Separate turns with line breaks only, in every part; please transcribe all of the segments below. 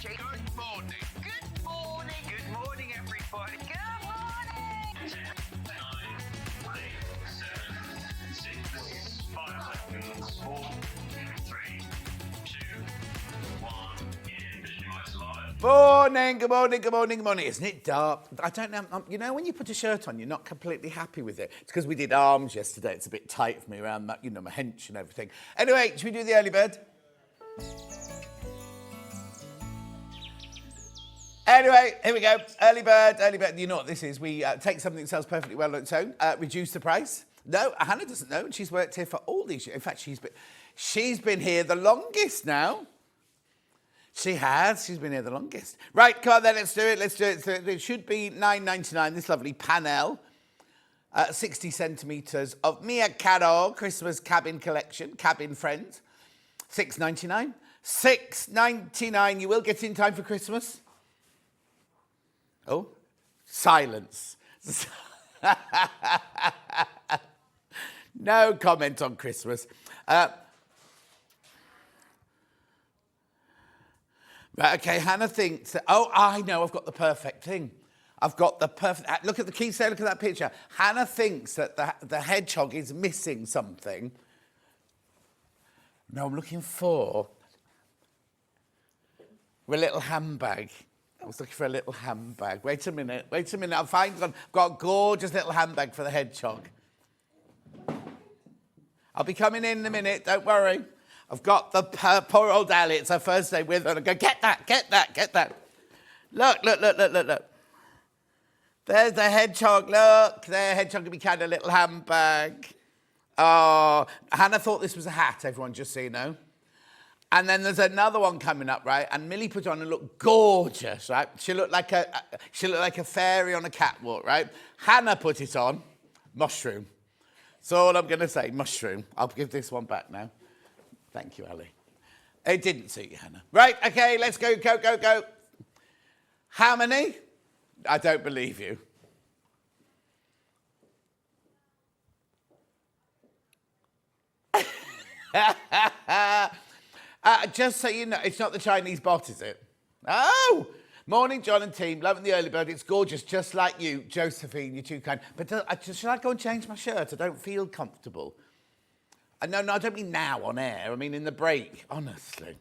Good morning.
Good morning.
Good morning, everybody.
Good morning.
10, 9, 8, 7, 6, 5 seconds, 4, 3, 2, 1. Visualize live.
Morning, good morning, good morning, good morning. Isn't it dark? I don't know. You know, when you put a shirt on, you're not completely happy with it. It's because we did arms yesterday. It's a bit tight for me around, my, you know, my hench and everything. Anyway, should we do the early bird? Anyway, here we go. Early bird, early bird. You know what this is. We take something that sells perfectly well on its own, reduce the price. No, Hannah doesn't know, and she's worked here for all these years. In fact, she's been here the longest now. She has. She's been here the longest. Right, come on then, let's do it. Let's do it. So it should be $9.99, this lovely panel. 60 centimetres of Mia Caro Christmas cabin collection, cabin friends. $6.99. $6.99. You will get in time for Christmas. Oh, silence. No comment on Christmas. Right, okay, Hannah thinks that, oh, I know, I've got the perfect thing. I've got the perfect, look at the key, look at that picture. Hannah thinks that the hedgehog is missing something. No, I'm looking for a little handbag. I was looking for a little handbag. Wait a minute. I've got a gorgeous little handbag for the hedgehog. I'll be coming in a minute, don't worry. I've got the poor old Ali. It's her first day with her. And I go, get that. Look. There's the hedgehog. Look, there, hedgehog can be kind of a little handbag. Oh, Hannah thought this was a hat, everyone, just so you know. And then there's another one coming up, right? And Millie put on and looked gorgeous, right? She looked like a fairy on a catwalk, right? Hannah put it on, mushroom. That's all I'm going to say, mushroom. I'll give this one back now. Thank you, Ali. It didn't suit you, Hannah. Right, okay, let's go. How many? I don't believe you. Just so you know, it's not the Chinese bot, is it? Oh! Morning, John and team. Loving the early bird. It's gorgeous, just like you. Josephine, you're too kind. But should I go and change my shirt? I don't feel comfortable. No, I don't mean now on air. I mean in the break, honestly.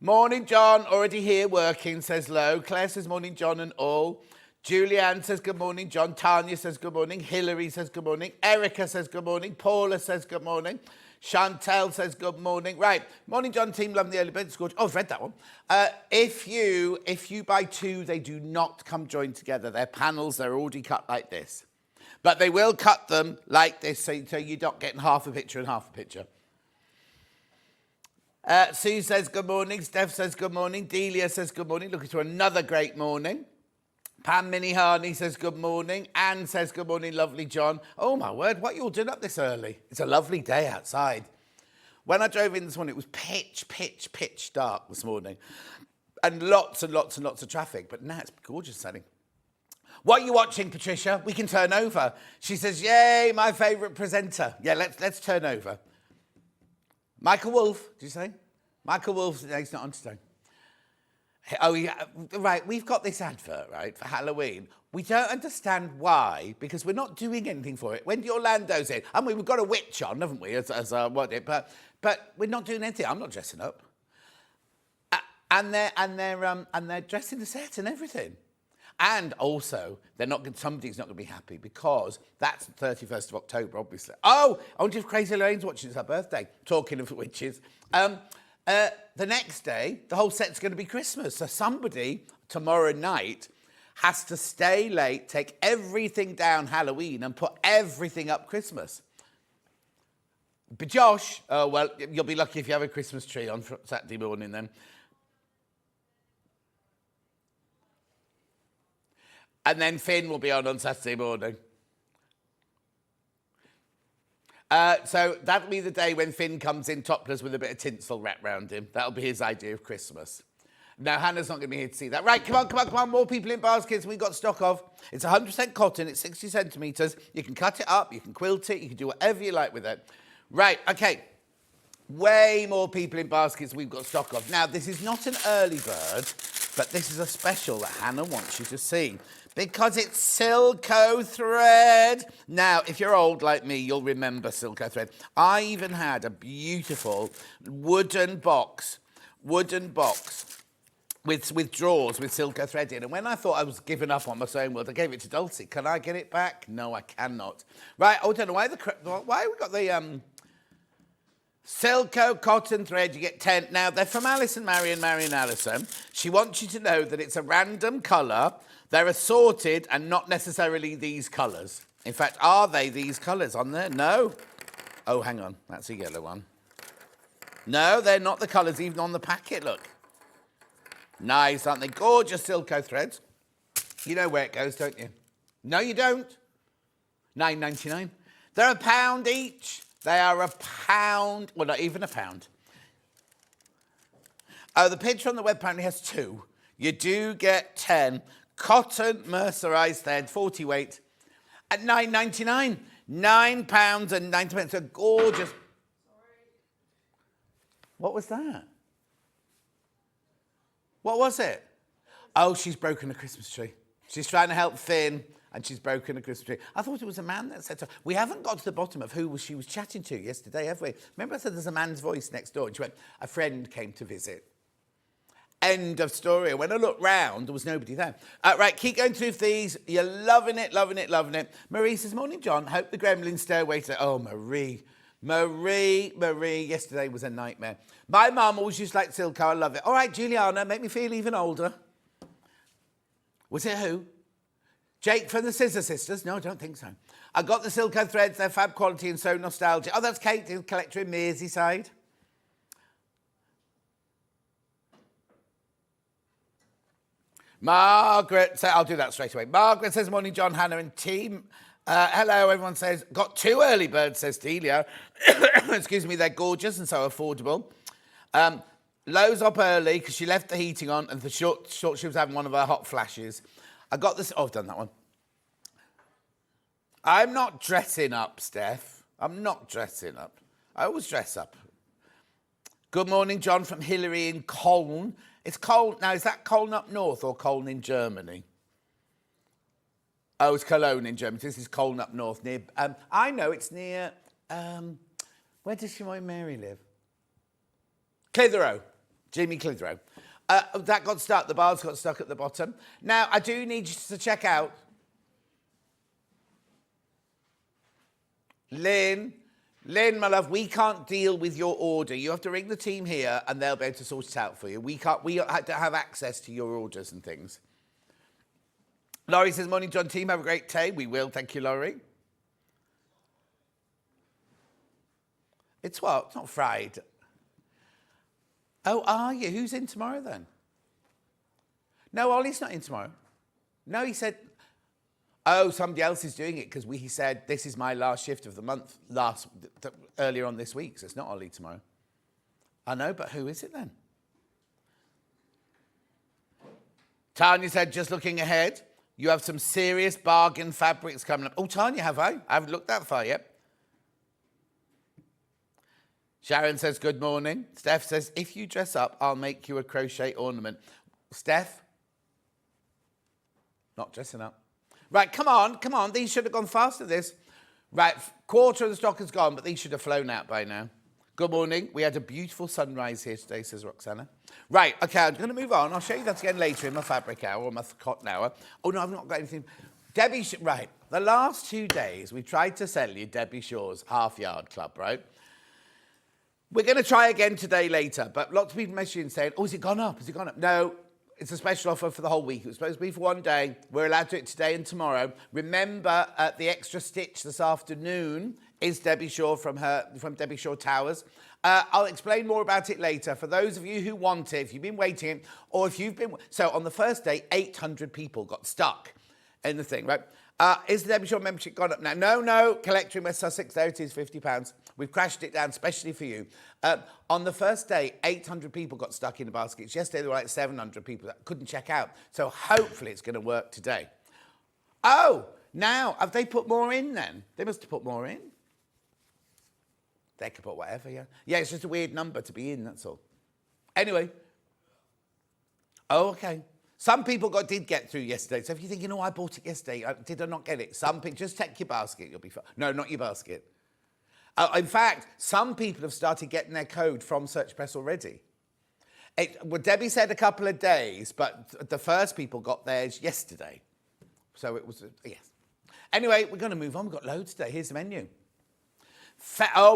Morning, John. Already here working, says Lo. Claire says morning, John and all. Julianne says good morning, John. Tanya says good morning. Hilary says good morning. Erica says good morning. Paula says good morning. Chantel says good morning. Right. Morning, John team. Love the early bird. Oh, I've read that one. If you buy two, they do not come joined together. Their panels, they're already cut like this. But they will cut them like this so you're not getting half a picture and half a picture. Sue says good morning. Steph says good morning. Delia says good morning. Looking to another great morning. Pam Minnie Harney says good morning. Anne says good morning, lovely John. Oh, my word, what are you all doing up this early? It's a lovely day outside. When I drove in this morning, it was pitch dark this morning. And lots of traffic. But now it's gorgeous setting. What are you watching, Patricia? We can turn over. She says, yay, my favourite presenter. Yeah, let's turn over. Michael Wolff, did you say? Michael Wolff, no, he's not on today. Oh, yeah, right, we've got this advert, right, for Halloween. We don't understand why, because we're not doing anything for it. Wendy Orlando's in. I mean, we've got a witch on, haven't we, but we're not doing anything. I'm not dressing up. And they're dressing the set and everything. And also, somebody's not going to be happy because that's the 31st of October, obviously. Oh, I wonder if Crazy Lorraine's watching. It's her birthday. Talking of witches. The next day, the whole set's going to be Christmas. So somebody, tomorrow night, has to stay late, take everything down Halloween and put everything up Christmas. But Josh, oh, well, you'll be lucky if you have a Christmas tree on Saturday morning then. And then Finn will be on Saturday morning. So that'll be the day when Finn comes in topless with a bit of tinsel wrapped around him. That'll be his idea of Christmas. No, Hannah's not going to be here to see that. Right, come on. More people in baskets we've got stock of. It's 100% cotton. It's 60 centimetres. You can cut it up. You can quilt it. You can do whatever you like with it. Right, okay. Way more people in baskets we've got stock of. Now, this is not an early bird, but this is a special that Hannah wants you to see because it's Silco thread. Now, if you're old like me, you'll remember Silco thread. I even had a beautiful wooden box with drawers with Silco thread in. And when I thought I was giving up on my sewing world, I gave it to Dulcie. Can I get it back? No, I cannot. Right, I don't know why we got the Silco cotton thread. You get 10. Now, they're from Alison, Marion, Alison. She wants you to know that it's a random colour. They're assorted and not necessarily these colours. In fact, are they these colours on there? No. Oh, hang on. That's a yellow one. No, they're not the colours even on the packet, look. Nice, aren't they? Gorgeous Silco threads. You know where it goes, don't you? No, you don't. $9.99. They're £1 each. They are £1. Well, not even £1. Oh, the picture on the web apparently has 2. You do get 10. Cotton mercerised thread, 40 weight, at £9.99. £9.90. So gorgeous. Sorry. What was that? What was it? Oh, she's broken a Christmas tree. She's trying to help Finn, and she's broken a Christmas tree. I thought it was a man that said so. We haven't got to the bottom of who she was chatting to yesterday, have we? Remember I said there's a man's voice next door? And she went, a friend came to visit. End of story. When I looked round, there was nobody there. Right, keep going through these. You're loving it. Marie says, morning, John. Hope the gremlin stairway to... Oh, Marie. Yesterday was a nightmare. My mum always used to like Silco. I love it. All right, Juliana, make me feel even older. Was it who? Jake from the Scissor Sisters? No, I don't think so. I got the Silco threads. They're fab quality and so nostalgic. Oh, that's Kate, the collector in Merseyside. Margaret, I'll do that straight away. Margaret says, morning, John, Hannah and team. Hello, everyone says, got 2 early birds, says Delia. Excuse me, they're gorgeous and so affordable. Lowe's up early because she left the heating on and she was having one of her hot flashes. I got this, oh, I've done that one. I'm not dressing up, Steph. I'm not dressing up. I always dress up. Good morning, John from Hillary in Cologne. It's Cologne. Now, is that Cologne up north or Cologne in Germany? Oh, it's Cologne in Germany. This is Cologne up north near... I know it's near... where does Shimon Mary live? Clitheroe. Jimmy Clitheroe. That got stuck. The bars got stuck at the bottom. Now, I do need you to check out... Lynn, my love, we can't deal with your order. You have to ring the team here and they'll be able to sort it out for you. We have to have access to your orders and things. Laurie says, morning, John team. Have a great day. We will. Thank you, Laurie. It's what? It's not fried. Oh, are you? Who's in tomorrow then? No, Ollie's not in tomorrow. No, he said... Oh, somebody else is doing it because he said, this is my last shift of the month, earlier on this week, so it's not Ollie tomorrow. I know, but who is it then? Tanya said, just looking ahead, you have some serious bargain fabrics coming up. Oh, Tanya, have I? I haven't looked that far yet. Sharon says, good morning. Steph says, if you dress up, I'll make you a crochet ornament. Steph? Not dressing up. Right, come on. These should have gone faster, this. Right, quarter of the stock is gone, but these should have flown out by now. Good morning. We had a beautiful sunrise here today, says Roxana. Right, okay, I'm going to move on. I'll show you that again later in my fabric hour or my cotton hour. Oh, no, I've not got anything. Debbie, right, the last 2 days, we've tried to sell you Debbie Shaw's half-yard club, right? We're going to try again today later, but lots of people messaging saying, oh, has it gone up? No. It's a special offer for the whole week. It was supposed to be for 1 day. We're allowed to do it today and tomorrow. Remember, the extra stitch this afternoon is Debbie Shaw from Debbie Shaw Towers. I'll explain more about it later. For those of you who want it, if you've been waiting, or if you've been... So on the first day, 800 people got stuck in the thing, right? Is the Debbie Shaw membership gone up now? No. Collector in West Sussex, there it is, £50. We've crashed it down, especially for you. On the first day, 800 people got stuck in the baskets. Yesterday, there were like 700 people that couldn't check out. So hopefully it's going to work today. Oh, now, have they put more in then? They must have put more in. They could put whatever, yeah. Yeah, it's just a weird number to be in, that's all. Anyway. Oh, okay. Some people did get through yesterday. So if you're thinking, oh, I bought it yesterday, did I not get it? Some people, just check your basket, you'll be fine. No, not your basket. In fact, some people have started getting their code from Search Press already. Well, Debbie said a couple of days, but the first people got theirs yesterday. So it was, yes. Anyway, we're going to move on. We've got loads today. Here's the menu.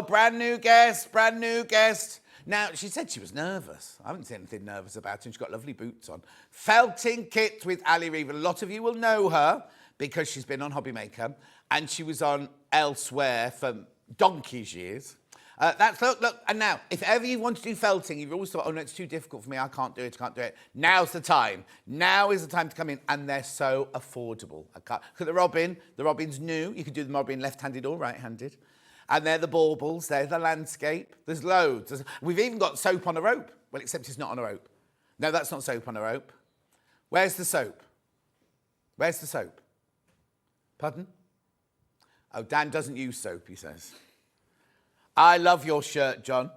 Brand new guest. Now, she said she was nervous. I haven't seen anything nervous about her. She's got lovely boots on. Felting kit with Ali Reeve. A lot of you will know her because she's been on Hobby Maker and she was on Elsewhere for donkey's years. Look, and now, if ever you want to do felting, you've always thought, oh no, it's too difficult for me, I can't do it. Now's the time. Now is the time to come in, and they're so affordable. Look at the robin. The robin's new. You can do the robin left-handed or right-handed. And they're the baubles, they're the landscape. There's loads. We've even got soap on a rope. Well, except it's not on a rope. No, that's not soap on a rope. Where's the soap? Where's the soap? Pardon? Oh, Dan doesn't use soap, he says. I love your shirt, John.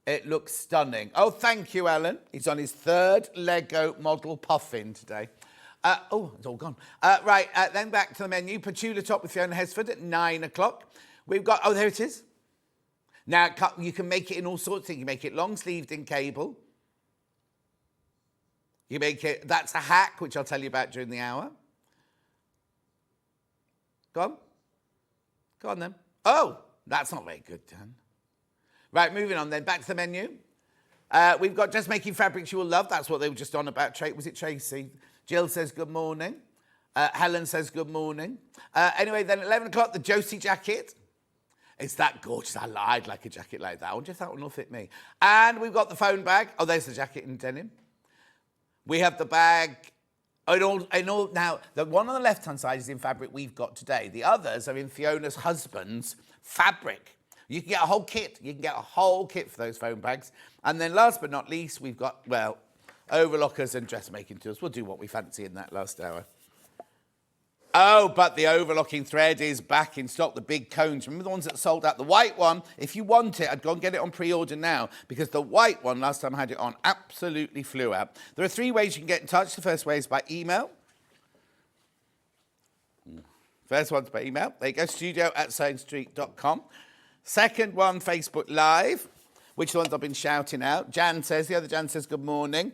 It looks stunning. Oh, thank you, Ellen. He's on his third Lego model puffin today. It's all gone. Then back to the menu. Petula top with Fiona Hesford at 9 o'clock. We've got, there it is. Now, you can make it in all sorts of things. You make it long-sleeved in cable. You make it, that's a hack, which I'll tell you about during the hour. Go on then. Oh, that's not very good, Dan. Right, moving on then. Back to the menu. We've got Dressmaking fabrics you will love. That's what they were just on about. Was it Tracy? Jill says good morning. Helen says good morning. Anyway, then at 11 o'clock, the Josie Jacket. It's that gorgeous. I'd like a jacket like that. I wonder if that one will fit me. And we've got the phone bag. Oh, there's the jacket in denim. We have the bag. Now, the one on the left-hand side is in fabric we've got today. The others are in Fiona's husband's fabric. You can get a whole kit. You can get a whole kit for those phone bags. And then last but not least, we've got, overlockers and dressmaking tools. We'll do what we fancy in that last hour. Oh, but the overlocking thread is back in stock, the big cones. Remember the ones that sold out? The white one, if you want it, I'd go and get it on pre-order now because the white one, last time I had it on, absolutely flew out. There are 3 ways you can get in touch. The first way is by email. First one's by email. There you go, studio@SewingStreet.com. Second one, Facebook Live, which the ones I've been shouting out. The other Jan says good morning.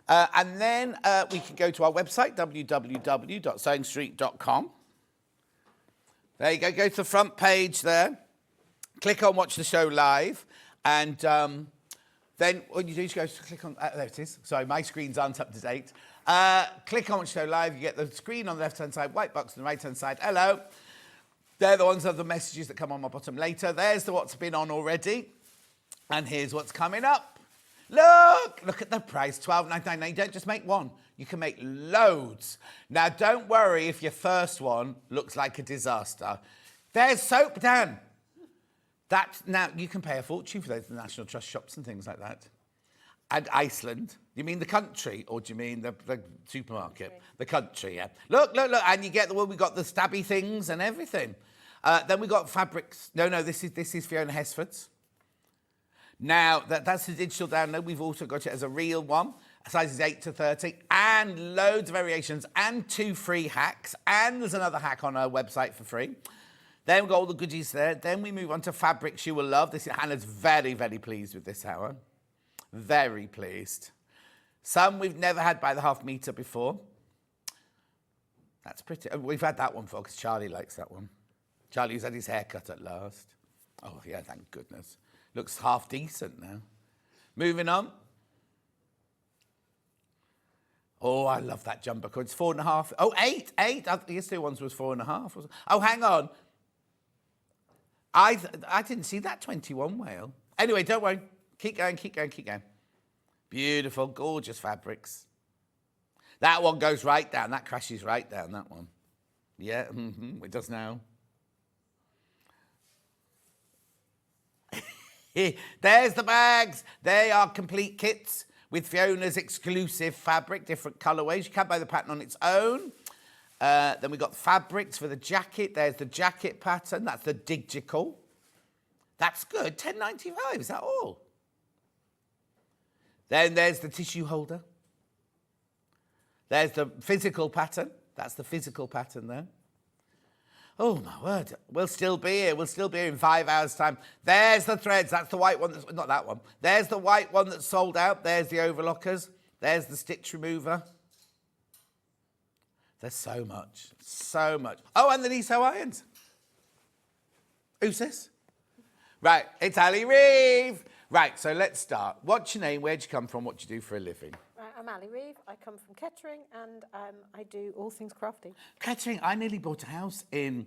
And then we can go to our website, www.SewingStreet.com. There you go. Go to the front page there. Click on Watch the Show Live. And then what you do is go click on... there it is. Sorry, my screens aren't up to date. Click on Watch the Show Live. You get the screen on the left-hand side, white box on the right-hand side. Hello. They're the ones that are the messages that come on my bottom later. There's what's been on already. And here's what's coming up. Look at the price, $12.99. Now, you don't just make one. You can make loads. Now, don't worry if your first one looks like a disaster. There's soap, Dan. Now, you can pay a fortune for those at the National Trust shops and things like that. And Iceland. You mean the country, or do you mean the supermarket? The country, yeah. Look. And you get we got the stabby things and everything. Then we got fabrics. No, this is Fiona Hesford's. Now, that's the digital download. We've also got it as a real one. Sizes 8 to 30. And loads of variations. And 2 free hacks. And there's another hack on our website for free. Then we've got all the goodies there. Then we move on to fabrics you will love. Hannah's very, very pleased with this hour. Very pleased. Some we've never had by the half metre before. That's pretty. We've had that one before because Charlie likes that one. Charlie's had his hair cut at last. Oh, yeah, thank goodness. Looks half decent now. Moving on. Oh, I love that jumper cut. It's 4.5. Oh, 8. Yesterday ones was 4.5. Oh, hang on. I didn't see that 21 whale. Anyway, don't worry. Keep going. Beautiful, gorgeous fabrics. That one goes right down. That crashes right down, that one. Yeah, it does now. There's the bags. They are complete kits with Fiona's exclusive fabric, different colourways. You can't buy the pattern on its own. Then we've got fabrics for the jacket. There's the jacket pattern. That's the digital. That's good. £10.95. Is that all? Then there's the tissue holder. There's the physical pattern. That's the physical pattern there. Oh, my word. We'll still be here. We'll still be here in 5 hours' time. There's the threads. That's the white one. Not that one. There's the white one that's sold out. There's the overlockers. There's the stitch remover. There's so much. So much. Oh, and the knee sew irons. Who's this? Right, it's Ali Reeve. Right, so let's start. What's your name? Where'd you come from? What do you do for a living?
Right, I'm Ali Reeve. I come from Kettering and I do all things crafty.
Kettering, I nearly bought a house in,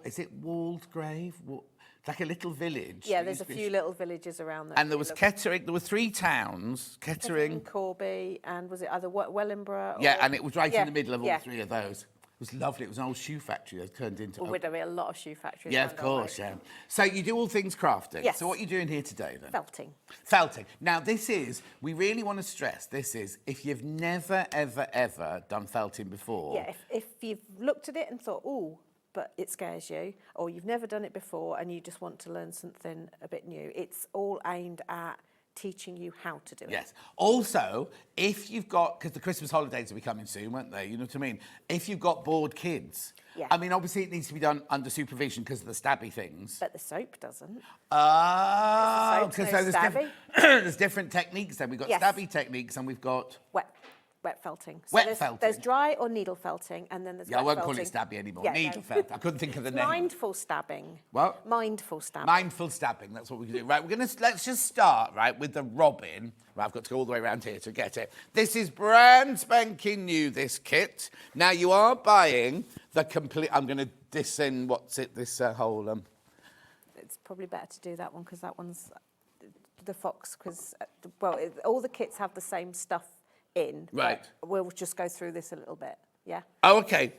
is it Waldgrave? It's like a little village.
Yeah, there's a few little villages around there.
And there was Kettering, there were 3 towns, Kettering.
Corby, and was it either Wellingborough?
Yeah, and it was right in the middle of all
yeah.
3 of those. It was lovely. It was an old shoe factory that turned into...
Well, we'd have a lot of shoe factories.
Yeah, of course, yeah. So you do all things crafting.
Yes.
So what are you doing here today, then?
Felting.
Felting. Now, this is, we really want to stress, this is, if you've never, ever, ever done felting before...
Yeah, if you've looked at it and thought, oh, but it scares you, or you've never done it before and you just want to learn something a bit new, it's all aimed at teaching you how to do it.
Yes. Also, if you've got, because the Christmas holidays will be coming soon, won't they? You know what I mean? If you've got bored kids,
yeah.
I mean, obviously it needs to be done under supervision because of the stabby things.
But the soap doesn't.
Oh,
because
there's different techniques then. We've got
Yes.
stabby techniques and we've got...
Wet felting. So
Wet felting.
There's dry or needle felting, and then there's
Yeah,
wet
I won't
felting.
call it stabby anymore.
Yeah,
Needle
no.
felt. I couldn't think of the name.
Mindful stabbing.
What?
Mindful stabbing.
Mindful stabbing, that's what we can do. Right, let's just start, right, with the robin. Right, I've got to go all the way around here to get it. This is brand spanking new, this kit. Now, you are buying the complete... I'm going to this whole...
It's probably better to do that one, because that one's the fox, because, well, all the kits have the same stuff in.
Right.
We'll just go through this a little bit, yeah?
Oh, OK.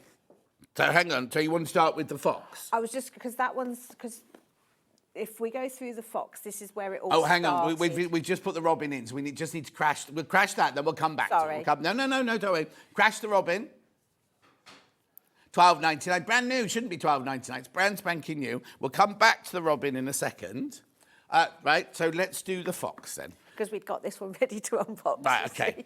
So, hang on. So, you want to start with the fox?
I was just... Because that one's... Because if we go through the fox, this is where it all
Oh, hang
started.
on. We've just put the robin in, so we just need to crash... We'll crash that, then we'll come back
Sorry.
to it. No, don't worry. Crash the robin. $12.99. Brand new. Shouldn't be $12.99. It's brand spanking new. We'll come back to the robin in a second. Right, so let's do the fox then.
Because we'd got this one ready to unbox.
Right, OK.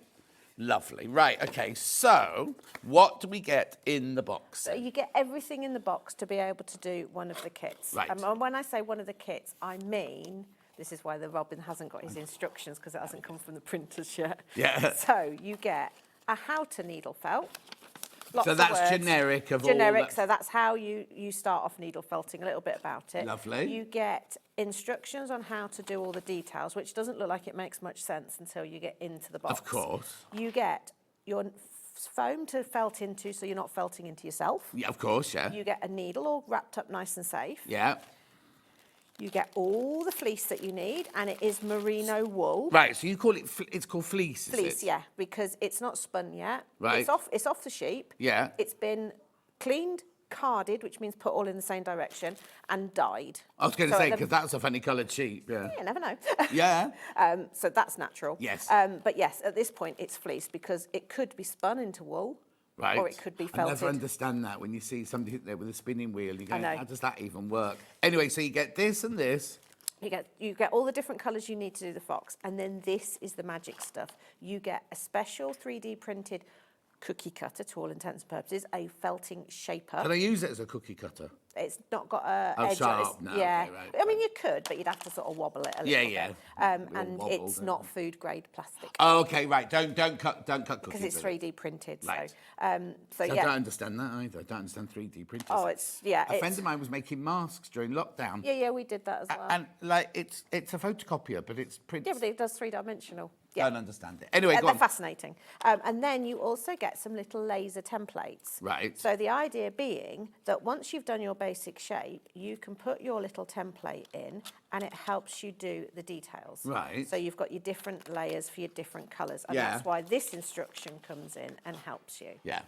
Lovely. Right, OK. So, what do we get in the box
So
then?
you get everything in the box to be able to do one of the kits.
Right.
And when I say one of the kits, I mean, this is why the Robin hasn't got his instructions, because it hasn't come from the printers yet.
Yeah.
So you get a how to needle felt. Lots
So
of
that's
words.
generic of all
Generic,
that-
so that's how you start off needle felting, a little bit about it.
Lovely.
You get instructions on how to do all the details, which doesn't look like it makes much sense until you get into the box.
Of course.
You get your foam to felt into, so you're not felting into yourself.
Yeah, of course, yeah.
You get a needle all wrapped up nice and safe.
Yeah.
You get all the fleece that you need, and it is merino wool.
Right, so you call it, it's called fleece, is
Fleece,
it?
yeah, because it's not spun yet.
Right.
It's off the sheep.
Yeah.
It's been cleaned, carded, which means put all in the same direction, and dyed.
I was going to
So
say,
the-
because that's a funny coloured sheep, yeah.
You never know.
Yeah.
So that's natural.
Yes.
But yes, at this point, it's fleece, because it could be spun into wool.
Right.
Or it could be
I
felted.
never understand that when you see somebody hit there with a spinning wheel. You go,
I know.
how does that even work? Anyway, so you get this and this.
You get all the different colours you need to do the fox, and then this is the magic stuff. You get a special 3D printed cookie cutter, to all intents and purposes, a felting shaper.
Can I use it as a cookie cutter?
It's not got a
Oh,
edge on it.
sharp, no,
Yeah,
okay, right,
I mean you could, but you'd have to sort of wobble it a little bit.
Yeah.
And
Little wobble,
it's
don't
not
you?
food grade plastic,
Oh, okay, right. Don't cut cookies.
because it's
with it.
3D printed.
Right.
So
I don't
yeah.
understand that either. I don't understand 3D printers.
Oh, it's yeah.
A friend of mine was making masks during lockdown.
Yeah, we did that as well.
And like it's a photocopier, but it's print.
Yeah, but it does 3-dimensional. Yeah.
Don't understand it. Anyway, go
They're
on.
fascinating. And then you also get some little laser templates.
Right.
So the idea being that once you've done your basic shape, you can put your little template in, and it helps you do the details.
Right.
So you've got your different layers for your different colours. And
Yeah.
that's why this instruction comes in and helps you.
Yeah.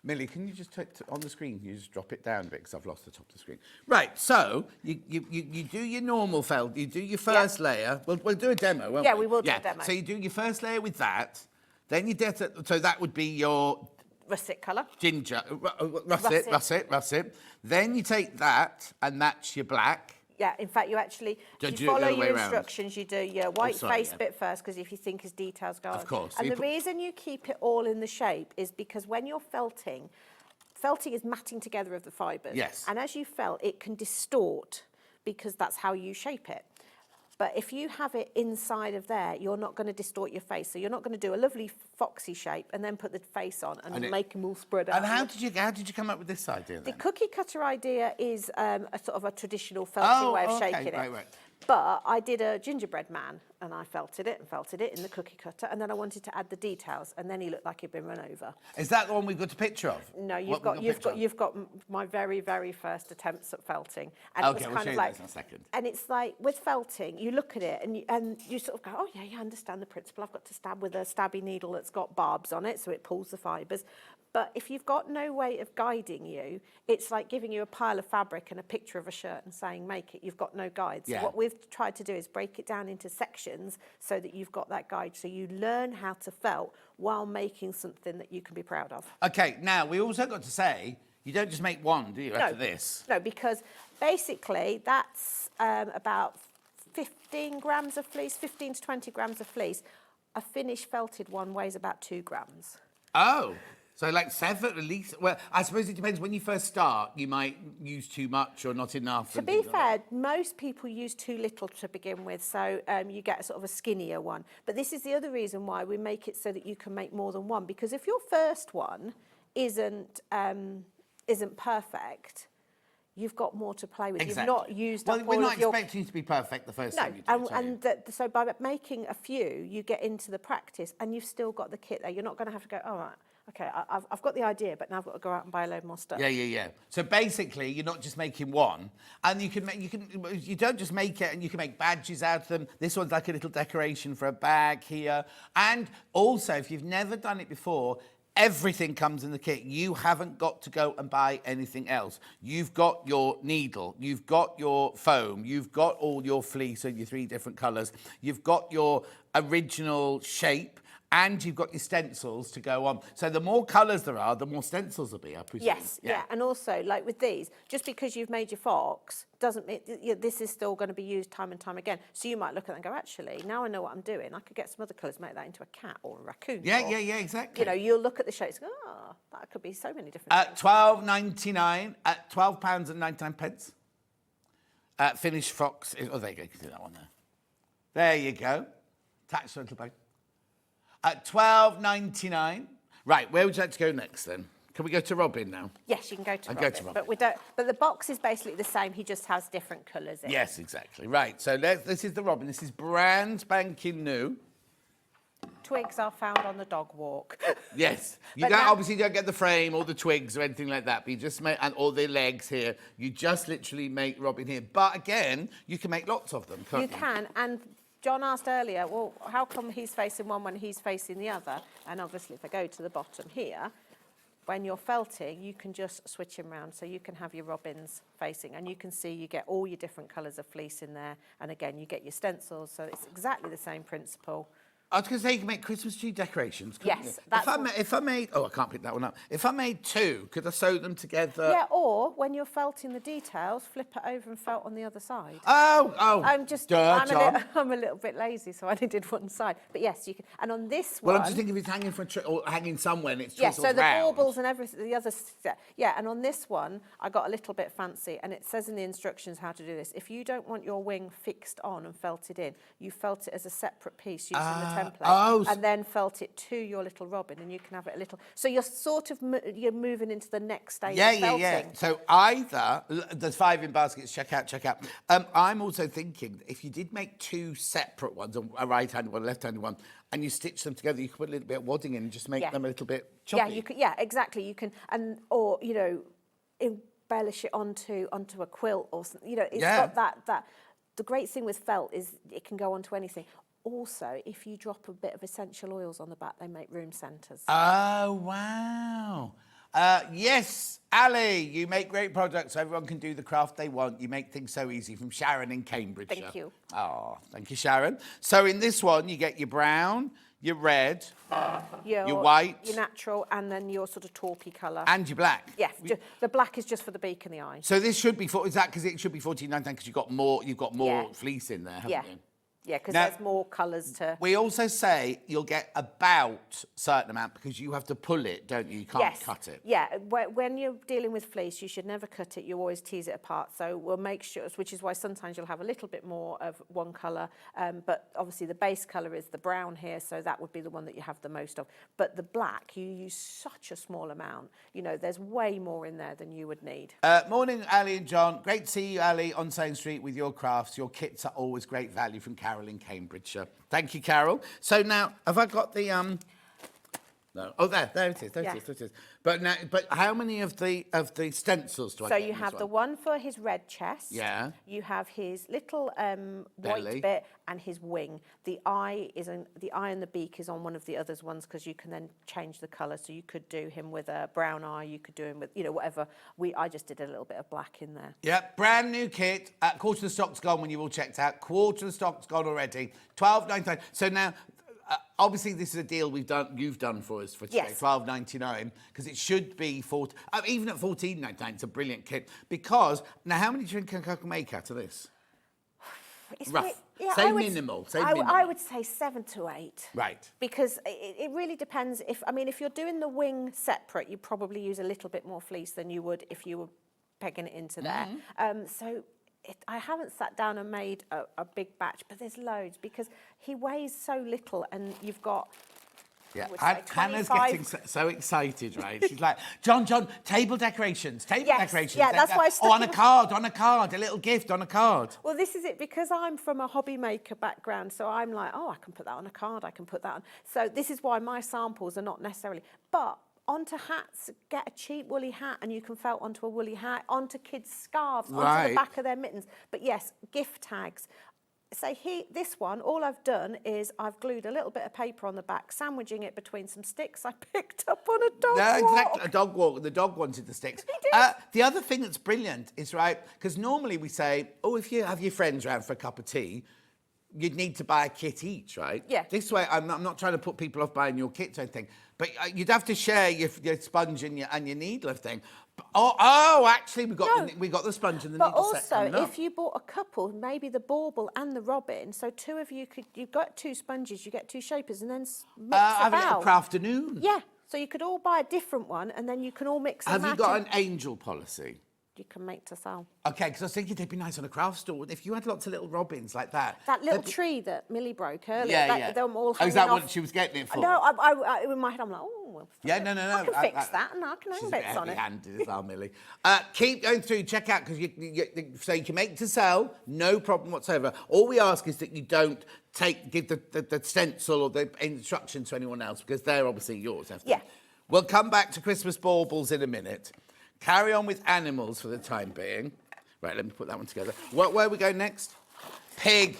Millie, can you just on the screen? Can you just drop it down a bit because I've lost the top of the screen. Right. So you do your normal felt. You do your first layer. We'll do a demo, won't we?
Yeah, we will do a demo.
So you do your first layer with that. Then you get it. So that would be your
Russet colour.
ginger, russet. Then you take that, and that's your black.
Yeah, in fact, you actually,
Don't
if
do
you
it the
follow
other way
your
round.
instructions, you do your white
sorry,
face
yeah.
bit first, because if you think as details go on.
Of course.
And
You
the
put-
reason you keep it all in the shape is because when you're felting is matting together of the fibres.
Yes.
And as you felt, it can distort because that's how you shape it. But if you have it inside of there, you're not going to distort your face. So you're not going to do a lovely foxy shape and then put the face on and make them all spread out.
And how did you come up with this idea
The
then?
cookie cutter idea is a sort of a traditional felting way of shaking it.
Right.
But I did a gingerbread man and I felted it in the cookie cutter, and then I wanted to add the details, and then he looked like he'd been run over.
Is that the one we've got a picture of?
No,
What
you've got my very, very first attempts at felting. And
Okay,
it
we'll
was
show
kind
you
of like,
this in a second.
and it's like with felting, you look at it and you sort of go, oh yeah, I understand the principle. I've got to stab with a stabby needle that's got barbs on it, so it pulls the fibres. But if you've got no way of guiding you, it's like giving you a pile of fabric and a picture of a shirt and saying, make it. You've got no guide. So
Yeah.
what we've tried to do is break it down into sections so that you've got that guide. So you learn how to felt while making something that you can be proud of.
Okay, now we also got to say, you don't just make one, do you, after this?
No, because basically that's about 15 grams of fleece, 15 to 20 grams of fleece. A finished felted one weighs about 2 grams.
Oh, so like 7 at least. Well, I suppose it depends. When you first start, you might use too much or not enough.
To be fair, most people use too little to begin with, so you get sort of a skinnier one. But this is the other reason why we make it so that you can make more than one, because if your first one isn't perfect, you've got more to play with.
Exactly.
You've not used
well,
up
we're
all
not
of your...
expecting you to be perfect the first
No,
time you do it.
so by making a few, you get into the practice, and you've still got the kit there. You're not going to have to go, all right, okay, I've got the idea, but now I've got to go out and buy a load more stuff.
Yeah. So basically, you're not just making one, and you don't just make it, and you can make badges out of them. This one's like a little decoration for a bag here. And also, if you've never done it before, everything comes in the kit. You haven't got to go and buy anything else. You've got your needle, you've got your foam, you've got all your fleece in your 3 different colours, you've got your original shape, and you've got your stencils to go on. So the more colours there are, the more stencils there'll be, I presume.
Yes, yeah. And also, like with these, just because you've made your fox doesn't mean this is still going to be used time and time again. So you might look at it and go, actually, now I know what I'm doing. I could get some other colours, make that into a cat or a raccoon.
Yeah,
or,
exactly.
You know, you'll look at the shapes and go, oh, that could be so many different
At
things.
£12.99, at £12.99. Finished fox. Oh, there you go. You can do that one there. There you go. Attach the little bag. At £12.99. Right, where would you like to go next then? Can we go to Robin now?
Yes, you can go to
I'll
Robin,
go to Robin.
but we don't. But the box is basically the same. He just has different colours in.
Yes, exactly. Right, so this is the Robin. This is brand spanking new.
Twigs are found on the dog walk.
Yes. You
But
don't,
now-
obviously don't get the frame or the twigs or anything like that, but you just make, and all the legs here, you just literally make Robin here. But again, you can make lots of them, can't you?
You can, and John asked earlier, well, how come he's facing one when he's facing the other? And obviously, if I go to the bottom here, when you're felting, you can just switch him round. So you can have your robins facing, and you can see you get all your different colours of fleece in there. And again, you get your stencils, so it's exactly the same principle.
I was going to say you can make Christmas tree decorations, couldn't
Yes,
you?
that's
If I made, oh, I can't pick that one up. If I made 2, could I sew them together?
Yeah, or when you're felting the details, flip it over and felt on the other side.
Oh,
I'm
John.
I'm a little bit lazy, so I only did one side. But yes, you can. And on this
Well,
one,
I'm just thinking if it's hanging or hanging somewhere and it's
yeah,
twisted
so the
round.
baubles and everything, the other, yeah, and on this one, I got a little bit fancy, and it says in the instructions how to do this. If you don't want your wing fixed on and felted in, you felt it as a separate piece using the template, and then felt it to your little robin, and you can have it a little. So you're sort of you're moving into the next stage of felting.
Yeah. So either there's 5 in baskets. Check out. I'm also thinking if you did make 2 separate ones, a right-handed one, a left-handed one, and you stitch them together, you could put a little bit of wadding in and just make them a little bit choppy.
Yeah, you could. Yeah, exactly. You can, or you know, embellish it onto a quilt or something. You know, it's got that. The great thing with felt is it can go onto anything. Also, if you drop a bit of essential oils on the back, they make room centres.
Oh, wow. Yes, Ali, you make great products. Everyone can do the craft they want. You make things so easy. From Sharon in Cambridge.
Thank you.
Oh, thank you, Sharon. So in this one, you get your brown, your red,
your
white.
your natural, and then your sort of taupey colour.
and your black.
Yes, the black is just for the beak and the eye.
So this should be is that because it should be 14.99 because you've got more
Yeah.
fleece in there, haven't
Yeah.
you?
Yeah, because
Now-
there's more colours to...
We also say you'll get about a certain amount because you have to pull it, don't you? You can't cut it.
Yeah, when you're dealing with fleece, you should never cut it. You always tease it apart. So we'll make sure, which is why sometimes you'll have a little bit more of one colour. But obviously the base colour is the brown here, so that would be the one that you have the most of. But the black, you use such a small amount. You know, there's way more in there than you would need.
Morning, Ali and John. Great to see you, Ali, on SewingStreet with your crafts. Your kits are always great value from Carol in Cambridgeshire. Thank you, Carol. So now, have I got the No. Oh, there it is. There it is. But how many of the stencils do I get?
So
in
you
this
have the
one?
one for his red chest.
Yeah.
You have his little
Belly.
white bit and his wing. The eye and the beak is on one of the other ones because you can then change the colour. So you could do him with a brown eye. You could do him with whatever. I just did a little bit of black in there.
Yep, brand new kit. Quarter of the stock's gone when you all checked out. Quarter of the stock's gone already. $12.99. So now, obviously, this is a deal you've done for us for today.
Yes.
$12.99 because it should be even at $14.99. It's a brilliant kit because now, how many do you think I can make out of this?
It's
Rough.
Yeah,
Say
I would,
minimal. Say
I,
minimal.
I would say 7 to 8.
Right.
Because it really depends. If you're doing the wing separate, you probably use a little bit more fleece than you would if you were pegging it into there. I haven't sat down and made a big batch, but there's loads because he weighs so little, and you've got.
Yeah,
I would say
Hannah's
25.
getting so excited, right? She's like, John, table decorations, decorations.
Yeah, that's why I stuck
on a card, a little gift on a card.
Well, this is it, because I'm from a hobby maker background, so I'm like, I can put that on a card, I can put that on. So this is why my samples are not necessarily, but onto hats, get a cheap woolly hat and you can felt onto a woolly hat, onto kids' scarves, onto the back of their mittens. But yes, gift tags. This one, all I've done is I've glued a little bit of paper on the back, sandwiching it between some sticks I picked up on a dog walk.
Yeah, exactly. A dog walk. The dog wanted the sticks.
He did.
The other thing that's brilliant is, right, because normally we say, if you have your friends round for a cup of tea, you'd need to buy a kit each, right?
Yeah.
This way, I'm not trying to put people off buying your kits or anything, but you'd have to share your sponge and your needle thing. Actually, we got the sponge and the
But
needle set coming
also,
up.
if you bought a couple, maybe the bauble and the robin, so two of you you've got 2 sponges, you get 2 shapers, and then mix
have a little
about.
crafternoon.
Yeah, so you could all buy a different one, and then you can all mix and
Have
match.
you got
and
an angel policy?
You can make to sell.
Okay, because I was thinking they'd be nice on a craft store. If you had lots of little robins like that.
That little tree that Millie broke earlier,
Yeah.
them all
Is
hanging
that
off.
what she was getting it for?
No, I in my head I'm like, well,
Yeah, no.
I can fix that, and I can hang
She's
bits on it.
heavy-handed as well, Millie. Keep going through, check out, because so you can make to sell, no problem whatsoever. All we ask is that you don't give the stencil or the instructions to anyone else, because they're obviously yours.
Yeah.
We'll come back to Christmas baubles in a minute. Carry on with animals for the time being. Right, let me put that one together. Where are we going next? Pig.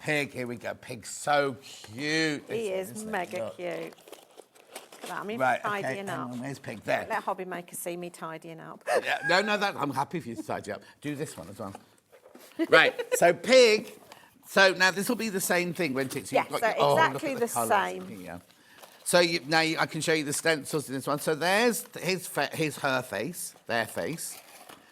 Pig, here we go. Pig's so cute.
He is mega cute. Look at that, I'm even
Right,
tidying
hang
up.
on, there's Pig there.
Let hobby maker see me tidying up.
Yeah, no, I'm happy for you to tidy up. Do this one as well. Right, so Pig. So now this will be the same thing, won't it?
Yeah,
you've got
so
look at
exactly the
colours
same.
here. So I can show you the stencils in this one. So there's her face, their face,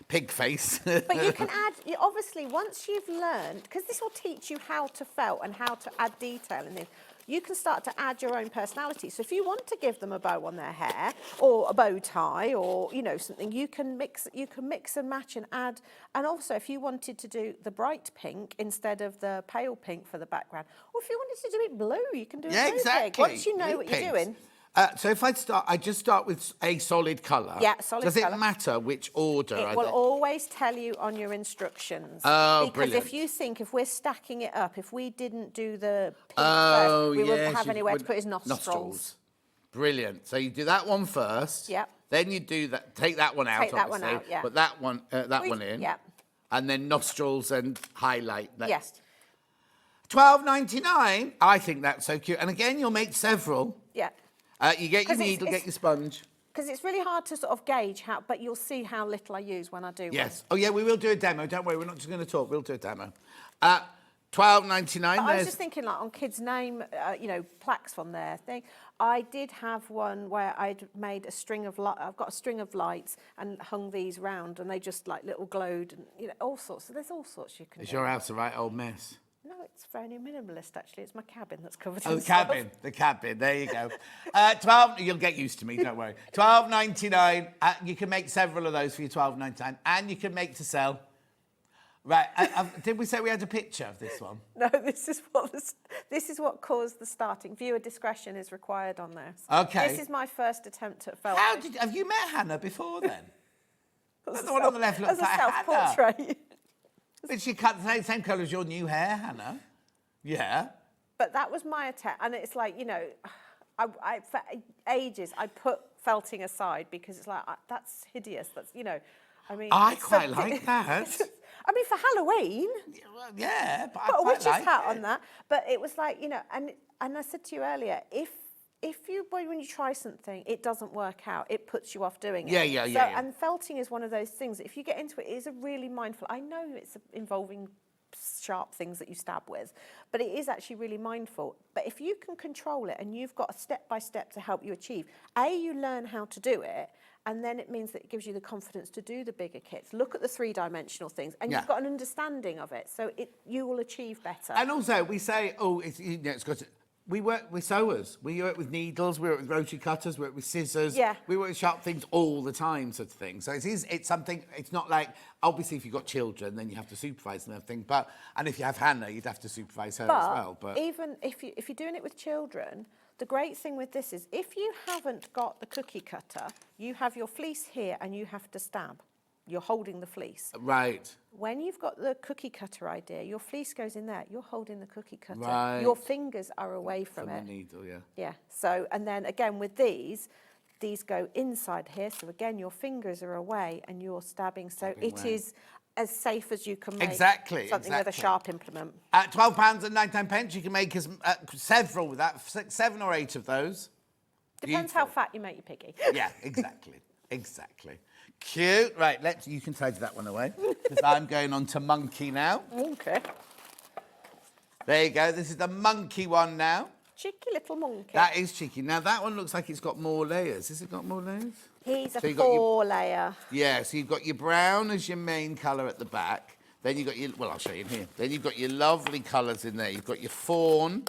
pig face.
But you can add, obviously, once you've learned, because this will teach you how to felt and how to add detail in this, you can start to add your own personality. So if you want to give them a bow on their hair or a bow tie or, something, you can mix and match and add. And also, if you wanted to do the bright pink instead of the pale pink for the background, or if you wanted to do it blue, you can do it blue
exactly.
pig. Once you know
Blue
what
pigs.
you're doing.
So if I just start with a solid colour.
Yeah, solid
Does
colour.
it matter which order?
It will always tell you on your instructions.
Oh,
because
brilliant.
if you think, if we're stacking it up, if we didn't do the pink
Oh,
first, we wouldn't
yes,
have
you
anywhere to
would-
put his nostrils.
Brilliant. So you do that one first.
Yep.
Then you do that. Take that one out.
Take that one
obviously,
out, yeah.
Put that one in.
Yep.
And then nostrils and highlight. That.
Yes.
$12.99. I think that's so cute. And again, you'll make several.
Yeah.
You get your
'Cause
needle, get your sponge.
Because it's really hard to sort of gauge how, but you'll see how little I use when I do
Yes. Oh, yeah, we will do a demo. Don't worry, we're not just going to talk. We'll do a demo. £12.99.
I was just thinking, like, on kids' name, you know, plaques on their thing. I did have one where I'd made a string of I've got a string of lights and hung these round, and they just like little glowed, and you know, all sorts. So there's all sorts you can do.
Is your house a right old mess?
No, it's very minimalist actually. It's my cabin that's covered
Oh,
in
the
stuff.
cabin, the cabin. There you go. 12. You'll get used to me. Don't worry. £12.99. You can make several of those for your £12.99, and you can make to sell. Right. Did we say we had a picture of this one?
No, this is what caused the starting. Viewer discretion is required on this.
Okay.
This is my first attempt at felting.
Have you met Hannah before then? The one on the left looks
as a
like Hannah.
self-portrait.
But she cut the same colour as your new hair, Hannah. Yeah.
But that was my attempt, and it's like, you know, I for ages I put felting aside because it's like that's hideous. That's, you know, I mean.
I quite like that.
I mean, for Halloween.
Yeah, but I
Put a
quite
witch's
like
hat
it.
on that. But it was like, you know, and I said to you earlier, when you try something, it doesn't work out, it puts you off doing it.
Yeah.
And felting is one of those things. If you get into it, it is a really mindful. I know it's involving sharp things that you stab with, but it is actually really mindful. But if you can control it and you've got a step-by-step to help you achieve, you learn how to do it, and then it means that it gives you the confidence to do the bigger kits. Look at the three-dimensional things, and you've got an understanding of it, so you will achieve better.
And also, we say, it's got to, we work with sewers. We work with needles. We work with rotary cutters. We work with scissors.
Yeah.
We work with sharp things all the time, sort of thing. So it's something. It's not like, obviously if you've got children, then you have to supervise and everything. And if you have Hannah, you'd have to supervise her as well. But
even if you're doing it with children, the great thing with this is if you haven't got the cookie cutter, you have your fleece here and you have to stab. You're holding the fleece.
Right.
When you've got the cookie cutter idea, your fleece goes in there, you're holding the cookie cutter.
Right.
Your fingers are away from it.
the needle, yeah.
Yeah. So, and then again with these go inside here. So again, your fingers are away and you're stabbing. So it is as safe as you can make something with a sharp implement.
At £12.99, you can make several with that, 7 or 8 of those.
Depends how fat you make your piggy.
Yeah, exactly. Exactly. Cute. Right, you can tidy that one away, because I'm going on to monkey now.
Okay.
There you go. This is the monkey one now.
Cheeky little monkey.
That is cheeky. Now, that one looks like it's got more layers. Has it got more layers?
He's a
So you got your-
4-layer.
Yeah, so you've got your brown as your main colour at the back. Then you've got your, well, I'll show you in here. Then you've got your lovely colours in there. You've got your fawn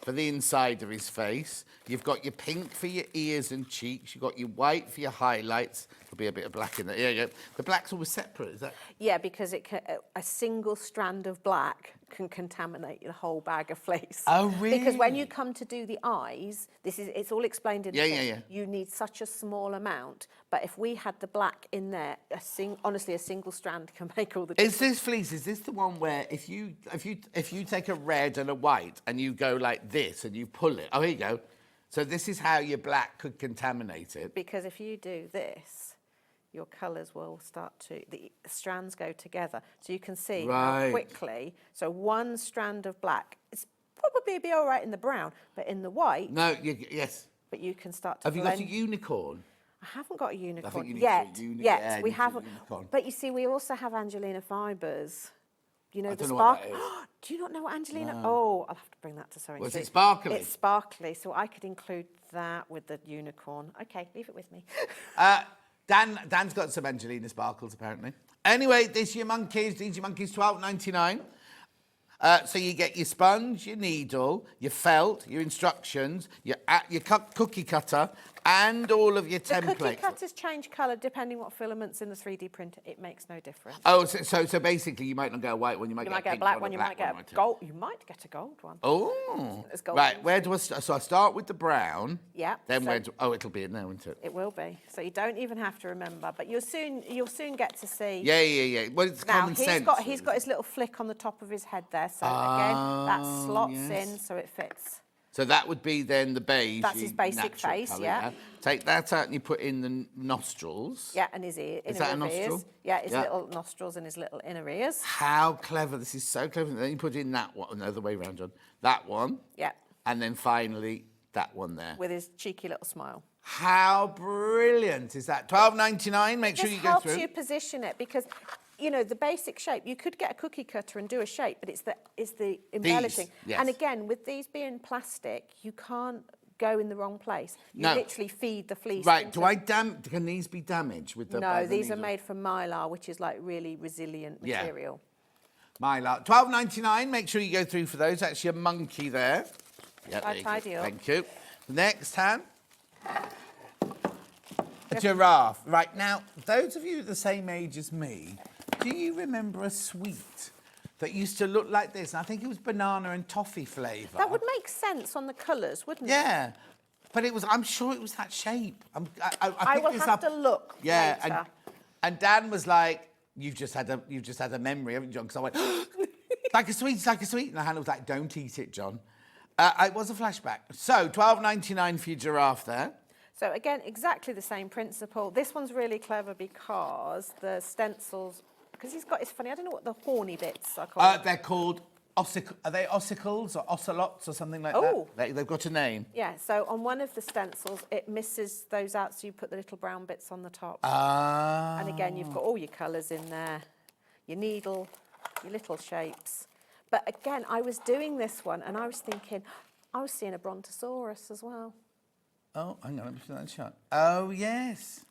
for the inside of his face. You've got your pink for your ears and cheeks. You've got your white for your highlights. There'll be a bit of black in there. Yeah, yeah. The black's always separate, is that?
Yeah, because a single strand of black can contaminate the whole bag of fleece.
Oh,
Because when
really?
you come to do the eyes, it's all explained in the thing.
Yeah.
You need such a small amount, but if we had the black in there, honestly, a single strand can make all the difference.
Is this fleece, is this the one where if you take a red and a white and you go like this and you pull it, oh, here you go. So this is how your black could contaminate it.
Because if you do this, your colours will start the strands go together. So you can see how
Right.
quickly, so one strand of black, it's probably be all right in the brown, but in the white,
No, yes.
but you can start to
Have you
blend.
got a unicorn?
I haven't got a unicorn
you need
yet.
to do
Yet
yeah,
we
you need to do
haven't.
unicorn.
But you see, we also have Angelina fibres. You know
I
the
don't know what
spark.
that is.
Do you not know what Angelina? Oh, I'll have to bring that to SewingStreet.
Was it sparkly?
It's sparkly, so I could include that with the unicorn. Okay, leave it with me.
Dan's got some Angelina sparkles, apparently. Anyway, these are your monkeys. These are your monkeys, $12.99. So you get your sponge, your needle, your felt, your instructions, your cookie cutter, and all of your
The cookie
templates.
cutters change colour depending what filaments in the 3D printer. It makes no difference.
Oh, so basically you might not get a white one, you might
You
get
might
a
get a
pink
black
one,
one, you might get
right?
a gold. You might get a gold one.
Oh,
There's gold
right.
ones
Where
too.
do I start? So I start with the brown.
Yeah,
Then
so-
where do? Oh, it'll be in there, won't it?
It will be. So you don't even have to remember, but you'll soon get to see.
Yeah. Well, it's
Now
common sense.
he's got his little flick on the top of his head there. So again, that slots
yes.
in so it fits.
So that would be then the beige.
That's his basic
natural
face,
colour,
yeah.
Take that out and you put in the nostrils.
Yeah, and his ear.
Is that a
inner ears.
nostril?
Yeah, his
Yeah.
little nostrils and his little inner ears.
How clever. This is so clever. Then you put in that one, no, the way round, John. That one.
Yeah,
And then finally that one there.
with his cheeky little smile.
How brilliant is that? $12.99. Make sure
This
you go
helps
through.
you position it because you know, the basic shape, you could get a cookie cutter and do a shape, but it's the embellishing.
yes.
And again, with these being plastic, you can't go in the wrong place. You
No.
literally feed the fleece.
Right,
into-
can these be damaged with the... by
No,
the
these are
needle?
made from mylar, which is like really resilient
Yeah.
material.
Mylar. $12.99. Make sure you go through for those. Actually, a monkey there. Yeah, there you go.
tidy up.
Thank you. Next, Han. A giraffe. Right, now, those of you the same age as me, do you remember a sweet that used to look like this? And I think it was banana and toffee flavour.
That would make sense on the colours, wouldn't it?
Yeah. But I'm sure it was that shape. I
I
picked
will
this
have
up.
to look
Yeah,
later.
and Dan was like, "You've just had a memory, haven't you, John?" Because I went, "Like a sweet, it's like a sweet," and Hannah was like, "Don't eat it, John." It was a flashback. So $12.99 for your giraffe there.
So again, exactly the same principle. This one's really clever because the stencils, because it's funny, I don't know what the horny bits are called.
They're called are they ossicles or ocelots or something like
Oh.
that? They've got a name.
Yeah, so on one of the stencils, it misses those out, so you put the little brown bits on the top.
Ah.
And again, you've got all your colours in there, your needle, your little shapes. But again, I was doing this one and I was thinking, I was seeing a brontosaurus as well.
Oh, hang on, let me put that in shot. Oh, yes.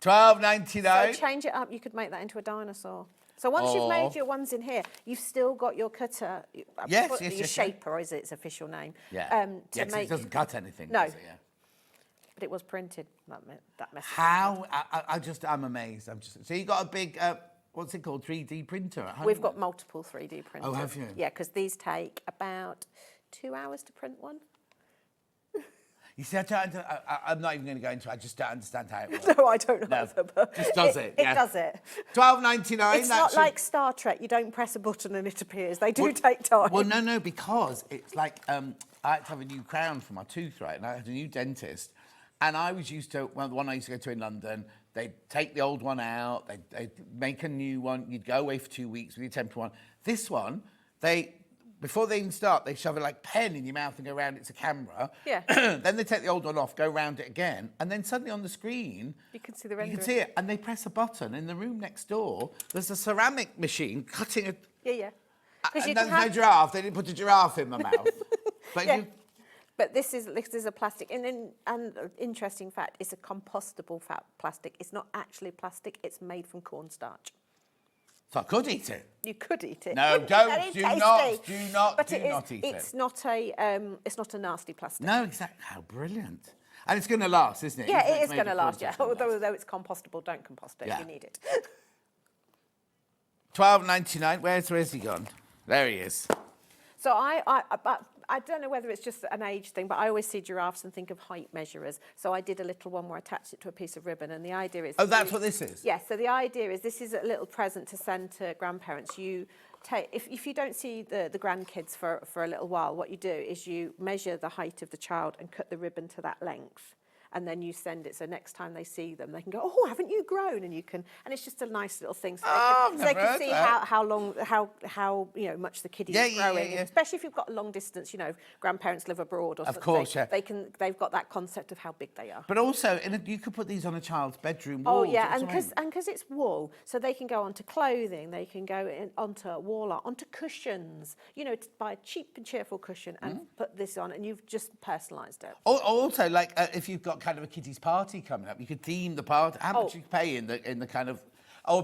$12.99.
So change it up, you could make that into a dinosaur. So once you've made your ones in here, you've still got your cutter,
Yes,
your
yes, yes, yes.
shaper is its official name.
Yeah.
To
Yeah, 'cause
make,
it doesn't cut anything,
No.
does it? Yeah.
but it was printed. That message.
How? I'm amazed. So you got a big, what's it called, 3D printer at home?
We've got multiple 3D printers.
Oh, have you?
Yeah, because these take about 2 hours to print one.
You see, I'm not even going to go into it. I just don't understand how it works.
No, I don't know.
No,
but
just does it, yeah.
It does it.
$12.99.
It's not like Star Trek. You don't press a button and it appears. They do take time.
Well, no, because it's like I had to have a new crown for my tooth, right? And I had a new dentist. And I was used to, well, the one I used to go to in London, they'd take the old one out, they'd make a new one, you'd go away for 2 weeks with your temporary one. This one, before they even start, they shove a like pen in your mouth and go around it to camera.
Yeah.
Then they take the old one off, go round it again, and then suddenly on the screen,
You can see the
you
rendering.
can see it, and they press a button. In the room next door, there's a ceramic machine cutting a...
Yeah. Because
And there's no giraffe. They didn't put a giraffe in my mouth. But
Yeah.
you...
But this is a plastic, and an interesting fact, it's a compostable plastic. It's not actually plastic. It's made from cornstarch.
So I could eat it.
You could eat it.
No,
That
don't.
is
Do
tasty.
not
But
eat
it's
it.
not a nasty plastic.
No, exactly. How brilliant. And it's going to last, isn't it?
Yeah,
Even though
it
it's
is
made
going to
of
last. Yeah,
cornstarch, it's gonna
although it's compostable, don't compost it.
Yeah.
You need it.
$12.99. Where's he gone? There he is.
So I don't know whether it's just an age thing, but I always see giraffes and think of height measurers. So I did a little one where I attached it to a piece of ribbon, and the idea is...
Oh, that's what this is?
Yes, so the idea is this is a little present to send to grandparents. You take, if you don't see the grandkids for a little while, what you do is you measure the height of the child and cut the ribbon to that length. And then you send it, so next time they see them, they can go, "Oh, haven't you grown?" And it's just a nice little thing, so they can see how much the kiddie is growing.
Yeah.
Especially if you've got a long distance, grandparents live abroad or something.
Of course, yeah.
They've got that concept of how big they are.
But also, you could put these on a child's bedroom
Oh
wall.
yeah, and because it's wool, so they can go onto clothing, they can go onto wall art, onto cushions. To buy a cheap and cheerful cushion and put this on, and you've just personalised it.
Also, like if you've got kind of a kiddie's party coming up, you could theme the party. How much you pay in the kind of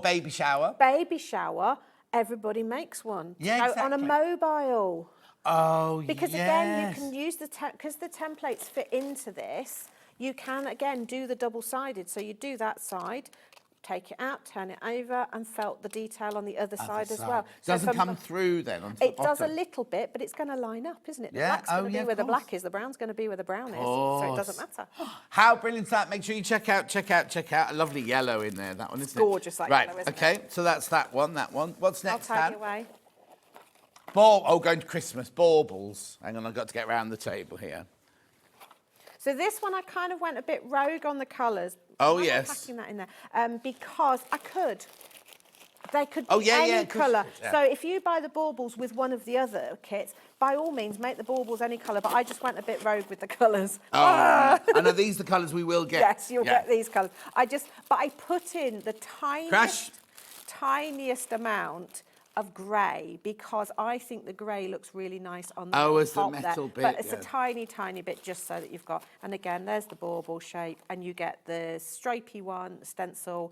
baby shower?
Baby shower, everybody makes one.
Yeah,
So on a
exactly.
mobile.
Oh,
Because again, you can use because the templates fit into this, you can again do the double-sided. So you do that side, take it out, turn it over, and felt the detail on the other side as well. So
Doesn't come through then onto the
It does a
bottom.
little bit, but it's going to line up, isn't it? The
Yeah,
black's going to be
of
where the
course.
black is, the brown's going to be where the brown is, so it doesn't matter.
How brilliant is that? Make sure you check out a lovely yellow in there, that one, isn't it?
Gorgeous, that
right,
yellow, isn't
okay,
it?
so that's that one. What's
I'll
next,
tag
Dan?
you away.
Going to Christmas, baubles. Hang on, I've got to get round the table here.
So this one, I kind of went a bit rogue on the colours.
Oh,
Why am I
yes.
packing that in there? Because I could. They could be
Oh, yeah,
any
yeah, of course you
colour.
could, yeah.
So if you buy the baubles with one of the other kits, by all means, make the baubles any colour, but I just went a bit rogue with the colours.
And are these the colours we will get?
Yes, you'll
Yeah.
get these colours. But I put in the tiniest...
Crash.
tiniest amount of grey because I think the grey looks really nice on the
Oh,
little
as the
top
metal
there.
bit,
But it's
yeah.
a tiny, tiny bit just so that you've got, and again, there's the bauble shape and you get the stripy one, stencil.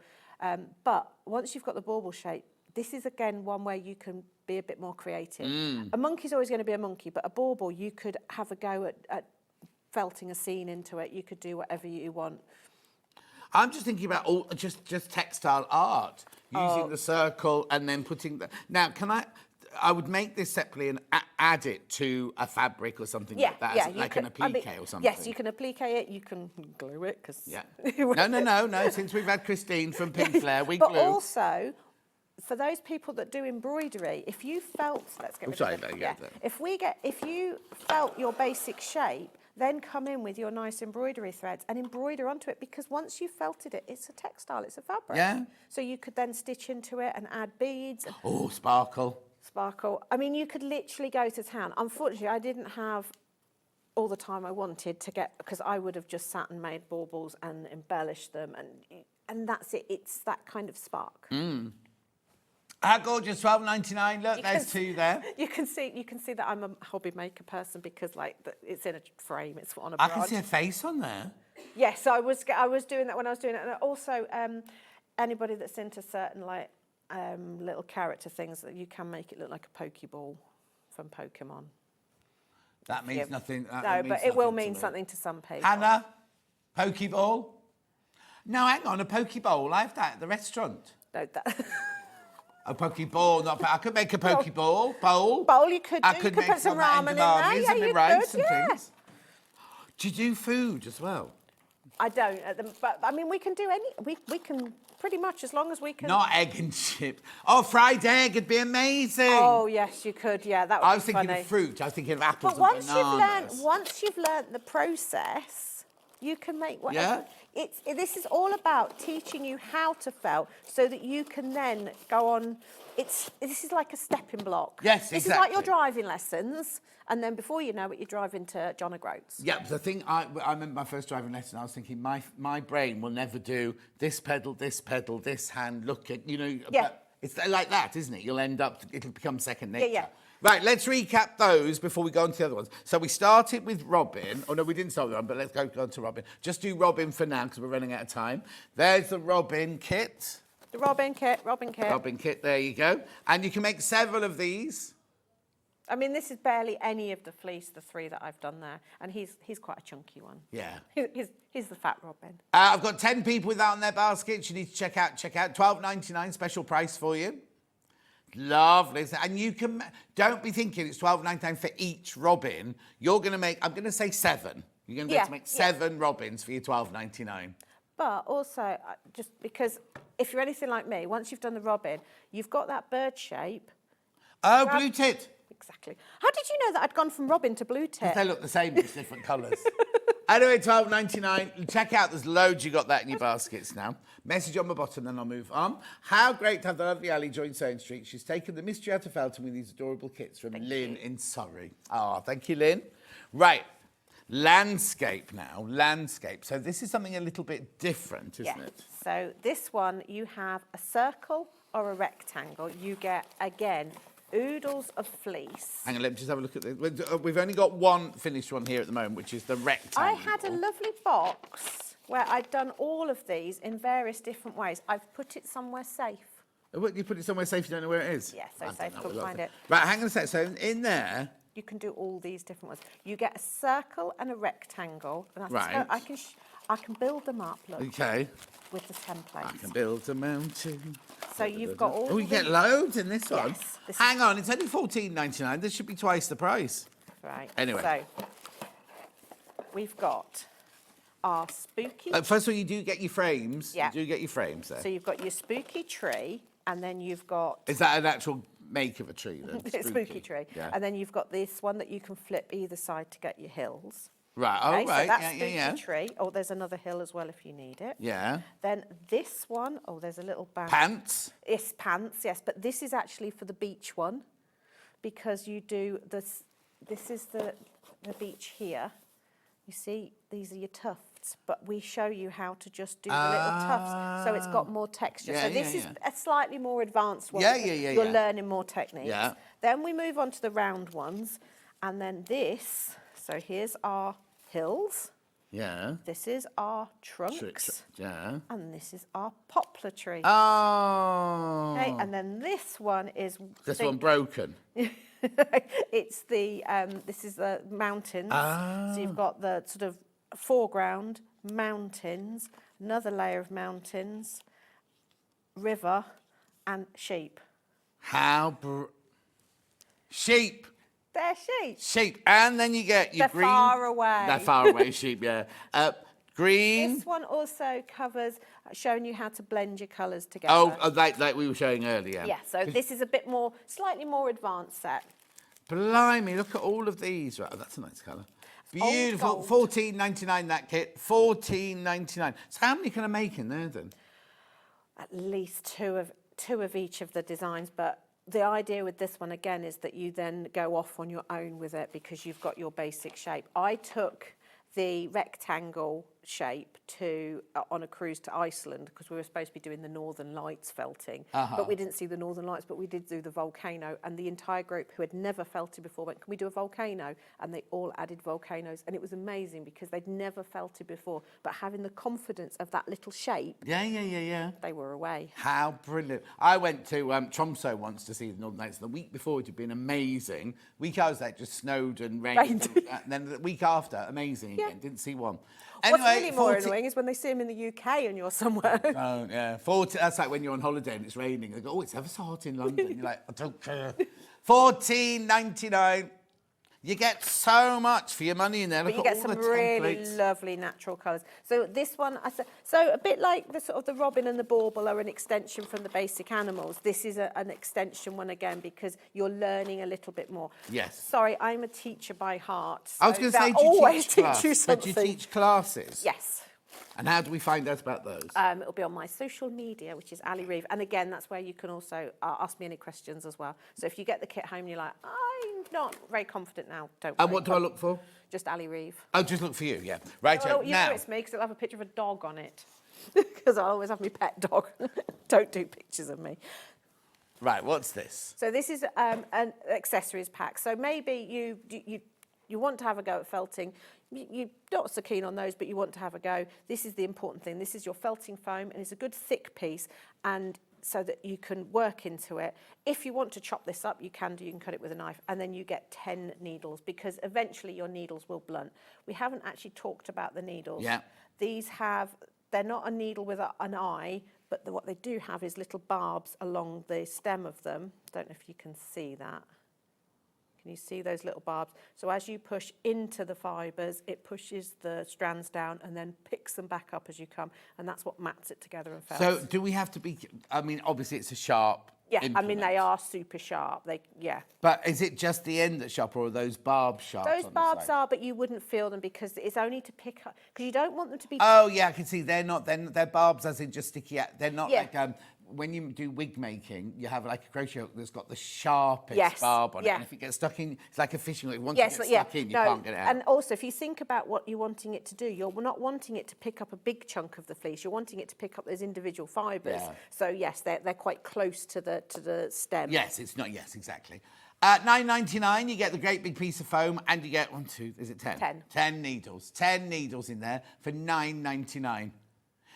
But once you've got the bauble shape, this is again one where you can be a bit more creative. A monkey's always going to be a monkey, but a bauble, you could have a go at felting a scene into it. You could do whatever you want.
I'm just thinking about all just textile art, using the circle and then putting the. Now, I would make this separately and add it to a fabric or something like that, like an applique or something.
Yes, you can applique it. You can glue it because.
Yeah. No. Since we've had Christine from Pink Flair, we
But
glue.
also, for those people that do embroidery, if you felt, let's get rid
sorry,
of it.
no,
Yeah.
yeah.
If you felt your basic shape, then come in with your nice embroidery threads and embroider onto it, because once you've felted it, it's a textile, it's a fabric.
Yeah.
So you could then stitch into it and add beads. And
Oh, sparkle.
sparkle. I mean, you could literally go to town. Unfortunately, I didn't have all the time I wanted to get, because I would have just sat and made baubles and embellished them, and that's it. It's that kind of spark.
How gorgeous, $12.99. Look, there's two there.
You can see that I'm a hobby maker person because it's in a frame. It's on a
I
branch.
can see a face on there.
Yes, I was doing that when I was doing it, and also anybody that's into certain little character things, that you can make it look like a Pokeball from Pokemon.
That means nothing.
No, but it will mean something to some people.
Hannah, Pokeball. No, hang on, a Pokeball. I have that at the restaurant.
No, that.
A Pokeball, not. I could make a Pokeball bowl.
Bowl you could do.
I
You
could
could
make
put some
some
ramen in there.
edamames
Yeah,
and
you
rice
could.
and
Yeah.
things. Do you do food as well?
I don't, but I mean, we can do any. We can pretty much, as long as we can.
Not egg and chip. Oh, fried egg would be amazing.
Oh yes, you could. Yeah, that would
I was
be
thinking
funny.
of fruit. I was thinking of apples
But
and bananas.
once you've learned the process, you can make whatever.
Yeah.
This is all about teaching you how to felt, so that you can then go on. This is like a stepping block.
Yes,
This is like your
exactly.
driving lessons, and then before you know it, you're driving to John O'Groats.
Yeah, the thing I remember my first driving lesson. I was thinking my brain will never do this pedal, this hand. Look at
Yeah.
But it's like that, isn't it? You'll end up. It'll become second nature.
Yeah.
Right, let's recap those before we go on to the other ones. So we started with Robin. Oh no, we didn't start with Robin, but let's go on to Robin. Just do Robin for now because we're running out of time. There's the Robin kit.
The Robin kit.
Robin kit. There you go. And you can make several of these.
I mean, this is barely any of the fleece, the three that I've done there, and he's quite a chunky one.
Yeah.
He's the fat Robin.
I've got 10 people with that on their baskets. You need to check out. $12.99 special price for you. Lovely. And you can, don't be thinking it's $12.99 for each Robin. You're going to make, I'm going to say 7. You're going to be able to make 7 Robins for your $12.99.
But also, just because if you're anything like me, once you've done the Robin, you've got that bird shape.
Oh, blue tit.
Exactly. How did you know that I'd gone from Robin to blue tit?
They look the same, just different colours. Anyway, $12.99. Check out, there's loads. You got that in your baskets now. Message on the bottom, then I'll move on. How great to have the lovely Ali join SewingStreet. She's taken the mystery out of Felton with these adorable kits from Lynn in Surrey. Oh, thank you, Lynn. Right, landscape now. Landscape. So this is something a little bit different, isn't it?
So this one, you have a circle or a rectangle. You get, again, oodles of fleece.
Hang on, let me just have a look at this. We've only got one finished one here at the moment, which is the rectangle.
I had a lovely box where I'd done all of these in various different ways. I've put it somewhere safe.
What, you put it somewhere safe, you don't know where it is?
Yeah, so
I don't
safe,
know,
couldn't
we love
find it.
Right, hang on a sec. So in there...
You can do all these different ones. You get a circle and a rectangle. And
Right.
I can build them up, look,
Okay.
with the templates.
I can build a mountain.
So you've got all
Oh, you
the-
get loads in this one.
Yes, this
Hang on, it's only $14.99. This should be twice the price.
Right.
Anyway.
So we've got our spooky.
First of all, you do get your frames.
Yeah.
You do get your frames there.
So you've got your spooky tree, and then you've got
Is that an actual make of a tree then?
spooky tree,
Yeah.
and then you've got this one that you can flip either side to get your hills.
Right, oh,
Okay,
right.
So that's
yeah,
spooky
yeah.
tree. Oh, there's another hill as well if you need it.
Yeah.
Then this one, oh, there's a little band.
Pants.
Yes, pants, yes. But this is actually for the beach one, because you do this. This is the beach here. You see, these are your tufts, but we show you how to just do the little tufts, so it's got more texture.
Yeah,
so this
yeah,
is a slightly more advanced one.
Yeah,
because
yeah,
You're
yeah.
learning more techniques.
Yeah.
Then we move on to the round ones, and then this. So here's our hills.
Yeah.
This is our trunks.
Yeah.
And this is our poplar tree.
Oh.
Okay, and then this one is...
This one broken.
It's the, this is the mountains.
Ah.
So you've got the sort of foreground, mountains, another layer of mountains, river, and sheep.
Sheep.
They're sheep.
Sheep. And then you get your
They're
green.
far away.
They're far away sheep, yeah. Green.
This one also covers showing you how to blend your colours together.
Like we were showing earlier.
Yeah, so this is a bit more, slightly more advanced set.
Blimey, look at all of these. Right, that's a nice colour. Beautiful.
gold.
$14.99 that kit. $14.99. So how many can I make in there then?
At least two of each of the designs, but the idea with this one again is that you then go off on your own with it because you've got your basic shape. I took the rectangle shape on a cruise to Iceland because we were supposed to be doing the Northern Lights felting, but we didn't see the Northern Lights, but we did do the volcano, and the entire group who had never felted before went, can we do a volcano? And they all added volcanoes, and it was amazing because they'd never felted before, but having the confidence of that little shape,
Yeah.
they were away.
How brilliant. I went to Tromsø once to see the Northern Lights. The week before it had been amazing. Week I was there, just snowed and rained. And then the week after, amazing again. Didn't see one. Anyway,
What's really more annoying is when they see them in the UK and you're somewhere.
Oh, yeah. 40, that's like when you're on holiday and it's raining. They go, oh, it's ever so hot in London. You're like, I don't care. $14.99. You get so much for your money in there.
But
Look
you
at
get
all
some
the
really
templates.
lovely natural colours. So this one, so a bit like the sort of the robin and the bauble are an extension from the basic animals. This is an extension one again because you're learning a little bit more.
Yes.
Sorry, I'm a teacher by heart. So
I was going to say,
that always
do you
teach you
teach classes?
something.
Do you teach classes?
Yes.
And how do we find out about those?
It'll be on my social media, which is Ali Reeve. And again, that's where you can also ask me any questions as well. So if you get the kit home and you're like, I'm not very confident now, don't worry.
And what do I look for?
Just Ali Reeve.
Oh, just look for you, yeah. Right,
Well, you
now.
know it's me because it'll have a picture of a dog on it. Because I always have my pet dog. Don't do pictures of me.
Right, what's this?
So this is an accessories pack. So maybe you want to have a go at felting. You're not so keen on those, but you want to have a go. This is the important thing. This is your felting foam, and it's a good thick piece, and so that you can work into it. If you want to chop this up, you can do. You can cut it with a knife, and then you get 10 needles, because eventually your needles will blunt. We haven't actually talked about the needles.
Yeah.
They're not a needle with an eye, but what they do have is little barbs along the stem of them. Don't know if you can see that. Can you see those little barbs? So as you push into the fibres, it pushes the strands down and then picks them back up as you come, and that's what mats it together and felts.
So do we have to be, I mean, obviously it's a sharp
Yeah,
implement.
I mean, they are super sharp. Yeah.
But is it just the end that's sharp, or are those barbs sharp?
Those
on the
barbs
side?
are, but you wouldn't feel them because it's only to pick up, because you don't want them to be...
Oh, yeah, I can see. They're not, they're barbs as in just sticky out. They're not
Yeah.
like, when you do wig making, you have like a crochet hook that's got the sharpest
Yes,
barb on it.
yeah.
And if it gets stuck in, it's like a fishing hook. Once
Yes,
it gets
yeah.
stuck in, you
No,
can't get it out.
and also, if you think about what you're wanting it to do, you're not wanting it to pick up a big chunk of the fleece. You're wanting it to pick up those individual fibres.
Yeah.
So yes, they're quite close to the stem.
Yes, it's not. Yes, exactly. $9.99, you get the great big piece of foam, and you get 1, 2, is it 10?
10.
10 needles. 10 needles in there for $9.99.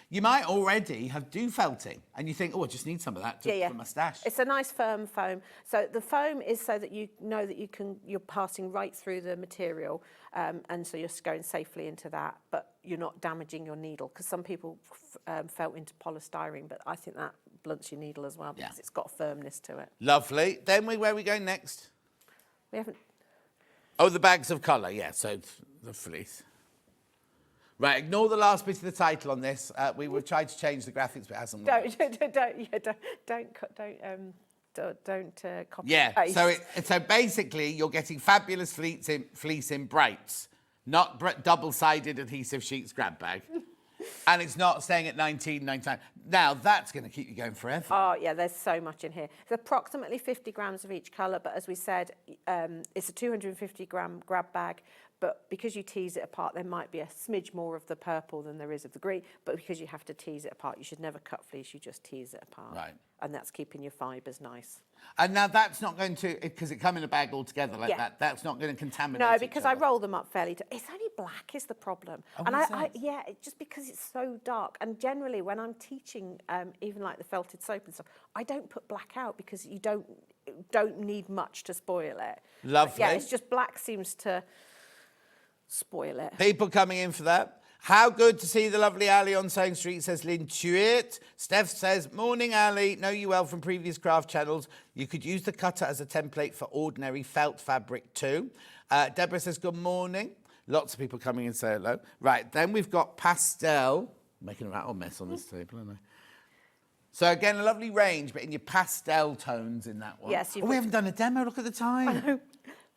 You might already do felting, and you think, oh, I just need some of that for my stash.
It's a nice firm foam. So the foam is so that you know that you're passing right through the material, and so you're going safely into that, but you're not damaging your needle, because some people felt into polystyrene, but I think that blunts your needle as well because it's got firmness to it.
Lovely. Then where are we going next?
We haven't...
Oh, the bags of colour, yeah, so the fleece. Right, ignore the last bit of the title on this. We were trying to change the graphics, but it hasn't worked.
Don't copy
Yeah,
and paste.
so basically you're getting fabulous fleece in brights, not double-sided adhesive sheets grab bag. And it's not staying at $19.99. Now, that's going to keep you going forever.
Oh, yeah, there's so much in here. It's approximately 50 grams of each colour, but as we said, it's a 250-gram grab bag, but because you tease it apart, there might be a smidge more of the purple than there is of the green, but because you have to tease it apart, you should never cut fleece, you just tease it apart.
Right.
And that's keeping your fibres nice.
And now that's not going to, because it come in a bag all together like
Yeah.
that, that's not going to contaminate
No,
each
because I
other.
roll them up fairly. It's only black is the problem.
Oh,
and
is
just because it's so dark. And generally, when I'm teaching, even like the felted soap and stuff, I don't put black out because you don't need much to spoil it.
Lovely.
But yeah, it's just black seems to spoil it.
People coming in for that. How good to see the lovely Ali on Sewing Street, says Lynn Tuitt. Steph says, morning, Ali. Know you well from previous craft channels. You could use the cutter as a template for ordinary felt fabric too. Deborah says, good morning. Lots of people coming in, say hello. Right, then we've got pastel. Making a rattle mess on this table, aren't I? So again, a lovely range, but in your pastel tones in that one.
Yes,
we haven't done a demo. Look at the time.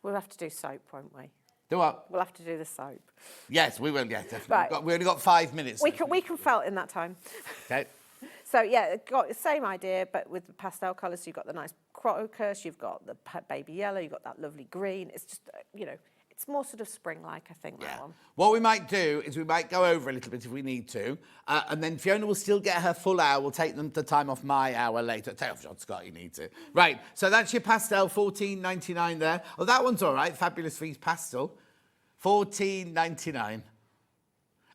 We'll have to do soap, won't we?
Do what?
We'll have to do the soap.
Yes, we will. Yeah, definitely.
Right.
We only got 5 minutes.
We can felt in that time.
Okay.
So yeah, got the same idea, but with the pastel colours. So you've got the nice crocus, you've got the baby yellow, you've got that lovely green. It's just, it's more sort of spring-like, I think, that one.
What we might do is we might go over a little bit if we need to, and then Fiona will still get her full hour. We'll take the time off my hour later. Take off, John Scott, you need to. Right, so that's your pastel, $14.99 there. Oh, that one's all right. Fabulous Feast Pastel, $14.99.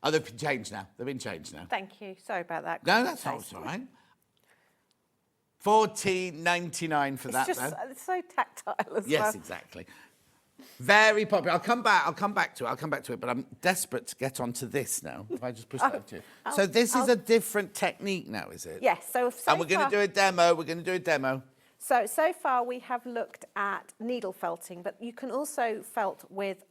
Oh, they've been changed now. They've been changed now.
Thank you. Sorry about that.
No, that's all right. $14.99 for that,
It's
though.
just it's so tactile as well.
Yes, exactly. Very popular. I'll come back to it, but I'm desperate to get onto this now. If I just push that to you. So this is a different technique now, is it?
Yes.
And we're going to do a demo.
So far we have looked at needle felting, but you can also felt with,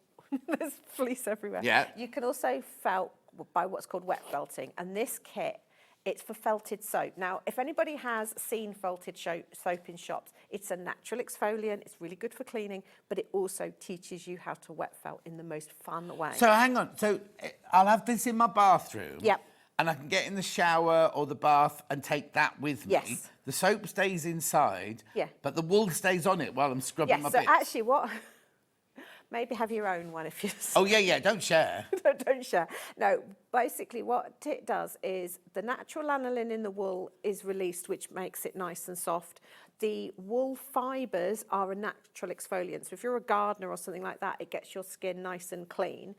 there's fleece everywhere.
Yeah.
You can also felt by what's called wet felting. And this kit, it's for felted soap. Now, if anybody has seen felted soap in shops, it's a natural exfoliant. It's really good for cleaning, but it also teaches you how to wet felt in the most fun way.
So hang on. So I'll have this in my bathroom.
Yep.
And I can get in the shower or the bath and take that with me.
Yes.
The soap stays inside.
Yeah.
But the wool stays on it while I'm scrubbing my
Yes, so
bits.
actually what... Maybe have your own one if you...
Oh, yeah, don't share.
Don't share. No, basically what it does is the natural lanolin in the wool is released, which makes it nice and soft. The wool fibres are a natural exfoliant. So if you're a gardener or something like that, it gets your skin nice and clean.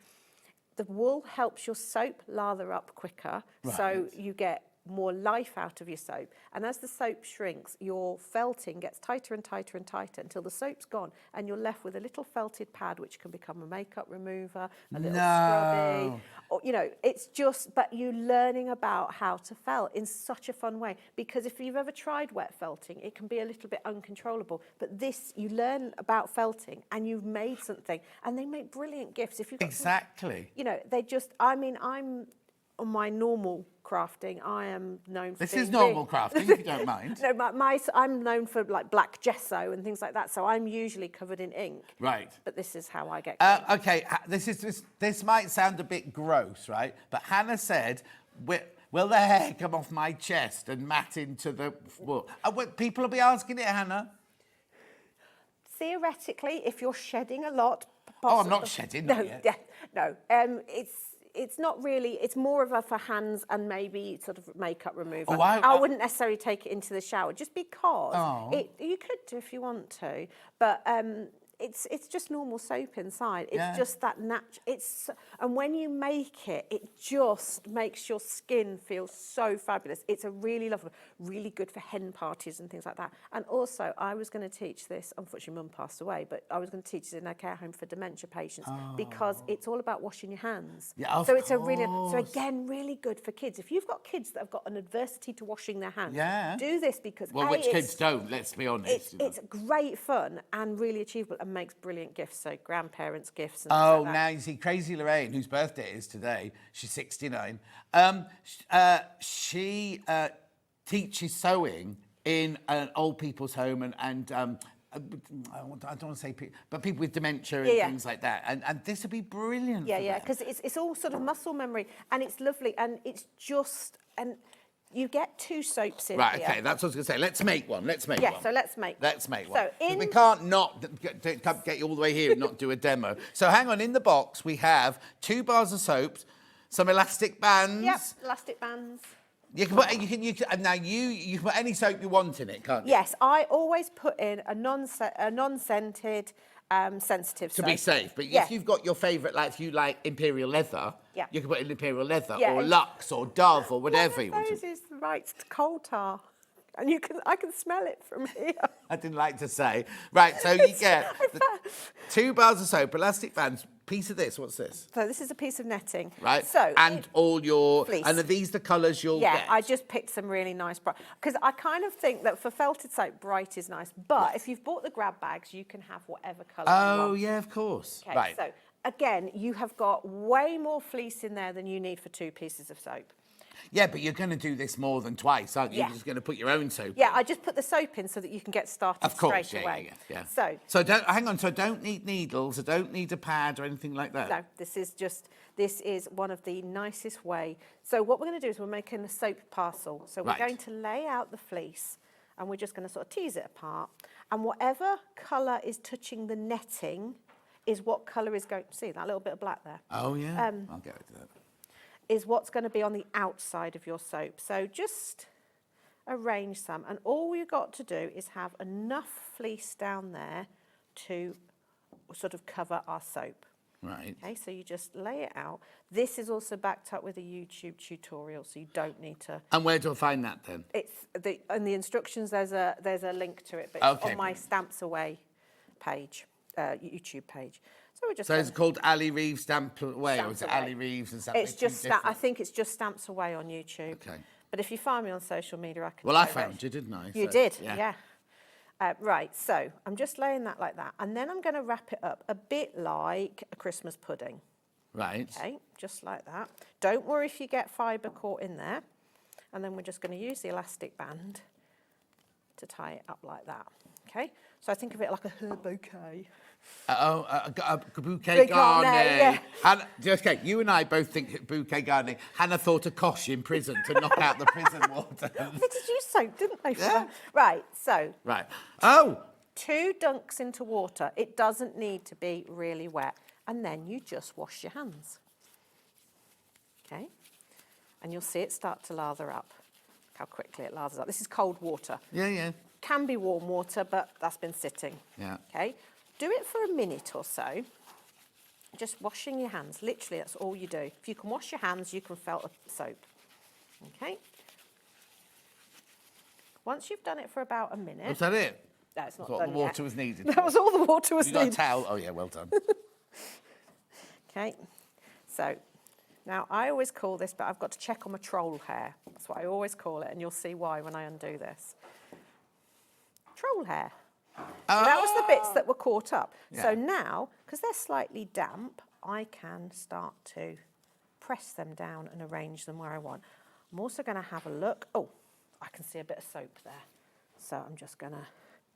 The wool helps your soap lather up quicker, so you get more life out of your soap. And as the soap shrinks, your felting gets tighter and tighter and tighter until the soap's gone and you're left with a little felted pad which can become a makeup remover, a little scrubby. Or, it's just, but you learning about how to felt in such a fun way. Because if you've ever tried wet felting, it can be a little bit uncontrollable. But this, you learn about felting and you've made something. And they make brilliant gifts. If you've got
Exactly.
they just, I'm on my normal crafting, I am known for
This
being
is normal crafting, if you don't mind.
No, I'm known for like black gesso and things like that, so I'm usually covered in ink.
Right.
But this is how I get
Okay, this might sound a bit gross, right? But Hannah said, will the hair come off my chest and mat into the wool? People will be asking it, Hannah.
Theoretically, if you're shedding a lot...
Oh, I'm not shedding, not yet.
No, it's not really, it's more of a for hands and maybe sort of makeup remover.
Oh,
I wouldn't necessarily take it into the shower just because
Oh.
you could do if you want to, but it's just normal soap inside. It's just that and when you make it, it just makes your skin feel so fabulous. It's a really lovely, really good for hen parties and things like that. And also, I was going to teach this, unfortunately Mum passed away, but I was going to teach this in a care home for dementia patients because it's all about washing your hands.
Yeah, of
so it's
course.
so again, really good for kids. If you've got kids that have got an adversity to washing their hands, do this because
which kids don't, let's be honest.
It's great fun and really achievable and makes brilliant gifts, so grandparents' gifts and things like that.
Now you see Crazy Lorraine, whose birthday it is today, she's 69, she teaches sewing in an old people's home and I don't want to say people, but people with dementia and things like that. And this would be brilliant for them.
Because it's all sort of muscle memory and it's lovely and it's just... and You get 2 soaps in
Right,
here.
okay, that's what I was going to say. Let's make one. Let's make
Yeah,
one.
so let's make one.
Let's make one.
So
'Cause
in-
we can't not get you all the way here and not do a demo. So hang on, in the box we have 2 bars of soaps, some elastic bands.
Yep, elastic bands.
You can put you can put any soap you want in it, can't you?
Yes, I always put in a non-scented, sensitive
To
soap.
be safe, but
Yeah.
if you've got your favourite, like if you like Imperial Leather,
Yeah.
you can put in Imperial Leather
Yeah,
or
it's-
Lux or Dove or whatever
One
you
of
want.
those is the right coal tar, and I can smell it from here.
I didn't like to say. Right, so you get 2 bars of soap, elastic bands, piece of this. What's this?
So this is a piece of netting.
Right.
So
and all your
fleece.
and are these the colours you'll
yeah,
get?
I just picked some really nice bright, because I kind of think that for felted soap, bright is nice. But if you've bought the grab bags, you can have whatever colour you want.
Oh yeah, of course.
Okay,
Right.
so again, you have got way more fleece in there than you need for 2 pieces of soap.
Yeah, but you're going to do this more than twice, aren't you?
Yeah.
You're just going to put your own soap.
Yeah,
in.
I just put the soap in so that you can get started
Of course.
straight
Yeah,
away.
yeah.
So
don't hang on. So I don't need needles. I don't need a pad or anything like that.
no, this is one of the nicest way. So what we're going to do is we're making a soap parcel. So we're
Right.
going to lay out the fleece and we're just going to sort of tease it apart. And whatever colour is touching the netting is what colour is going, see that little bit of black there?
Oh yeah. I'll get rid of that.
Is what's going to be on the outside of your soap. So just arrange some. And all we've got to do is have enough fleece down there to sort of cover our soap.
Right.
Okay, so you just lay it out. This is also backed up with a YouTube tutorial, so you don't need to.
And where do I find that then?
It's in the instructions. There's a link to it, but it's
Okay,
on my
brilliant.
Stamps Away page, YouTube page. So we're just.
So it's called Ali Reeve Stamp Away, or
Stamps
is it
Away.
Ali Reeves and Stamp?
It's just I think it's just Stamps Away on YouTube.
Okay.
But if you find me on social media, I can.
Well, I
direct
found you, didn't I?
You
So,
did, yeah. Right, so I'm just laying that like that, and then I'm going to wrap it up a bit like a Christmas pudding.
Right.
Okay, just like that. Don't worry if you get fibre caught in there. And then we're just going to use the elastic band to tie it up like that. Okay, so I think of it like a herb bouquet.
A bouquet
Bouquet
garni.
garni,
Hannah, okay, you and I both think bouquet garni. Hannah thought of Kosh in prison to knock out the prison water.
They did use soap, didn't they? for
Yeah.
that? Right, so
Right. Oh,
2 dunks into water. It doesn't need to be really wet. And then you just wash your hands. Okay, and you'll see it start to lather up. Look how quickly it lathers up. This is cold water.
yeah.
Can be warm water, but that's been sitting.
Yeah.
Okay, do it for a minute or so. Just washing your hands. Literally, that's all you do. If you can wash your hands, you can felt a soap. Okay. Once you've done it for about a minute.
Was that it?
No, it's not
What
done
the water
yet.
was needed.
That was all the water was
You got a
needed.
towel? Oh yeah, well done.
Okay, so now I always call this, but I've got to check on my troll hair. That's what I always call it, and you'll see why when I undo this. Troll hair. So that was the bits that were caught up. So
Yeah.
now, because they're slightly damp, I can start to press them down and arrange them where I want. I'm also going to have a look. Oh, I can see a bit of soap there. So I'm just going to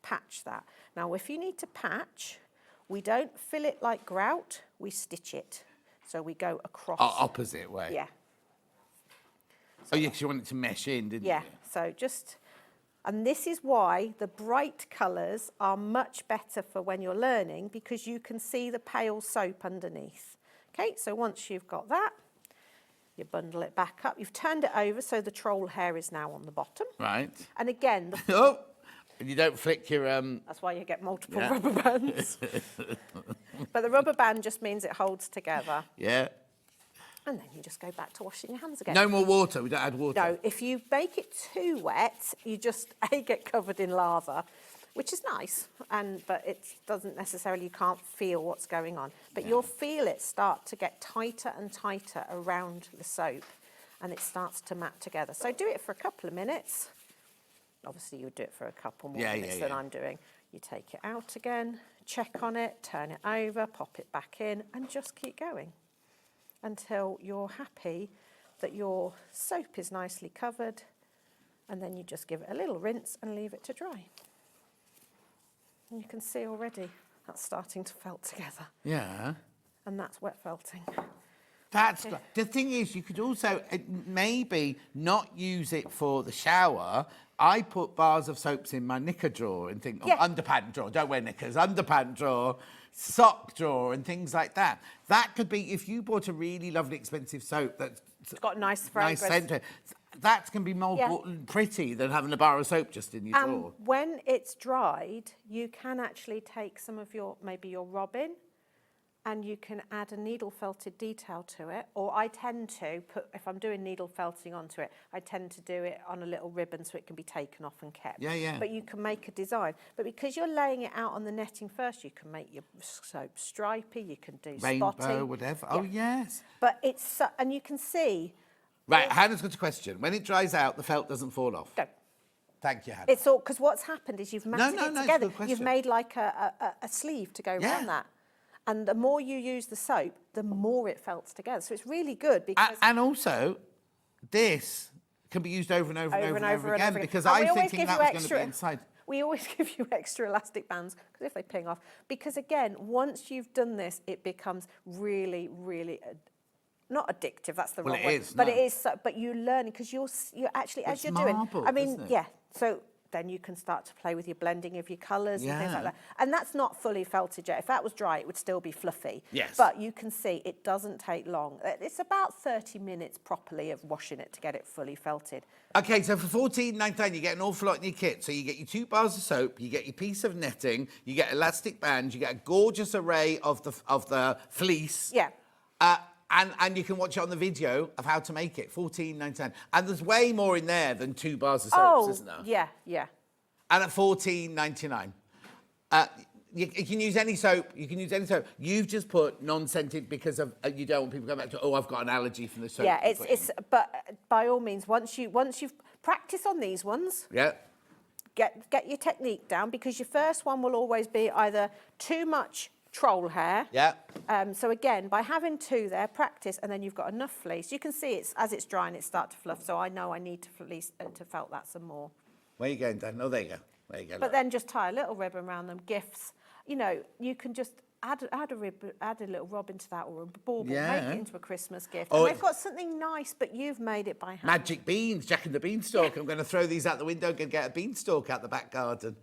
patch that. Now, if you need to patch, we don't fill it like grout, we stitch it. So we go across.
Opposite way.
Yeah,
Oh yeah, because you want it to mesh in, didn't
yeah.
you?
So just, and this is why the bright colours are much better for when you're learning, because you can see the pale soap underneath. Okay, so once you've got that, you bundle it back up. You've turned it over so the troll hair is now on the bottom.
Right.
And again,
Oh, and you don't flick your
that's why you get multiple
Yeah.
rubber bands. But the rubber band just means it holds together.
Yeah.
And then you just go back to washing your hands again.
No more water. We don't add water.
No, if you make it too wet, you just get covered in lather, which is nice, but it doesn't necessarily, you can't feel what's going on. But you'll feel it start to get tighter and tighter around the soap, and it starts to mat together. So do it for a couple of minutes. Obviously, you would do it for a couple more minutes than I'm doing. You take it out again, check on it, turn it over, pop it back in, and just keep going until you're happy that your soap is nicely covered, and then you just give it a little rinse and leave it to dry. And you can see already that's starting to felt together,
Yeah.
and that's wet felting.
That's the thing is, you could also maybe not use it for the shower. I put bars of soaps in my knicker drawer and think, underpant drawer. Don't wear knickers. Underpant drawer, sock drawer, and things like that. That could be if you bought a really lovely, expensive soap that's
got nice fragrance.
nice scent. That can be more pretty than having a bar of soap just in your drawer.
When it's dried, you can actually take some of maybe your robin, and you can add a needle felted detail to it. Or I tend to put, if I'm doing needle felting onto it, I tend to do it on a little ribbon so it can be taken off and kept.
Yeah.
But you can make a design. But because you're laying it out on the netting first, you can make your soap stripy, you can do
Rainbow,
spotting.
whatever.
Yeah.
Oh, yes.
But and you can see.
Right, Hannah's got a question. When it dries out, the felt doesn't fall off.
Go.
Thank you, Hannah.
It's all, because what's happened is you've matted it
it's a
together.
good question.
You've made like a sleeve to go around that. And the more you use the soap, the more it felts together. So it's really good because...
And also, this can be used over and over again because I thinking that was going to be inside.
We always give you extra elastic bands because if they ping off. Because again, once you've done this, it becomes really, really... not addictive, that's the wrong word. But it is, but you're learning because you're actually, as you're doing... I mean, so... then you can start to play with your blending of your colours and things like that. And that's not fully felted yet. If that was dry, it would still be fluffy.
Yes.
But you can see it doesn't take long. It's about 30 minutes properly of washing it to get it fully felted.
Okay, so for $14.99, you get an awful lot in your kit. So you get your 2 bars of soap, you get your piece of netting, you get elastic bands, you get a gorgeous array of the fleece.
Yeah.
And you can watch it on the video of how to make it, $14.99. And there's way more in there than 2 bars of soaps, isn't there?
Yeah.
And at $14.99, you can use any soap. You can use any soap. You've just put non-scented because of you don't want people to go back to, I've got an allergy from the soap.
Yeah, but by all means, once you've practiced on these ones.
Yeah.
Get your technique down because your first one will always be either too much troll hair.
Yeah.
So again, by having 2 there, practice, and then you've got enough fleece. You can see as it's drying, it starts to fluff. So I know I need to fleece to felt that some more.
Where are you going, Dan? Oh, there you go. There you go.
But then just tie a little ribbon around them. Gifts, you can just add a ribbon, add a little robin to that or a bauble, make it into a Christmas gift. And they've got something nice, but you've made it by hand.
Magic beans, Jack and the Beanstalk. I'm going to throw these out the window and get a beanstalk out the back garden.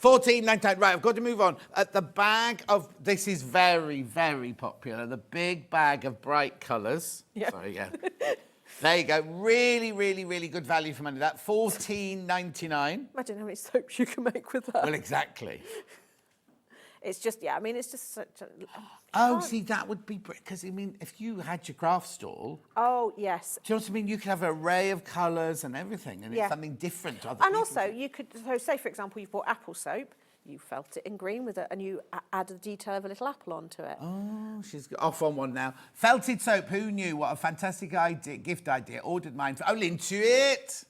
$14.99. Right, I've got to move on. The bag of this is very, very popular. The big bag of bright colours.
Yeah.
Sorry, yeah. There you go. Really, really, really good value for money. That $14.99.
Imagine how many soaps you can make with that.
Well, exactly.
It's just, it's just such a...
Oh, see, that would be... Because, if you had your craft stall...
Oh, yes.
Do you know what I mean? You could have an array of colours and everything, and it's something different to other
And
people.
also, you could... So, say, for example, you've bought apple soap, you felt it in green with it, and you add a detail of a little apple onto it.
Oh, she's off on one now. Felted soap, who knew? What a fantastic idea, gift idea. Ordered mine. Into it.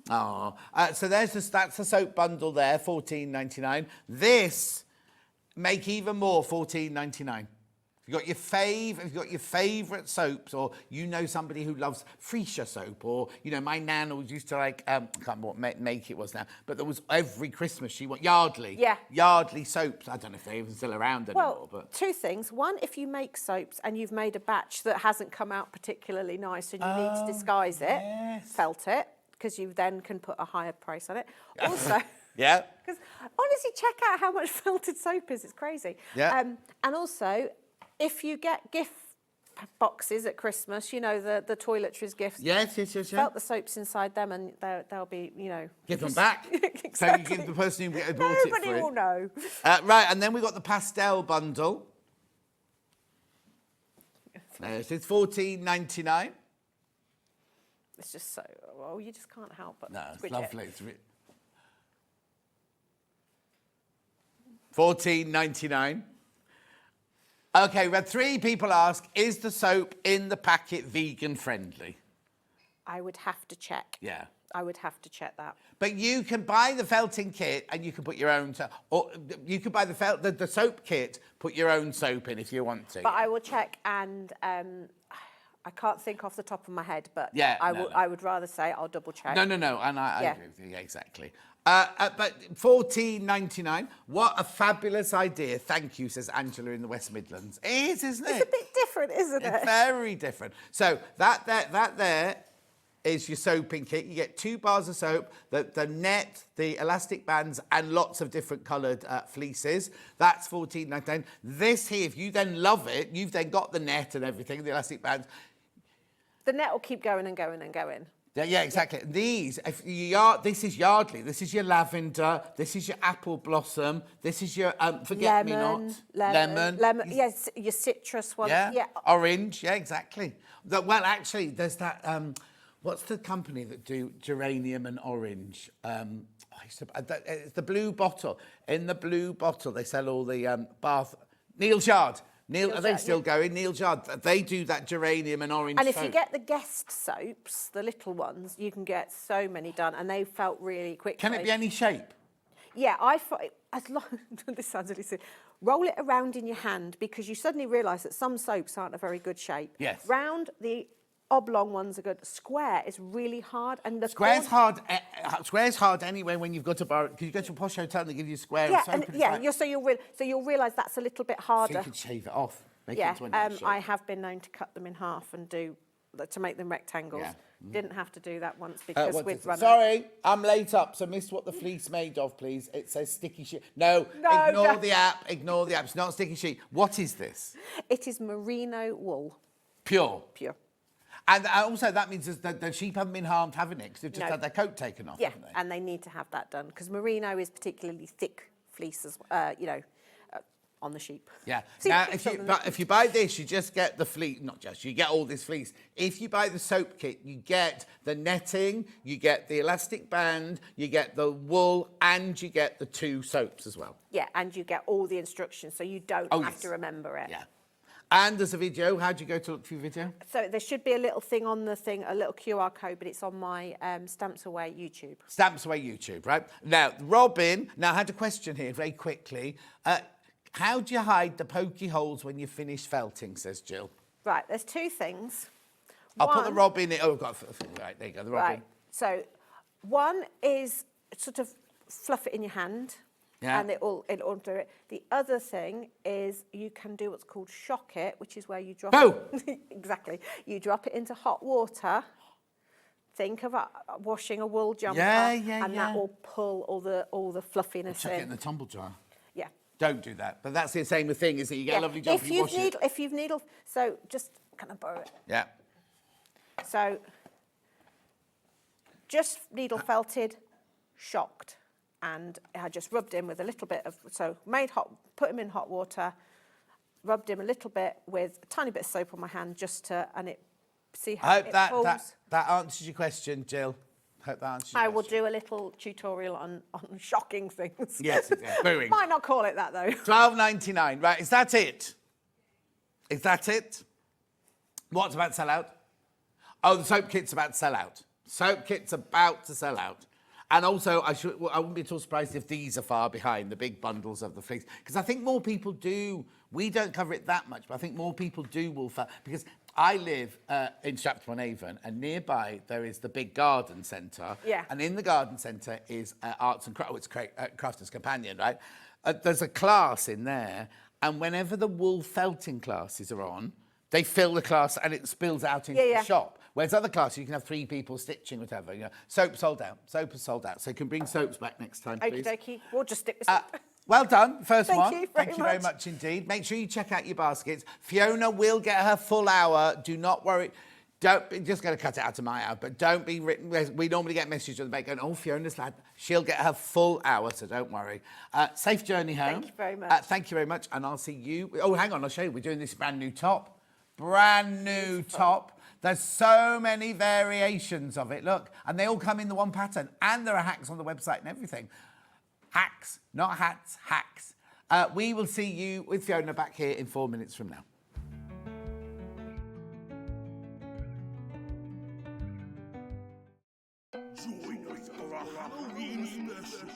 Oh, so that's the soap bundle there, $14.99. This... Make even more, $14.99. If you've got your favourite soaps, or somebody who loves Freesia soap, or my nan always used to like I can't remember what make it was now, but there was every Christmas she wanted Yardley.
Yeah.
Yardley soaps. I don't know if they're even still around anymore. But
2 things. One, if you make soaps and you've made a batch that hasn't come out particularly nice and you need to disguise it, felt it, because you then can put a higher price on it. Also.
Yeah.
Because honestly, check out how much felted soap is. It's crazy.
Yeah.
And also, if you get gift boxes at Christmas, the toiletries gifts.
Yes.
Felt the soaps inside them, and they'll be,
Give them back.
Exactly.
So you give the person who bought it for
Nobody
you.
will know.
Right, and then we've got the pastel bundle. It's $14.99.
It's just so... Well, you just can't help but...
No, it's
Bridget.
lovely. It's $14.99. Okay, we had 3 people ask, is the soap in the packet vegan friendly?
I would have to check.
Yeah.
I would have to check that.
But you can buy the felting kit and you can put your own, or you could buy the soap kit, put your own soap in if you want to.
But I will check, and I can't think off the top of my head, but
Yeah,
I would rather say I'll double check.
No, and I
Yeah.
agree with you, yeah, exactly. But $14.99, what a fabulous idea. Thank you, says Angela in the West Midlands. It is, isn't it?
It's a bit different, isn't it?
It's very different. So that there is your soaping kit. You get 2 bars of soap, the net, the elastic bands, and lots of different coloured fleeces. That's $14.99. This here, if you then love it, you've then got the net and everything, the elastic bands.
The net will keep going and going and going.
Yeah, exactly. These, this is Yardley, this is your lavender, this is your apple blossom, this is your forget-me-not. Lemon.
Yes, your citrus one.
Yeah, orange, yeah, exactly. Well, actually, there's that, what's the company that do geranium and orange? It's the blue bottle. In the blue bottle, they sell all the bath... Neil Shard. Are they still going? Neil Shard, they do that geranium and orange
And if
soap.
you get the guest soaps, the little ones, you can get so many done, and they felt really quickly.
Can it be any shape?
Yeah, I thought, as long this sounds really silly, roll it around in your hand, because you suddenly realise that some soaps aren't a very good shape.
Yes.
Round, the oblong ones are good. Square is really hard, and the
Square's hard. Square's hard anyway when you've got to borrow. Because you go to a posh hotel and they give you a square.
Yeah,
of soap
and
it's
yeah,
like,
so you'll realise that's a little bit harder.
So you could shave it off. Make
Yeah,
it into a nice shape.
I have been known to cut them in half and to make them rectangles.
Yeah.
Didn't have to do that once because
What
we'd
is it?
run out.
Sorry, I'm late up, so missed what the fleece made of, please. It says sticky sheet. No, ignore
don't.
the app. Ignore the app. It's not sticky sheet. What is this?
It is merino wool,
Pure.
pure.
And also that means that the sheep haven't been harmed, haven't it? Because they've just
No.
had their coat taken off,
Yeah,
haven't they?
and they need to have that done because merino is particularly thick fleece, on the sheep.
Yeah.
See,
Now,
it's on the
if you buy this, you just get the fleece. Not just, you get all this fleece. If you buy the soap kit, you get the netting, you get the elastic band, you get the wool, and you get the 2 soaps as well.
Yeah, and you get all the instructions, so you don't have to remember it.
Yeah. And there's a video. How do you go to look for your video?
So there should be a little thing on the thing, a little QR code, but it's on my Stamps Away YouTube.
Stamps Away YouTube, right? Now, Robin, I had a question here very quickly. How do you hide the pokey holes when you finish felting, says Jill?
Right, there's 2 things.
I'll put the
One-
Robin in. Oh, I've got right, there you go, the Robin.
Right, so one is sort of fluff it in your hand.
Yeah.
And it'll do it. The other thing is you can do what's called shock it, which is where you drop it. Exactly. You drop it into hot water. Think of washing a wool jumper. And that will pull all the fluffiness
Chuck
in.
it in the tumble jar.
Yeah.
Don't do that. But that's the same thing, is that you get a lovely jumper, you wash it.
If you've needled, so just kind of borrow it.
Yeah.
So just needle felted, shocked. And I just rubbed him with a little bit of, put him in hot water, rubbed him a little bit with a tiny bit of soap on my hand see how
I hope
it pulls.
that answers your question, Jill. Hope that answers your
I will
question.
do a little tutorial on shocking things.
Yes, exactly. Booing.
Might not call it that though.
$12.99. Right, is that it? Is that it? What's about to sell out? Oh, the soap kit's about to sell out. Soap kit's about to sell out. And also, I wouldn't be at all surprised if these are far behind, the big bundles of the fleece. Because I think more people do. We don't cover it that much, but I think more people do wool because I live in Stratford-upon-Avon, and nearby there is the big garden centre.
Yeah.
And in the garden centre is Arts and Crafts, Crafter's Companion, right? There's a class in there, and whenever the wool felting classes are on, they fill the class and it spills out into the shop. Whereas other classes, you can have 3 people stitching, whatever. You know, soap sold out. Soap is sold out. So you can bring soaps back next time, please.
Okie dokie. We'll just stick with soap.
Well done, first one.
Thank you very
Very much indeed. Make sure you check out your baskets. Fiona will get her full hour. Do not worry. Just going to cut it out of my hour, but don't be written. We normally get messages on the back going, oh, Fiona's lad. She'll get her full hour, so don't worry. Safe journey home.
Thank you very much.
Thank you very much, and I'll see you. Oh, hang on, I'll show you. We're doing this brand new top. Brand new top. There's so many variations of it, look. And they all come in the one pattern. And there are hacks on the website and everything. Hacks, not hats, hacks. We will see you with Fiona back here in 4 minutes from now.
Join us for a Halloween special.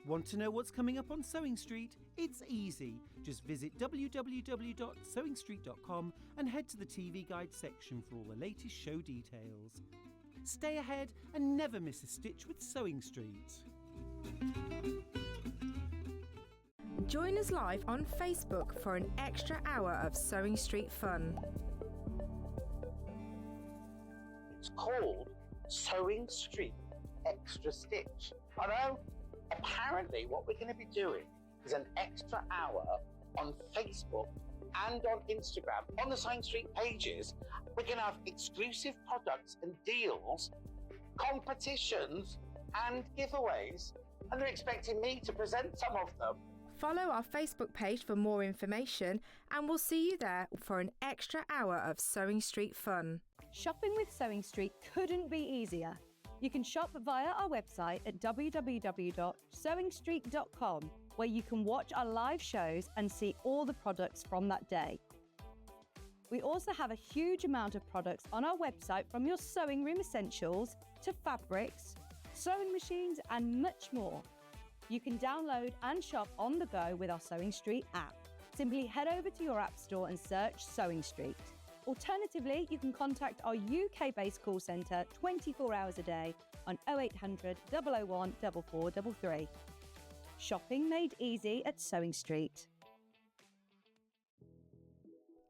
Want to know what's coming up on Sewing Street? It's easy. Just visit www.sewingstreet.com and head to the TV guide section for all the latest show details. Stay ahead and never miss a stitch with Sewing Street.
Join us live on Facebook for an extra hour of Sewing Street fun.
It's called Sewing Street Extra Stitch. I know. Apparently, what we're going to be doing is an extra hour on Facebook and on Instagram. On the Sewing Street pages, we're going to have exclusive products and deals, competitions and giveaways. And they're expecting me to present some of them.
Follow our Facebook page for more information, and we'll see you there for an extra hour of Sewing Street fun.
Shopping with Sewing Street couldn't be easier. You can shop via our website at www.sewingstreet.com, where you can watch our live shows and see all the products from that day. We also have a huge amount of products on our website, from your sewing room essentials to fabrics, sewing machines and much more. You can download and shop on the go with our Sewing Street app. Simply head over to your app store and search Sewing Street. Alternatively, you can contact our UK-based call centre 24 hours a day on 0800 001 4433. Shopping made easy at Sewing Street.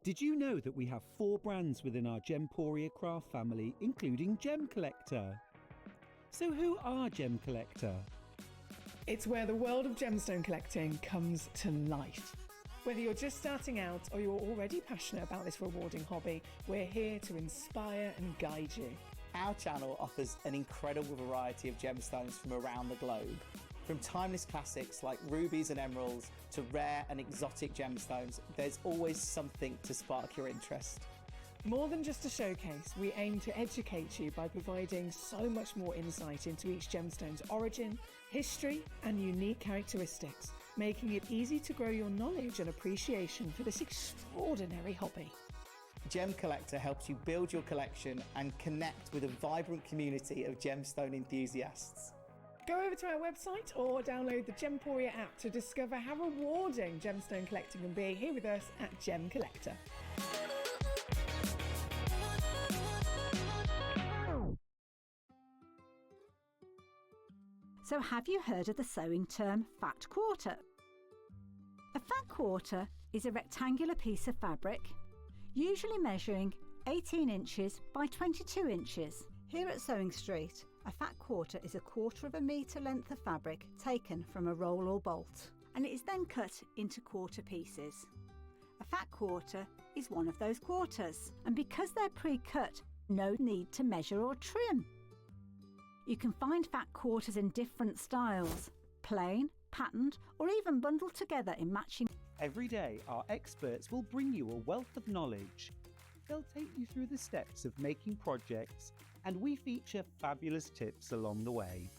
Did you know that we have 4 brands within our Gemporia craft family, including Gem Collector? So who are Gem Collector?
It's where the world of gemstone collecting comes to life. Whether you're just starting out or you're already passionate about this rewarding hobby, we're here to inspire and guide you.
Our channel offers an incredible variety of gemstones from around the globe. From timeless classics like rubies and emeralds to rare and exotic gemstones, there's always something to spark your interest.
More than just a showcase, we aim to educate you by providing so much more insight into each gemstone's origin, history, and unique characteristics, making it easy to grow your knowledge and appreciation for this extraordinary hobby.
Gem Collector helps you build your collection and connect with a vibrant community of gemstone enthusiasts.
Go over to our website or download the Gemporia app to discover how rewarding gemstone collecting can be here with us at Gem Collector.
So have you heard of the sewing term fat quarter? A fat quarter is a rectangular piece of fabric, usually measuring 18 inches by 22 inches. Here at Sewing Street, a fat quarter is 1/4 metre length of fabric taken from a roll or bolt, and it is then cut into quarter pieces. A fat quarter is one of those quarters, and because they're pre-cut, no need to measure or trim. You can find fat quarters in different styles, plain, patterned, or even bundled together in matching.
Every day, our experts will bring you a wealth of knowledge. They'll take you through the steps of making projects, and we feature fabulous tips along the way.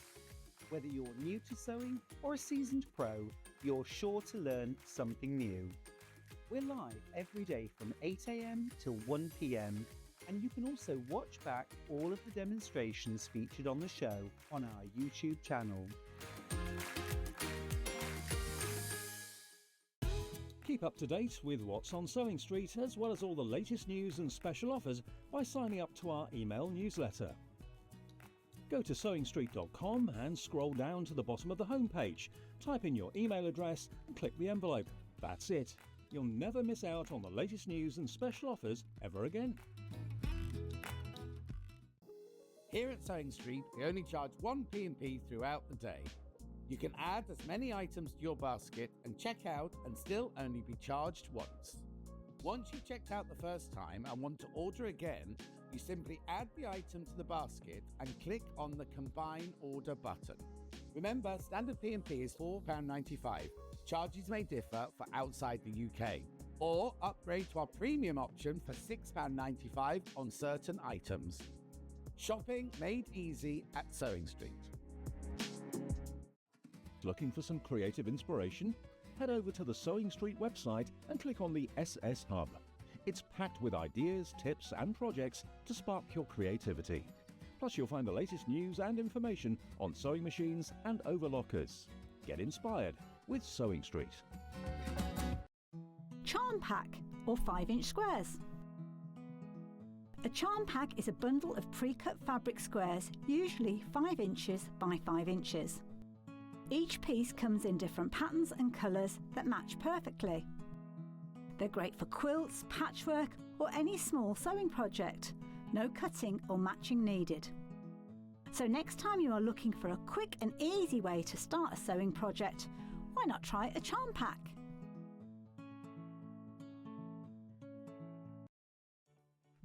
Whether you're new to sewing or a seasoned pro, you're sure to learn something new. We're live every day from 8 a.m. till 1 p.m. and you can also watch back all of the demonstrations featured on the show on our YouTube channel.
Keep up to date with what's on Sewing Street, as well as all the latest news and special offers by signing up to our email newsletter. Go to SewingStreet.com and scroll down to the bottom of the homepage. Type in your email address and click the envelope. That's it. You'll never miss out on the latest news and special offers ever again.
Here at Sewing Street, we only charge 1 P&P throughout the day. You can add as many items to your basket and check out and still only be charged once. Once you've checked out the first time and want to order again, you simply add the item to the basket and click on the Combine Order button. Remember, standard P&P is £4.95. Charges may differ for outside the UK. Or upgrade to our premium option for £6.95 on certain items. Shopping made easy at Sewing Street.
Looking for some creative inspiration? Head over to the Sewing Street website and click on the SS Hub. It's packed with ideas, tips and projects to spark your creativity. Plus you'll find the latest news and information on sewing machines and overlockers. Get inspired with Sewing Street.
Charm pack or 5-inch squares. A charm pack is a bundle of pre-cut fabric squares, usually 5 inches by 5 inches. Each piece comes in different patterns and colours that match perfectly. They're great for quilts, patchwork or any small sewing project. No cutting or matching needed. So next time you are looking for a quick and easy way to start a sewing project, why not try a charm pack?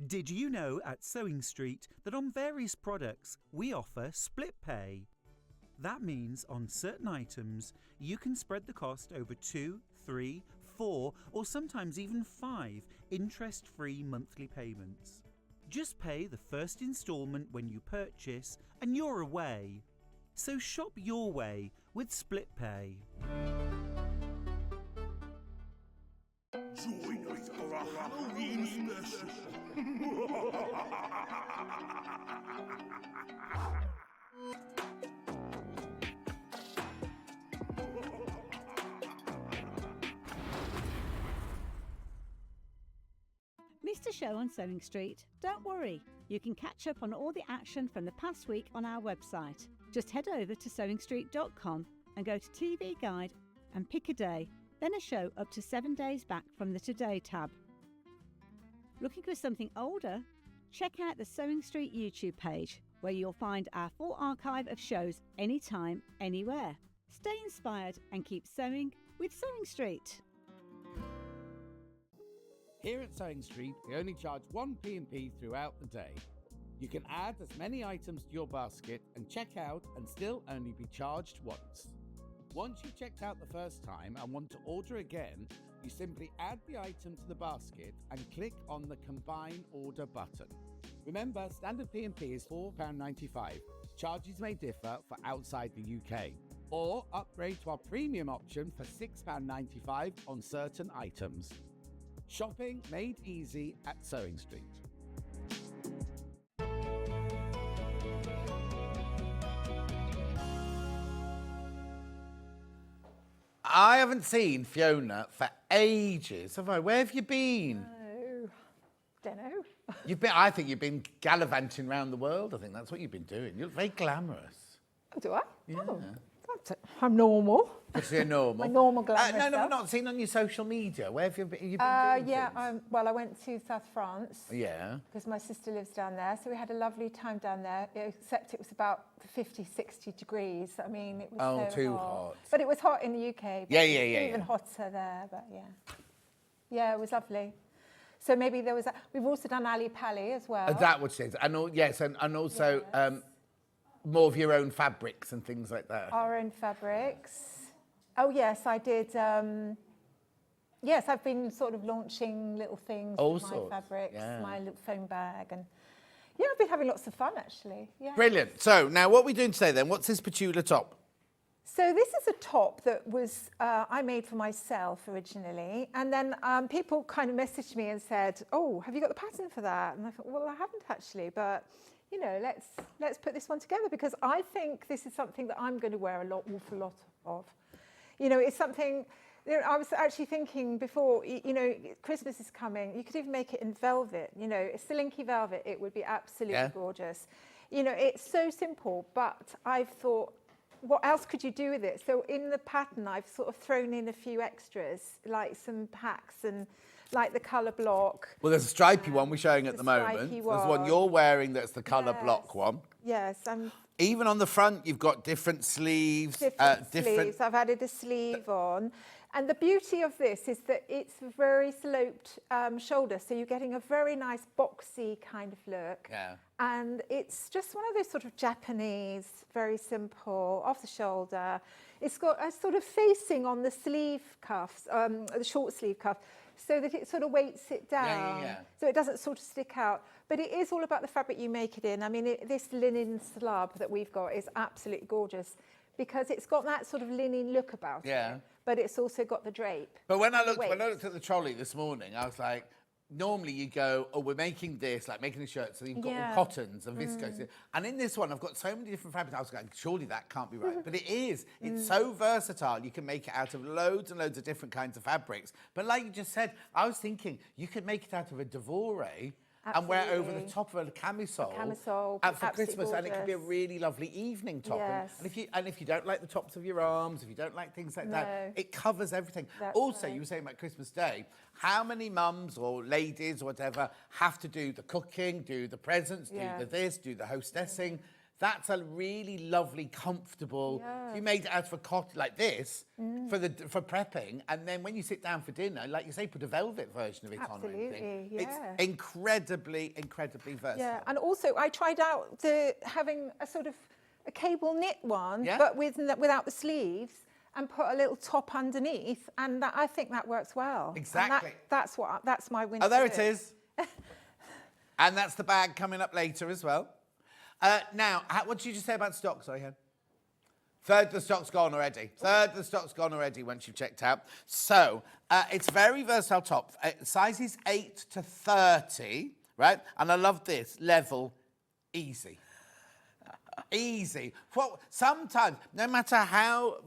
Did you know at Sewing Street that on various products we offer split pay? That means on certain items you can spread the cost over 2, 3, 4 or sometimes even 5 interest-free monthly payments. Just pay the first instalment when you purchase and you're away. So shop your way with split pay.
Join us for a Halloween special.
Missed a show on Sewing Street? Don't worry, you can catch up on all the action from the past week on our website. Just head over to SewingStreet.com and go to TV Guide and pick a day, then a show up to 7 days back from the Today tab. Looking for something older? Check out the Sewing Street YouTube page, where you'll find our full archive of shows anytime, anywhere. Stay inspired and keep sewing with Sewing Street.
Here at Sewing Street, we only charge 1 P&P throughout the day. You can add as many items to your basket and check out and still only be charged once. Once you've checked out the first time and want to order again, you simply add the item to the basket and click on the Combine Order button. Remember, standard P&P is £4.95. Charges may differ for outside the UK. Or upgrade to our premium option for £6.95 on certain items. Shopping made easy at Sewing Street. I haven't seen Fiona for ages, have I? Where have you been?
Oh, don't know.
I think you've been gallivanting around the world. I think that's what you've been doing. You look very glamorous.
Oh, do I?
Yeah.
Oh, that's it. I'm normal.
Because you're normal.
My normal glamorous
No,
stuff.
I've not seen on your social media. Where have you been? You've been doing things?
Well, I went to South France.
Yeah.
Because my sister lives down there. So we had a lovely time down there, except it was about 50, 60 degrees. I mean, it was so
too hot.
But it was hot in the UK. But
Yeah.
Even hotter there, but yeah. Yeah, it was lovely. So maybe there was... We've also done Ali Pali as well.
That was it. And also more of your own fabrics and things like that.
Our own fabrics. Oh, yes, I did. Yes, I've been sort of launching little things with my fabrics, my little foam bag. And yeah, I've been having lots of fun, actually. Yeah.
Brilliant. So now what are we doing today then? What's this Petula top?
So this is a top that was I made for myself originally. And then people kind of messaged me and said, oh, have you got the pattern for that? And I thought, well, I haven't actually, but... You know, let's put this one together because I think this is something that I'm going to wear awful lot of. You know, it's something, I was actually thinking before, Christmas is coming. You could even make it in velvet, a slinky velvet. It would be absolutely gorgeous. You know, it's so simple, but I've thought, what else could you do with it? So in the pattern, I've sort of thrown in a few extras, like some packs and like the colour block.
Well, there's a stripy one we're showing at the moment. There's one you're wearing that's the colour block one.
Yes.
Even on the front, you've got different sleeves.
Different sleeves. I've added a sleeve on. And the beauty of this is that it's a very sloped shoulder, so you're getting a very nice boxy kind of look.
Yeah.
And it's just one of those sort of Japanese, very simple, off the shoulder. It's got a sort of facing on the sleeve cuffs, the short sleeve cuff, so that it sort of weights it down, so it doesn't sort of stick out. But it is all about the fabric you make it in. I mean, this linen slub that we've got is absolutely gorgeous because it's got that sort of linen look about it, but it's also got the drape.
But when I looked at the trolley this morning, I was like, normally you go, oh, we're making this, like making a shirt, so you've got all cottons and viscose. And in this one, I've got so many different fabrics. I was going, surely that can't be right. But it is. It's so versatile. You can make it out of loads and loads of different kinds of fabrics. But like you just said, I was thinking you could make it out of a devore and wear it over the top of a camisole, for Christmas, and it could be a really lovely evening top.
Yes.
And if you don't like the tops of your arms, if you don't like things like that, it covers everything. Also, you were saying about Christmas Day, how many mums or ladies or whatever have to do the cooking, do the presents, do the this, do the hostessing? That's a really lovely, comfortable. If you made it out of a cot like this for prepping, and then when you sit down for dinner, like you say, put a velvet version of it on. Or anything. It's incredibly, incredibly versatile.
Yeah, and also I tried out having a sort of a cable knit one, but without the sleeves, and put a little top underneath, and I think that works well.
Exactly.
And that's my winter.
Oh, there it is. And that's the bag coming up later as well. Now, what did you just say about stock? Sorry, Hen. Third of the stock's gone already. Third of the stock's gone already once you've checked out. So, it's very versatile top. Sizes 8 to 30, right? And I love this. Level, easy. Easy. Well, sometimes, no matter how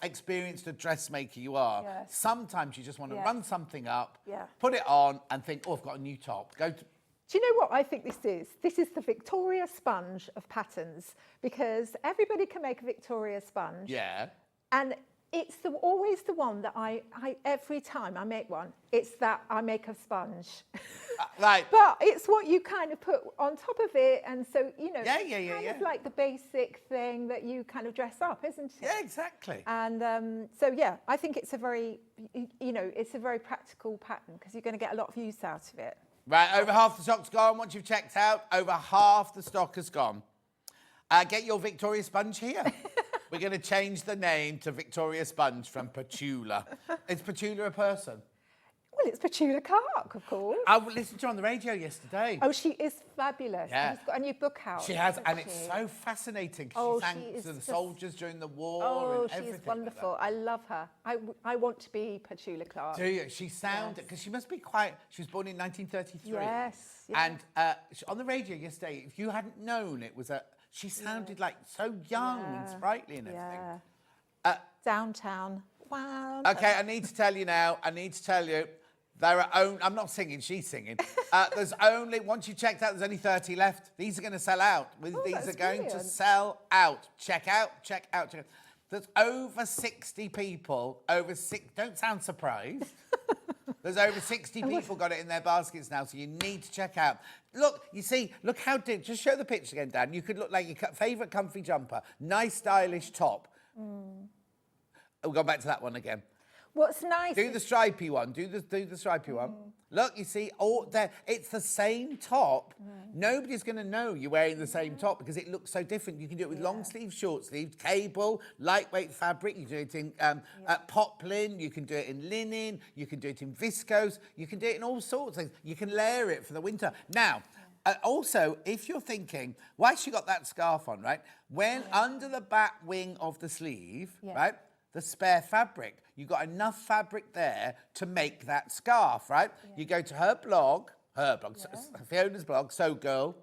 experienced a dressmaker you are, sometimes you just want to run something up, put it on, and think, oh, I've got a new top.
Do you know what I think this is? This is the Victoria sponge of patterns, because everybody can make a Victoria sponge.
Yeah.
And it's always the one that I every time I make one, it's that I make a sponge.
Right.
But it's what you kind of put on top of it, and so, you know, kind of like the basic thing that you kind of dress up, isn't it?
Yeah, exactly.
And so, yeah, I think it's a very, it's a very practical pattern, because you're going to get a lot of use out of it.
Right, over half the stock's gone. Once you've checked out, over half the stock has gone. Get your Victoria sponge here. We're going to change the name to Victoria Sponge from Petula. Is Petula a person?
Well, it's Petula Clark, of course.
I listened to her on the radio yesterday.
Oh, she is fabulous.
Yeah.
And she's got a new book out.
She has, and it's so fascinating. She sang to the soldiers during the war and everything.
She's wonderful. I love her. I want to be Petula Clark.
Do you? She sounded, because she must be quite, she was born in 1933.
Yes.
And on the radio yesterday, if you hadn't known it was she sounded like so young and sprightly and everything.
Downtown. Wow.
Okay, I need to tell you now, there are only, I'm not singing, she's singing. There's only, once you checked out, there's only 30 left. These are going to sell out. These are going to sell out. Check out, check out, check out. There's over 60 people, don't sound surprised. There's over 60 people got it in their baskets now, so you need to check out. Look, you see, look how, just show the picture again, Dan. You could look like your favourite comfy jumper, nice stylish top. We'll go back to that one again.
What's nice?
Do the stripy one. Do the stripy one. Look, you see, it's the same top. Nobody's going to know you're wearing the same top because it looks so different. You can do it with long sleeve, short sleeve, cable, lightweight fabric. You can do it in poplin. You can do it in linen. You can do it in viscose. You can do it in all sorts of things. You can layer it for the winter. Now, also, if you're thinking, why has she got that scarf on, right? When under the back wing of the sleeve, right? The spare fabric. You've got enough fabric there to make that scarf, right? Yeah. You go to her blog, Fiona's blog, So Girl,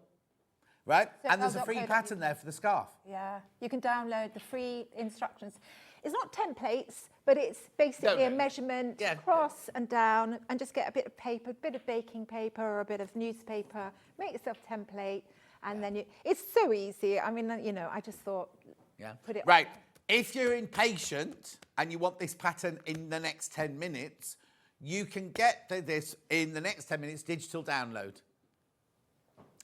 right? So and there's a free pattern there for the scarf.
Yeah, you can download the free instructions. It's not templates, but it's basically a measurement across and down, and just get a bit of paper, a bit of baking paper or a bit of newspaper, make yourself a template, and then it's so easy. I mean, I just thought, put it
right.
on.
If you're impatient and you want this pattern in the next 10 minutes, you can get this in the next 10 minutes digital download.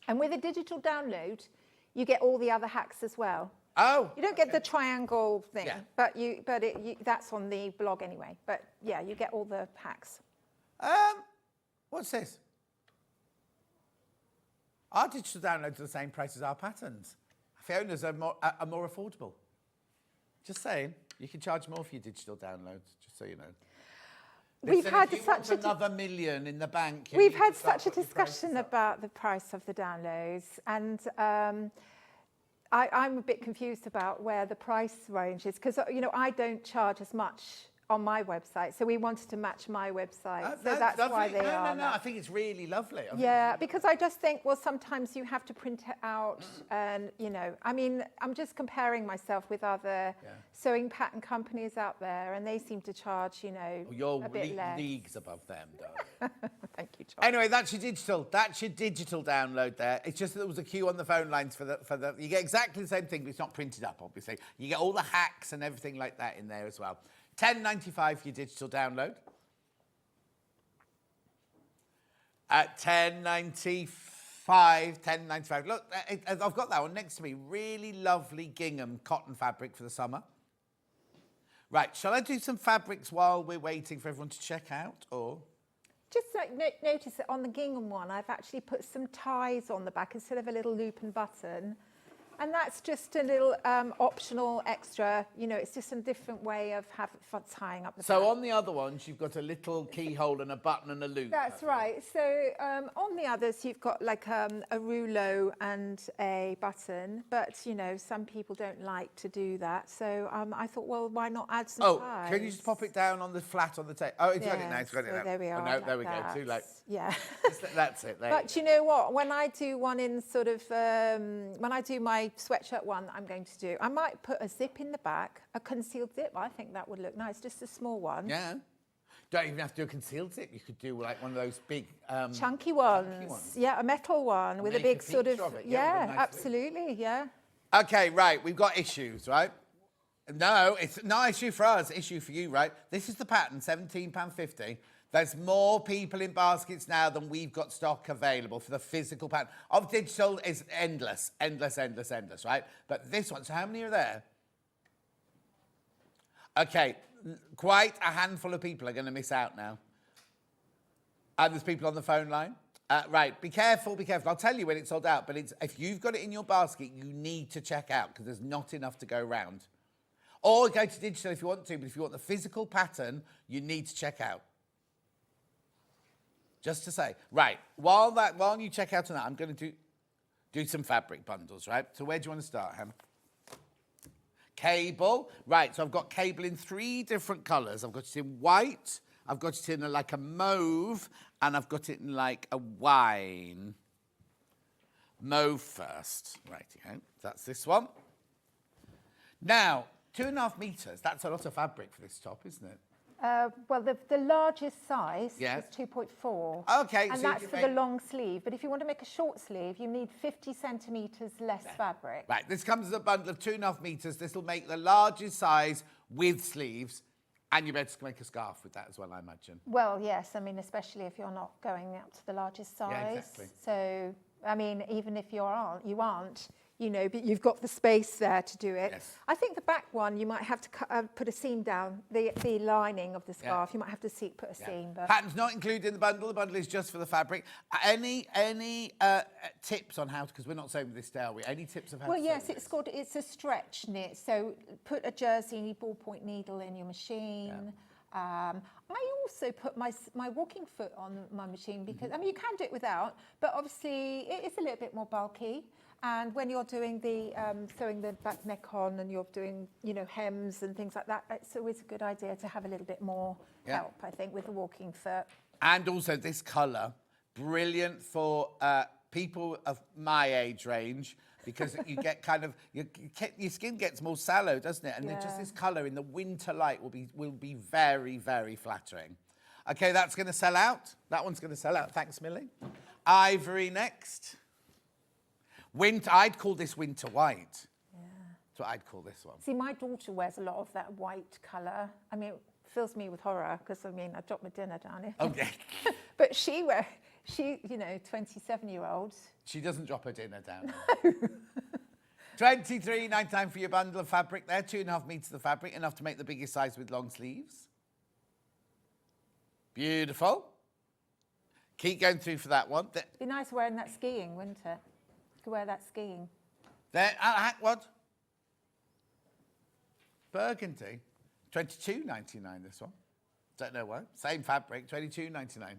And with a digital download, you get all the other hacks as well.
Oh.
You don't get the triangle thing, but that's on the blog anyway. But yeah, you get all the hacks.
What's this? Our digital downloads are the same price as our patterns. Fiona's are more affordable. Just saying, you can charge more for your digital downloads, just so you know.
We've had
such another million in the bank.
We've had such a discussion about the price of the downloads, and I'm a bit confused about where the price range is, because I don't charge as much on my website. So we wanted to match my website. So
No,
that's
lovely.
why they are.
No, I think it's really lovely.
Yeah, because I just think, well, sometimes you have to print it out and, you know, I mean, I'm just comparing myself with other sewing pattern companies out there, and they seem to charge, you know,
You're
a bit less.
leagues above them, darling.
Thank you, John.
Anyway, that's your digital. That's your digital download there. It's just that there was a queue on the phone lines for the. You get exactly the same thing, but it's not printed up, obviously. You get all the hacks and everything like that in there as well. $10.95 for your digital download. At $10.95. Look, I've got that one next to me. Really lovely gingham cotton fabric for the summer. Right, shall I do some fabrics while we're waiting for everyone to check out, or?
Just like notice that on the gingham one, I've actually put some ties on the back instead of a little loop and button. And that's just a little optional extra, you know, it's just a different way of tying up the
So
back.
on the other ones, you've got a little keyhole and a button and a loop.
That's right. So on the others, you've got like a rouleau and a button, but, you know, some people don't like to do that. So I thought, well, why not add some ties?
Can you just pop it down on the flat on the table? Oh, it's got it now. It's got it
so
now.
there we are.
Oh, no,
like
there we
that.
go. Too late.
Yeah.
That's it. There
But you know what? When I do one in sort of, when I do my sweatshirt one that I'm going to do, I might put a zip in the back, a concealed zip. I think that would look nice, just a small one.
Yeah. Don't even have to do a concealed zip. You could do like one of those big...
chunky ones. Yeah, a metal one with a
Make a
big sort of...
feature of it.
Yeah,
nice
absolutely, yeah.
Okay, right. We've got issues, right? No, it's not issue for us, issue for you, right? This is the pattern, £17.50. There's more people in baskets now than we've got stock available for the physical pattern. Of digital is endless, right? But this one, so how many are there? Okay, quite a handful of people are going to miss out now. And there's people on the phone line. Right, be careful. I'll tell you when it's sold out, but if you've got it in your basket, you need to check out because there's not enough to go round. Or go to digital if you want to, but if you want the physical pattern, you need to check out. Just to say, right, while you check out on that, I'm going to do some fabric bundles, right? So where do you want to start, Ham? Cable. Right, so I've got cable in 3 different colours. I've got it in white, I've got it in like a mauve, and I've got it in like a wine. Mauve first. Right, that's this one. Now, 2.5 metres, that's a lot of fabric for this top, isn't it?
Well, the largest size is
Yes.
2.4.
Okay.
And
so
that's
you
for
make-
the long sleeve. But if you want to make a short sleeve, you need 50 centimetres less fabric.
Right, this comes as a bundle of 2.5 metres. This will make the largest size with sleeves, and you'll be able to make a scarf with that as well, I imagine.
Well, yes. I mean, especially if you're not going out to the largest size.
Yeah, exactly.
So, I mean, even if you aren't, you know, but you've got the space there to do it.
Yes.
I think the back one, you might have to put a seam down, the lining of the scarf. You might have to put a seam. But
Pattern's not included in the bundle. The bundle is just for the fabric. Any tips on how to, because we're not sewing with this today, are we? Any tips of how
well,
to sew
yes,
with
it's a stretch knit. So put a jersey ballpoint needle in your machine. I also put my walking foot on my machine because, I mean, you can do it without, but obviously it is a little bit more bulky. And when you're doing the sewing the back neck on and you're doing, you know, hems and things like that, it's always a good idea to have a little bit more help, I think, with the walking foot.
And also this colour, brilliant for people of my age range because you get kind of, your skin gets more sallow, doesn't it? And just this colour in the winter light will be very, very flattering. Okay, that's going to sell out. That one's going to sell out. Thanks, Millie. Ivory next. Winter, I'd call this winter white. Yeah. That's what I'd call this one.
See, my daughter wears a lot of that white colour. I mean, it fills me with horror because, I mean, I dropped my dinner down here.
Okay.
But she, you know, 27-year-old.
She doesn't drop her dinner down. No. $23.99 for your bundle of fabric there. 2.5 metres of fabric, enough to make the biggest size with long sleeves. Beautiful. Keep going through for that one.
Be nice wearing that skiing, wouldn't it? You could wear that skiing.
There, what? Burgundy. $22.99 this one. Don't know why. Same fabric, $22.99.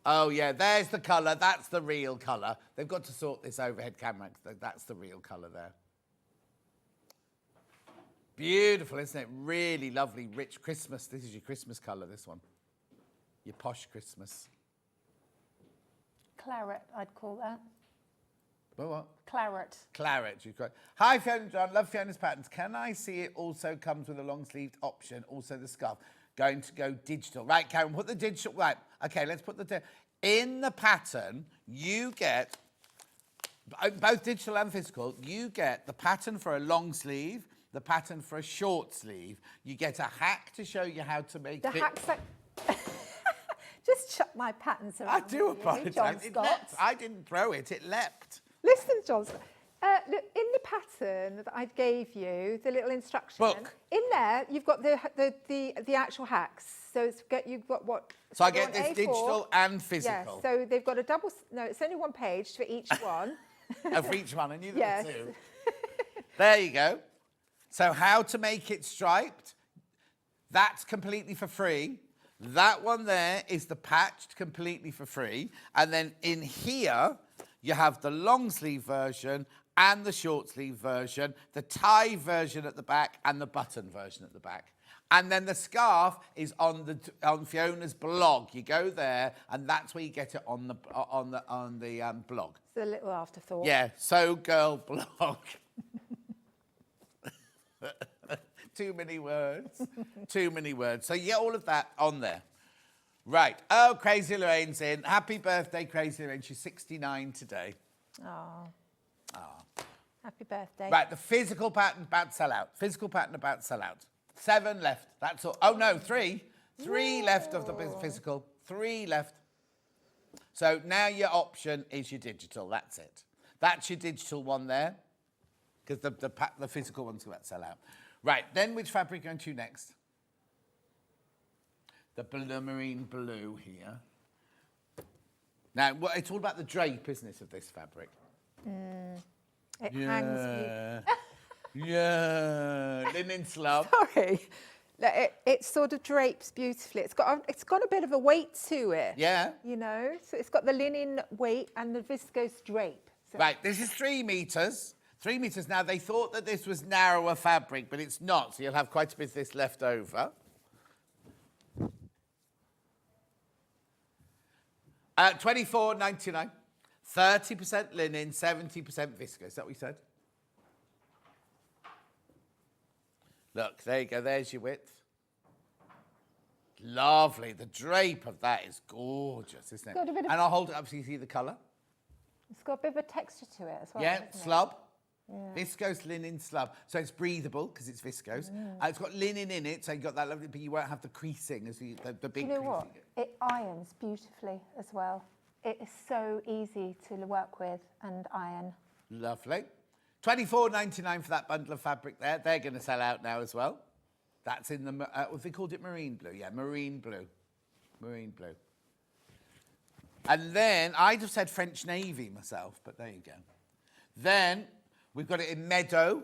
Oh, yeah, there's the colour. That's the real colour. They've got to sort this overhead camera. That's the real colour there. Beautiful, isn't it? Really lovely, rich Christmas. This is your Christmas colour, this one. Your posh Christmas.
Claret, I'd call that.
What?
Claret.
Claret, you've got. Hi, Fiona and John. Love Fiona's patterns. Can I see it also comes with a long-sleeved option, also the scarf? Going to go digital. Right, Karen, put the digital. Right, okay, let's put the. In the pattern, you get, both digital and physical, you get the pattern for a long sleeve, the pattern for a short sleeve. You get a hack to show you how to make
the
it.
Hacks. Just chuck my patterns around.
I do apologise. It leapt. I didn't throw it, it leapt.
Listen, John Scott. Look, in the pattern that I gave you, the little instruction,
book.
In there you've got the actual hacks. So you've got what?
So I get this A4. Digital and physical.
Yes. So they've got a double. No, it's only one page for each one.
Oh, for each one, I knew there
yes.
were two. There you go. So how to make it striped? That's completely for free. That one there is the patched completely for free. And then in here, you have the long sleeve version and the short sleeve version, the tie version at the back and the button version at the back. And then the scarf is on Fiona's blog. You go there, and that's where you get it on the blog.
It's a little afterthought.
Yeah, So Girl blog. Too many words. Too many words. So you get all of that on there. Right. Oh, Crazy Lorraine's in. Happy birthday, Crazy Lorraine. She's 69 today.
Oh. Happy birthday.
Right, the physical pattern about to sell out. Physical pattern about to sell out. 7 left. That's all. Oh, no, 3. 3 left of the physical. 3 left. So now your option is your digital. That's it. That's your digital one there. Because the physical one's about to sell out. Right, then which fabric are you going to next? The marine blue here. Now, it's all about the drape, isn't it, of this fabric?
It hangs.
Yeah, linen slub.
Sorry, it sort of drapes beautifully. It's got a bit of a weight to it.
Yeah.
You know, so it's got the linen weight and the viscose drape. So.
Right, this is 3 meters. 3 meters. Now they thought that this was narrower fabric, but it's not. So you'll have quite a bit of this left over. 24.99. 30% linen, 70% viscose. Is that what you said? Look, there you go. There's your width. Lovely. The drape of that is gorgeous, isn't it? And I'll hold it up so you see the colour.
It's got a bit of a texture to it as well.
Yeah, slub.
Yeah.
Viscose linen slub. So it's breathable because it's viscose. It's got linen in it, so you've got that lovely, but you won't have the creasing as the big
You know
creasing.
what? It irons beautifully as well. It is so easy to work with and iron.
Lovely. $24.99 for that bundle of fabric there. They're going to sell out now as well. That's in the, they called it marine blue. Yeah, marine blue. Marine blue. And then, I'd have said French Navy myself, but there you go. Then, we've got it in meadow.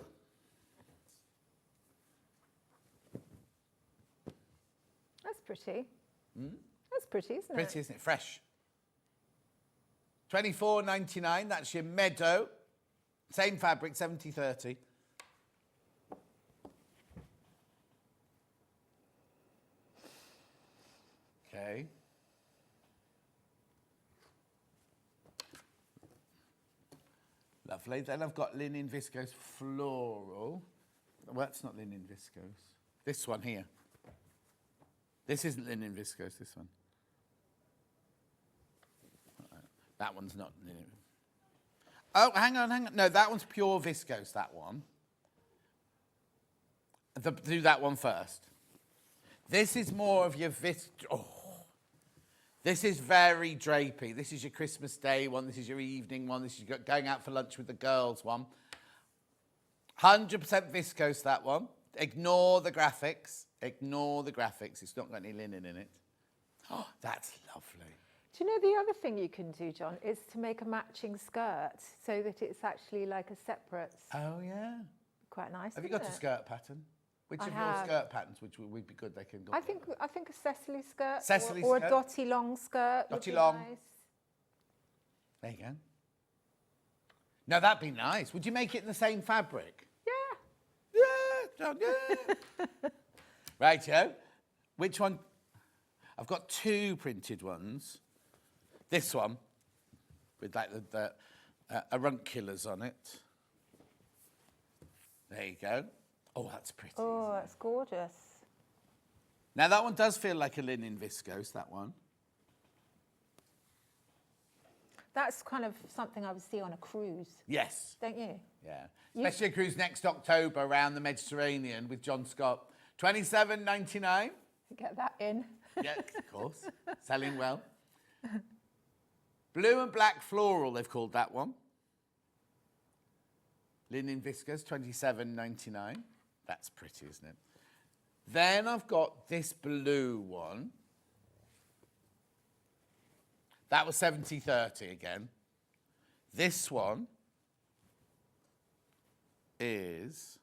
That's pretty. That's pretty, isn't it?
Pretty, isn't it? Fresh. $24.99, that's your meadow. Same fabric, 70/30. Okay. Lovely. Then I've got linen viscose floral. Well, that's not linen viscose. This one here. This isn't linen viscose, this one. That one's not linen. Oh, hang on. No, that one's pure viscose, that one. Do that one first. This is more of your This is very drapey. This is your Christmas Day one. This is your evening one. This is your going out for lunch with the girls one. 100% viscose, that one. Ignore the graphics. Ignore the graphics. It's not got any linen in it. Oh, that's lovely.
Do you know the other thing you can do, John, is to make a matching skirt so that it's actually like a separate...
Oh, yeah.
Quite nice,
Have you got a skirt pattern? Which
I
of
have.
your skirt patterns, which would be good, they can go
I think a Cecily skirt
Cecily
or a
skirt.
dotty long skirt would
Dotty
be
long.
nice.
There you go. No, that'd be nice. Would you make it in the same fabric?
Yeah.
Yeah, John, yeah. Right, Joe. Which one? I've got two printed ones. This one, with like the arunculars on it. There you go. Oh, that's pretty.
Oh, that's gorgeous.
Now, that one does feel like a linen viscose, that one.
That's kind of something I would see on a cruise.
Yes.
Don't you?
Yeah. Especially a cruise next October around the Mediterranean with John Scott. $27.99.
Get that in.
Yeah, of course. Selling well. Blue and black floral, they've called that one. Linen viscose, $27.99. That's pretty, isn't it? Then I've got this blue one. That was 70/30 again. This one is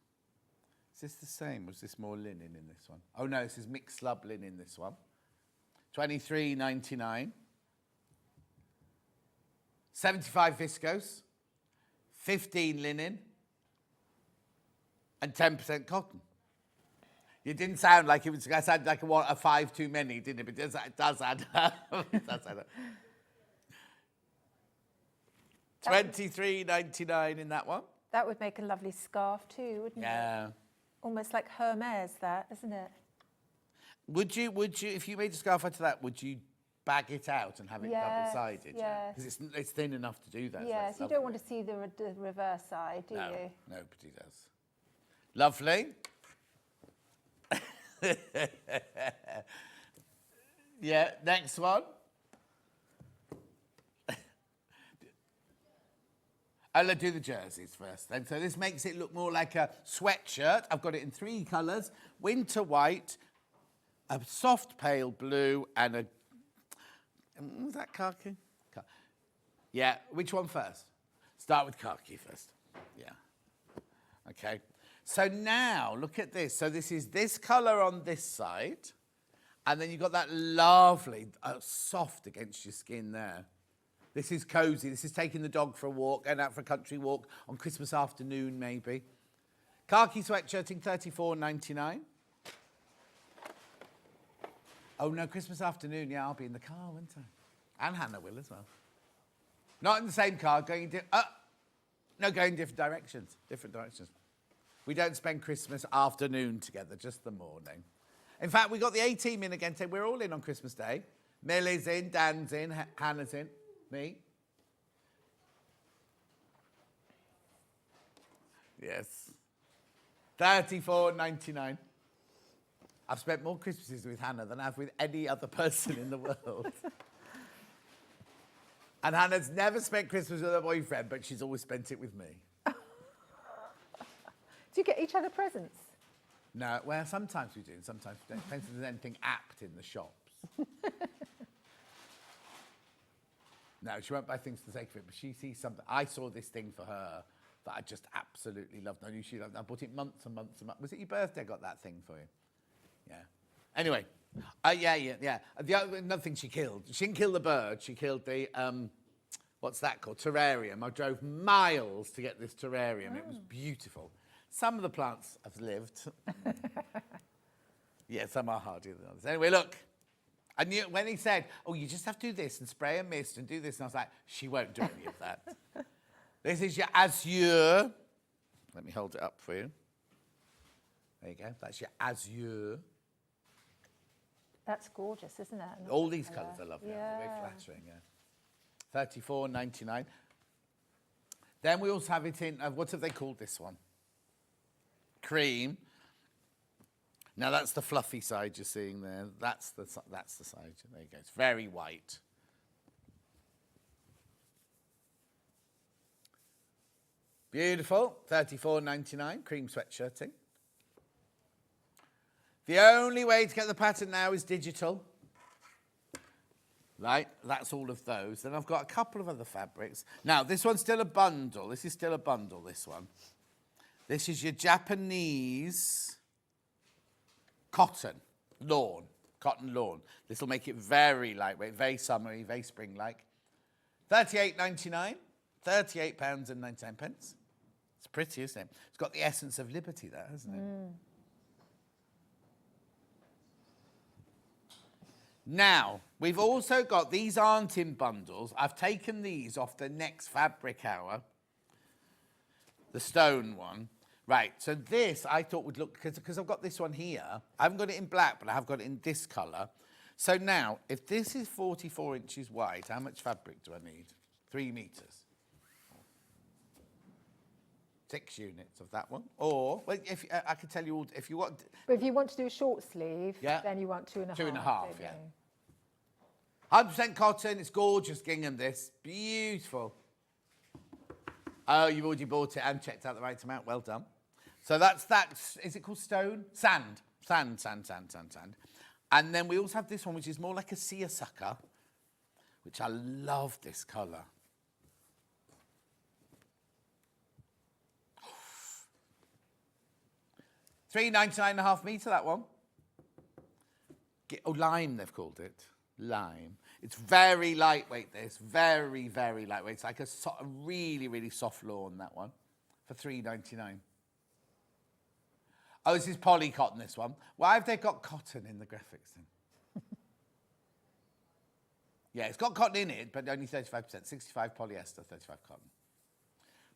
this the same? Was this more linen in this one? Oh no, this is mixed slub linen, this one. $23.99. 75 viscose, 15 linen, and 10% cotton. It didn't sound like it was. I sounded like a 5 too many, didn't it? But it does add up. It does add up. $23.99 in that one.
That would make a lovely scarf too, wouldn't it?
Yeah.
Almost like Hermes, that, isn't it?
Would you, if you made a scarf out of that, would you bag it out and have it double-sided?
Yes.
Because it's thin enough to do that.
Yes, you don't want to see the reverse side, do
No,
you?
nobody does. Lovely. Yeah, next one. I'll do the jerseys first then. So this makes it look more like a sweatshirt. I've got it in 3 colours. Winter white, a soft pale blue, and a... Was that khaki? Yeah, which one first? Start with khaki first. Yeah. Okay. So now, look at this. So this is this colour on this side, and then you've got that lovely, soft against your skin there. This is cosy. This is taking the dog for a walk, going out for a country walk on Christmas afternoon, maybe. Khaki sweatshirting, $34.99. Oh, no, Christmas afternoon, yeah, I'll be in the car, won't I? And Hannah will as well. Not in the same car, going going different directions. Different directions. We don't spend Christmas afternoon together, just the morning. In fact, we got the A-team in again today. We're all in on Christmas Day. Millie's in, Dan's in, Hannah's in. Me? Yes. $34.99. I've spent more Christmases with Hannah than I have with any other person in the world. And Hannah's never spent Christmas with her boyfriend, but she's always spent it with me.
Do you get each other presents?
No, well, sometimes we do, and sometimes we don't. Depends if there's anything apt in the shops. No, she won't buy things for the sake of it, but she sees something. I saw this thing for her that I just absolutely loved. I knew she loved it. I bought it months and months and months. Was it your birthday I got that thing for you? Yeah. Anyway, yeah. Another thing she killed. She didn't kill the bird. She killed the, what's that called? Terrarium. I drove miles to get this terrarium. It was beautiful. Some of the plants have lived. Yeah, some are hardier than others. Anyway, look. I knew when he said, oh, you just have to do this and spray a mist and do this. And I was like, she won't do any of that. This is your azure. Let me hold it up for you. There you go. That's your azure.
That's gorgeous, isn't it?
All these colours are lovely. Yeah. They're very flattering, yeah. $34.99. Then we also have it in, what have they called this one? Cream. Now, that's the fluffy side you're seeing there. That's the side. There you go. It's very white. Beautiful. $34.99. Cream sweatshirting. The only way to get the pattern now is digital. Right? That's all of those. Then I've got a couple of other fabrics. Now, this one's still a bundle. This is still a bundle, this one. This is your Japanese cotton lawn. Cotton lawn. This will make it very lightweight, very summery, very spring-like. £38.99. £38.99. It's pretty, isn't it? It's got the essence of liberty there, hasn't it? Now, we've also got, these aren't in bundles. I've taken these off the next fabric hour, the stone one. Right, so this I thought would look, because I've got this one here. I haven't got it in black, but I have got it in this colour. So now, if this is 44 inches wide, how much fabric do I need? 3 metres. 6 units of that one. Or, well, if I could tell you all, if you want...
But if you want to do a short sleeve,
yeah,
then you want 2.5.
2.5, yeah. 100% cotton, it's gorgeous gingham, this. Beautiful. Oh, you've already bought it and checked out the right amount. Well done. So that's that. Is it called stone? Sand. Sand. And then we also have this one, which is more like a seersucker, which I love this colour. £3.99.5 metre, that one. Oh, lime, they've called it. Lime. It's very lightweight, this. Very, very lightweight. It's like a really, really soft lawn, that one, for £3.99. Oh, this is poly cotton, this one. Why have they got cotton in the graphics then? Yeah, it's got cotton in it, but only 35%. 65 polyester, 35 cotton.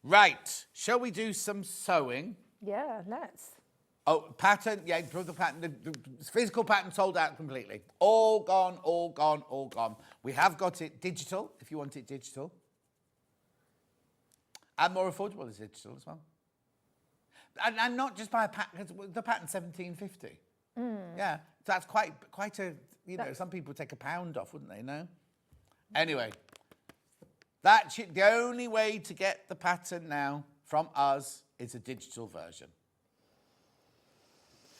Right. Shall we do some sewing?
Yeah, let's.
Oh, pattern. Yeah, the pattern. The physical pattern sold out completely. All gone, all gone, all gone. We have got it digital, if you want it digital. And more affordable as digital as well. And not just by a pattern, the pattern's £17.50. Yeah, so that's quite a, you know, some people take £1 off, wouldn't they, no? Anyway, the only way to get the pattern now from us is a digital version.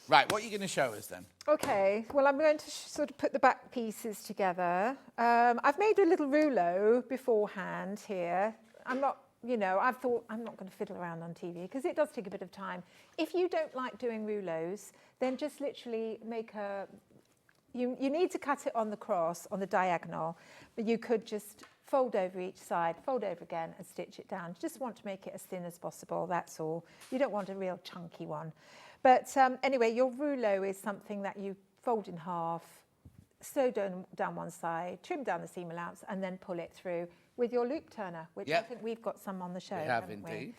Right, what are you going to show us then?
Okay, well, I'm going to sort of put the back pieces together. I've made a little rouleau beforehand here. I'm not, you know, I've thought I'm not going to fiddle around on TV because it does take a bit of time. If you don't like doing rouleaus, then just literally make a... You need to cut it on the cross, on the diagonal, but you could just fold over each side, fold over again and stitch it down. You just want to make it as thin as possible, that's all. You don't want a real chunky one. But anyway, your rouleau is something that you fold in half, sew down one side, trim down the seam allowance, and then pull it through with your loop turner, which I think we've got some on the show.
We have indeed.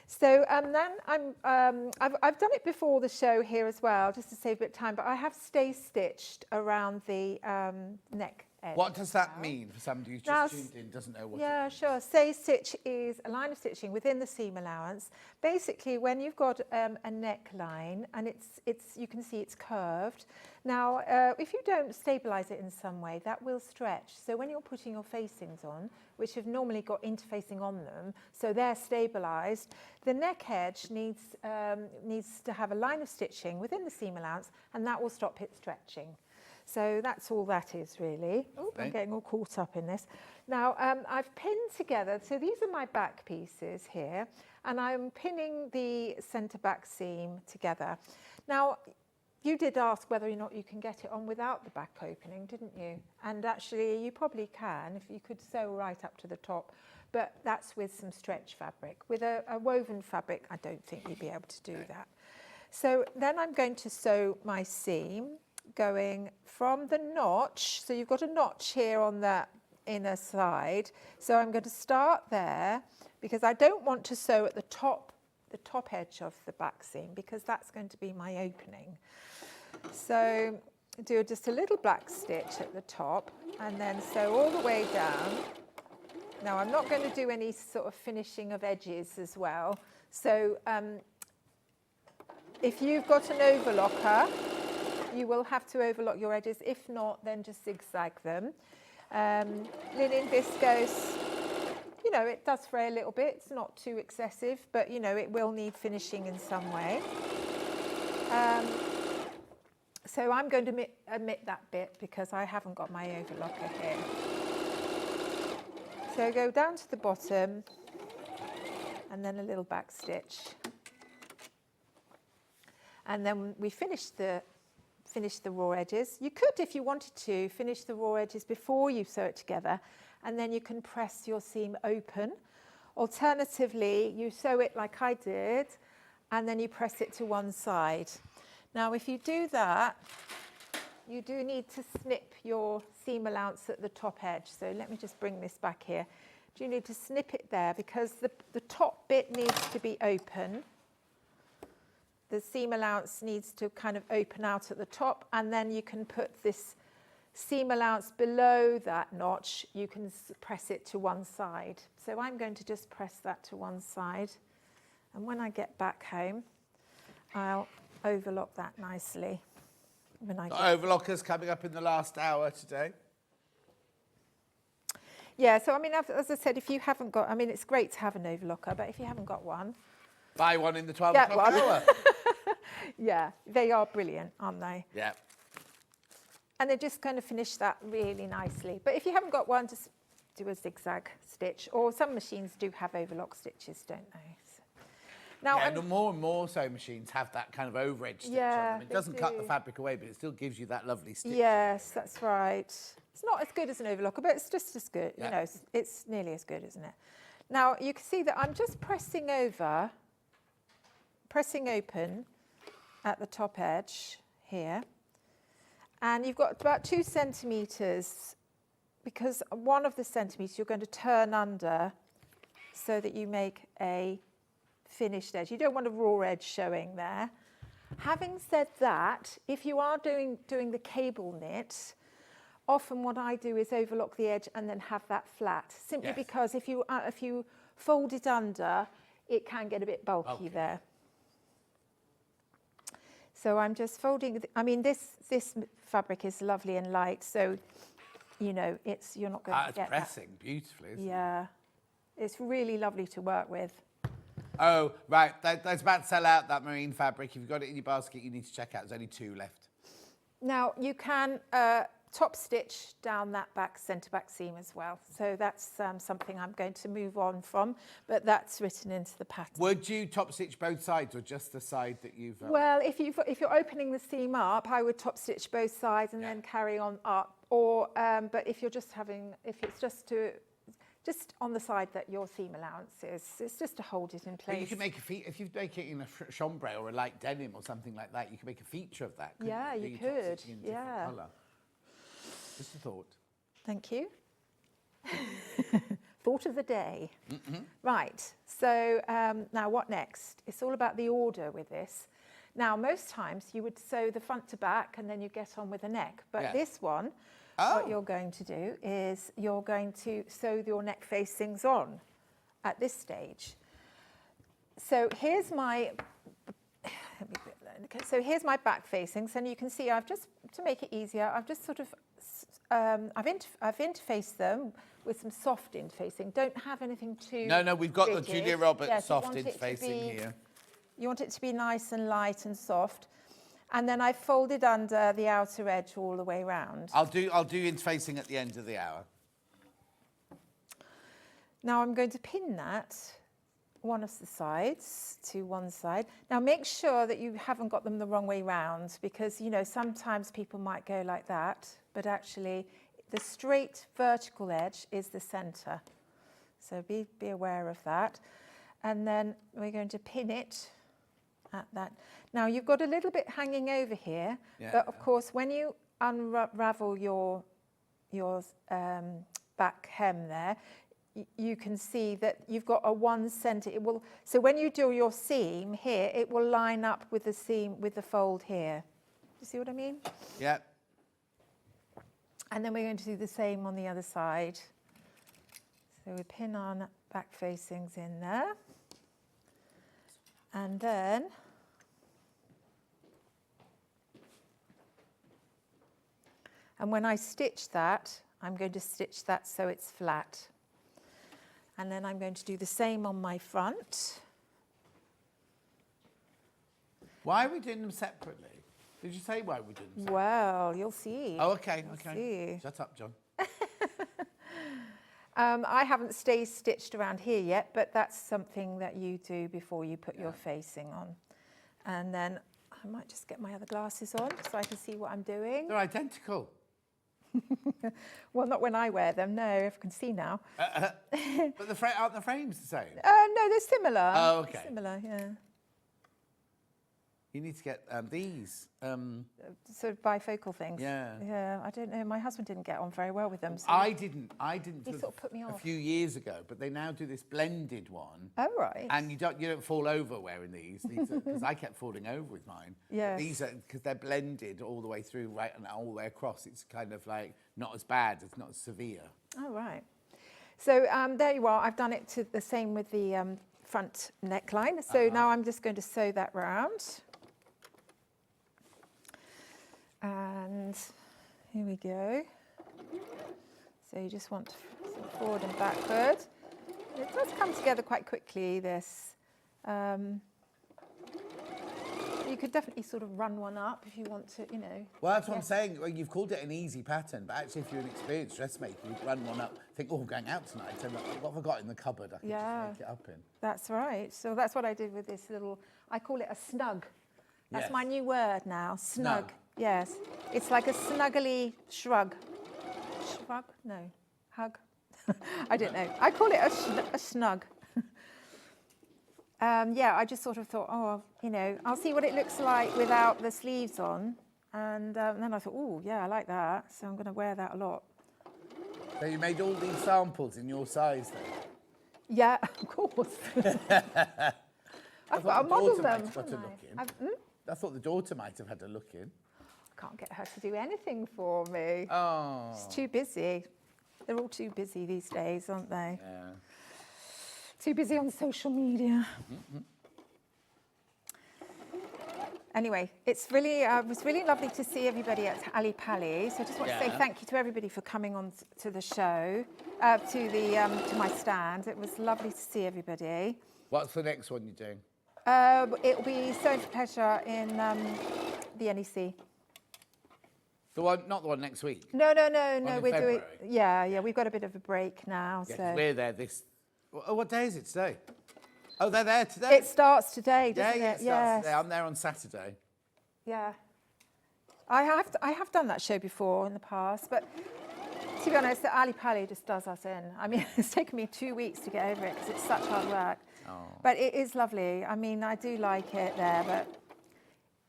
So then I've done it before the show here as well, just to save a bit of time, but I have stay stitched around the neck edge.
What does that mean for somebody who's just tuned in, doesn't know what it means?
Sure. Stay stitch is a line of stitching within the seam allowance. Basically, when you've got a neckline and you can see it's curved. Now, if you don't stabilise it in some way, that will stretch. So when you're putting your facings on, which have normally got interfacing on them, so they're stabilised, the neck edge needs to have a line of stitching within the seam allowance, and that will stop it stretching. So that's all that is, really. Oh, I'm getting all caught up in this. Now, I've pinned together, so these are my back pieces here, and I'm pinning the centre back seam together. Now, you did ask whether or not you can get it on without the back opening, didn't you? And actually, you probably can, if you could sew right up to the top, but that's with some stretch fabric. With a woven fabric, I don't think you'd be able to do that. So then I'm going to sew my seam, going from the notch. So you've got a notch here on that inner side. So I'm going to start there because I don't want to sew at the top edge of the back seam because that's going to be my opening. So do just a little black stitch at the top and then sew all the way down. Now I'm not going to do any sort of finishing of edges as well. So if you've got an overlocker, you will have to overlock your edges. If not, then just zigzag them. Linen viscose, you know, it does fray a little bit. It's not too excessive, but, you know, it will need finishing in some way. So I'm going to omit that bit because I haven't got my overlocker here. So go down to the bottom and then a little back stitch. And then we finish the finish the raw edges. You could, if you wanted to, finish the raw edges before you sew it together, and then you can press your seam open. Alternatively, you sew it like I did, and then you press it to one side. Now, if you do that, you do need to snip your seam allowance at the top edge. So let me just bring this back here. You need to snip it there because the top bit needs to be open. The seam allowance needs to kind of open out at the top, and then you can put this seam allowance below that notch. You can press it to one side. So I'm going to just press that to one side, and when I get back home, I'll overlock that nicely.
Overlockers coming up in the last hour today.
Yeah, so I mean, as I said, if you haven't got, I mean, it's great to have an overlocker, but if you haven't got one,
buy one in the 12 o'clock hour.
Yeah, they are brilliant, aren't they?
Yeah.
And they're just going to finish that really nicely. But if you haven't got one, just do a zigzag stitch. Or some machines do have overlock stitches, don't they? So. Now,
yeah, and more and more sewing machines have that kind of over-edge stitch on them. It doesn't cut the fabric away, but it still gives you that lovely stitch.
Yes, that's right. It's not as good as an overlocker, but it's just as good. Yeah. You know, it's nearly as good, isn't it? Now, you can see that I'm just pressing open at the top edge here. And you've got about 2 centimetres, because one of the centimetres you're going to turn under so that you make a finished edge. You don't want a raw edge showing there. Having said that, if you are doing the cable knit, often what I do is overlock the edge and then have that flat, simply because if you fold it under, it can get a bit bulky there. So I'm just folding. I mean, this fabric is lovely and light, so you know you're not going to get
pressing beautifully. Isn't
it? It's really lovely to work with.
Oh, right. That's about to sell out, that marine fabric. If you've got it in your basket, you need to check out. There's only 2 left.
Now, you can top stitch down that centre back seam as well. So that's something I'm going to move on from, but that's written into the pattern.
Would you top stitch both sides or just the side that you've...
Well, if you're opening the seam up, I would top stitch both sides and then carry on up. Or, but if you're just if it's just on the side that your seam allowance is, it's just to hold it in place.
But you can make if you make it in a chambray or a light denim or something like that, you can make a feature of that.
Yeah, you could. Yeah.
Colour. Just a thought.
Thank you. Thought of the day. Right, so now what next? It's all about the order with this. Now, most times you would sew the front to back and then you get on with the neck. But this one, what you're going to do is you're going to sew your neck facings on at this stage. So here's my... So here's my back facings, and you can see I've just, to make it easier, I've just sort of, I've interfaced them with some soft interfacing. Don't have anything too
No, we've got
rigid.
the Julia Roberts soft interfacing here.
You want it to be nice and light and soft. And then I folded under the outer edge all the way round.
I'll do interfacing at the end of the hour.
Now I'm going to pin that one of the sides to one side. Now make sure that you haven't got them the wrong way round, because you know sometimes people might go like that, but actually the straight vertical edge is the center. So be aware of that. And then we're going to pin it at that. Now you've got a little bit hanging over here, but of course when you unravel your back hem there, you can see that you've got a 1 center. It will, so when you do your seam here, it will line up with the seam, with the fold here. You see what I mean?
Yeah.
And then we're going to do the same on the other side. So we pin our back facings in there. And then when I stitch that, I'm going to stitch that so it's flat. And then I'm going to do the same on my front.
Why are we doing them separately? Did you say why we're doing them separately?
Well, you'll see.
Oh, okay,
You'll see.
Shut up, John.
I haven't stitched around here yet, but that's something that you do before you put your facing on. And then I might just get my other glasses on so I can see what I'm doing.
They're identical.
Well, not when I wear them, no, I can see now.
But aren't the frames the same?
No, they're similar.
Oh, okay.
Similar, yeah.
You need to get these.
Sort of bifocal things.
Yeah.
Yeah, I don't know. My husband didn't get on very well with them. So
I didn't.
He sort of put me
a
off.
few years ago, but they now do this blended one.
Oh, right.
And you don't fall over wearing these because I kept falling over with mine.
Yes.
These are because they're blended all the way through, right, and all the way across. It's kind of like not as bad. It's not as severe.
Oh, right. So there you are. I've done it to the same with the front neckline. So now I'm just going to sew that round. And here we go. So you just want to forward and backward. It does come together quite quickly, this. You could definitely sort of run one up if you want to, you know.
Well, that's what I'm saying. Well, you've called it an easy pattern, but actually if you're an experienced dressmaker, you'd run one up, think, oh, I'm going out tonight, and what have I got in the cupboard I can just make it up in?
That's right. So that's what I did with this little, I call it a snug. That's
Yes.
my new word now, snug.
Snug.
Yes. It's like a snuggly shrug. Shrug? No. Hug? I don't know. I call it a snug. Yeah, I just sort of thought, oh, you know, I'll see what it looks like without the sleeves on. And then I thought, oh, yeah, I like that. So I'm going to wear that a lot.
So you made all these samples in your size then?
Yeah, of course. I've got to model them.
I thought the daughter might have had a look in.
I can't get her to do anything for me.
Oh.
She's too busy. They're all too busy these days, aren't they?
Yeah.
Too busy on social media. Anyway, it was really lovely to see everybody at Ali Pali. So I just want to say thank you to everybody for coming on to the show, to my stand. It was lovely to see everybody.
What's the next one you're doing?
It'll be Sewing for Pleasure in the NEC.
The one, not the one next week.
No.
We're
doing. Yeah. We've got a bit of a break now.
Yeah,
so
we're there this. Oh, what day is it today? Oh, they're there today.
It starts today, doesn't
it?
it?
Starts today. I'm there on Saturday.
Yeah. I have done that show before in the past, but to be honest, the Ali Pali just does us in. I mean, it's taken me 2 weeks to get over it because it's such hard work.
Oh.
But it is lovely. I mean, I do like it there, but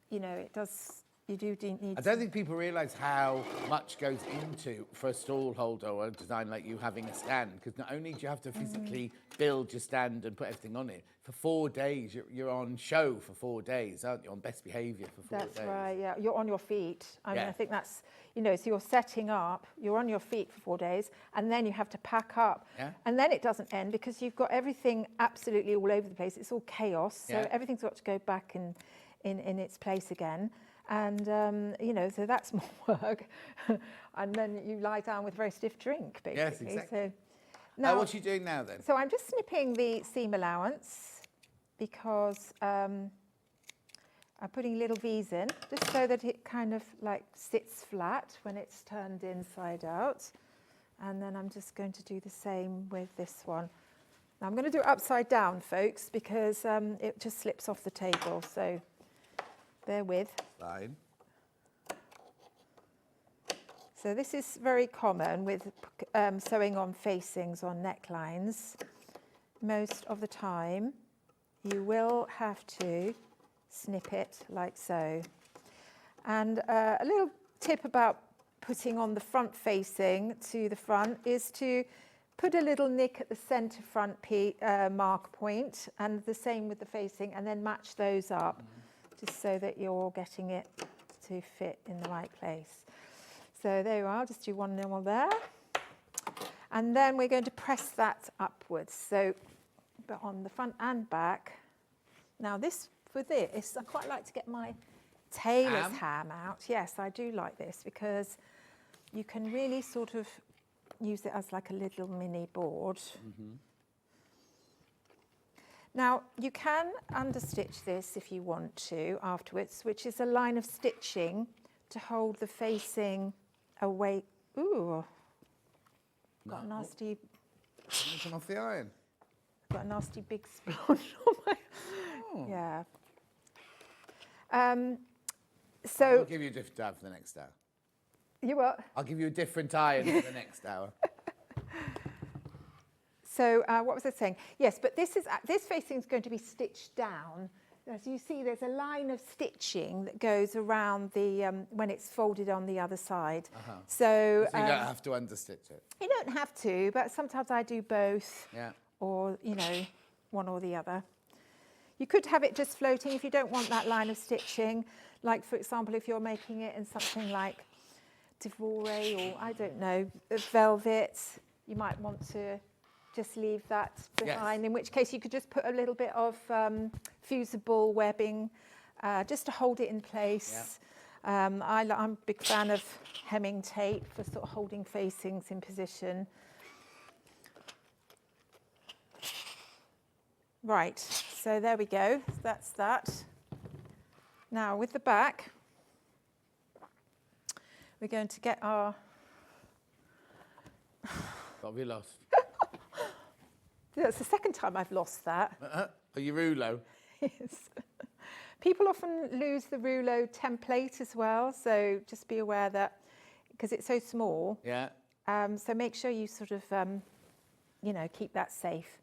you know, it does. You do need.
I don't think people realise how much goes into for a stall holder or a design like you having a stand, because not only do you have to physically build your stand and put everything on it, for 4 days you're on show for 4 days, aren't you? On best behaviour for 4 days.
That's right. Yeah, you're on your feet. I mean,
Yeah.
I think that's, you know, so you're setting up, you're on your feet for 4 days, and then you have to pack up, and then it doesn't end because you've got everything absolutely all over the place. It's all chaos, so everything's got to go back in its place again. And, you know, so that's more work. And then you lie down with a very stiff drink, basically.
Yes, exactly.
So, now,
what are you doing now, then?
So I'm just snipping the seam allowance because I'm putting little V's in, just so that it kind of like sits flat when it's turned inside out. And then I'm just going to do the same with this one. Now I'm going to do it upside down, folks, because it just slips off the table. So bear with.
Fine.
So this is very common with sewing on facings on necklines. Most of the time, you will have to snip it like so. And a little tip about putting on the front facing to the front is to put a little nick at the centre front mark point, and the same with the facing, and then match those up. Just so that you're getting it to fit in the right place. So there you are, just do one more there. And then we're going to press that upwards. So, but on the front and back. Now for this, I quite like to get my tailor's ham out. Yes, I do like this because you can really sort of use it as like a little mini board. Now, you can understitch this if you want to afterwards, which is a line of stitching to hold the facing away. Ooh, got a nasty...
Come off the iron.
Got a nasty big splodge on my... Yeah. So
I'll give you a different time for the next hour.
You what?
I'll give you a different iron for the next hour.
So what was I saying? Yes, but this facing is going to be stitched down. As you see, there's a line of stitching that goes around the when it's folded on the other side. So
you don't have to understitch it.
You don't have to, but sometimes I do both.
Yeah.
Or, you know, one or the other. You could have it just floating if you don't want that line of stitching. Like, for example, if you're making it in something like Devore or, I don't know, velvet, you might want to just leave that behind, in which case you could just put a little bit of fusible webbing just to hold it in place. I'm a big fan of hemming tape for sort of holding facings in position. Right, so there we go, that's that. Now with the back, we're going to get our...
What have you lost?
That's the second time I've lost that.
Are you rouleau?
Yes. People often lose the rouleau template as well, so just be aware that, because it's so small.
Yeah.
So make sure you sort of, you know, keep that safe.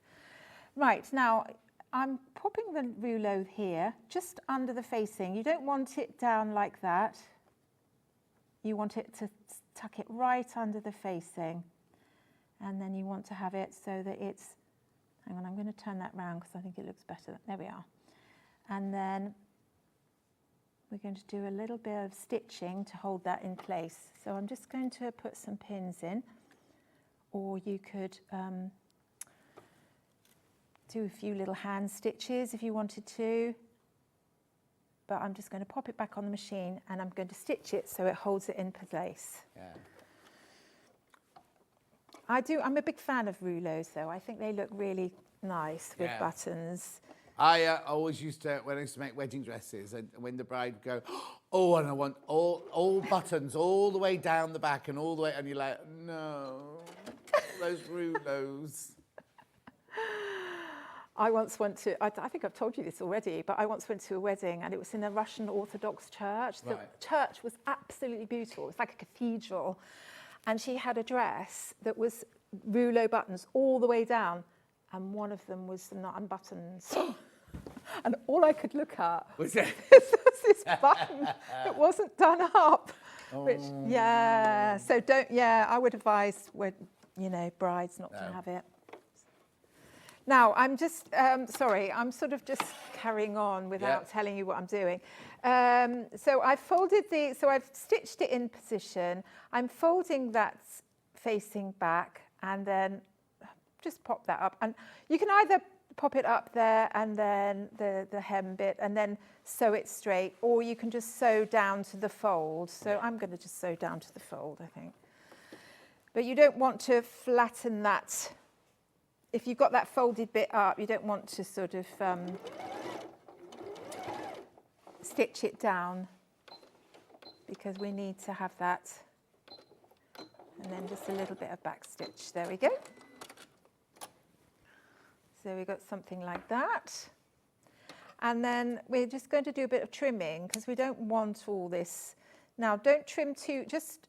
Right, now I'm popping the rouleau here, just under the facing. You don't want it down like that. You want it to tuck it right under the facing. And then you want to have it so that it's, hang on, I'm going to turn that round because I think it looks better. There we are. And then we're going to do a little bit of stitching to hold that in place. So I'm just going to put some pins in, or you could do a few little hand stitches if you wanted to. But I'm just going to pop it back on the machine and I'm going to stitch it so it holds it in place.
Yeah.
I'm a big fan of rouleaus though. I think they look really nice with buttons.
I always used to, when I used to make wedding dresses, and when the bride would go, oh, and I want all buttons all the way down the back and all the way, and you're like, no, those rouleaus.
I once went to, I think I've told you this already, but I once went to a wedding and it was in a Russian Orthodox church. The church was absolutely beautiful. It was like a cathedral. And she had a dress that was rouleau buttons all the way down, and one of them was not unbuttoned. And all I could look at was this button that wasn't done up. Which, yeah, so I would advise, brides not to have it. Now, I'm just, sorry, I'm sort of just carrying on without telling you what I'm doing. So I've I've stitched it in position. I'm folding that facing back and then just pop that up. And you can either pop it up there and then the hem bit and then sew it straight, or you can just sew down to the fold. So I'm going to just sew down to the fold, I think. But you don't want to flatten that. If you've got that folded bit up, you don't want to sort of stitch it down, because we need to have that. And then just a little bit of back stitch. There we go. So we've got something like that. And then we're just going to do a bit of trimming because we don't want all this. Now, don't trim too, just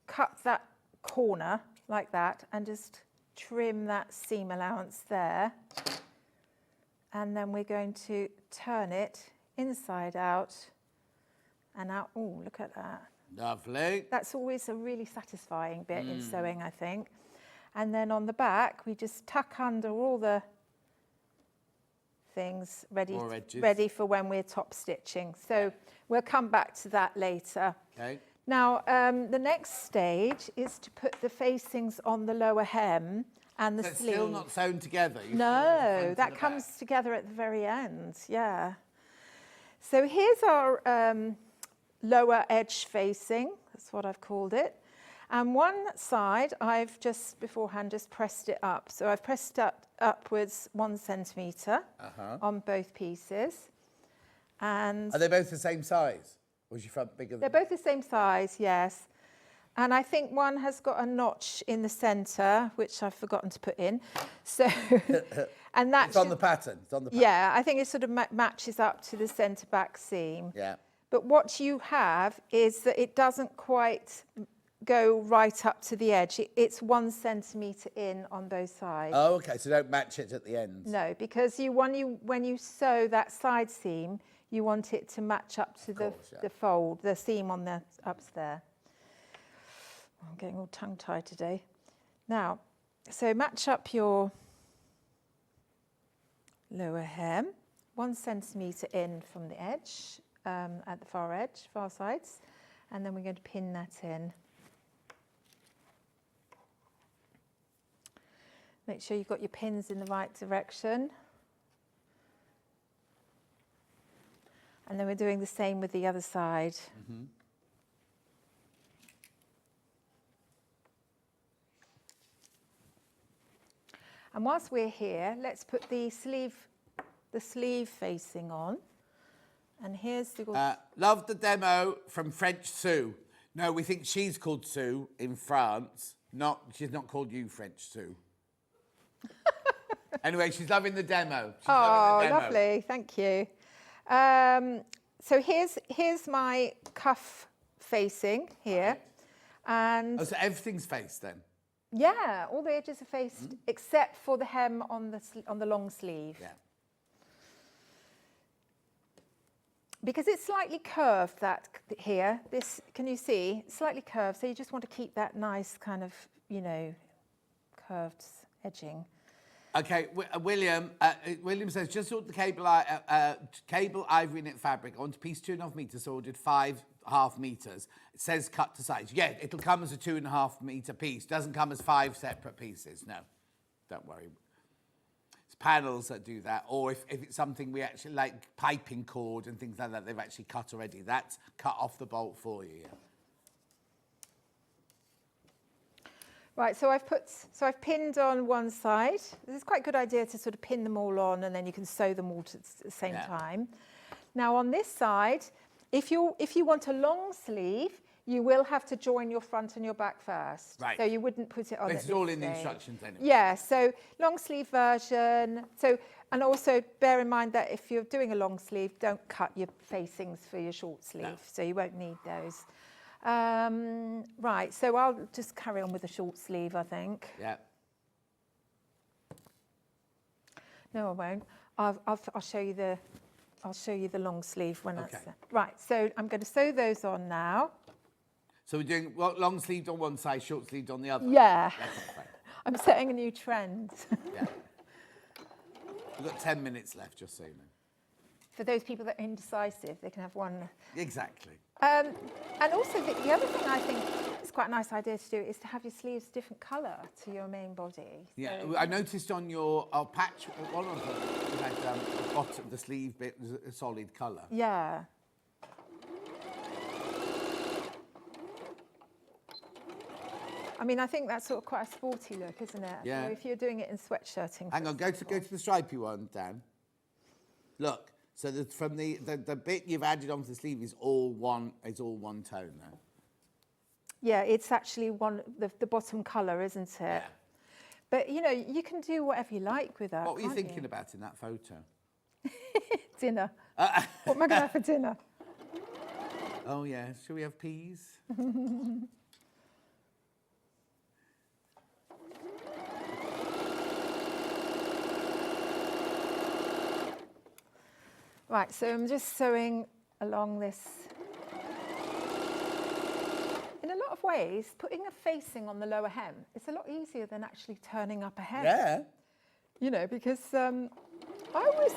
cut that corner like that and just trim that seam allowance there. And then we're going to turn it inside out and out. Oh, look at that.
Lovely.
That's always a really satisfying bit in sewing, I think. And then on the back, we just tuck under all the things ready for when we're top stitching. So we'll come back to that later.
Okay.
Now, the next stage is to put the facings on the lower hem and the sleeve.
It's still not sewn together?
No, that comes together at the very end, yeah. So here's our lower edge facing, that's what I've called it. And one side, I've just beforehand just pressed it up. So I've pressed it upwards 1 centimetre on both pieces. And
are they both the same size? Or is your front bigger than
they're both the same size, yes. And I think one has got a notch in the centre, which I've forgotten to put in. So, and that's
It's on the pattern. It's on the pattern.
yeah, I think it sort of matches up to the centre back seam.
Yeah.
But what you have is that it doesn't quite go right up to the edge. It's 1 centimetre in on both sides.
Oh, okay. So don't match it at the ends.
No, because when you sew that side seam, you want it to match up to the fold, the seam on the ups there. I'm getting all tongue-tied today. Now, so match up your lower hem, 1 centimetre in from the edge, at the far sides, and then we're going to pin that in. Make sure you've got your pins in the right direction. And then we're doing the same with the other side.
Mm-hmm.
And whilst we're here, let's put the sleeve facing on. And here's the...
love the demo from French Sue. No, we think she's called Sue in France. She's not called you French Sue. Anyway, she's loving the demo.
Lovely. Thank you. So here's my cuff facing here. And
so everything's faced then?
Yeah, all the edges are faced except for the hem on the long sleeve.
Yeah.
Because it's slightly curved here. This, can you see? It's slightly curved, so you just want to keep that nice kind of, curved edging.
Okay, William says, just ordered the cable ivory knit fabric. I want a piece 2.5 meters, so ordered 5.5 meters. It says cut to size. Yeah, it'll come as a 2.5 meter piece. Doesn't come as 5 separate pieces. No, don't worry. It's panels that do that. Or if it's something we actually like piping cord and things like that, they've actually cut already. That's cut off the bolt for you. Yeah.
Right, so I've pinned on one side. This is quite a good idea to sort of pin them all on, and then you can sew them all at the same time. Now on this side, if you want a long sleeve, you will have to join your front and your back first.
Right.
So you wouldn't put it on.
This is all in the instructions anyway.
Yeah, so long sleeve version. And also bear in mind that if you're doing a long sleeve, don't cut your facings for your short sleeve. So you won't need those. Right, so I'll just carry on with the short sleeve, I think.
Yeah.
No, I won't. I'll show you the long sleeve when that's there. Right, so I'm going to sew those on now.
So we're doing long sleeved on one side, short sleeved on the other.
Yeah. I'm setting a new trend.
Yeah. We've got 10 minutes left, just so you know.
For those people that are indecisive, they can have one.
Exactly.
And also the other thing I think is quite a nice idea to do is to have your sleeves different colour to your main body.
Yeah, I noticed on your patch, one of them, you had the bottom of the sleeve bit was a solid colour.
Yeah. I mean, I think that's sort of quite a sporty look, isn't it?
Yeah.
So if you're doing it in sweatshirting.
Hang on, go to the stripy one, Dan. Look. So from the bit you've added onto the sleeve is all one tone now.
Yeah, it's actually the bottom colour, isn't it? Yeah. But you can do whatever you like with that.
What were you thinking about in that photo?
Dinner. What am I going to have for dinner?
Oh yeah, shall we have peas?
Right, so I'm just sewing along this. In a lot of ways, putting a facing on the lower hem is a lot easier than actually turning up a hem.
Yeah.
Because I always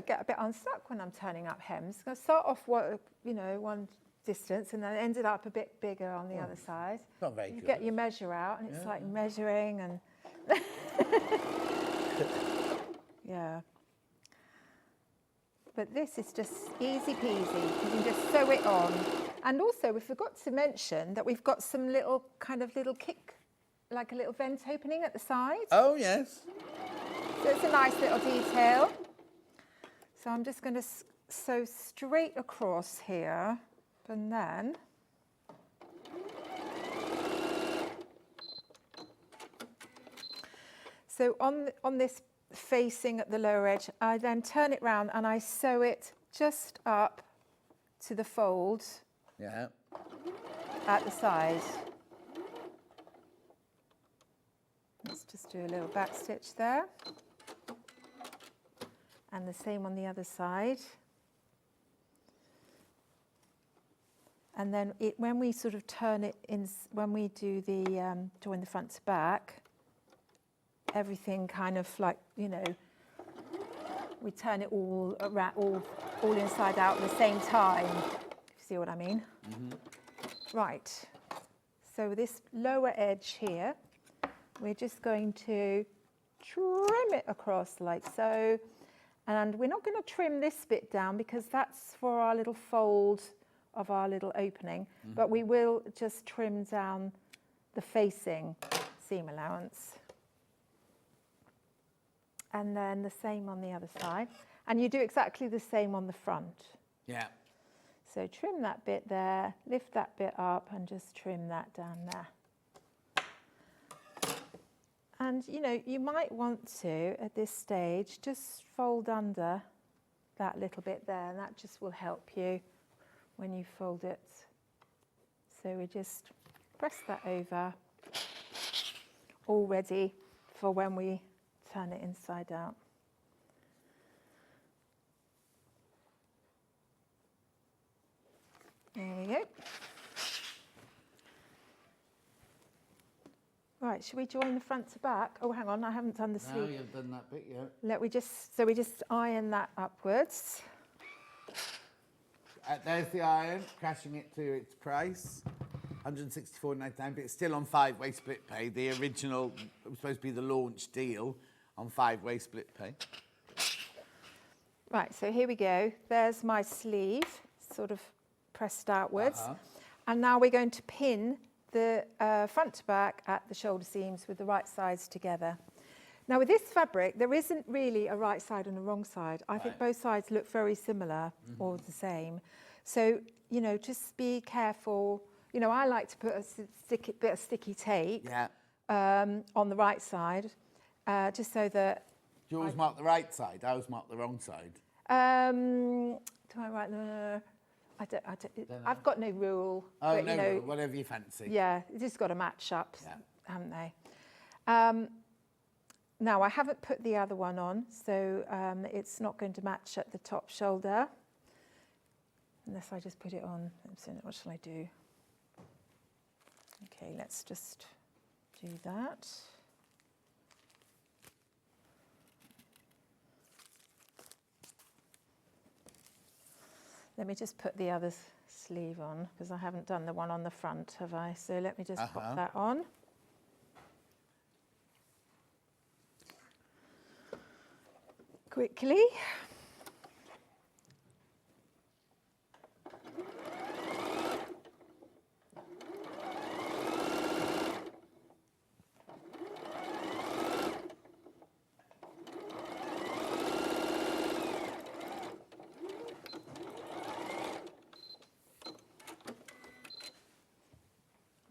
get a bit unstuck when I'm turning up hems. I start off one distance and then ended up a bit bigger on the other side.
Not very
good.
You
get your measure out and it's like measuring and... Yeah. But this is just easy peasy. You can just sew it on. And also we forgot to mention that we've got some little kick, like a little vent opening at the side.
Oh, yes.
So it's a nice little detail. So I'm just going to sew straight across here, and then so on this facing at the lower edge, I then turn it round and I sew it just up to the fold at the side. Let's just do a little back stitch there. And the same on the other side. And then when we sort of turn it in, when we do the join the front to back, everything kind of like, you know, we turn it all around, all inside out at the same time. You see what I mean? Right. So this lower edge here, we're just going to trim it across like so. And we're not going to trim this bit down because that's for our little fold of our little opening, but we will just trim down the facing seam allowance. And then the same on the other side. And you do exactly the same on the front.
Yeah.
So trim that bit there, lift that bit up and just trim that down there. And, you know, you might want to, at this stage, just fold under that little bit there, and that just will help you when you fold it. So we just press that over, all ready for when we turn it inside out. There we go. Right, should we join the front to back? Oh, hang on, I haven't done the sleeve.
No, you've done that bit yet.
We just iron that upwards.
There's the iron, crashing it to its price, £164.99, but it's still on 5-way split pay. The original was supposed to be the launch deal on 5-way split pay.
Right, so here we go. There's my sleeve, sort of pressed outwards. And now we're going to pin the front to back at the shoulder seams with the right sides together. Now with this fabric, there isn't really a right side and a wrong side. I think both sides look very similar or the same. So, you know, just be careful. You know, I like to put a bit of sticky tape on the right side, just so that...
Do you always mark the right side? I always mark the wrong side.
Do I write the... I've got no rule.
Oh,
but,
no
you know,
rule, whatever you fancy.
Yeah, it's just got to match up, haven't they? Now, I haven't put the other one on, so it's not going to match at the top shoulder. Unless I just put it on. What shall I do? Okay, let's just do that. Let me just put the other sleeve on, because I haven't done the one on the front, have I? So let me just pop that on. Quickly.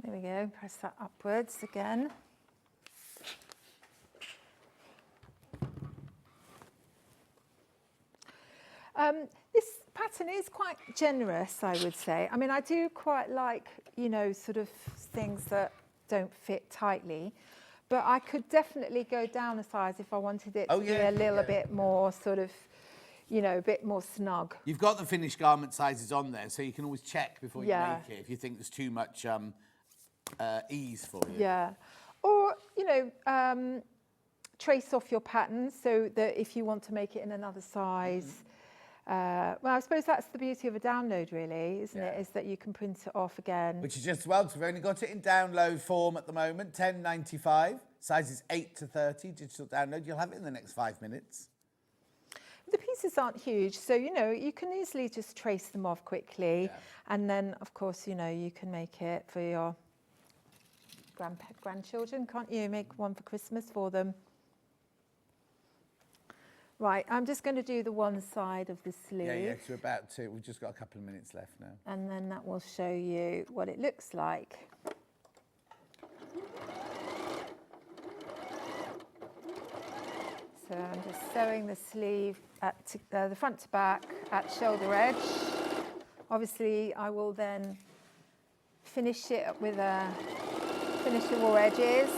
There we go, press that upwards again. This pattern is quite generous, I would say. I mean, I do quite like, you know, sort of things that don't fit tightly, but I could definitely go down a size if I wanted it to be a little bit more sort of, you know, a bit more snug.
You've got the finished garment sizes on there, so you can always check before you make it if you think there's too much ease for you.
Yeah. Or, you know, trace off your pattern so that if you want to make it in another size. Well, I suppose that's the beauty of a download, really, isn't it? Is that you can print it off again.
Which is just well, because we've only got it in download form at the moment, £10.95, sizes 8 to 30, digital download. You'll have it in the next 5 minutes.
The pieces aren't huge, so, you know, you can easily just trace them off quickly. And then, of course, you know, you can make it for your grandchildren, can't you? Make one for Christmas for them. Right, I'm just going to do the one side of the sleeve.
Yeah, so we're about to. We've just got a couple of minutes left now.
And then that will show you what it looks like. So I'm just sewing the sleeve at the front to back at shoulder edge. Obviously, I will then finish it with finish the raw edges.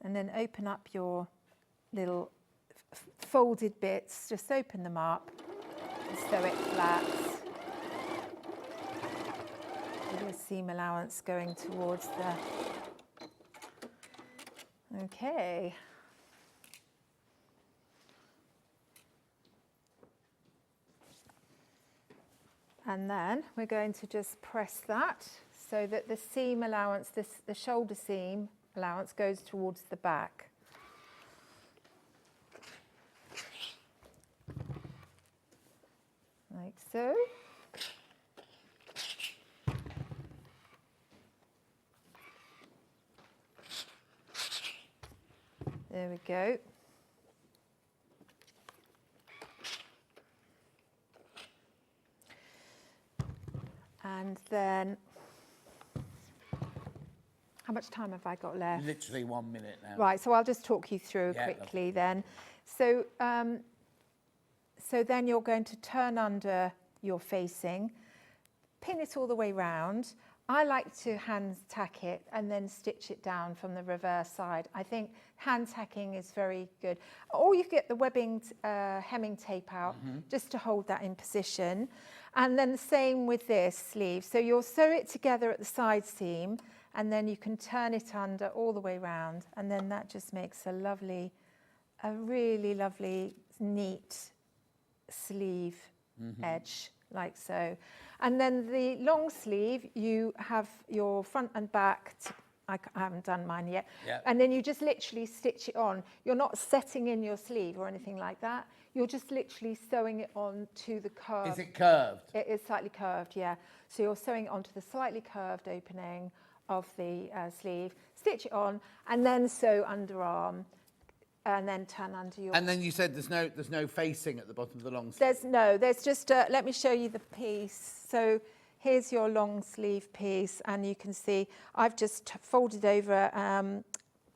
And then open up your little folded bits, just open them up and sew it flat. With your seam allowance going towards the... Okay. And then we're going to just press that so that the seam allowance, the shoulder seam allowance goes towards the back. Like so. There we go. And then, how much time have I got left?
Literally 1 minute now.
Right, so I'll just talk you through quickly then. So, so then you're going to turn under your facing, pin it all the way round. I like to hand tack it and then stitch it down from the reverse side. I think hand tacking is very good. Or you get the webbing hemming tape out just to hold that in position. And then the same with this sleeve. So you'll sew it together at the side seam and then you can turn it under all the way round. And then that just makes a really lovely, neat sleeve edge, like so. And then the long sleeve, you have your front and back, I haven't done mine yet, and then you just literally stitch it on. You're not setting in your sleeve or anything like that. You're just literally sewing it on to the curve.
Is it curved?
It is slightly curved, yeah. So you're sewing it onto the slightly curved opening of the sleeve, stitch it on, and then sew underarm. And then turn under your...
And then you said there's no facing at the bottom of the long sleeve.
There's just, let me show you the piece. So here's your long sleeve piece, and you can see I've just folded over...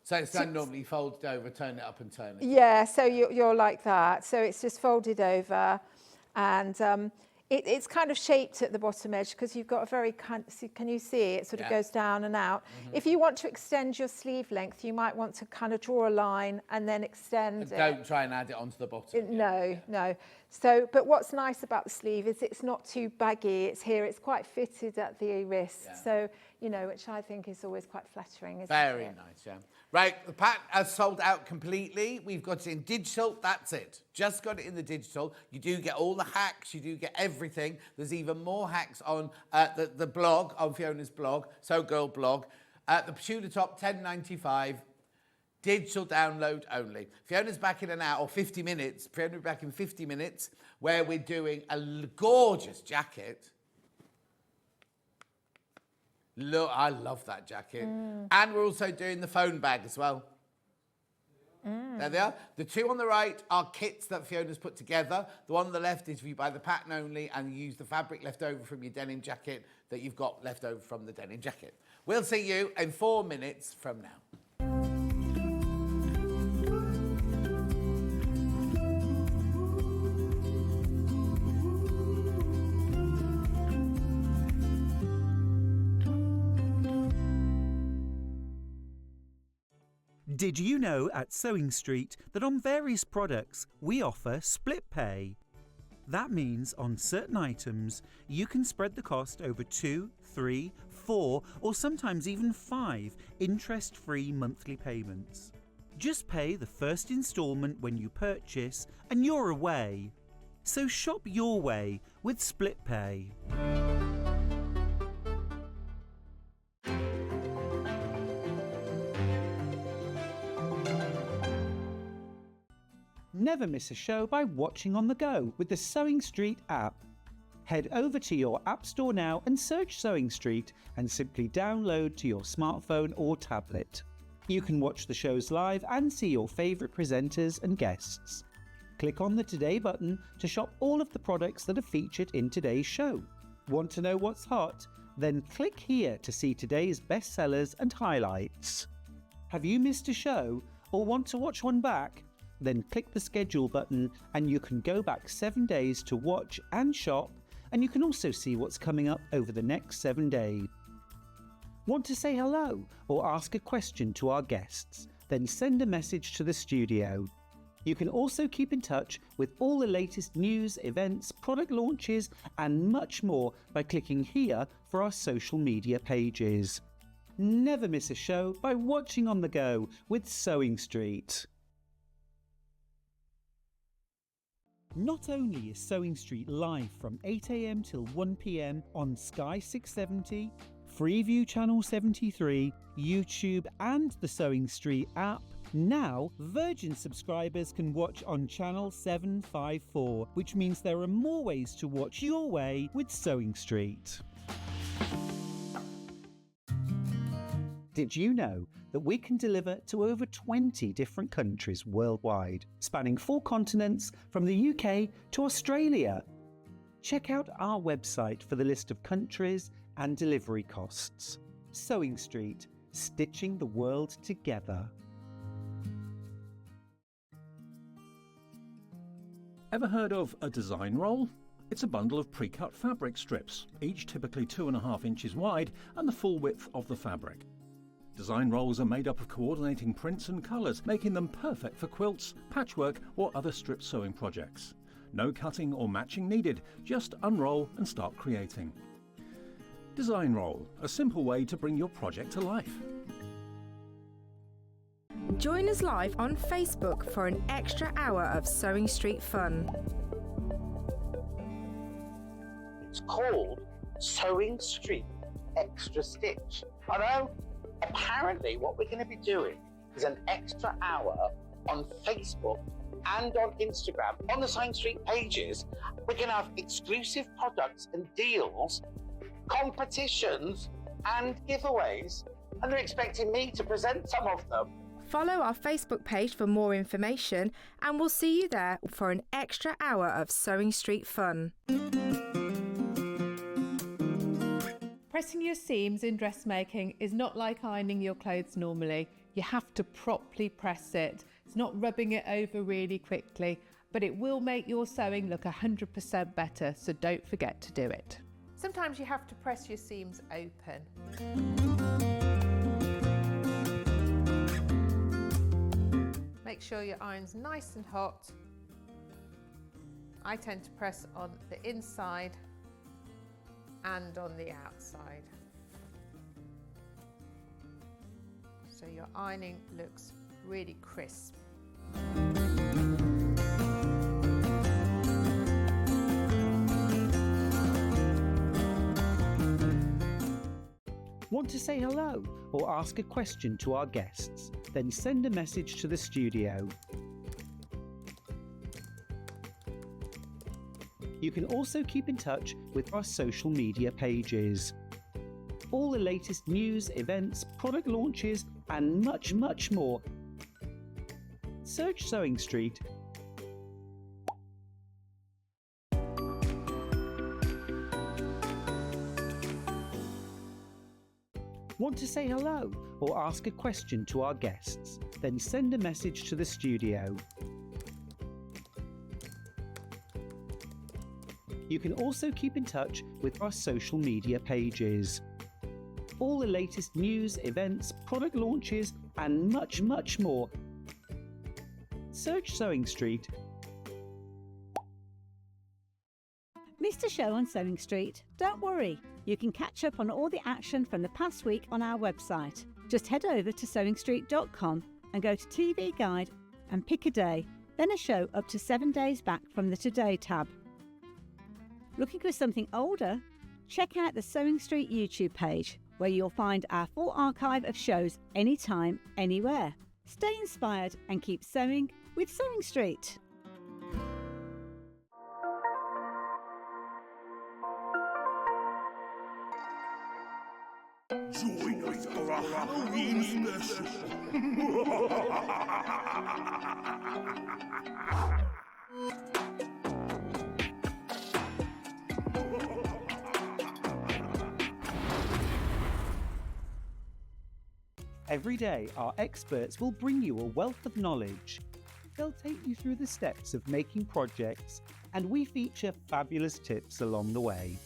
so it's done normally folded over, turn it up and turn it.
Yeah, so you're like that. So it's just folded over, and it's kind of shaped at the bottom edge because you've got a very can you see it sort of goes down and out. If you want to extend your sleeve length, you might want to kind of draw a line and then extend it.
Don't try and add it onto the bottom.
No. So, but what's nice about the sleeve is it's not too baggy. It's here. It's quite fitted at the wrist. So, you know, which I think is always quite flattering. Isn't
Very
it?
nice, yeah. Right, the pattern has sold out completely. We've got it in digital. That's it. Just got it in the digital. You do get all the hacks. You do get everything. There's even more hacks on the blog, on Fiona's blog, So Girl blog. The Petula top, $10.95. Digital download only. Fiona's back in an hour, or 50 minutes. Fiona will be back in 50 minutes, where we're doing a gorgeous jacket. Look, I love that jacket. And we're also doing the phone bag as well. There they are. The two on the right are kits that Fiona's put together. The one on the left is if you buy the pattern only and you use the fabric left over from your denim jacket that you've got left over from the denim jacket. We'll see you in 4 minutes from now.
Did you know at SewingStreet that on various products we offer split pay? That means on certain items you can spread the cost over 2, 3, 4 or sometimes even 5 interest-free monthly payments. Just pay the first instalment when you purchase and you're away. So shop your way with split pay. Never miss a show by watching on the go with the SewingStreet app. Head over to your App Store now and search Sewing Street and simply download to your smartphone or tablet. You can watch the shows live and see your favourite presenters and guests. Click on the Today button to shop all of the products that are featured in today's show. Want to know what's hot? Then click here to see today's bestsellers and highlights. Have you missed a show or want to watch one back? Then click the schedule button and you can go back 7 days to watch and shop, and you can also see what's coming up over the next 7 days. Want to say hello or ask a question to our guests? Then send a message to the studio. You can also keep in touch with all the latest news, events, product launches and much more by clicking here for our social media pages. Never miss a show by watching on the go with Sewing Street. Not only is Sewing Street live from 8 AM till 1 PM on Sky 670, Freeview Channel 73, YouTube and the Sewing Street app, now Virgin subscribers can watch on Channel 754, which means there are more ways to watch your way with Sewing Street. Did you know that we can deliver to over 20 different countries worldwide, spanning 4 continents from the UK to Australia? Check out our website for the list of countries and delivery costs. Sewing Street, stitching the world together.
Ever heard of a design roll? It's a bundle of pre-cut fabric strips, each typically 2.5 inches wide and the full width of the fabric. Design rolls are made up of coordinating prints and colours, making them perfect for quilts, patchwork or other strip sewing projects. No cutting or matching needed, just unroll and start creating. Design roll, a simple way to bring your project to life.
Join us live on Facebook for an extra hour of Sewing Street fun.
It's called Sewing Street Extra Stitch. Although, apparently what we're going to be doing is an extra hour on Facebook and on Instagram. On the Sewing Street pages, we're going to have exclusive products and deals, competitions and giveaways, and they're expecting me to present some of them.
Follow our Facebook page for more information and we'll see you there for an extra hour of Sewing Street fun.
Pressing your seams in dressmaking is not like ironing your clothes normally. You have to properly press it. It's not rubbing it over really quickly, but it will make your sewing look 100% better, so don't forget to do it. Sometimes you have to press your seams open. Make sure your iron's nice and hot. I tend to press on the inside and on the outside, so your ironing looks really crisp.
Want to say hello or ask a question to our guests? Then send a message to the studio. You can also keep in touch with our social media pages. All the latest news, events, product launches and much more. Search Sewing Street. Want to say hello or ask a question to our guests? Then send a message to the studio. You can also keep in touch with our social media pages. All the latest news, events, product launches and much more. Search Sewing Street.
Missed a show on Sewing Street? Don't worry, you can catch up on all the action from the past week on our website. Just head over to SewingStreet.com and go to TV Guide and pick a day, then a show up to 7 days back from the Today tab. Looking for something older? Check out the Sewing Street YouTube page, where you'll find our full archive of shows anytime, anywhere. Stay inspired and keep sewing with Sewing Street.
Halloween special.
Every day, our experts will bring you a wealth of knowledge. They'll take you through the steps of making projects, and we feature fabulous tips along the way.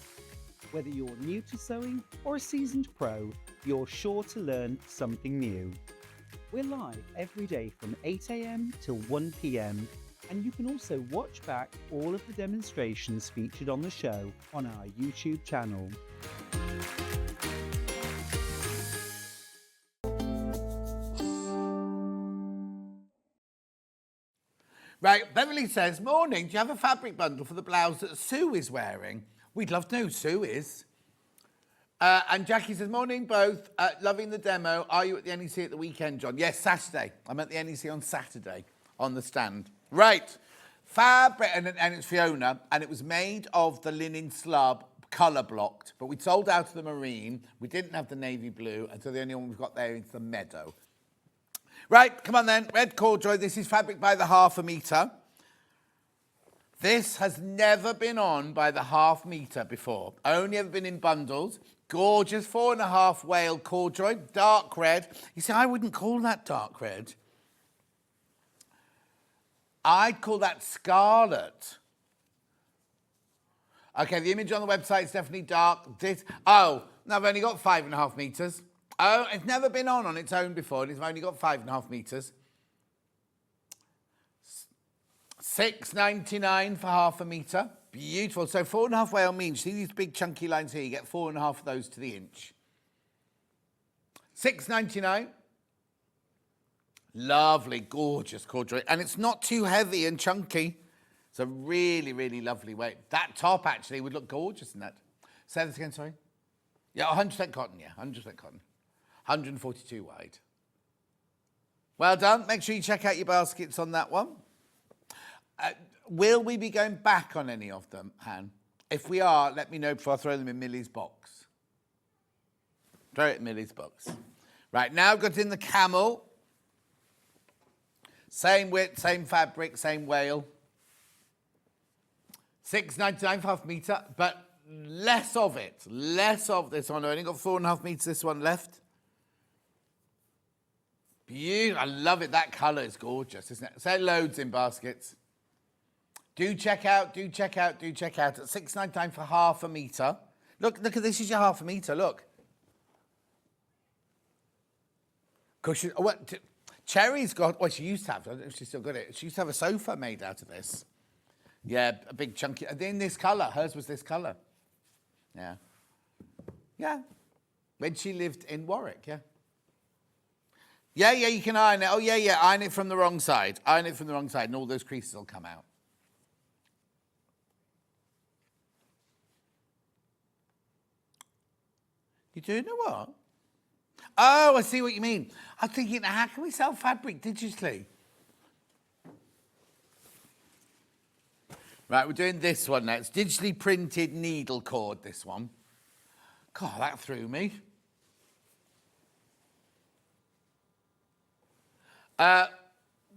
Whether you're new to sewing or a seasoned pro, you're sure to learn something new. We're live every day from 8 a.m. till 1 p.m, and you can also watch back all of the demonstrations featured on the show on our YouTube channel.
Right, Beverly says, morning, do you have a fabric bundle for the blouse that Sue is wearing? We'd love to know who Sue is. And Jackie says, morning both, loving the demo. Are you at the NEC at the weekend, John? Yes, Saturday. I'm at the NEC on Saturday on the stand. Right, fabric, and it's Fiona, and it was made of the linen slub, colour blocked, but we sold out of the marine. We didn't have the navy blue, and so the only one we've got there is the meadow. Right, come on then, red corduroy. This is fabric by the half a metre. This has never been on by the half metre before. Only ever been in bundles. Gorgeous 4.5 wale corduroy, dark red. You see, I wouldn't call that dark red. I'd call that scarlet. Okay, the image on the website is definitely dark. No, I've only got 5.5 metres. Oh, it's never been on its own before. It's only got 5.5 metres. $6.99 for half a metre. Beautiful. So 4.5 wale means, see these big chunky lines here? You get 4.5 of those to the inch. $6.99. Lovely, gorgeous corduroy. And it's not too heavy and chunky. It's a really, really lovely weight. That top actually would look gorgeous in that. Say this again, sorry. Yeah, 100% cotton, yeah, 100% cotton. 142 wide. Well done. Make sure you check out your baskets on that one. Will we be going back on any of them, Han? If we are, let me know before I throw them in Millie's box. Throw it in Millie's box. Right, now I've got in the camel. Same width, same fabric, same wale. $6.99 for half a metre, but less of it. Less of this one. I've only got 4.5 metres this one left. Beautiful. I love it. That colour is gorgeous, isn't it? Say loads in baskets. Do check out, do check out, do check out. At $6.99 for half a metre. Look at this is your half a metre, look. Cushion. Oh, what? Cherry's got, well, she used to have, I don't know if she's still got it. She used to have a sofa made out of this. Yeah, a big chunky, in this colour. Hers was this colour. Yeah. Yeah. When she lived in Warwick, yeah. Yeah, you can iron it. Oh, yeah, iron it from the wrong side. Iron it from the wrong side, and all those creases will come out. You do know what? Oh, I see what you mean. I'm thinking, how can we sell fabric digitally? Right, we're doing this one now. It's digitally printed needle cord, this one. God, that threw me.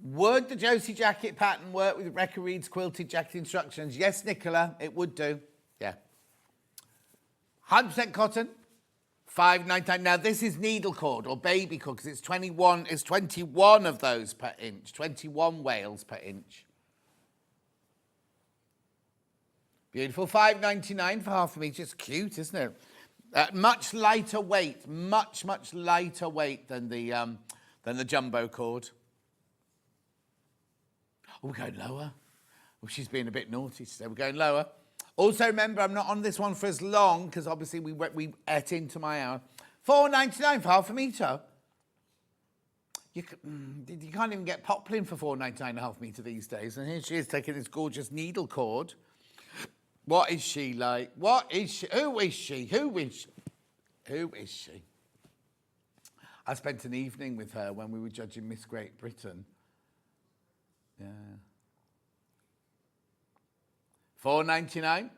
Would the Josie Jacket pattern work with Rebecca Reed's quilted jacket instructions? Yes, Nicola, it would do. Yeah. 100% cotton, $5.99. Now, this is needle cord or baby cord because it's 21 of those per inch, 21 wales per inch. Beautiful, $5.99 for half a metre. It's cute, isn't it? Much lighter weight, much lighter weight than the jumbo cord. Oh, we're going lower. Oh, she's being a bit naughty today. We're going lower. Also, remember, I'm not on this one for as long because obviously we ate into my hour. $4.99 for half a metre. You can't even get poplin for $4.99 a half metre these days. And here she is taking this gorgeous needle cord. What is she like? What is she? Who is she? Who is she? Who is she? I spent an evening with her when we were judging Miss Great Britain. Yeah. $4.99.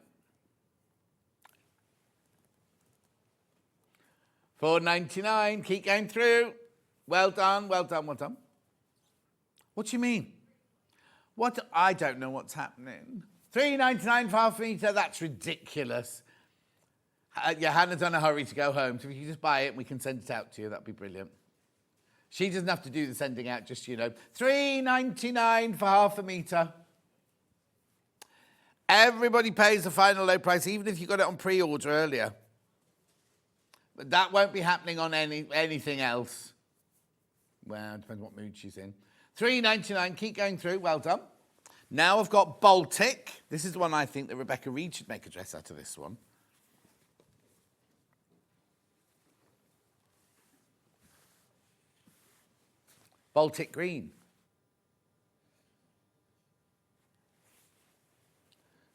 $4.99. Keep going through. Well done, well done, well done. What do you mean? What? I don't know what's happening. $3.99 for half a metre, that's ridiculous. Yeah, Hannah's on a hurry to go home, so if you can just buy it and we can send it out to you, that'd be brilliant. She doesn't have to do the sending out, just, you know. $3.99 for half a metre. Everybody pays the final low price, even if you got it on pre-order earlier. But that won't be happening on anything else. Well, it depends what mood she's in. $3.99, keep going through, well done. Now I've got Baltic. This is the one I think that Rebecca Reed should make a dress out of this one. Baltic green.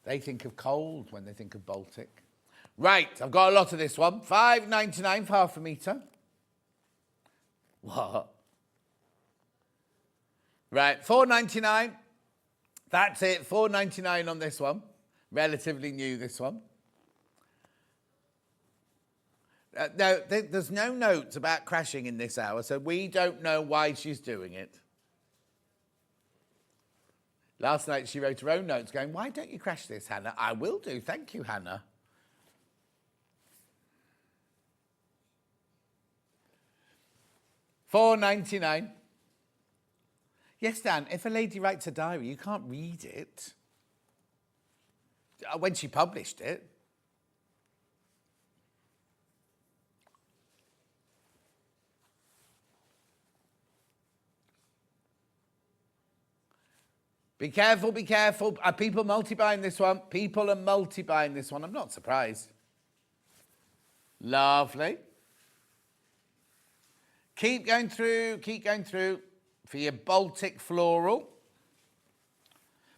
They think of cold when they think of Baltic. Right, I've got a lot of this one. $5.99 for half a metre. What? Right, $4.99. That's it, $4.99 on this one. Relatively new, this one. No, there's no notes about crashing in this hour, so we don't know why she's doing it. Last night she wrote her own notes going, why don't you crash this, Hannah? I will do, thank you, Hannah. $4.99. Yes, Dan, if a lady writes a diary, you can't read it. When she published it. Be careful, be careful. Are people multi-buying this one? People are multi-buying this one. I'm not surprised. Lovely. Keep going through for your Baltic floral.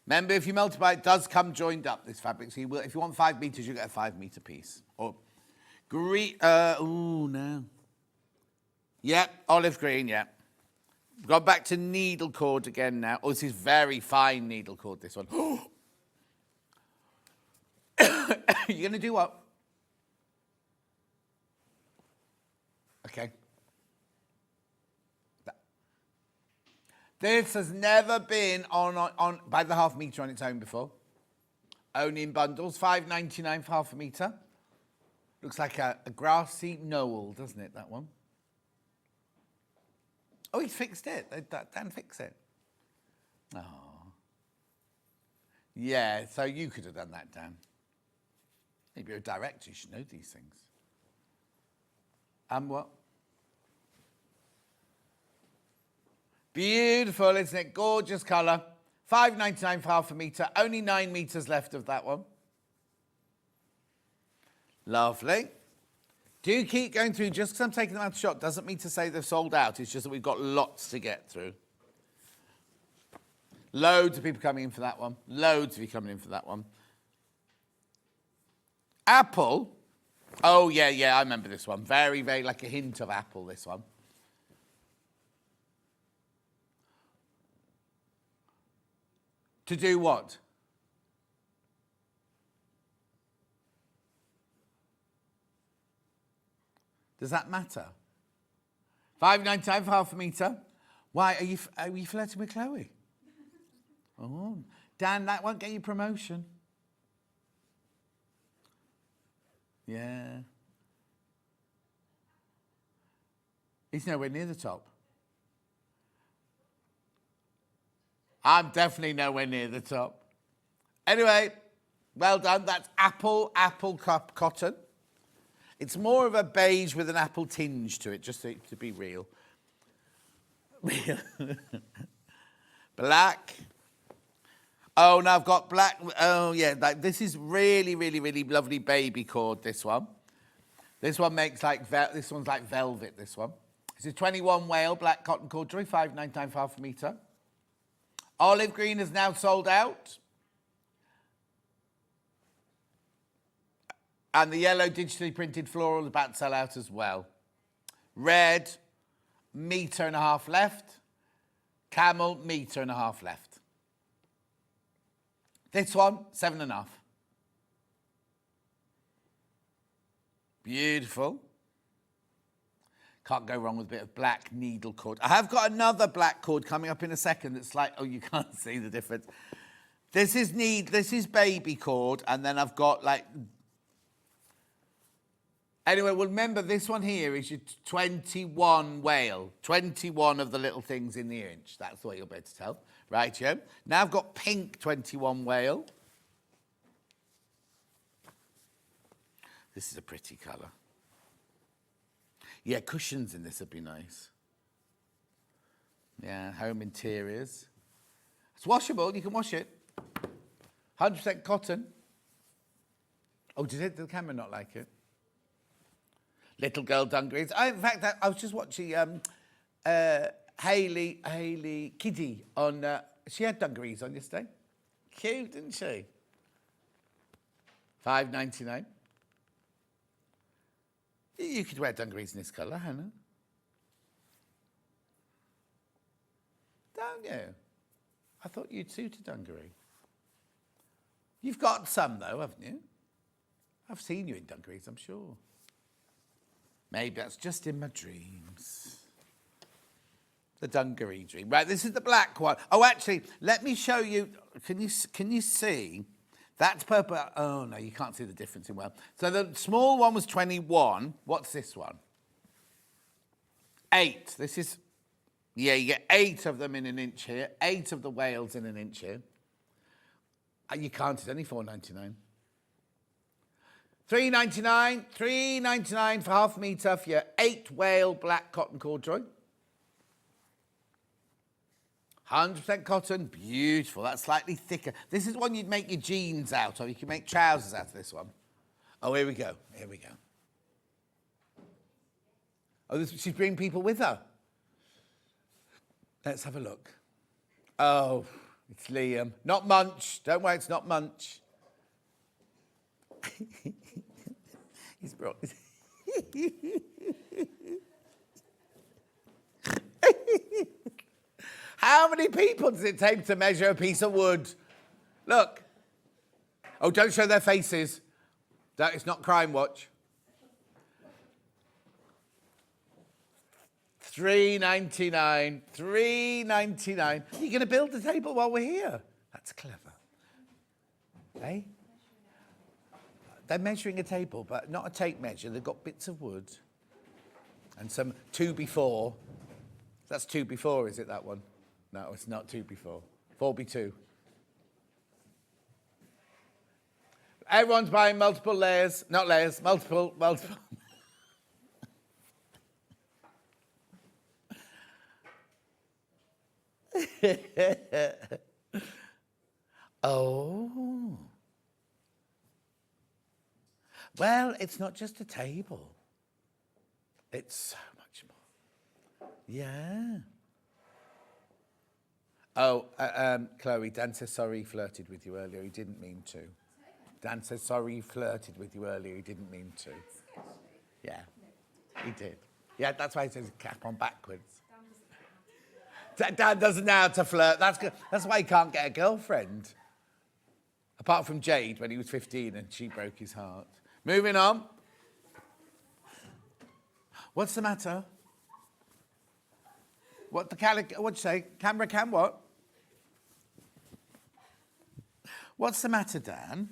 Remember, if you multiply, it does come joined up, this fabric. So you will, if you want 5 metres, you get a 5 metre piece. Or green, no. Yep, olive green, yep. Gone back to needle cord again now. Oh, this is very fine needle cord, this one. You're going to do what? Okay. This has never been on by the half metre on its own before. Only in bundles. $5.99 for half a metre. Looks like a grassy knoll, doesn't it, that one? Oh, he fixed it. Dan fixed it. Oh. Yeah, so you could have done that, Dan. Maybe you're a director. You should know these things. What? Beautiful, isn't it? Gorgeous colour. $5.99 for half a metre. Only 9 metres left of that one. Lovely. Do keep going through. Just because I'm taking them out of shot doesn't mean to say they've sold out. It's just that we've got lots to get through. Loads of people coming in for that one. Loads of you coming in for that one. Apple. Oh, yeah, I remember this one. Very, very like a hint of apple, this one. To do what? Does that matter? $5.99 for half a metre. Why, are you flirting with Chloe? Oh, Dan, that won't get you promotion. Yeah. He's nowhere near the top. I'm definitely nowhere near the top. Anyway, well done. That's apple cotton. It's more of a beige with an apple tinge to it, just to be real. Black. Oh, now I've got black. Oh, yeah. This is really, really, really lovely baby cord, this one. This one makes like, this one's like velvet, this one. It's a 21 wale black cotton corduroy, $5.99 for half a metre. Olive green is now sold out. And the yellow digitally printed floral is about to sell out as well. Red, 1.5 metres left. Camel, 1.5 metres left. This one, 7.5. Beautiful. Can't go wrong with a bit of black needle cord. I have got another black cord coming up in a second that's like, oh, you can't see the difference. This is baby cord, and then I've got like... Anyway, well, remember, this one here is your 21 whale. 21 of the little things in the inch. That's the way you'll be able to tell. Right, yeah? Now I've got pink 21 whale. This is a pretty colour. Yeah, cushions in this would be nice. Yeah, home interiors. It's washable, you can wash it. 100% cotton. Oh, did the camera not like it? Little girl dungarees. In fact, I was just watching Hayley Kiddy on... she had dungarees on yesterday. Cute, didn't she? $5.99. You could wear dungarees in this colour, Hannah. Don't you? I thought you'd suit a dungaree. You've got some, though, haven't you? I've seen you in dungarees, I'm sure. Maybe that's just in my dreams. The dungaree dream. Right, this is the black one. Oh, actually, let me show you. Can you see? That's purple. Oh, no, you can't see the difference in well. So the small one was 21. What's this one? 8. This is, yeah, you get 8 of them in an inch here. 8 of the whales in an inch here. You can't, it's only $4.99. $3.99. $3.99 for half a metre for your 8 whale black cotton corduroy. 100% cotton, beautiful. That's slightly thicker. This is one you'd make your jeans out of. You can make trousers out of this one. Oh, here we go. Here we go. Oh, she's bringing people with her. Let's have a look. Oh, it's Liam. Not Munch. Don't worry, it's not Munch. He's brought... How many people does it take to measure a piece of wood? Look. Oh, don't show their faces. That is not Crime Watch. $3.99. $3.99. You're going to build the table while we're here. That's clever. Eh? They're measuring a table, but not a tape measure. They've got bits of wood and some 2x4. That's 2x4, is it, that one? No, it's not 2x4. 4x2. Everyone's buying multiple layers. Not layers, multiple. Oh. Well, it's not just a table. It's so much more. Yeah. Oh, Chloe, Dan says sorry he flirted with you earlier. He didn't mean to. Dan says sorry he flirted with you earlier. He didn't mean to. Yeah, he did. Yeah, that's why he says cap on backwards. Dan doesn't know how to flirt. That's good. That's why he can't get a girlfriend. Apart from Jade when he was 15 and she broke his heart. Moving on. What's the matter? What'd you say? Camera cam what? What's the matter, Dan?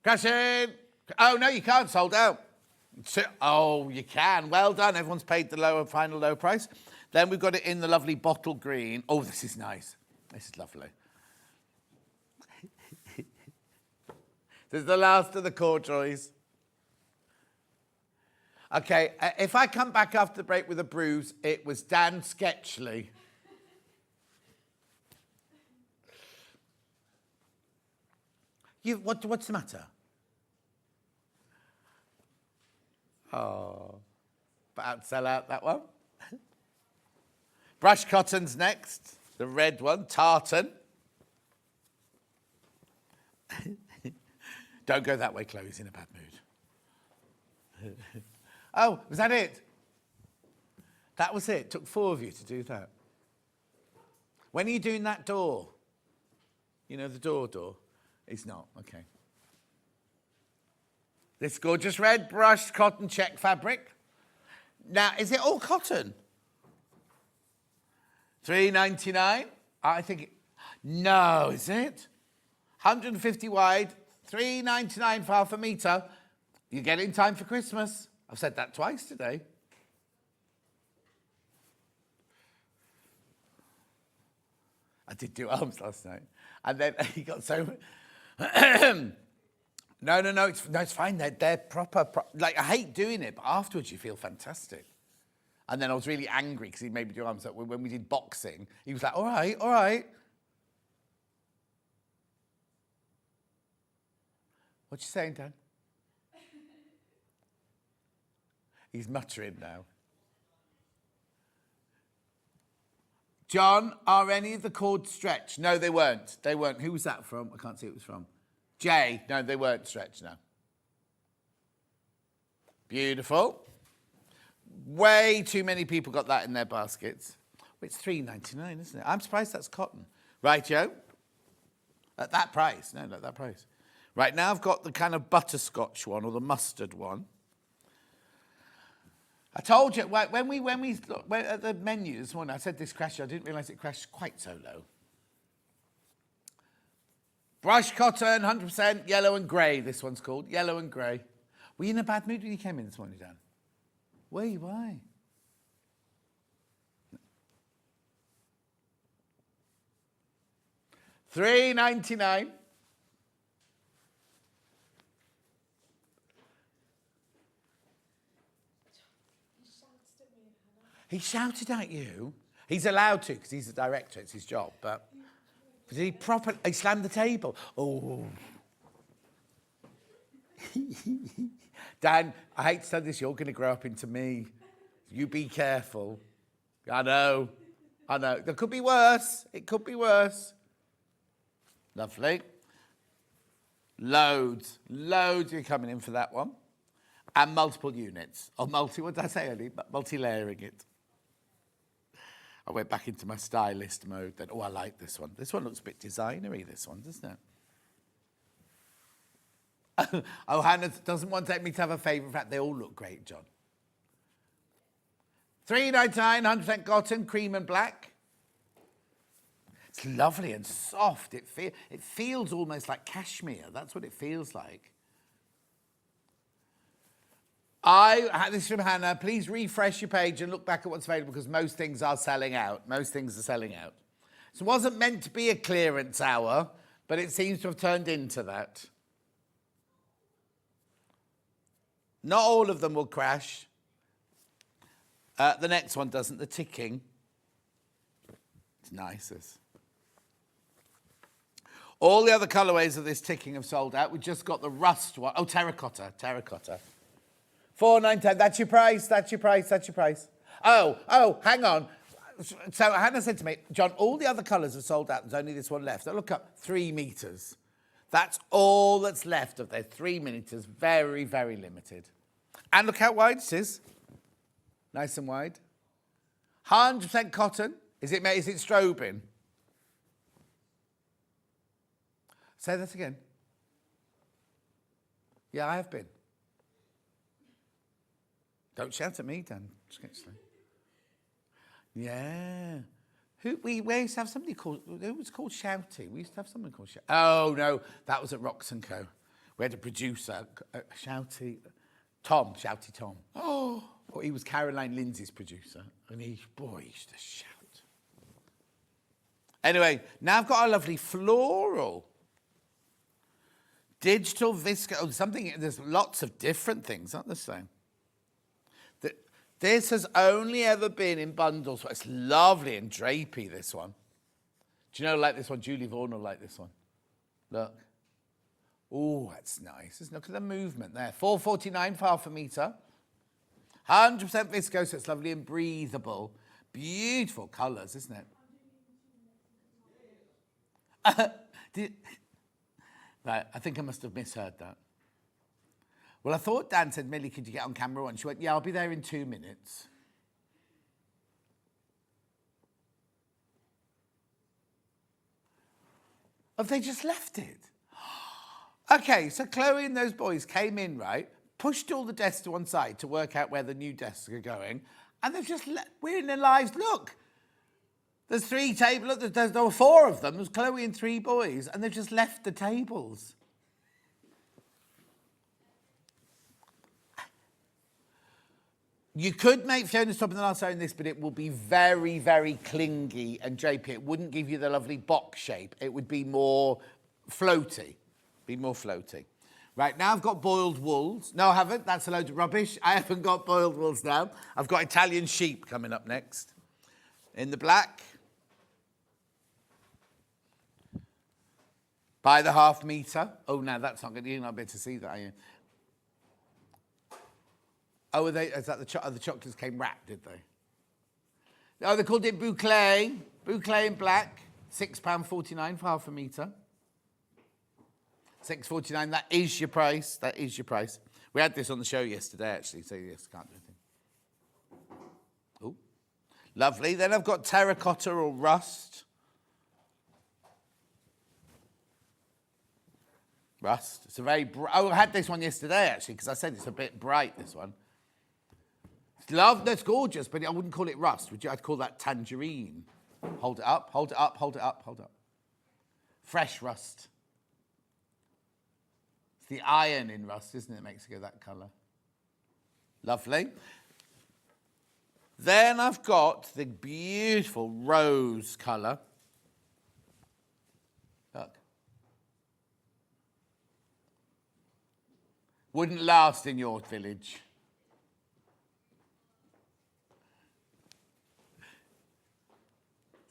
Cash in. Oh, no, you can't. Sold out. Oh, you can. Well done. Everyone's paid the final low price. Then we've got it in the lovely bottle green. Oh, this is nice. This is lovely. This is the last of the corduroys. Okay, if I come back after the break with a bruise, it was Dan Sketchley. What's the matter? Oh, about to sell out that one. Brush cotton's next. The red one, tartan. Don't go that way, Chloe's in a bad mood. Oh, was that it? That was it. Took 4 of you to do that. When are you doing that door? You know, the door? It's not. Okay. This gorgeous red brushed cotton check fabric. Now, is it all cotton? $3.99. I think no, is it? 150 wide, $3.99 for half a metre. You get it in time for Christmas. I've said that twice today. I did do arms last night. And then he got so... No, it's fine. They're proper... Like, I hate doing it, but afterwards you feel fantastic. And then I was really angry because he made me do arms. Like, when we did boxing, he was like, all right. What you saying, Dan? He's muttering now. John, are any of the cords stretched? No, they weren't. They weren't. Who was that from? I can't see who it was from. Jay. No, they weren't stretched, no. Beautiful. Way too many people got that in their baskets. Well, it's $3.99, isn't it? I'm surprised that's cotton. Right, Joe? At that price. No, at that price. Right, now I've got the kind of butterscotch one or the mustard one. I told you, when we went at the menu this morning, I said this crashed. I didn't realise it crashed quite so low. Brush cotton, 100%, yellow and grey, this one's called. Yellow and grey. Were you in a bad mood when you came in this morning, Dan? Were you? Why? $3.99. He shouted at you. He's allowed to because he's the director. It's his job. But he slammed the table. Oh. Dan, I hate to say this. You're going to grow up into me. You be careful. I know. There could be worse. It could be worse. Lovely. Loads are coming in for that one. And multiple units. Or what did I say earlier? Multi-layering it. I went back into my stylist mode then. Oh, I like this one. This one looks a bit designery, this one, doesn't it? Oh, Hannah doesn't want me to have a favourite. In fact, they all look great, John. $3.99, 100% cotton, cream and black. It's lovely and soft. It feels almost like cashmere. That's what it feels like. This is from Hannah. Please refresh your page and look back at what's available because most things are selling out. Most things are selling out. So it wasn't meant to be a clearance hour, but it seems to have turned into that. Not all of them will crash. The next one doesn't. The ticking. It's nice. This. All the other colourways of this ticking have sold out. We've just got the rust one. Oh, terracotta. $4.99. That's your price. Oh, hang on. So Hannah said to me, John, all the other colours have sold out. There's only this one left. I look up 3 metres. That's all that's left of their 3 meters. Very, very limited. And look how wide it is. Nice and wide. 100% cotton. Is it strobing? Say that again. Yeah, I have been. Don't shout at me, Dan. Yeah. We used to have somebody called, who was called Shouty? We used to have someone called Shouty. Oh, no, that was at Rox & Co. We had a producer, Shouty Tom. Oh, well, he was Caroline Lindsay's producer. And he used to shout. Anyway, now I've got a lovely floral. Digital viscose, something, there's lots of different things, aren't there, saying? This has only ever been in bundles. It's lovely and drapey, this one. Do you know, like this one? Julie Vaughan will like this one. Look. Oh, that's nice. Look at the movement there. $4.49 for half a metre. 100% viscose, so it's lovely and breathable. Beautiful colours, isn't it? Right, I think I must have misheard that. Well, I thought Dan said, Millie, could you get on camera? And she went, yeah, I'll be there in 2 minutes. Have they just left it? Okay, so Chloe and those boys came in, right? pushed all the desks to one side to work out where the new desks are going, and they've just we're in their lives. Look, there's 3 tables. Look, there were 4 of them. There's Chloe and 3 boys, and they've just left the tables. You could make Fiona stop in the last in this, but it will be very, very clingy and drapey. It wouldn't give you the lovely box shape. It would be more floaty. Right, now I've got boiled wools. No, I haven't. That's a load of rubbish. I haven't got boiled wools now. I've got Italian sheep coming up next. In the black. By the half metre. Oh, no, that's not good. You're not able to see that, are you? Oh, is that the chocolates came wrapped, did they? Oh, they called it boucle. Boucle in black. £6.49 for half a metre. £6.49. That is your price. That is your price. We had this on the show yesterday, actually, so yes, can't do anything. Oh, lovely. Then I've got terracotta or rust. Rust. It's a very I had this one yesterday, actually, because I said it's a bit bright, this one. That's gorgeous, but I wouldn't call it rust. I'd call that tangerine. Hold it up, hold it up, hold it up, hold it up. Fresh rust. It's the iron in rust, isn't it? It makes it go that colour. Lovely. Then I've got the beautiful rose colour. Look. Wouldn't last in your village.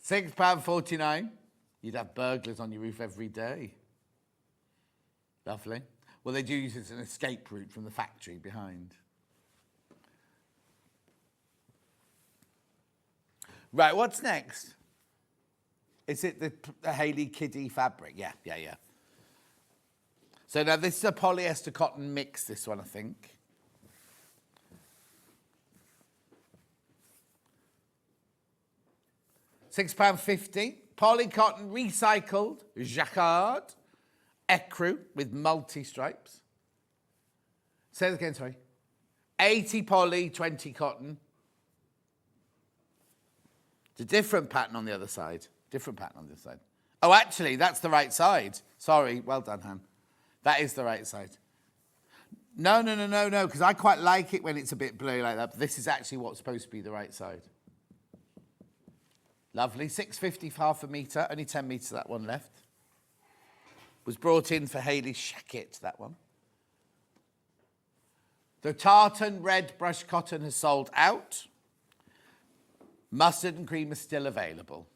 £6.49. You'd have burglars on your roof every day. Lovely. Well, they do use it as an escape route from the factory behind. Right, what's next? Is it the Hayley Kiddie fabric? Yeah. So now this is a polyester cotton mix, this one, I think. £6.50. Polycotton recycled jacquard ecru with multi-stripes. Say it again, sorry. 80 poly, 20 cotton. It's a different pattern on the other side. Oh, actually, that's the right side. Sorry, well done, Han. That is the right side. No, because I quite like it when it's a bit blue like that, but this is actually what's supposed to be the right side. Lovely, £6.50 for half a metre, only 10 metres that one left. Was brought in for Hayley Jacket, that one. The tartan red brush cotton has sold out. Mustard and cream are still available.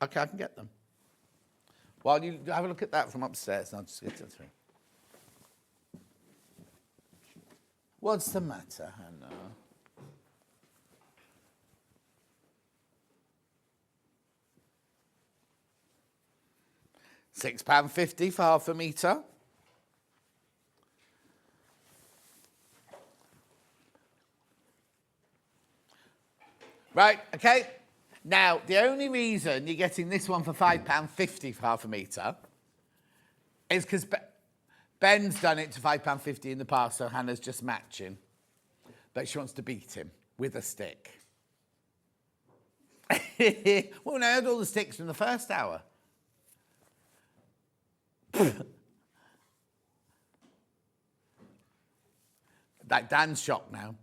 Okay, I can get them. While you have a look at that from upstairs, and I'll just get it through. What's the matter, Hannah? £6.50 for half a metre. Right, okay. Now, the only reason you're getting this one for £5.50 for half a metre is because Ben's done it to £5.50 in the past, so Hannah's just matching. But she wants to beat him with a stick. Well, no, I had all the sticks from the first hour. Like Dan's shocked now.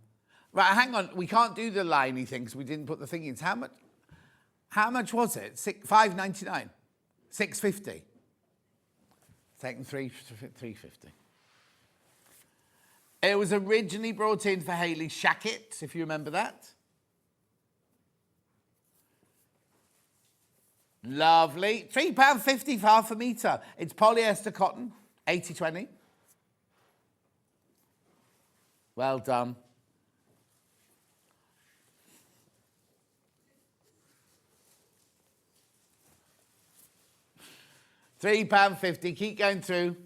Right, hang on. We can't do the liney thing because we didn't put the thing in. How much was it? $5.99. $6.50. Taking $3.50. It was originally brought in for Hayley Jacket, if you remember that. Lovely. £3.50 for half a metre. It's polyester cotton, 80/20. Well done. £3.50. Keep going through.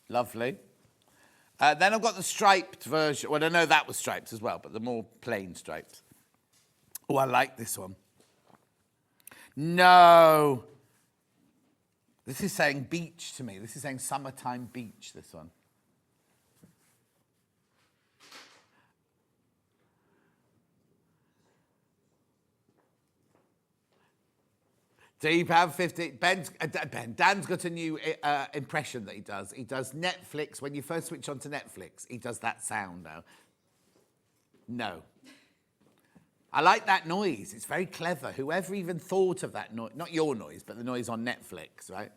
Lovely. Then I've got the striped version. Well, I know that was striped as well, but the more plain striped. Oh, I like this one. No. This is saying beach to me. This is saying summertime beach, this one. £3.50. Dan's got a new impression that he does. He does Netflix. When you first switch on to Netflix, he does that sound now. No. I like that noise. It's very clever. Whoever even thought of that noise, not your noise, but the noise on Netflix, right?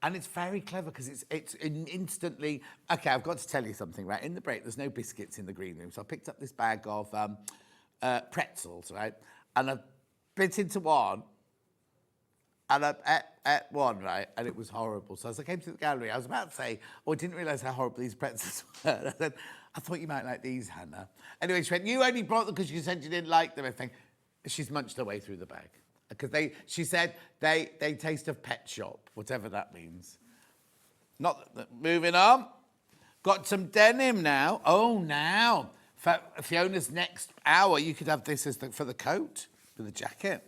And it's very clever because it's instantly... OK, I've got to tell you something, right? In the break, there's no biscuits in the green room. So I picked up this bag of pretzels, right? And I bit into one, and I ate one, right? And it was horrible. So as I came to the gallery, I was about to say, oh, I didn't realise how horrible these pretzels were. And I said, I thought you might like these, Hannah. Anyway, she went, you only brought them because you said you didn't like them. I think she's munched her way through the bag. Because she said they taste of pet shop, whatever that means. Moving on. Got some denim now. Oh, now. For Fiona's next hour, you could have this as for the coat, for the jacket.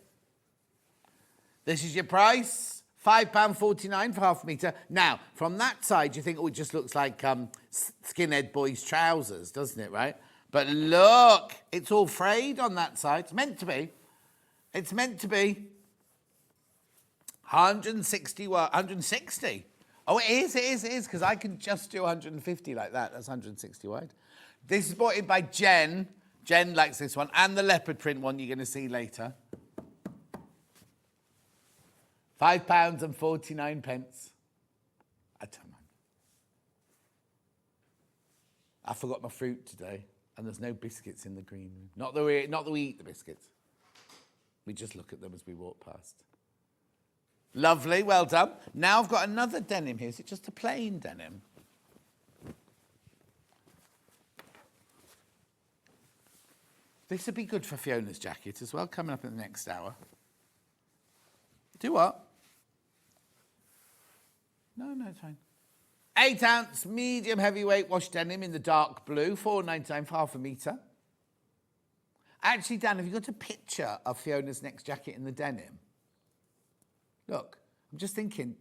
This is your price. £5.49 for half a metre. Now, from that side, you think, oh, it just looks like skinhead boys' trousers, doesn't it, right? But look, it's all frayed on that side. It's meant to be. It's meant to be. 160. Oh, it is, because I can just do 150 like that. That's 160 wide. This is bought in by Jen. Jen likes this one, and the leopard print one you're going to see later. £5.49. I don't mind. I forgot my fruit today, and there's no biscuits in the green room. Not that we eat the biscuits. We just look at them as we walk past. Lovely, well done. Now I've got another denim here. Is it just a plain denim? This would be good for Fiona's jacket as well, coming up in the next hour. Do what? No, it's fine. 8-ounce medium heavyweight wash denim in the dark blue, £4.99 for half a metre. Actually, Dan, have you got a picture of Fiona's next jacket in the denim? Look, I'm just thinking.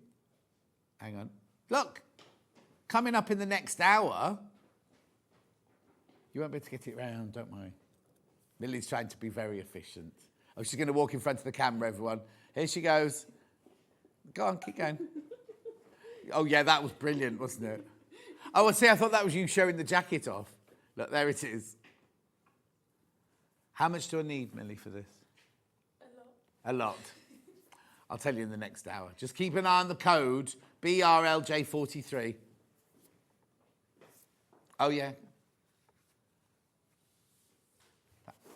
Hang on. Look, coming up in the next hour. You won't be able to get it round, don't worry. Lily's trying to be very efficient. Oh, she's going to walk in front of the camera, everyone. Here she goes. Go on, keep going. Oh, yeah, that was brilliant, wasn't it? Oh, I see, I thought that was you showing the jacket off. Look, there it is. How much do I need, Millie, for this? A lot. I'll tell you in the next hour. Just keep an eye on the code, BRLJ43. Oh, yeah.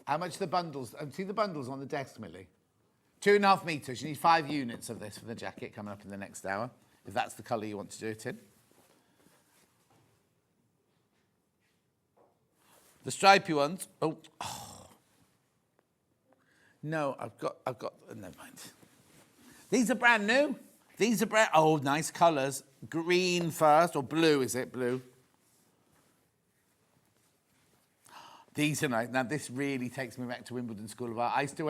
How much are the bundles? See the bundles on the desk, Millie? 2.5 metres. You need 5 units of this for the jacket coming up in the next hour, if that's the colour you want to do it in. The stripy ones. Oh. No, I've got. Never mind. These are brand new. Oh, nice colours. Green first, or blue, is it? Blue. These are nice. Now, this really takes me back to Wimbledon School of Art. I used to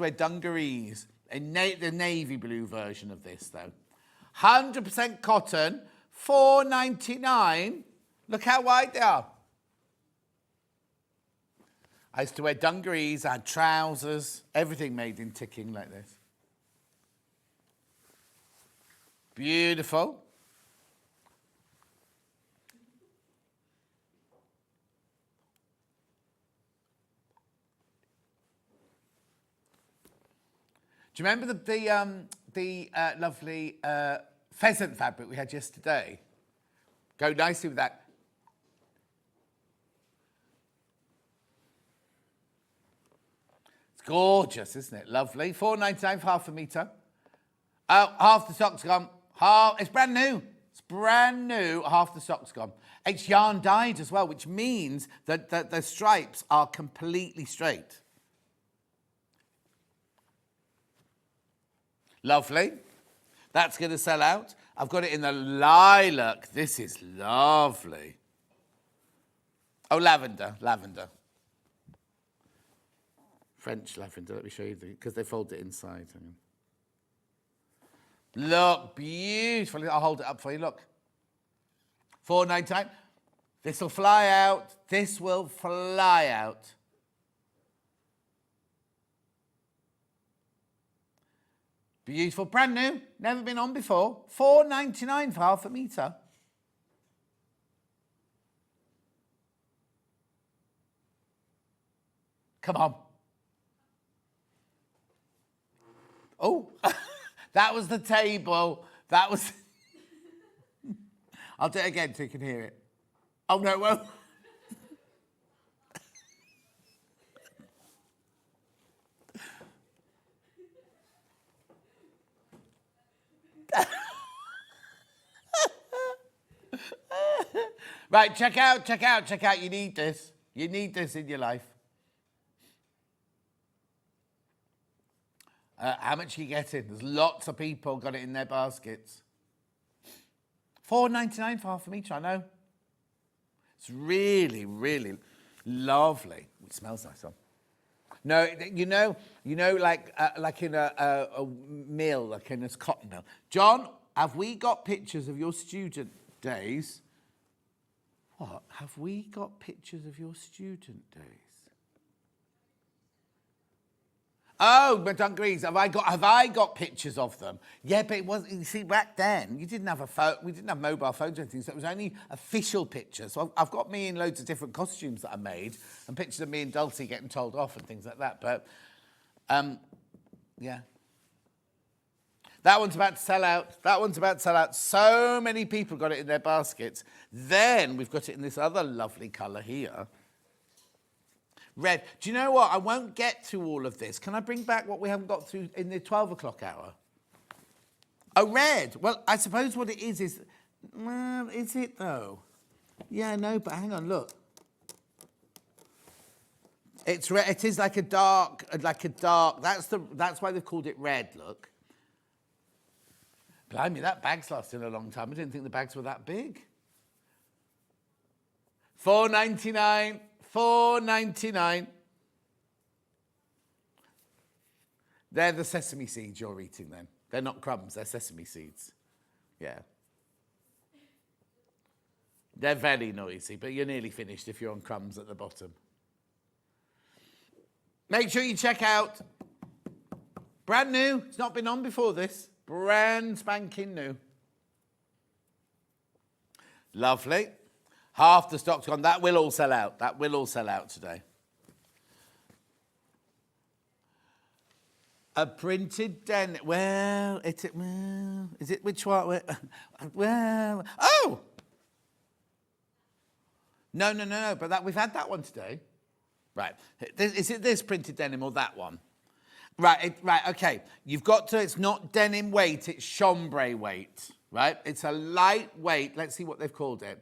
wear dungarees, the navy blue version of this, though. 100% cotton, £4.99. Look how wide they are. I used to wear dungarees, I had trousers, everything made in ticking like this. Beautiful. Do you remember the lovely pheasant fabric we had yesterday? Go nicely with that. It's gorgeous, isn't it? Lovely. £4.99 for half a metre. Half the stock's gone. It's brand new. It's brand new. Half the stock's gone. It's yarn dyed as well, which means that the stripes are completely straight. Lovely. That's going to sell out. I've got it in the lilac. This is lovely. Oh, lavender. French lavender. Let me show you because they fold it inside. Look, beautiful. I'll hold it up for you, look. $4.99. This will fly out. This will fly out. Beautiful, brand new, never been on before. $4.99 for half a metre. Come on. Oh, that was the table. That was... I'll do it again so you can hear it. Oh, no, it won't. Right, check out. You need this. You need this in your life. How much are you getting? There's lots of people got it in their baskets. $4.99 for half a metre, I know. It's really, really lovely. It smells nice, huh? No, you know, like in a mill, like in a cotton mill. John, have we got pictures of your student days? What? Have we got pictures of your student days? Oh, Madame Greaves, have I got pictures of them? Yeah, but it wasn't. You see, back then you didn't have a phone. We didn't have mobile phones or anything, so it was only official pictures. So I've got me in loads of different costumes that I made, and pictures of me and Dulcie getting told off and things like that. But yeah, that one's about to sell out. So many people got it in their baskets. Then we've got it in this other lovely colour here. Red. Do you know what? I won't get through all of this. Can I bring back what we haven't got through in the 12 o'clock hour? Oh, red. Well, I suppose what it is... Well, is it, though? Yeah, no, but hang on, look. It's red. It is like a dark... That's why they've called it red, look. Blimey, that bag's lasted a long time. I didn't think the bags were that big. $4.99. $4.99. They're the sesame seeds you're eating then. They're not crumbs, they're sesame seeds. Yeah. They're very noisy, but you're nearly finished if you're on crumbs at the bottom. Make sure you check out. Brand new. It's not been on before this. Brand spanking new. Lovely. Half the stock's gone. That will all sell out. That will all sell out today. A printed denim. Well, is it which one? Well, oh! No. But we've had that one today. Right. Is it this printed denim or that one? Right, okay. You've got to, it's not denim weight, it's chambray weight, right? It's a lightweight, let's see what they've called it.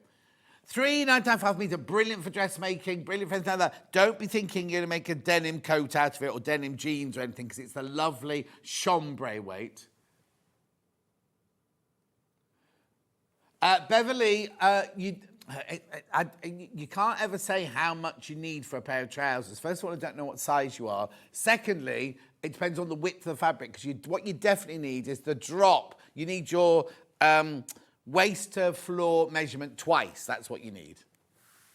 $3.95 metre, brilliant for dressmaking, brilliant for anything like that. Don't be thinking you're going to make a denim coat out of it or denim jeans or anything, because it's the lovely chambray weight. Beverly, you can't ever say how much you need for a pair of trousers. First of all, I don't know what size you are. Secondly, it depends on the width of the fabric, because what you definitely need is the drop. You need your waist to floor measurement twice. That's what you need.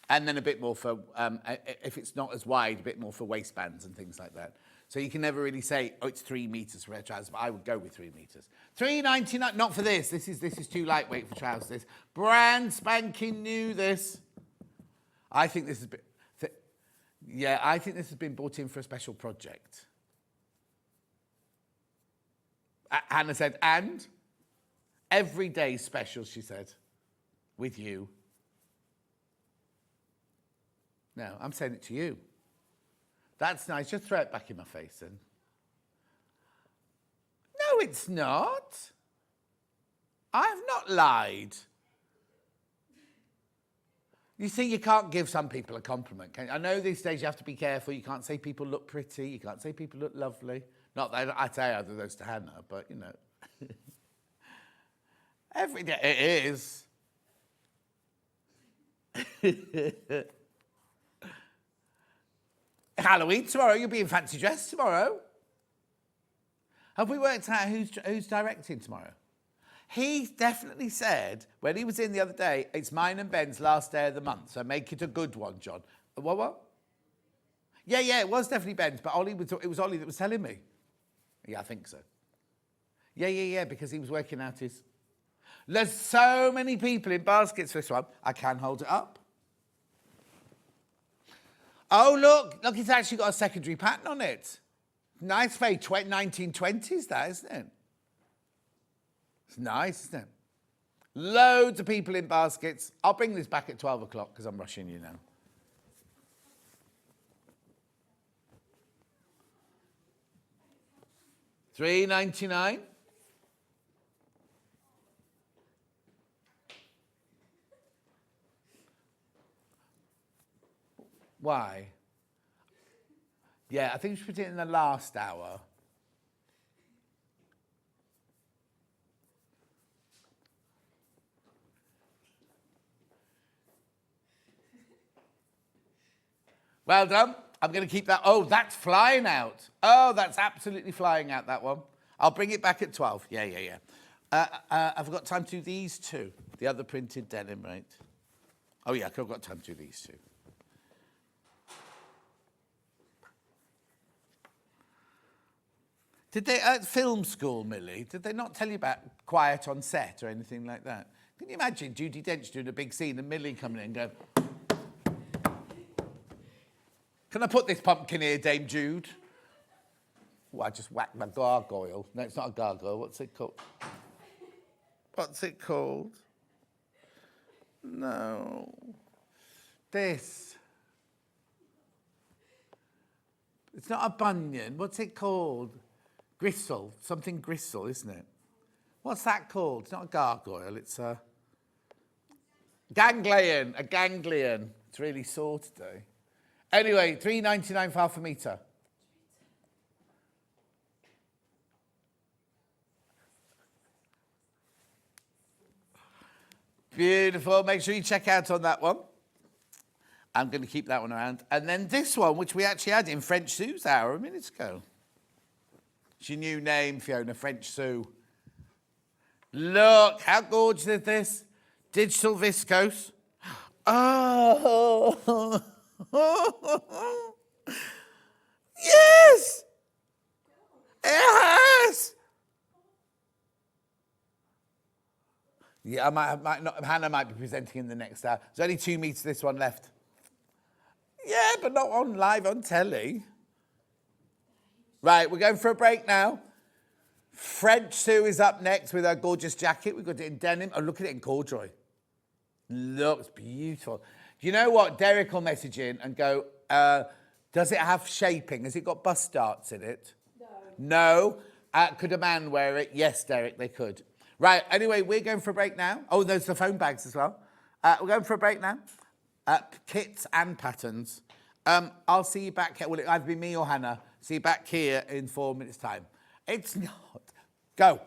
And then a bit more for, if it's not as wide, a bit more for waistbands and things like that. So you can never really say, oh, it's 3 metres for a trouser, but I would go with 3 metres. $3.99, not for this. This is too lightweight for trousers. Brand spanking new, this. I think this has been, I think this has been brought in for a special project. Hannah said, and every day special, she said, with you. No, I'm saying it to you. That's nice. Just throw it back in my face then. No, it's not. I have not lied. You see, you can't give some people a compliment, can you? I know these days you have to be careful. You can't say people look pretty. You can't say people look lovely. Not that I'd say either of those to Hannah, but, you know. Every day it is. Halloween tomorrow. You'll be in fancy dress tomorrow. Have we worked out who's directing tomorrow? He definitely said, when he was in the other day, it's mine and Ben's last day of the month, so make it a good one, John. What? Yeah, it was definitely Ben's, but it was Ollie that was telling me. Yeah, I think so. Yeah, because he was working out his... There's so many people in baskets for this one. I can hold it up. Oh, look, it's actually got a secondary pattern on it. Nice, very 1920s, that, isn't it? It's nice, isn't it? Loads of people in baskets. I'll bring this back at 12 o'clock because I'm rushing you now. $3.99. Why? Yeah, I think we should put it in the last hour. Well done. I'm going to keep that. Oh, that's flying out. Oh, that's absolutely flying out, that one. I'll bring it back at 12. Yeah. I've got time to do these two. The other printed denim, right? Oh, yeah, I've got time to do these two. Did they, at film school, Millie, did they not tell you about quiet on set or anything like that? Can you imagine Judi Dench doing a big scene and Millie coming in and going, can I put this pumpkin here, Dame Jude? Oh, I just whacked my gargoyle. No, it's not a gargoyle. What's it called? What's it called? No. This. It's not a bunion. What's it called? Gristle. Something gristle, isn't it? What's that called? It's not a gargoyle. It's a ganglion. A ganglion. It's really sore today. Anyway, $3.99 for half a metre. Beautiful. Make sure you check out on that one. I'm going to keep that one around. And then this one, which we actually had in French Sue's hour a minute ago. It's your new name, Fiona, French Sue. Look, how gorgeous is this? Digital viscose. Oh. Yes! It has! Yeah, Hannah might be presenting in the next hour. There's only 2 metres this one left. Yeah, but not on live on telly. Right, we're going for a break now. French Sue is up next with her gorgeous jacket. We've got it in denim. Oh, look at it in corduroy. Looks beautiful. Do you know what? Derek will message in and go, does it have shaping? Has it got bust darts in it? No. Could a man wear it? Yes, Derek, they could. Right, anyway, we're going for a break now. Oh, there's the phone bags as well. We're going for a break now. Kits and patterns. I'll see you back here. Will it either be me or Hannah? See you back here in 4 minutes' time. It's not. Go.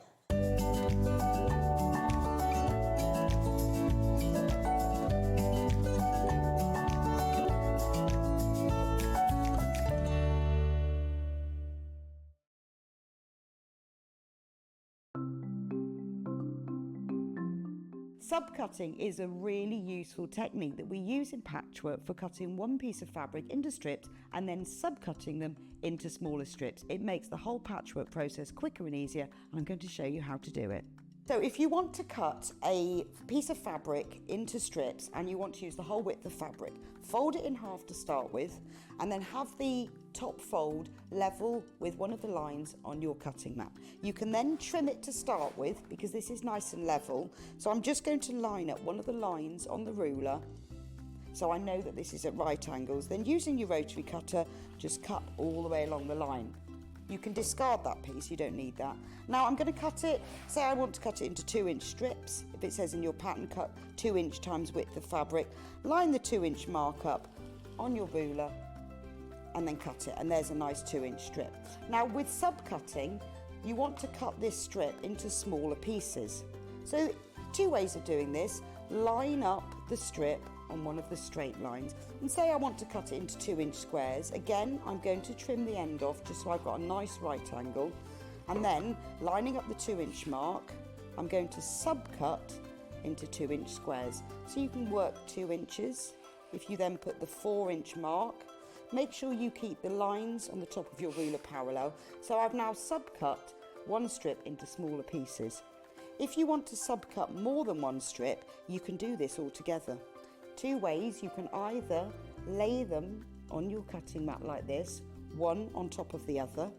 Subcutting is a really useful technique that we use in patchwork for cutting one piece of fabric into strips and then subcutting them into smaller strips. It makes the whole patchwork process quicker and easier, and I'm going to show you how to do it. So if you want to cut a piece of fabric into strips and you want to use the whole width of fabric, fold it in half to start with and then have the top fold level with one of the lines on your cutting mat. You can then trim it to start with because this is nice and level. So I'm just going to line up one of the lines on the ruler so I know that this is at right angles. Then using your rotary cutter, just cut all the way along the line. You can discard that piece, you don't need that. Now I'm going to cut it, say I want to cut it into 2-inch strips. If it says in your pattern cut 2-inch times width of fabric, line the 2-inch mark up on your ruler and then cut it, and there's a nice 2-inch strip. Now with subcutting, you want to cut this strip into smaller pieces. So 2 ways of doing this: line up the strip on one of the straight lines, and say I want to cut it into 2-inch squares. Again, I'm going to trim the end off just so I've got a nice right angle, and then lining up the 2-inch mark, I'm going to subcut into 2-inch squares. So you can work 2 inches. If you then put the 4-inch mark, make sure you keep the lines on the top of your ruler parallel. So I've now subcut one strip into smaller pieces. If you want to subcut more than one strip, you can do this all together. 2 ways: you can either lay them on your cutting mat like this, one on top of the other,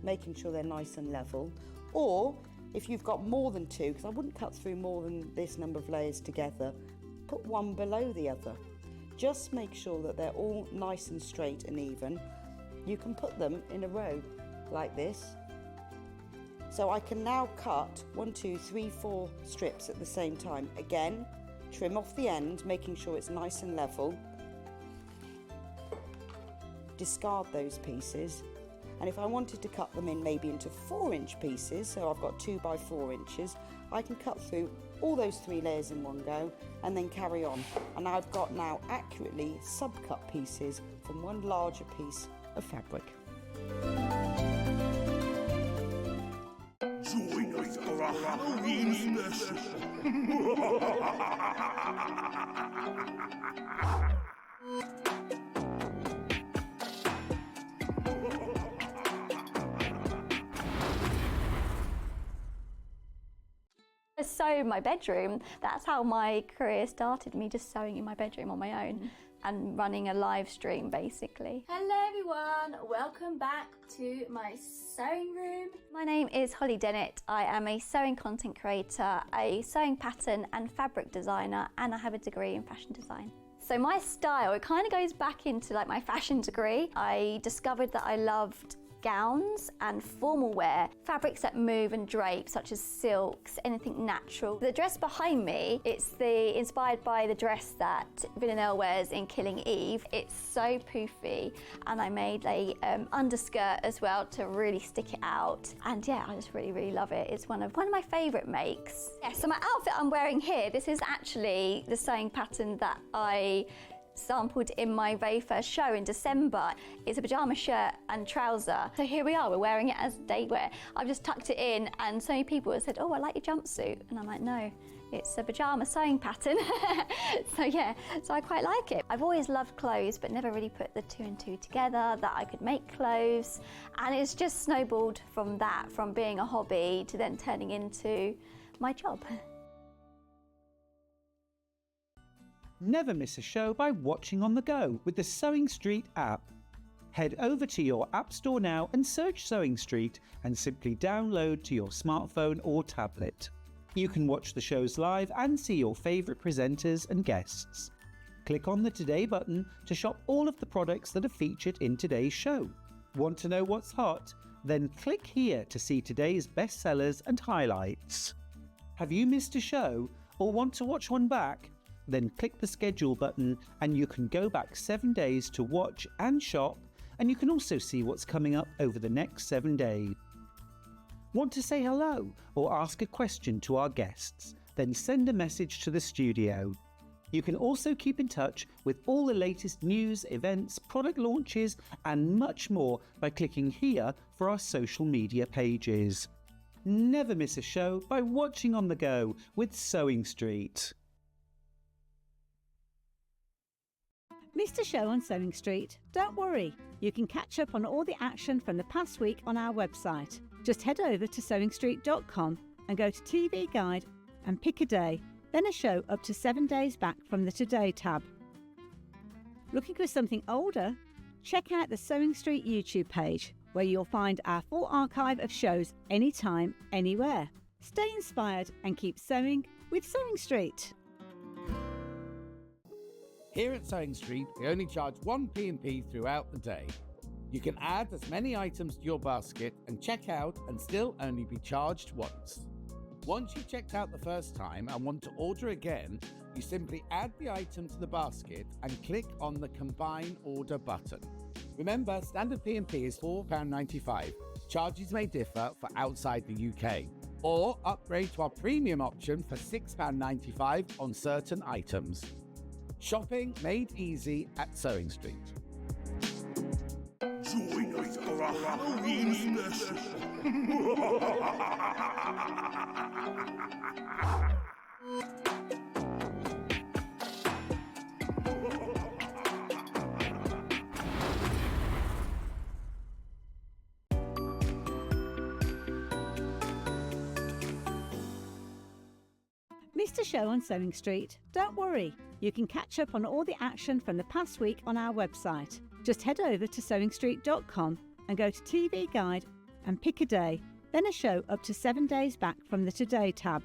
making sure they're nice and level, or if you've got more than 2, because I wouldn't cut through more than this number of layers together, put one below the other. Just make sure that they're all nice and straight and even. You can put them in a row like this. So I can now cut 1, 2, 3, 4 strips at the same time. Again, trim off the end, making sure it's nice and level. Discard those pieces. And if I wanted to cut them in maybe into 4-inch pieces, so I've got 2 by 4 inches, I can cut through all those 3 layers in one go and then carry on. And I've got now accurately subcut pieces from one larger piece of fabric.
Join us for a Halloween special.
I sew in my bedroom. That's how my career started, me just sewing in my bedroom on my own and running a live stream basically.
Hello everyone, welcome back to my sewing room.
My name is Holly Dennett. I am a sewing content creator, a sewing pattern and fabric designer, and I have a degree in fashion design. So my style, it kind of goes back into like my fashion degree. I discovered that I loved gowns and formal wear, fabrics that move and drape, such as silks, anything natural. The dress behind me, it's inspired by the dress that Villanelle wears in Killing Eve. It's so poofy, and I made a underskirt as well to really stick it out. And yeah, I just really love it. It's one of my favourite makes. Yeah, so my outfit I'm wearing here, this is actually the sewing pattern that I sampled in my very first show in December. It's a pyjama shirt and trouser. So here we are, we're wearing it as day wear. I've just tucked it in, and so many people have said, oh, I like your jumpsuit. And I'm like, no, it's a pyjama sewing pattern. So yeah, so I quite like it. I've always loved clothes, but never really put the 2 and 2 together, that I could make clothes. And it's just snowballed from that, from being a hobby to then turning into my job.
Never miss a show by watching on the go with the SewingStreet app. Head over to your app store now and search SewingStreet and simply download to your smartphone or tablet. You can watch the shows live and see your favourite presenters and guests. Click on the Today button to shop all of the products that are featured in today's show. Want to know what's hot? Then click here to see today's bestsellers and highlights. Have you missed a show or want to watch one back? Then click the schedule button and you can go back 7 days to watch and shop, and you can also see what's coming up over the next 7 days. Want to say hello or ask a question to our guests? Then send a message to the studio. You can also keep in touch with all the latest news, events, product launches and much more by clicking here for our social media pages. Never miss a show by watching on the go with SewingStreet.
Missed a show on SewingStreet? Don't worry, you can catch up on all the action from the past week on our website. Just head over to SewingStreet.com and go to TV Guide and pick a day, then a show up to 7 days back from the Today tab. Looking for something older? Check out the SewingStreet YouTube page, where you'll find our full archive of shows anytime, anywhere. Stay inspired and keep sewing with SewingStreet.
Here at SewingStreet, we only charge 1 P&P throughout the day. You can add as many items to your basket and check out and still only be charged once. Once you've checked out the first time and want to order again, you simply add the item to the basket and click on the Combine Order button. Remember, standard P&P is £4.95. Charges may differ for outside the UK. Or upgrade to our premium option for £6.95 on certain items. Shopping made easy at SewingStreet.
Join us for a Halloween special.
Missed a show on Sewing Street? Don't worry, you can catch up on all the action from the past week on our website. Just head over to SewingStreet.com and go to TV Guide and pick a day, then a show up to 7 days back from the Today tab.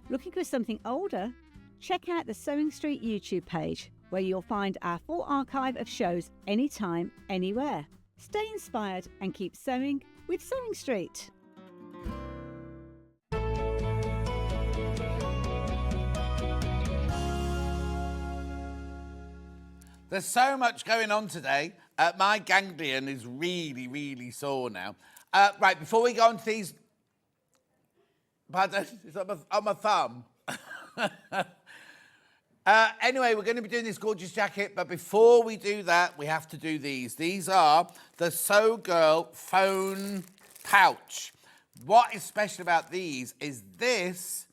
Looking for something older? Check out the Sewing Street YouTube page, where you'll find our full archive of shows anytime, anywhere. Stay inspired and keep sewing with Sewing Street.
There's so much going on today. My ganglion is really, really sore now. Right, before we go on to these... Pardon? It's on my thumb. Anyway, we're going to be doing this gorgeous jacket, but before we do that, we have to do these. These are the Sew Girl phone pouch. What is special about these is this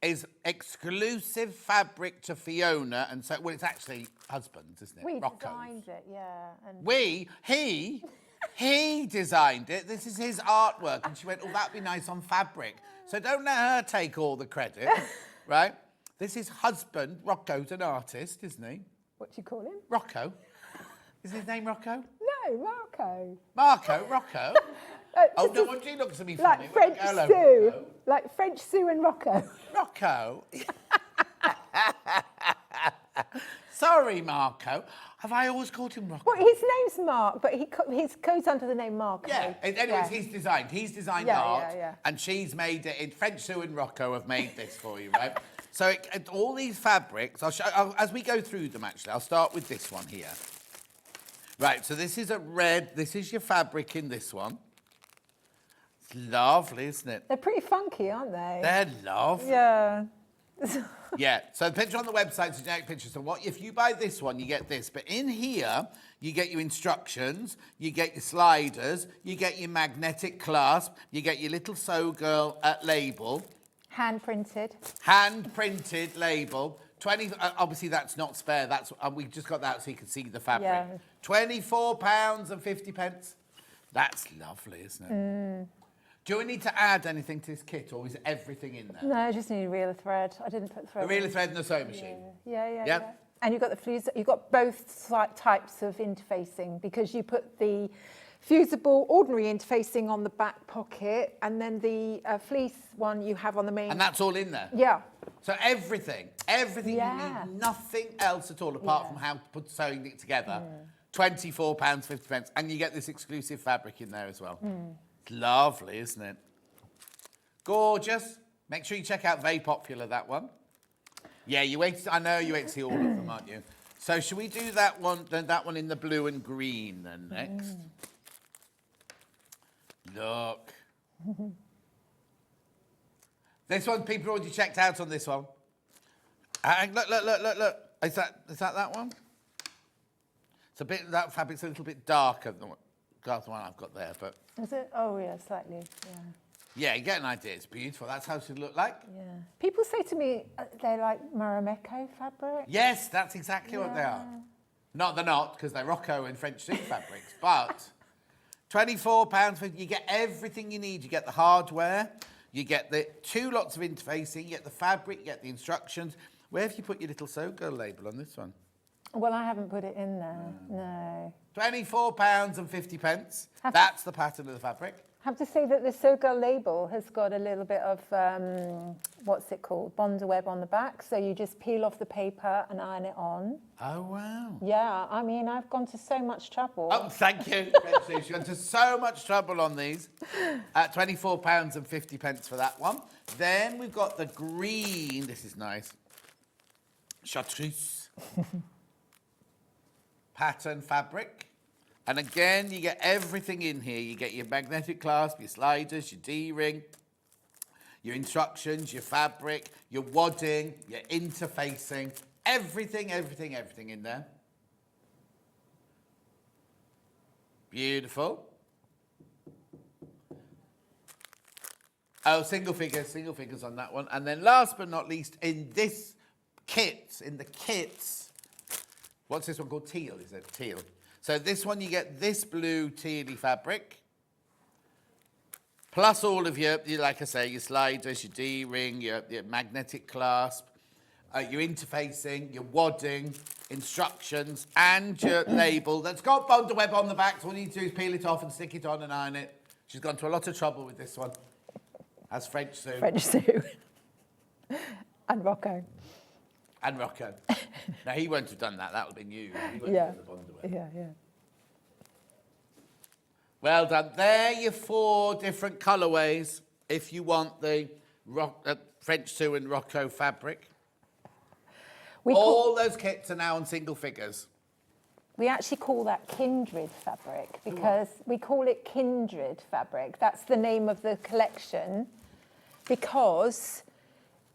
is exclusive fabric to Fiona, and so, well, it's actually husband's, isn't it?
We
Rocco's.
designed it, yeah. And
He designed it. This is his artwork, and she went, oh, that'd be nice on fabric. So don't let her take all the credit, right? This is husband. Rocco's an artist, isn't he?
What do you call him?
Rocco. Is his name Rocco?
No, Marco.
Rocco? Oh, no wonder he looks at me funny.
Like French Sue. Like French Sue and Rocco.
Rocco? Sorry, Marco. Have I always called him Rocco?
Well, his name's Mark, but he goes under the name Marco.
Yeah, anyways, he's designed art, and she's made it in French Sue and Rocco have made this for you, right? So all these fabrics, as we go through them, actually, I'll start with this one here. Right, so this is a red, this is your fabric in this one. It's lovely, isn't it?
They're pretty funky, aren't they?
They're lovely.
Yeah.
Yeah, so the picture on the website is a generic picture. So if you buy this one, you get this. But in here, you get your instructions, you get your sliders, you get your magnetic clasp, you get your little Sew Girl label.
Hand printed.
Hand printed label. 20. Obviously, that's not spare. That's we just got that so you can see the fabric.
Yeah.
£24.50. That's lovely, isn't it?
Mm.
Do we need to add anything to this kit, or is everything in there?
No, I just need a reel of thread. I didn't put thread.
A reel of thread and a sewing machine.
Yeah. And you've got the fuse. You've got both types of interfacing, because you put the fusible ordinary interfacing on the back pocket, and then the fleece one you have on the main.
And that's all in there.
Yeah.
So everything. You need nothing else at all apart from how to put sewing it together. £24.50, and you get this exclusive fabric in there as well. It's lovely, isn't it? Gorgeous. Make sure you check out Very Popular, that one. Yeah, I know you wait to see all of them, aren't you? So should we do that one, then that one in the blue and green then next? Look. This one, people already checked out on this one. Look. Is that one? It's a bit, that fabric's a little bit darker than the one I've got there, but...
Is it? Oh, yeah, slightly, yeah.
Yeah, you get an idea. It's beautiful. That's how it should look like.
Yeah. People say to me they like Marimekko fabric.
Yes, that's exactly what they are. They're not, because they're Rocco and French silk fabrics, but £24.50, you get everything you need. You get the hardware, you get the 2 lots of interfacing, you get the fabric, you get the instructions. Where have you put your little Sew Girl label on this one?
Well, I haven't put it in there, no.
£24.50. That's the pattern of the fabric.
I have to say that the Sew Girl label has got a little bit of, what's it called, Bondaweb on the back. So you just peel off the paper and iron it on.
Oh, wow.
Yeah, I mean, I've gone to so much trouble.
Oh, thank you. You've gone to so much trouble on these. £24.50 for that one. Then we've got the green. This is nice. Chartreuse. Pattern fabric. And again, you get everything in here. You get your magnetic clasp, your sliders, your D-ring, your instructions, your fabric, your wadding, your interfacing, everything in there. Beautiful. Oh, single figures on that one. And then last but not least, in the kits, what's this one called? Teal, is it? Teal. So this one, you get this blue tealy fabric, Plus all of your, like I say, your sliders, your D-ring, your magnetic clasp, your interfacing, your wadding, instructions, and your label that's got bundle web on the back. So all you need to do is peel it off and stick it on and iron it. She's gone to a lot of trouble with this one. As French Sue.
French Sue. And Rocco.
And Rocco. Now, he won't have done that. That would have been you. He won't
Yeah.
have done the bundle web.
Yeah, yeah.
Well done. There are your 4 different colourways if you want the French Sue and Rocco fabric. All those kits are now on single figures.
We actually call that kindred fabric because we call it kindred fabric. That's the name of the collection because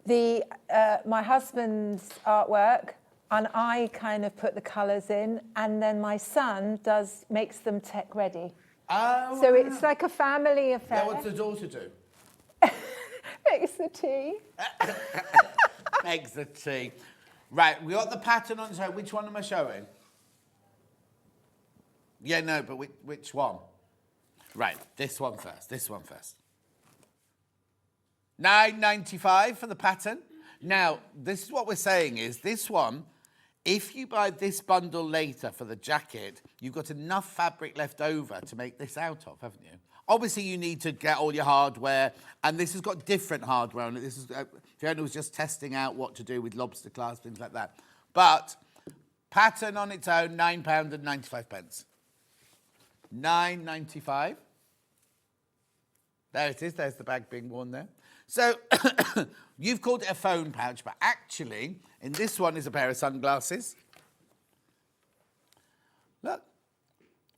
my husband's artwork and I kind of put the colours in and then my son makes them tech ready.
Oh,
so it's like a family affair.
Yeah, what's the daughter do?
Makes the tea.
Makes the tea. Right, we got the pattern on. So which one am I showing? Yeah, no, but which one? Right, this one first. This one first. $9.95 for the pattern. Now, this is what we're saying is this one, if you buy this bundle later for the jacket, you've got enough fabric left over to make this out of, haven't you? Obviously, you need to get all your hardware, and this has got different hardware on it. This is Fiona was just testing out what to do with lobster clasp, things like that. But pattern on its own, £9.95. $9.95. There it is. There's the bag being worn there. So you've called it a phone pouch, but actually, in this one is a pair of sunglasses. Look.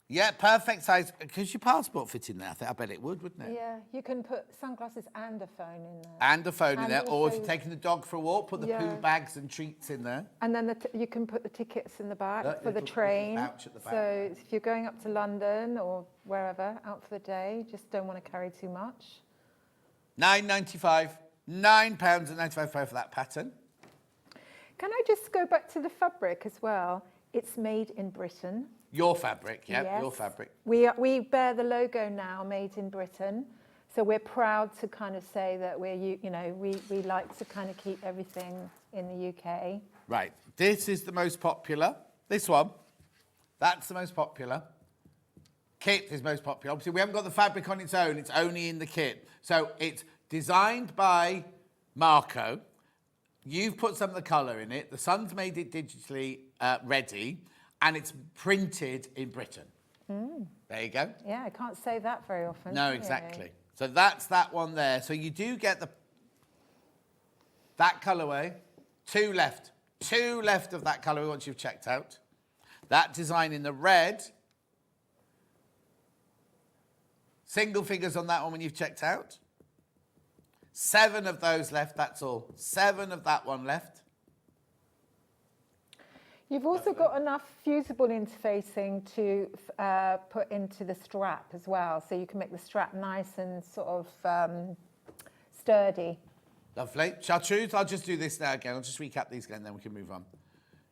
Yeah, perfect size. Because your passport fit in there, I bet it would, wouldn't it?
Yeah, you can put sunglasses and a phone in there.
And a phone in
And
there. Or if
also-
you're taking the dog for a walk, put the poo bags and treats in there.
And then you can put the tickets in the back
Look,
for the
little
train.
pouch at the back.
So if you're going up to London or wherever, out for the day, just don't want to carry too much.
£9.95. £9.95 for that pattern.
Can I just go back to the fabric as well? It's made in Britain.
Your fabric, yeah,
Yes.
your fabric.
We bear the logo now, made in Britain. So we're proud to kind of say that we like to kind of keep everything in the UK.
Right, this is the most popular. This one, that's the most popular. Kit is most popular. Obviously, we haven't got the fabric on its own. It's only in the kit. So it's designed by Marco. You've put some of the colour in it. The son's made it digitally ready. And it's printed in Britain.
Mm.
There you go.
Yeah, I can't say that very often.
No, exactly. So that's that one there. So you do get that colourway. 2 left. 2 left of that colourway once you've checked out. That design in the red. Single figures on that one when you've checked out. 7 of those left, that's all. 7 of that one left.
You've also got enough fusible interfacing to put into the strap as well, so you can make the strap nice and sort of sturdy.
Lovely. Chartreuse, I'll just do this now again. I'll just recap these again, then we can move on.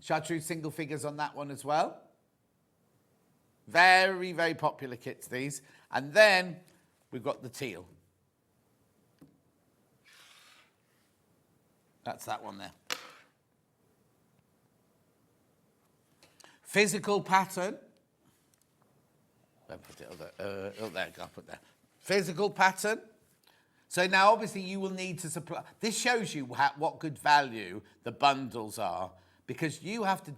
Chartreuse single figures on that one as well. Very, very popular kits, these. And then we've got the teal. That's that one there. Physical pattern. Don't put it there, I'll put that. Physical pattern. So now, obviously, you will need to supply. This shows you what good value the bundles are, because you have to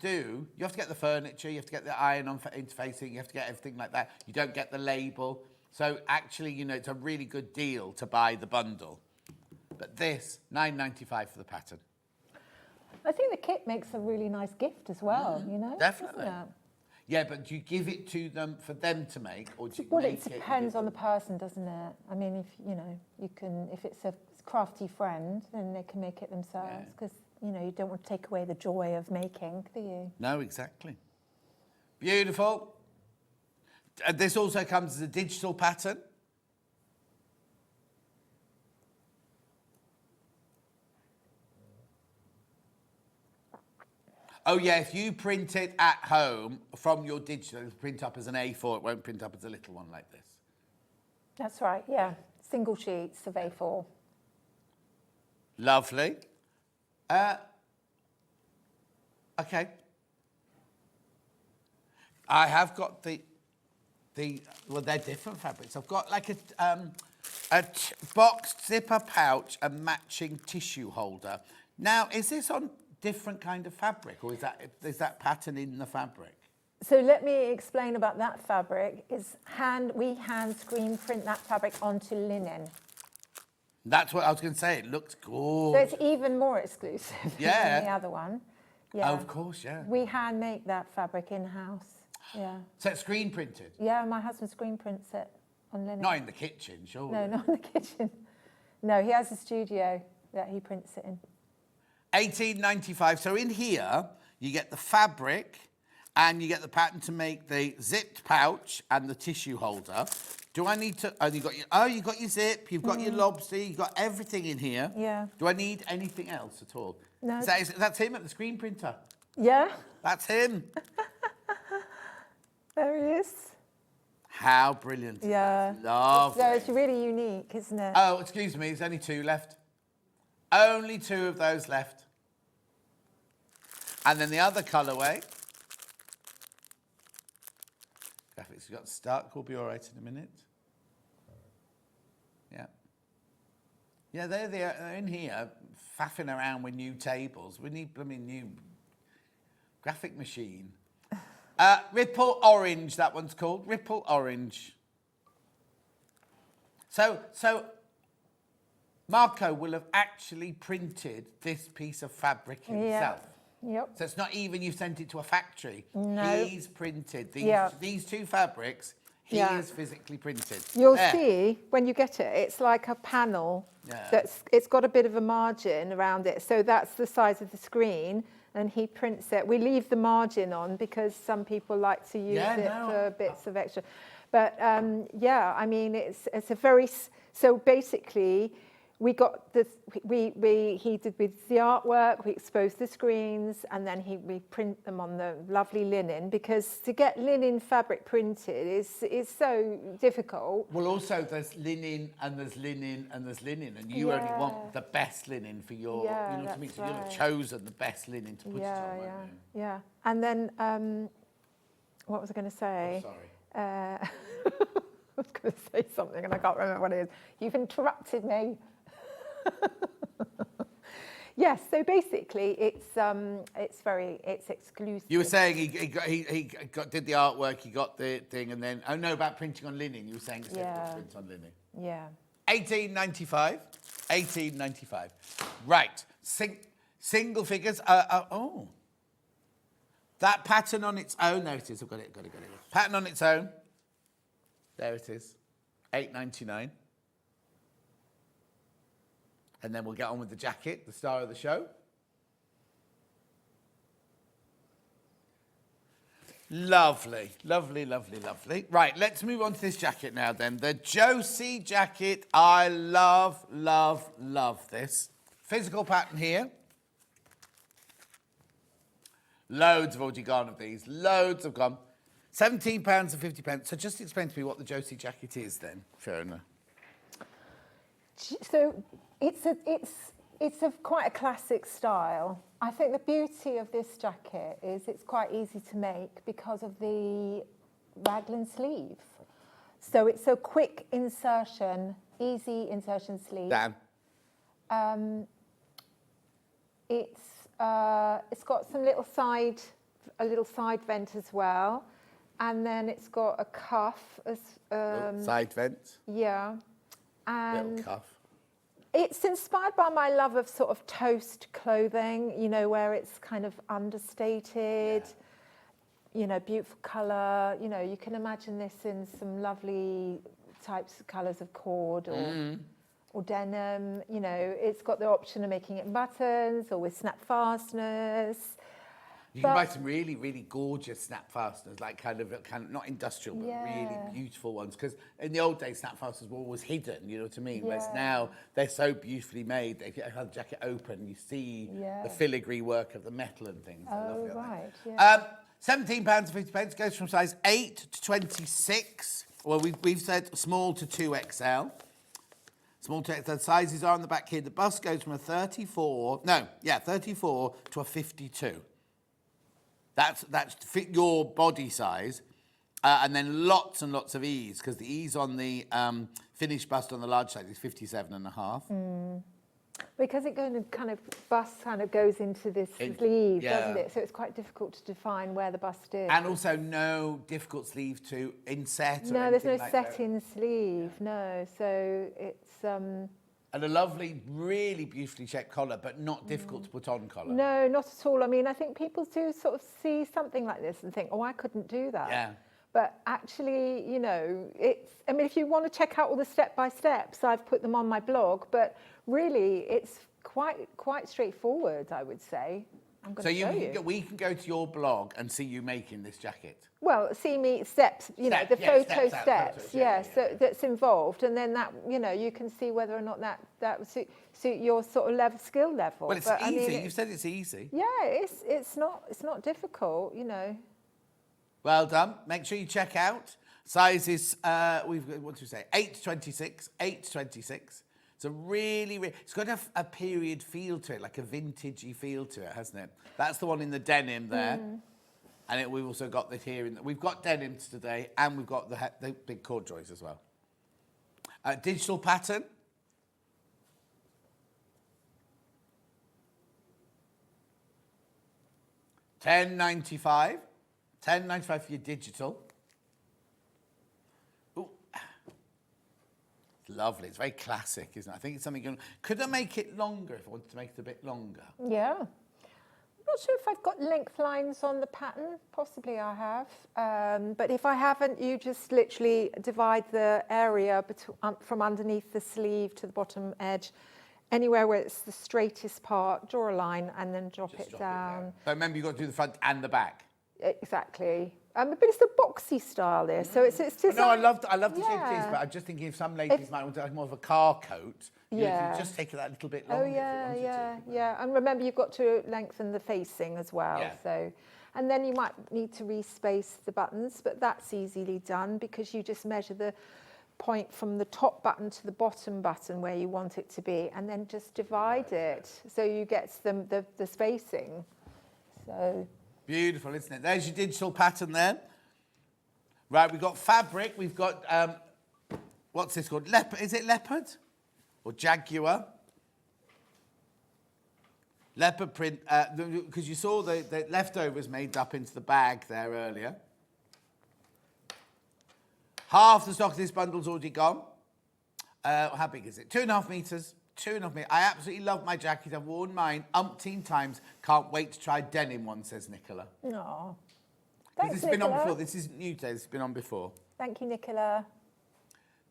get the furniture, you have to get the iron-on interfacing, you have to get everything like that. You don't get the label. So actually, it's a really good deal to buy the bundle. But this, $9.95 for the pattern.
I think the kit makes a really nice gift as well,
Definitely.
doesn't it?
Yeah, but do you give it to them for them to make, or do you
Well,
make
it depends on the person, doesn't it? I mean, if it's a crafty friend, then they can make it themselves, because, you don't want to take away the joy of making, do you?
No, exactly. Beautiful. And this also comes as a digital pattern. Oh, yeah, if you print it at home from your digital, it'll print up as an A4. It won't print up as a little one like this.
That's right, yeah. single sheets of A4.
Lovely. Okay. I have got the well, they're different fabrics. I've got like a boxed zipper pouch and matching tissue holder. Now, is this on different kind of fabric, or is that pattern in the fabric?
So let me explain about that fabric. We hand screen print that fabric onto linen.
That's what I was going to say. It looks
So
gorgeous.
it's even more exclusive
Yeah.
than the other one. Yeah.
Oh, of course, yeah.
We hand make that fabric in-house. Yeah.
So it's screen printed?
Yeah, my husband screen prints it on linen.
Not in the kitchen, surely.
No, not in the kitchen. No, he has a studio that he prints it in.
$18.95. So in here, you get the fabric and you get the pattern to make the zipped pouch and the tissue holder. Do I need to... Oh, you got your zip, you've got your lobster, you've got everything in here.
Yeah.
Do I need anything else at all?
No.
That's him at the screen printer.
Yeah.
That's him.
There he is.
How brilliant.
Yeah.
Lovely.
So it's really unique, isn't it?
Oh, excuse me, there's only 2 left. Only 2 of those left. And then the other colourway. Graphics got stuck. We'll be all right in a minute. Yeah. Yeah, they're in here faffing around with new tables. We need blooming new graphic machine. Ripple Orange, that one's called. Ripple Orange. So Marco will have actually printed this piece of fabric himself.
Yep.
So it's not even you've sent it to a factory.
No.
He's printed these 2 fabrics. He
Yeah.
is physically printed.
You'll
There.
see when you get it, it's like a panel
Yeah.
it's got a bit of a margin around it. So that's the size of the screen, and he prints it. We leave the margin on because some people like to use it for bits of extra. But yeah, I mean, it's a very... So basically, we got this, he did with the artwork, we exposed the screens, and then we print them on the lovely linen, because to get linen fabric printed is so difficult.
Well, also there's linen and there's linen and there's linin, and you only want the best linen for your, you know what I mean? So you'll have chosen the best linen to put it on, won't you?
Yeah. And then, what was I going to say?
Oh, sorry.
I was going to say something and I can't remember what it is. You've interrupted me. Yes, so basically it's exclusive.
You were saying he did the artwork, he got the thing, and then about printing on linen. You were saying it's difficult to print on linen.
Yeah.
$18.95. $18.95. Right. Single figures. That pattern on its own. There it is. I've got it. Pattern on its own. There it is. $8.99. And then we'll get on with the jacket, the star of the show. Lovely, lovely, lovely, lovely. Right, let's move on to this jacket now then. The Josie Jacket. I love, love, love this. Physical pattern here. Loads have already gone of these. Loads have gone. £17.50. So just explain to me what the Josie Jacket is then, Fiona.
So it's quite a classic style. I think the beauty of this jacket is it's quite easy to make because of the raglan sleeve. So it's a quick insertion, easy insertion sleeve.
Dan.
It's got some a little side vent as well, and then it's got a cuff as
side vent.
Yeah. And
little cuff.
It's inspired by my love of sort of toast clothing, you know, where it's kind of understated, you know, beautiful colour. You know, you can imagine this in some lovely types of colours of cord or denim. You know, it's got the option of making it in buttons or with snap fasteners.
You can buy some really, really gorgeous snap fasteners, like kind of not industrial, but really beautiful ones. Because in the old days, snap fasteners were always hidden, you know what I mean? Whereas now, they're so beautifully made. If you have the jacket open, you see the filigree work of the metal and things.
Oh, right,
£17.50 goes from size 8 to 26. Well, we've said small to 2XL. Small text, the sizes are on the back here. The bust goes from a 34 to a 52. That's to fit your body size. And then lots and lots of ease, because the ease on the finished bust on the large size is 57.5.
Because it kind of bust kind of goes into this sleeve, doesn't it? So it's quite difficult to define where the bust is.
And also no difficult sleeve to inset.
No, there's no set-in sleeve. No, so it's.
And a lovely, really beautifully shaped collar, but not difficult to put on collar.
No, not at all. I mean, I think people do sort of see something like this and think, oh, I couldn't do that.
Yeah.
But actually, you know, I mean, if you want to check out all the step-by-steps, I've put them on my blog, but really it's quite straightforward, I would say. I'm going to show you.
We can go to your blog and see you making this jacket.
Well, see me steps, you know, the photo steps, so that's involved, and then that, you know, you can see whether or not that would suit your sort of skill level.
Well, it's easy. I mean, you've said it's easy.
Yeah, it's not difficult, you know.
Well done. Make sure you check out sizes. We've got, what do we say? 8 to 26. 8 to 26. It's a really, it's got a period feel to it, like a vintagey feel to it, hasn't it? That's the one in the denim there. And we've also got this here. We've got denims today, and we've got the big corduroys as well. Digital pattern. $10.95. $10.95 for your digital. Ooh. It's lovely. It's very classic, isn't it? I think it's something. Could I make it longer if I wanted to make it a bit longer?
Yeah. I'm not sure if I've got length lines on the pattern. Possibly I have. But if I haven't, you just literally divide the area from underneath the sleeve to the bottom edge. Anywhere where it's the straightest part, draw a line and then drop it down.
But remember, you've got to do the front and the back.
Exactly. But it's a boxy style there, so it's designed.
No, I love the shape it is, but I'm just thinking if some ladies might want to have more of a car coat, you can just take it that little bit longer.
Oh yeah. And remember, you've got to lengthen the facing as well.
Yeah.
So, and then you might need to respace the buttons, but that's easily done because you just measure the point from the top button to the bottom button where you want it to be, and then just divide it so you get the spacing. So.
Beautiful, isn't it? There's your digital pattern there. Right, we've got fabric. We've got, what's this called? Leopard. Is it leopard? Or jaguar? Leopard print, because you saw the leftovers made up into the bag there earlier. Half the stock of this bundle's already gone. How big is it? 2.5 metres. 2.5 meters. I absolutely love my jacket. I've worn mine umpteen times. Can't wait to try denim one, says Nicola.
No.
This has been on before. This isn't new today. This has been on before.
Thank you, Nicola.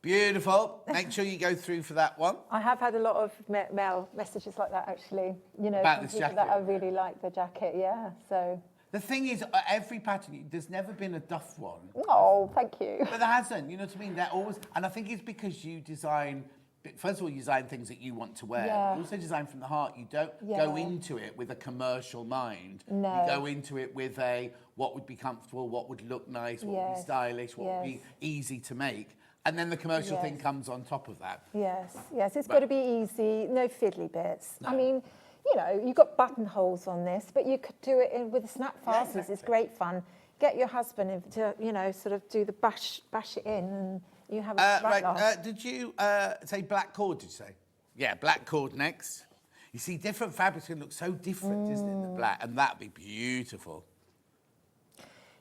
Beautiful. Make sure you go through for that one.
I have had a lot of mail messages like that, actually. You know,
about
from
this
people
jacket.
that I really like the jacket. Yeah. So.
The thing is, every pattern, there's never been a duff one.
Oh, thank you.
But there hasn't. You know what I mean? They're always, and I think it's because you design. First of all, you design things that you want to wear.
Yeah.
You also design from the heart. You don't go into it with a commercial mind.
No.
You go into it with what would be comfortable, what would look nice, what would be stylish, what would be easy to make. And then the commercial thing comes on top of that.
Yes, it's got to be easy, no fiddly bits. No. I mean, you know, you've got buttonholes on this, but you could do it with the snap fasteners. It's great fun. Get your husband to, you know, sort of do the bash it in and you have a
right, did you say black cord, did you say? Yeah, black cord next. You see, different fabrics can look so different, isn't it, the black? And that'd be beautiful.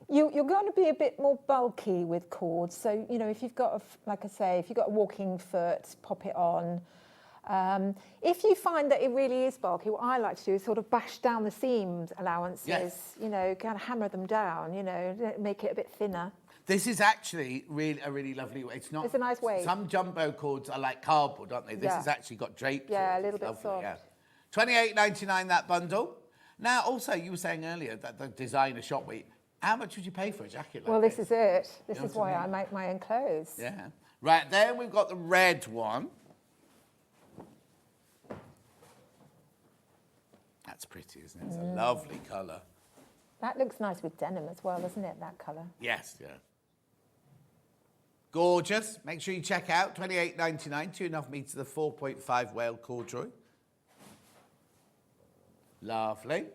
You're going to be a bit more bulky with cords. So, you know, if you've got, like I say, if you've got a walking foot, pop it on. If you find that it really is bulky, what I like to do is sort of bash down the seam allowances, you know, kind of hammer them down, you know, make it a bit thinner.
This is actually a really lovely way. It's a nice way. Some jumbo cords are like cardboard, aren't they? This has actually got drape.
Yeah, a little bit soft.
Yeah. $28.99 that bundle. Now, also, you were saying earlier that the designer shop week. How much would you pay for a jacket like
this? This is it. This is why I make my own clothes.
Yeah. Right, then we've got the red one. That's pretty, isn't it? It's a lovely colour.
That looks nice with denim as well, doesn't it, that colour?
Yes, yeah. Gorgeous. Make sure you check out $28.99, 2.5 metres of 4.5 whale corduroy. Lovely.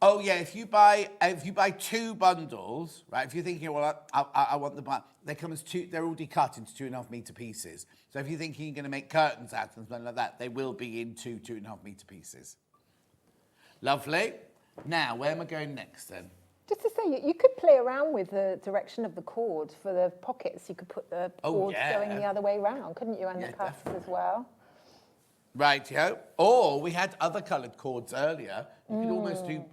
Oh yeah, if you buy 2 bundles, right? If you're thinking, well, I want the they come as 2. They're already cut into 2.5 metre pieces. So if you're thinking you're going to make curtains out of them, something like that, they will be in 2.5 metre pieces. Lovely. Now, where am I going next then?
Just to say, you could play around with the direction of the cord for the pockets. You could put the cords going the other way round, couldn't you? And the cuffs as well.
Right, or we had other coloured cords earlier. You could almost do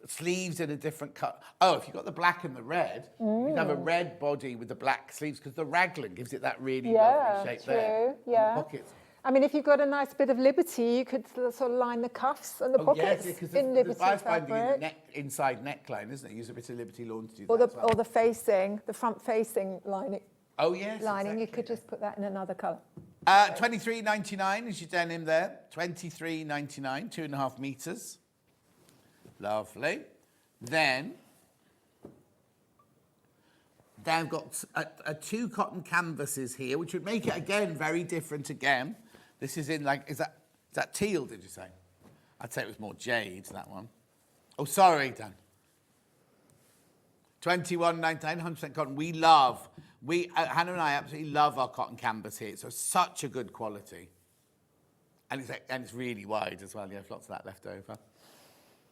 sleeves in a different cut. Oh, if you've got the black and the red, you can have a red body with the black sleeves because the raglan gives it that really lovely shape there.
Yeah,
the pockets.
I mean, if you've got a nice bit of Liberty, you could sort of line the cuffs and the pockets in Liberty fabric.
Inside neckline, isn't it? Use a bit of Liberty lawn to do
or
that.
Or the facing, the front facing lining.
Oh yes,
lining. Exactly. You could just put that in another colour.
$23.99 is your denim there. $23.99, 2.5 metres. Lovely. Then I've got 2 cotton canvases here, which would make it again very different again. This is in is that teal? Did you say? I'd say it was more jade. That one. Oh, sorry, Dan. $21.99, 100% cotton. Hannah and I absolutely love our cotton canvas here. So such a good quality, and it's really wide as well. Yeah, lots of that left over.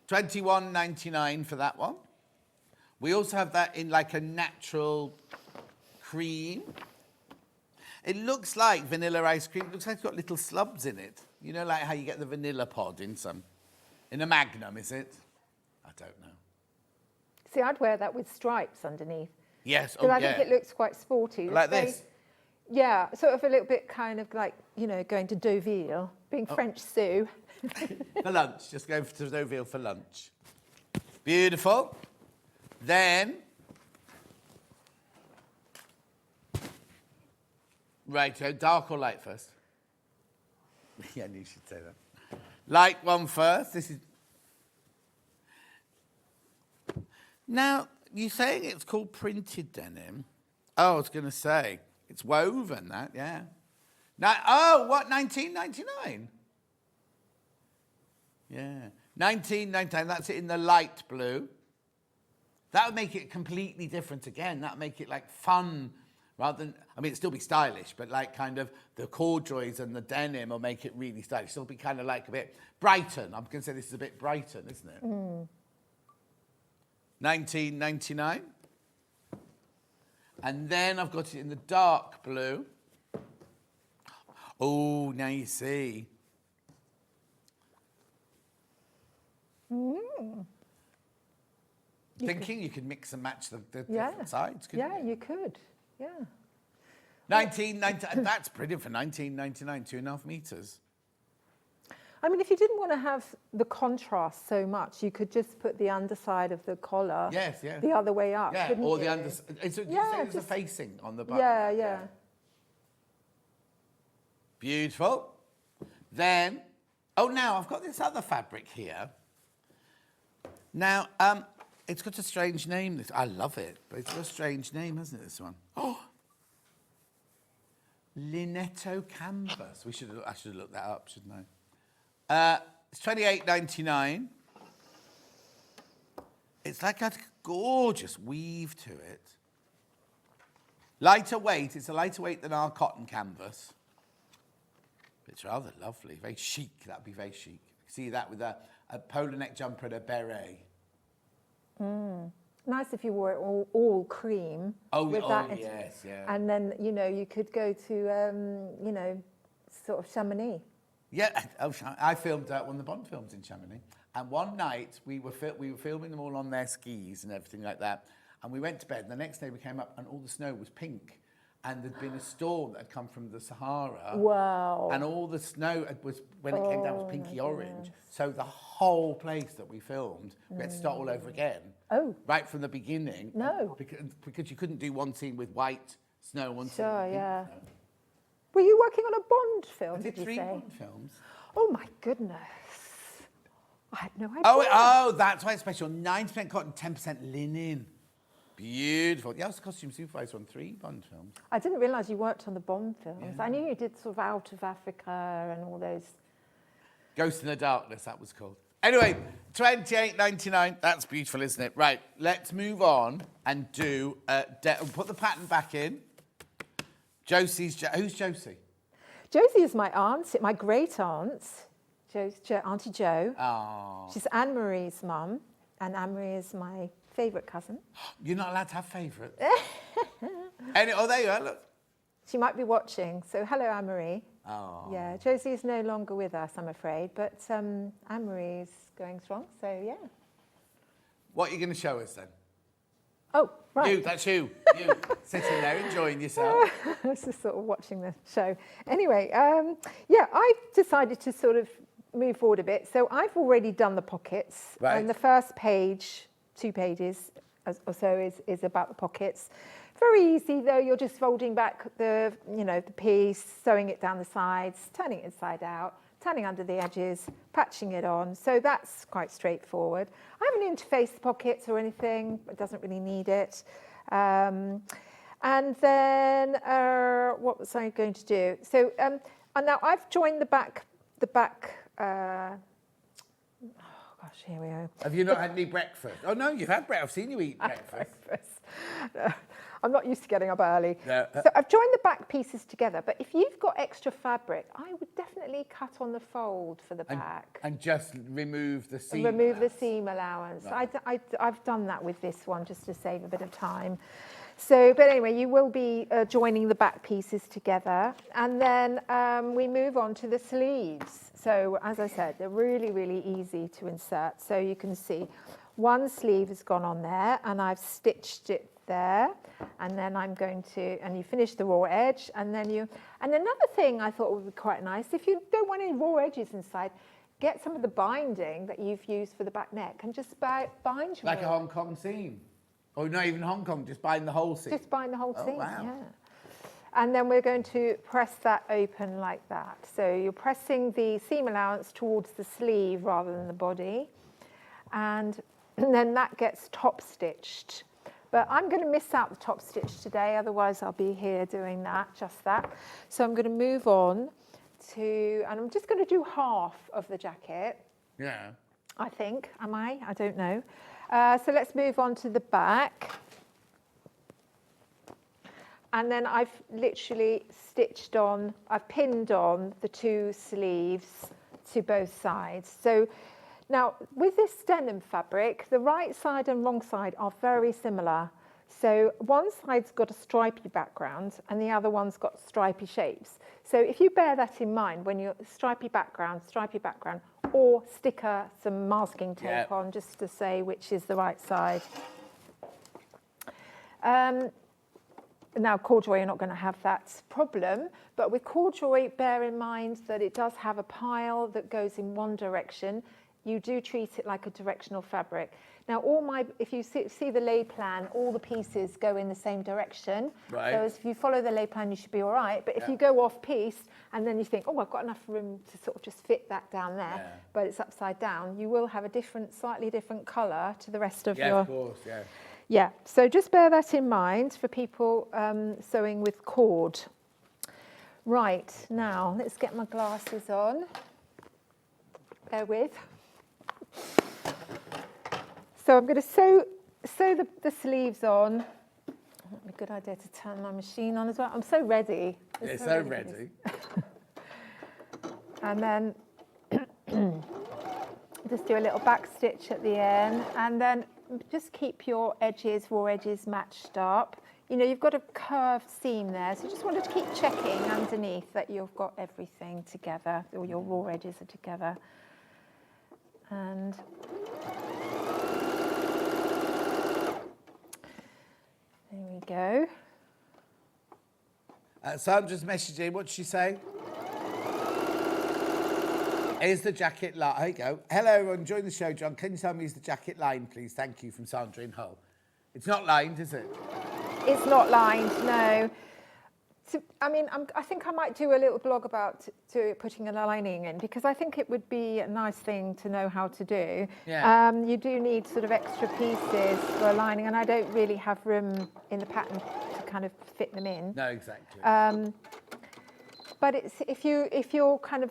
$21.99 for that one. We also have that in like a natural cream. It looks like vanilla ice cream. It looks like it's got little slubs in it. You know, like how you get the vanilla pod in a Magnum, is it? I don't know.
See, I'd wear that with stripes underneath.
Yes,
because I think it looks quite sporty.
Like this?
Yeah, sort of a little bit kind of like, going to Deauville, being French Sue.
For lunch, just go to Deauville for lunch. Beautiful. Then, right, so dark or light first? Yeah, you should say that. Light one first. This is. Now, you're saying it's called printed denim. Oh, I was going to say, it's woven, that, yeah. Now, what, $19.99? Yeah, $19.99, that's it in the light blue. That would make it completely different again. That would make it like fun rather than, I mean, it'd still be stylish, but like kind of the corduroys and the denim will make it really stylish. It'll be kind of like a bit Brighton. I'm going to say this is a bit Brighton, isn't it? $19.99. And then I've got it in the dark blue. Oh, now you see. Thinking you could mix and match the different sides, couldn't you?
You could, yeah.
$19.99, that's brilliant for $19.99, 2.5 metres.
I mean, if you didn't want to have the contrast so much, you could just put the underside of the collar the other way up, couldn't
or
you?
the underside. So it's a facing on the button.
Yeah.
Beautiful. Then, now I've got this other fabric here. Now, it's got a strange name. I love it, but it's got a strange name, hasn't it, this one? Oh! Linetto canvas. I should have looked that up, shouldn't I? It's $28.99. It's like a gorgeous weave to it. Lighter weight. It's a lighter weight than our cotton canvas. It's rather lovely. Very chic. That would be very chic. See that with a polo neck jumper and a beret.
Nice if you wore it all cream. With that.
Yes, yeah.
And then, you could go to, sort of Chamonix.
Yeah, I filmed one of the Bond films in Chamonix. And one night, we were filming them all on their skis and everything like that. And we went to bed. And the next day, we came up and all the snow was pink. And there'd been a storm that had come from the Sahara.
Wow.
And all the snow when it came down was pinky orange. So the whole place that we filmed, we had to start all over again.
Oh.
Right from the beginning.
No.
Because you couldn't do one scene with white snow, one scene
Sure,
with pink
yeah.
snow.
Were you working on a Bond film,
I did
you
3
say?
Bond films.
Oh, my goodness. I had no idea.
Oh, that's why it's special. 9% cotton, 10% linen. Beautiful. Yeah, I was a costume supervisor on 3 Bond films.
I didn't realise you worked on the Bond films. I knew you did sort of Out of Africa and all those.
Ghost in the Darkness, that was called. Anyway, $28.99. That's beautiful, isn't it? Right, let's move on and do... put the pattern back in. Who's Josie?
Josie is my aunt, my great aunt, Auntie Jo.
Oh.
She's Anne-Marie's mum, and Anne-Marie is my favourite cousin.
You're not allowed to have favourites. There you are, look.
She might be watching, so hello, Anne-Marie.
Oh.
Yeah, Josie is no longer with us, I'm afraid, but Anne-Marie is going strong, so yeah.
What are you going to show us then?
Oh, right.
You, that's you. You, sitting there enjoying yourself.
I was just sort of watching the show. Anyway, yeah, I decided to sort of move forward a bit. So I've already done the pockets.
Right.
And the first page, 2 pages or so, is about the pockets. Very easy, though. You're just folding back the piece, sewing it down the sides, turning it inside out, turning under the edges, patching it on. So that's quite straightforward. I haven't interfaced the pockets or anything. It doesn't really need it. And then what was I going to do? So and now I've joined the back. Oh gosh, here we go.
Have you not had any breakfast? Oh no, you've had breakfast. I've seen you eat breakfast.
I'm not used to getting up early.
No.
So I've joined the back pieces together, but if you've got extra fabric, I would definitely cut on the fold for the back.
And just remove the seam.
Remove the seam allowance.
Right.
I've done that with this one just to save a bit of time. So, but anyway, you will be joining the back pieces together. And then we move on to the sleeves. So as I said, they're really, really easy to insert. So you can see one sleeve has gone on there and I've stitched it there. And then I'm going to, and you finish the raw edge. And then and another thing I thought would be quite nice, if you don't want any raw edges inside, get some of the binding that you've used for the back neck and just bind your
Like a Hong Kong seam. Or not even Hong Kong, just bind the whole seam.
Just bind the whole seam,
wow.
yeah. And then we're going to press that open like that. So you're pressing the seam allowance towards the sleeve rather than the body. And then that gets top stitched. But I'm going to miss out the top stitch today, otherwise I'll be here doing that, just that. So I'm going to move on to, and I'm just going to do half of the jacket.
Yeah.
I think, am I? I don't know. So let's move on to the back. And then I've literally stitched on, I've pinned on the 2 sleeves to both sides. So now with this denim fabric, the right side and wrong side are very similar. So one side's got a stripy background and the other one's got stripy shapes. So if you bear that in mind when you're stripy background, or stick some masking tape on just to say which is the right side. Now, corduroy, you're not going to have that problem, but with corduroy, bear in mind that it does have a pile that goes in one direction. You do treat it like a directional fabric. Now, if you see the lay plan, all the pieces go in the same direction.
Right.
So if you follow the lay plan, you should be all right. But if you go off piece and then you think, oh, I've got enough room to sort of just fit that down there, but it's upside down, you will have a slightly different colour to the rest of your...
Yeah, of course, yeah.
Yeah, so just bear that in mind for people sewing with cord. Right, now let's get my glasses on. Bear with. So I'm going to sew the sleeves on. It'd be a good idea to turn my machine on as well. I'm so ready.
You're so ready.
And then just do a little back stitch at the end, and then just keep your raw edges matched up. You know, you've got a curved seam there, so you just wanted to keep checking underneath that you've got everything together, or your raw edges are together. And there we go.
Sandra's messaging, what's she saying? Is the jacket line? There you go. Hello, everyone. Enjoying the show, John. Can you tell me is the jacket lined, please? Thank you, from Sandra in Hull. It's not lined, is it?
It's not lined, no. I think I might do a little blog about putting a lining in, because I think it would be a nice thing to know how to do.
Yeah.
You do need sort of extra pieces for a lining, and I don't really have room in the pattern to kind of fit them in.
No, exactly.
But if you're kind of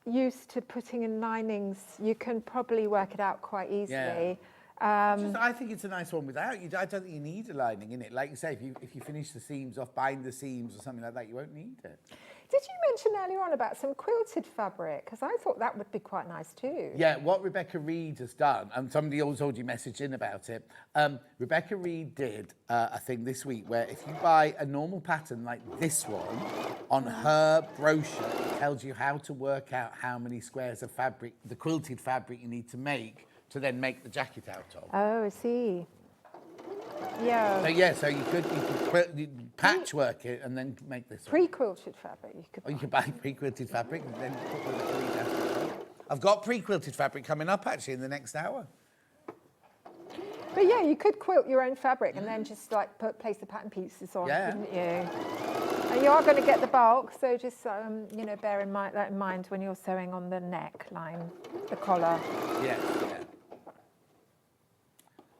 used to putting in linings, you can probably work it out quite easily.
I think it's a nice one without. I don't think you need a lining in it. Like you say, if you finish the seams off, bind the seams or something like that, you won't need it.
Did you mention earlier on about some quilted fabric? Because I thought that would be quite nice too.
Yeah, what Rebecca Reed has done, and somebody also told you messaged in about it. Rebecca Reed did a thing this week where if you buy a normal pattern like this one, on her brochure, it tells you how to work out how many squares of fabric, the quilted fabric you need to make to then make the jacket out of.
Oh, I see. Yeah.
So you could patchwork it and then make this one.
Pre-quilted fabric.
You could buy pre-quilted fabric and then put the Reed down. I've got pre-quilted fabric coming up actually in the next hour.
But yeah, you could quilt your own fabric and then just like place the pattern pieces on, couldn't you? And you are going to get the bulk, so just bear that in mind when you're sewing on the neckline, the collar.
Yes. Yeah.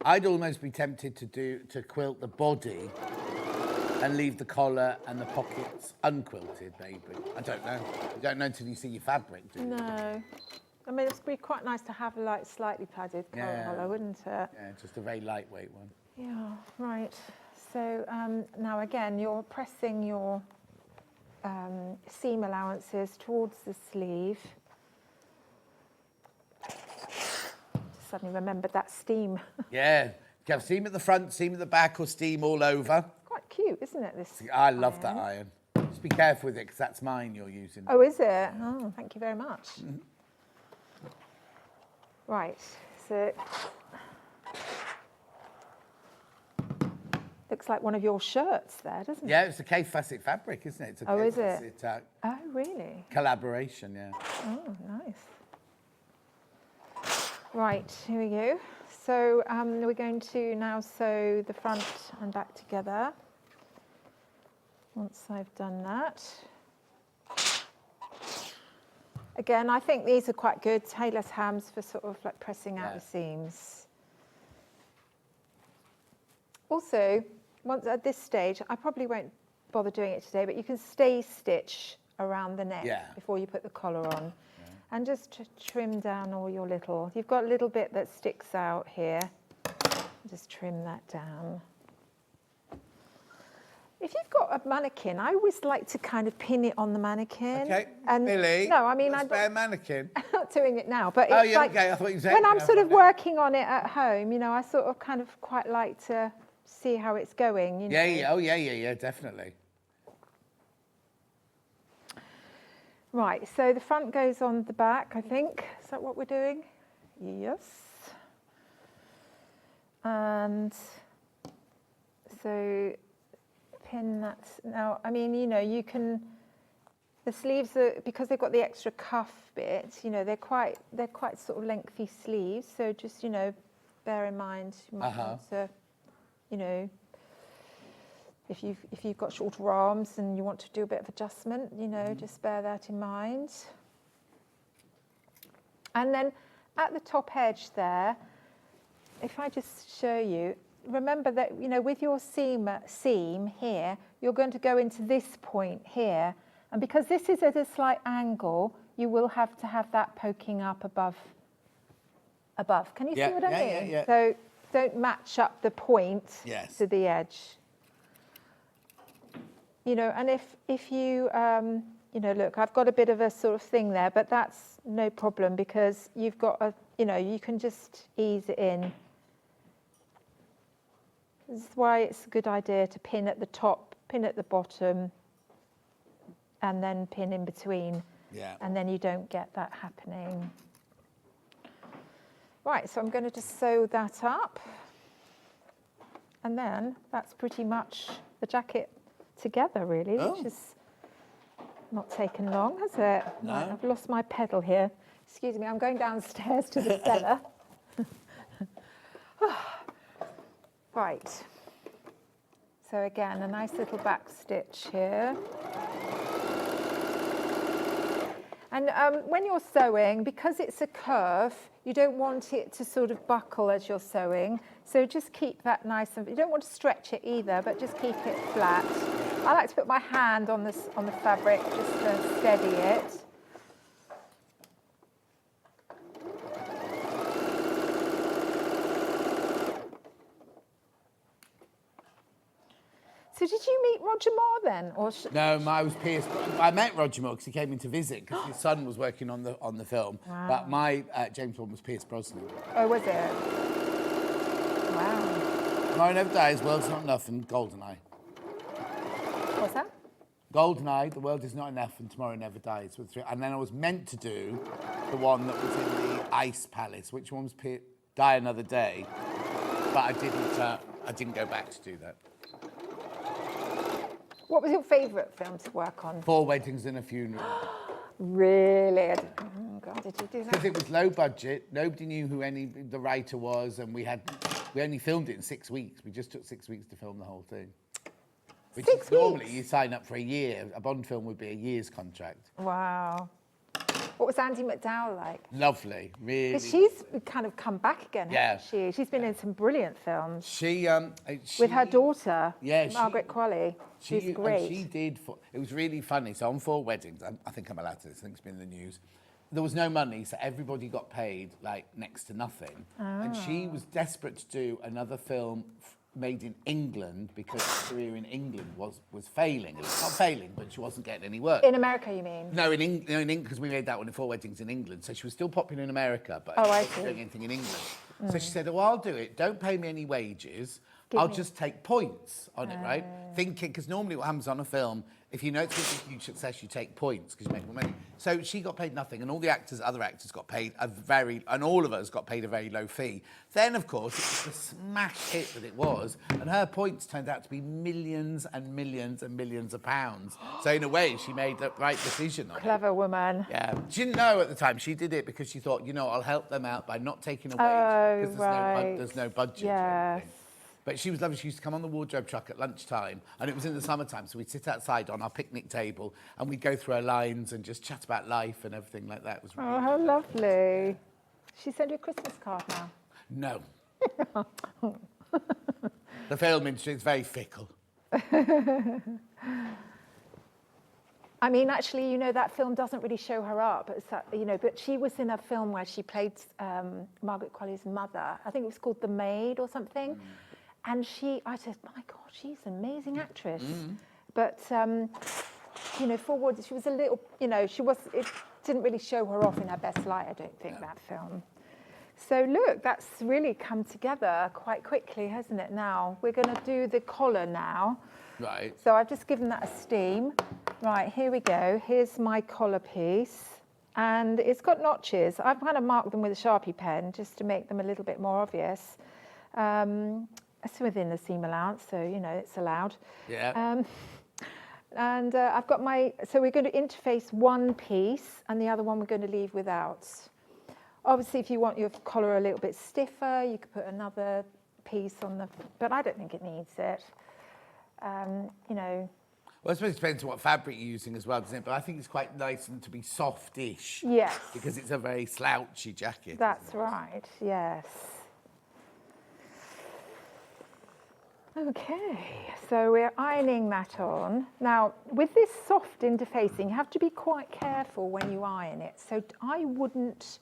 I'd almost be tempted to quilt the body and leave the collar and the pockets unquilted, maybe. I don't know. You don't know until you see your fabric, do you?
No. I mean, it'd be quite nice to have a like slightly padded collar, wouldn't it?
Yeah, just a very lightweight one.
Yeah, right. So now again, you're pressing your seam allowances towards the sleeve. Suddenly remembered that steam.
Yeah, you can have seam at the front, seam at the back, or steam all over.
Quite cute, isn't it, this
I love that iron. Just be careful with it, because that's mine you're using.
Oh, is it? Oh, thank you very much.
Mm-hmm.
Right, so looks like one of your shirts there, doesn't it?
Yeah, it's a K Facet fabric, isn't it? It's a
Is
K
it?
Facet,
Oh, really?
collaboration, yeah.
Oh, nice. Right, here we go. So we're going to now sew the front and back together. Once I've done that. Again, I think these are quite good tailor's hams for sort of like pressing out the seams. Also, once at this stage, I probably won't bother doing it today, but you can stay stitch around the neck before you put the collar on. And just trim down all your little, you've got a little bit that sticks out here. Just trim that down. If you've got a mannequin, I always like to kind of pin it on the mannequin.
Okay,
and
Billy,
no, I mean,
a spare mannequin.
I'm not doing it now, but
Oh,
it's
yeah,
like,
okay, I thought you said
when I'm sort of working on it at home, you know, I sort of kind of quite like to see how it's going, you know.
Yeah, definitely.
Right, so the front goes on the back, I think. Is that what we're doing? Yes. And so pin that. Now, I mean, you know, you can, the sleeves are, because they've got the extra cuff bit, you know, they're quite sort of lengthy sleeves. So just, you know, bear in mind, you might want to, you know, if you've got shorter arms and you want to do a bit of adjustment, you know, just bear that in mind. And then at the top edge there, if I just show you, remember that, you know, with your seam here, you're going to go into this point here. And because this is at a slight angle, you will have to have that poking up above. Can you see what I mean?
Yeah.
So don't match up the point to the edge. You know, and if you, you know, look, I've got a bit of a sort of thing there, but that's no problem because you've got a, you know, you can just ease it in. This is why it's a good idea to pin at the top, pin at the bottom, and then pin in between.
Yeah.
And then you don't get that happening. Right, so I'm going to just sew that up. And then that's pretty much the jacket together, really, which has not taken long, has it?
No.
Right, I've lost my pedal here. Excuse me, I'm going downstairs to the cellar. Right. So again, a nice little back stitch here. And when you're sewing, because it's a curve, you don't want it to sort of buckle as you're sewing. So just keep that nice and, you don't want to stretch it either, but just keep it flat. I like to put my hand on the fabric just to steady it. So did you meet Roger Moore then? Or
No, I was Pierce. I met Roger Moore because he came in to visit because his son was working on the film.
Wow.
But my James Bond was Pierce Brosnan.
Oh, was it? Wow.
Tomorrow Never Dies, World's Not Enough, and Goldeneye.
What's that?
Goldeneye, The World Is Not Enough, and Tomorrow Never Dies. And then I was meant to do the one that was in the Ice Palace, which one was Die Another Day. But I didn't go back to do that.
What was your favourite film to work on?
4 Weddings and a Funeral.
Really? Oh God, did you do that?
Because it was low budget, nobody knew who the writer was, and we only filmed it in 6 weeks. We just took 6 weeks to film the whole thing. Which
6
is normally
weeks?
you sign up for a year. A Bond film would be a year's contract.
Wow. What was Andie MacDowell like?
Lovely, really.
Because she's kind of come back again,
Yeah.
hasn't she? She's been in some brilliant films.
She
with her daughter,
Yeah,
Margaret Qualley. She's great.
She did. It was really funny. So on 4 Weddings, I think I'm allowed to. I think it's been in the news. There was no money, so everybody got paid like next to nothing. And she was desperate to do another film made in England because her career in England was failing. It was not failing, but she wasn't getting any work.
In America, you mean?
No, in England, because we made that one in 4 Weddings in England. So she was still popular in America, but
Oh, I
she wasn't
see.
doing anything in England. So she said, oh, I'll do it. Don't pay me any wages. I'll just take points on it, right? Thinking, because normally what happens on a film, if you know it's going to be a huge success, you take points because you make more money. So she got paid nothing, and all the other actors got paid and all of us got paid a very low fee. Then, of course, it was the smash hit that it was, and her points turned out to be millions and millions and millions of pounds. So in a way, she made the right decision on it.
Clever woman.
Yeah, she didn't know at the time. She did it because she thought, I'll help them out by not taking a wage
Oh,
because
right.
there's no budget. or
Yes.
anything. But she was lovely. She used to come on the wardrobe truck at lunchtime, and it was in the summertime, so we'd sit outside on our picnic table, and we'd go through our lines and just chat about life and everything like that. It was really
Oh, how lovely. She sent you a Christmas card now?
No. The film industry is very fickle.
I mean, actually, that film doesn't really show her up. It's that, but she was in a film where she played Margaret Qualley's mother. I think it was called The Maid or something. And I said, my God, she's an amazing actress. But, forward, she was a little, it didn't really show her off in her best light, I don't think, that film. So look, that's really come together quite quickly, hasn't it, now? We're going to do the collar now.
Right.
So I've just given that a steam. Right, here we go. Here's my collar piece. And it's got notches. I've kind of marked them with a Sharpie pen just to make them a little bit more obvious. It's within the seam allowance, so, it's allowed.
Yeah.
And I've got so we're going to interface one piece and the other one we're going to leave without. Obviously, if you want your collar a little bit stiffer, you could put another piece on but I don't think it needs it.
Well, I suppose it depends on what fabric you're using as well, doesn't it? But I think it's quite nice and to be softish.
Yes.
Because it's a very slouchy jacket.
That's right, yes. Okay, so we're ironing that on. Now, with this soft interfacing, you have to be quite careful when you iron it. So I wouldn't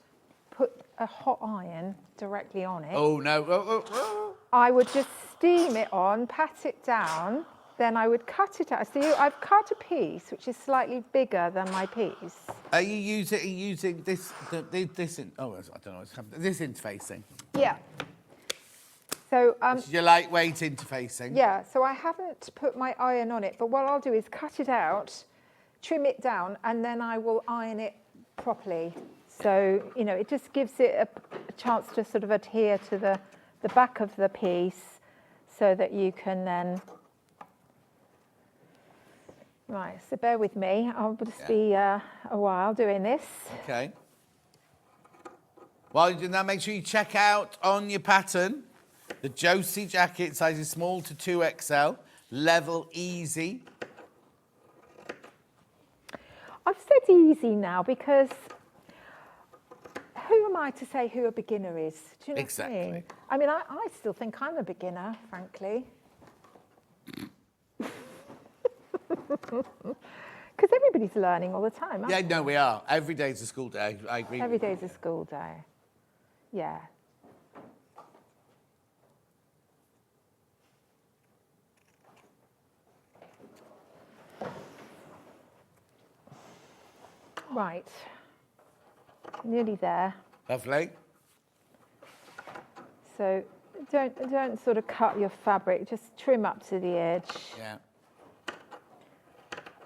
put a hot iron directly on it.
Oh, no.
I would just steam it on, pat it down, then I would cut it out. See, I've cut a piece which is slightly bigger than my piece.
Are you using this, I don't know what's happening. This interfacing?
Yeah. So,
This is your lightweight interfacing?
yeah, so I haven't put my iron on it, but what I'll do is cut it out, trim it down, and then I will iron it properly. So, it just gives it a chance to sort of adhere to the back of the piece so that you can then... Right, so bear with me. I'll just be a while doing this.
Okay. While you do that, make sure you check out on your pattern the Josie Jacket, sizes small to 2XL, level, easy.
I've said easy now because who am I to say who a beginner is? Do you know what I mean? I mean, I still think I'm a beginner, frankly. Because everybody's learning all the time, aren't
Yeah,
they?
no, we are. Every day's a school day. I agree.
Every day's a school day. Yeah. Right. Nearly there.
Lovely.
So don't sort of cut your fabric, just trim up to the edge.
Yeah.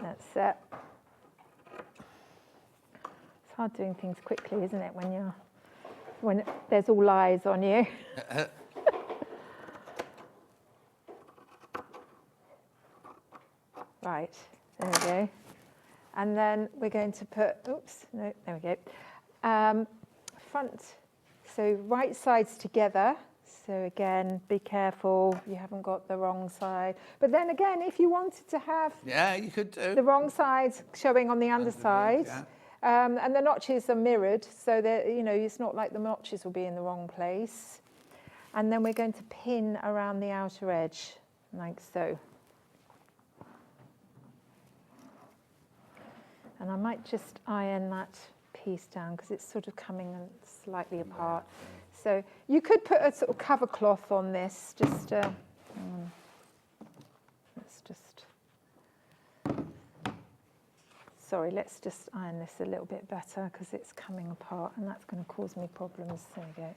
That's it. It's hard doing things quickly, isn't it, when there's all eyes on you. Right, there we go. And then we're going to put, oops, no, there we go. Front, so right sides together. So again, be careful, you haven't got the wrong side. But then again, if you wanted to have
you could do
the wrong side showing on the underside, and the notches are mirrored, so that it's not like the notches will be in the wrong place. And then we're going to pin around the outer edge, like so. And I might just iron that piece down because it's sort of coming slightly apart. So you could put a sort of cover cloth on this, just let's just, sorry, let's just iron this a little bit better because it's coming apart and that's going to cause me problems. There we go.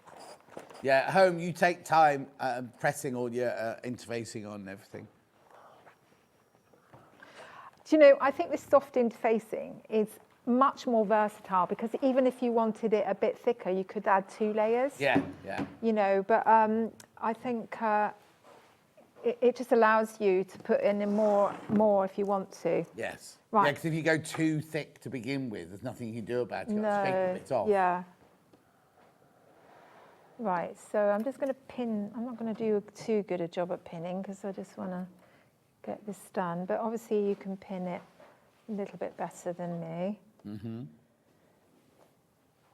Yeah, at home, you take time pressing all your interfacing on and everything.
Do you know, I think this soft interfacing is much more versatile because even if you wanted it a bit thicker, you could add 2 layers.
Yeah.
But I think it just allows you to put in more if you want to.
Yes.
Right.
Yeah, because if you go too thick to begin with, there's nothing you can do about it. You've got to scrape a bit off.
Yeah. Right, so I'm just going to pin. I'm not going to do too good a job at pinning because I just want to get this done. But obviously you can pin it a little bit better than me.
Mm-hmm.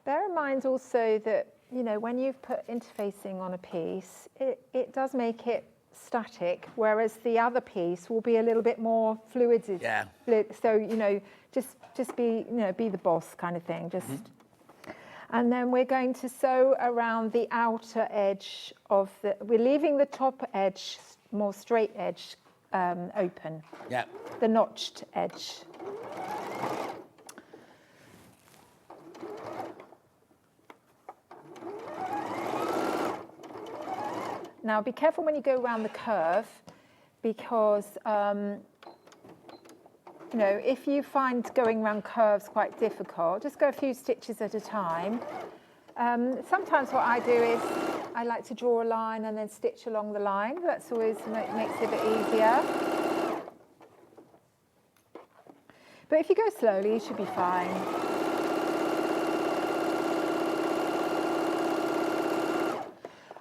Bear in mind also that, when you've put interfacing on a piece, it does make it static, whereas the other piece will be a little bit more fluid.
Yeah.
So, just be, be the boss kind of thing. Just, And then we're going to sew around the outer edge of we're leaving the top edge, more straight edge, open.
Yeah.
The notched edge. Now, be careful when you go around the curve because, if you find going around curves quite difficult, just go a few stitches at a time. Sometimes what I do is I like to draw a line and then stitch along the line. That's always makes it a bit easier. But if you go slowly, you should be fine.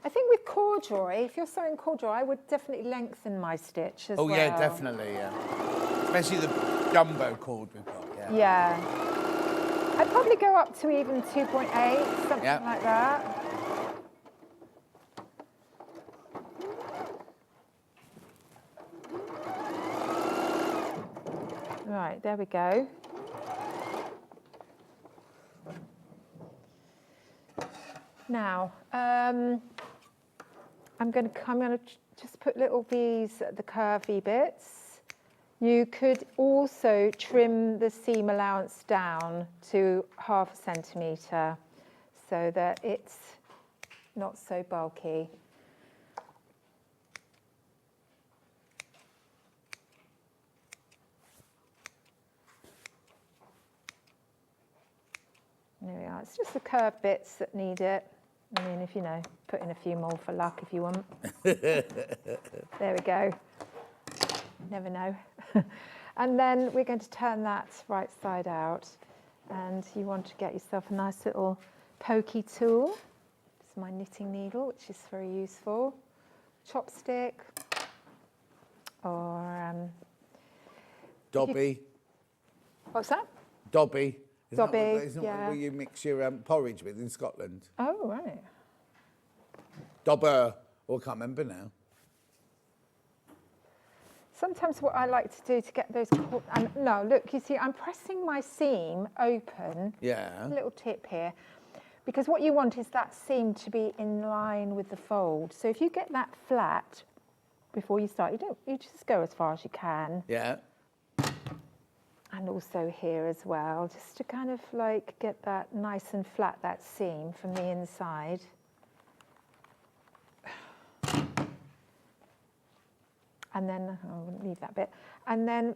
I think with corduroy, if you're sewing corduroy, I would definitely lengthen my stitch as well.
Oh, yeah, definitely, yeah. Especially the jumbo cord we've got, yeah.
Yeah. I'd probably go up to even 2.8, something like that. Right, there we go. Now, I'm going to just put little V's at the curvy bits. You could also trim the seam allowance down to 0.5 centimetre so that it's not so bulky. There we are. It's just the curved bits that need it. I mean, if put in a few more for luck if you want. There we go. Never know. And then we're going to turn that right side out. And you want to get yourself a nice little pokey tool. It's my knitting needle, which is very useful. Chopstick. or
Dobby.
what's that?
Dobby.
Dobby,
Isn't
yeah.
what you mix your porridge with in Scotland?
Oh, right.
Dobber. Oh, I can't remember now.
Sometimes what I like to do to get those, and no, look, you see, I'm pressing my seam open.
Yeah.
A little tip here, because what you want is that seam to be in line with the fold. So if you get that flat before you start, you just go as far as you can.
Yeah.
And also here as well, just to kind of like get that nice and flat, that seam from the inside. And then, I wouldn't leave that bit. And then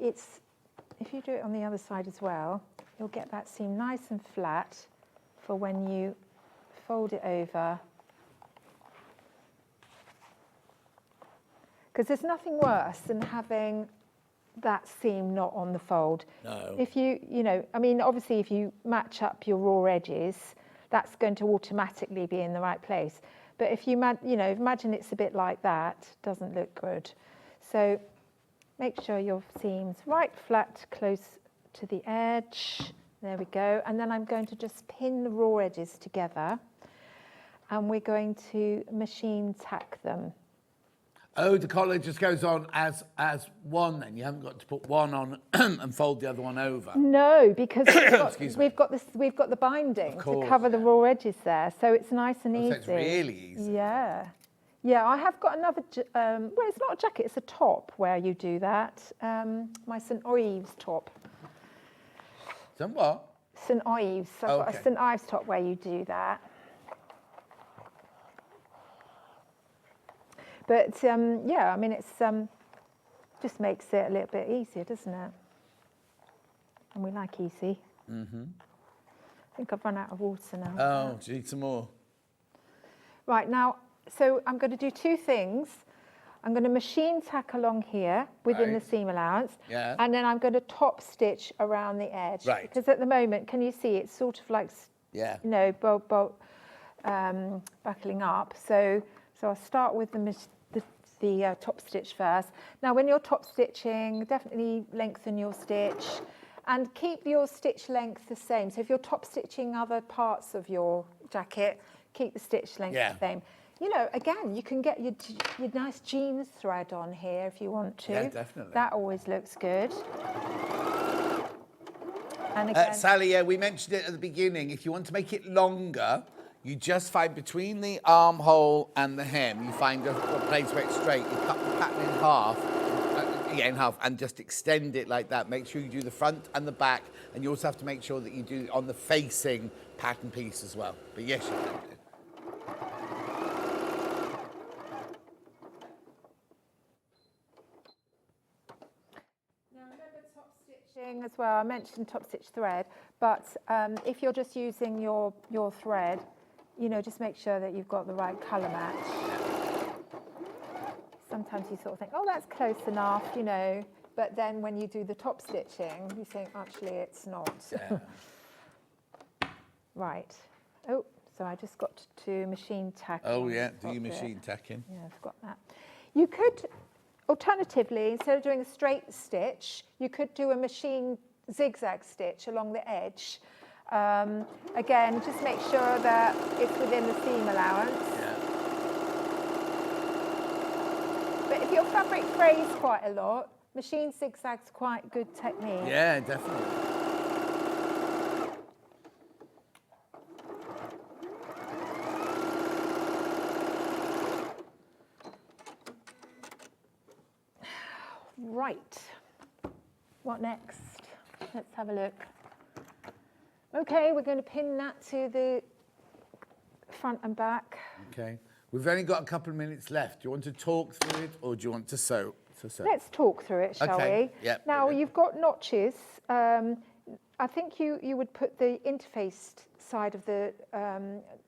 it's, if you do it on the other side as well, you'll get that seam nice and flat for when you fold it over. Because there's nothing worse than having that seam not on the fold.
No.
If you know, I mean, obviously if you match up your raw edges, that's going to automatically be in the right place. But if you, imagine it's a bit like that, doesn't look good. So make sure your seam's right flat, close to the edge. There we go. And then I'm going to just pin the raw edges together, and we're going to machine tack them.
Oh, the collar just goes on as one then. You haven't got to put one on and fold the other one over.
No, because we've got the binding
course,
to cover the raw edges there, so it's nice and easy.
So it's really easy.
Yeah, yeah. I have got another. Well, it's not a jacket; it's a top where you do that. My St Ives top.
Some what?
St Ives. I've got a St Ives top where you do that. But yeah, I mean, it's just makes it a little bit easier, doesn't it? And we like easy.
Mm-hmm.
I think I've run out of water now.
Oh, gee, some more.
Right, now, so I'm going to do two things. I'm going to machine tack along here within the seam allowance.
Yeah.
And then I'm going to top stitch around the edge.
Right.
Because at the moment, can you see, it's sort of like,
yeah,
you know, buckling up. So I'll start with the top stitch first. Now when you're top stitching, definitely lengthen your stitch and keep your stitch length the same. So if you're top stitching other parts of your jacket, keep the stitch length the same. You know, again, you can get your nice jeans thread on here if you want to.
Yeah, definitely.
That always looks good. And again,
Sally, yeah, we mentioned it at the beginning. If you want to make it longer, you just find between the armhole and the hem, you find a place where it's straight. You cut the pattern in half, and just extend it like that. Make sure you do the front and the back, and you also have to make sure that you do it on the facing pattern piece as well. But yes, you can do.
Now remember top stitching as well. I mentioned top stitch thread, but if you're just using your thread, you know, just make sure that you've got the right colour match. Sometimes you sort of think, oh, that's close enough, you know, but then when you do the top stitching, you think, actually, it's not.
Yeah.
Right. Oh, so I just got to machine tack.
Oh, yeah, do your machine tacking.
Yeah, I've got that. You could, alternatively, instead of doing a straight stitch, you could do a machine zigzag stitch along the edge. Again, just make sure that it's within the seam allowance.
Yeah.
But if your fabric frays quite a lot, machine zigzag's quite a good technique.
Yeah, definitely.
Right. What next? Let's have a look. Okay, we're going to pin that to the front and back.
Okay. We've only got a couple of minutes left. Do you want to talk through it or do you want to sew?
Let's talk through it, shall we?
Yep.
Now, you've got notches. I think you would put the interfaced side of the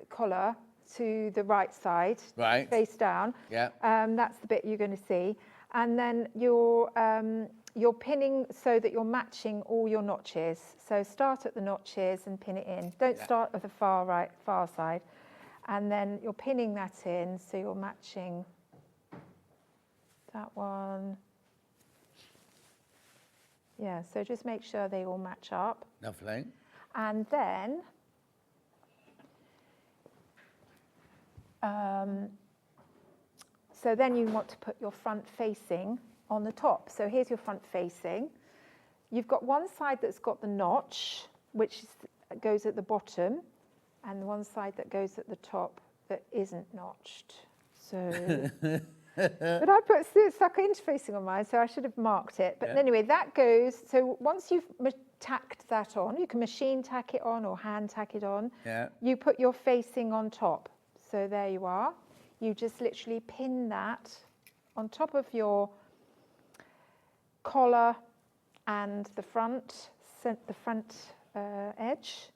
collar to the right side, face down.
Yeah.
That's the bit you're going to see. And then you're pinning so that you're matching all your notches. So start at the notches and pin it in. Don't start at the far side. And then you're pinning that in so you're matching that one. Yeah, so just make sure they all match up.
Lovely.
And then so then you want to put your front facing on the top. So here's your front facing. You've got one side that's got the notch, which goes at the bottom, and one side that goes at the top that isn't notched. So, but I put sucker interfacing on mine, so I should have marked it. But anyway, that goes, so once you've tacked that on, you can machine tack it on or hand tack it on.
Yeah.
You put your facing on top. So there you are. You just literally pin that on top of your collar and the front edge,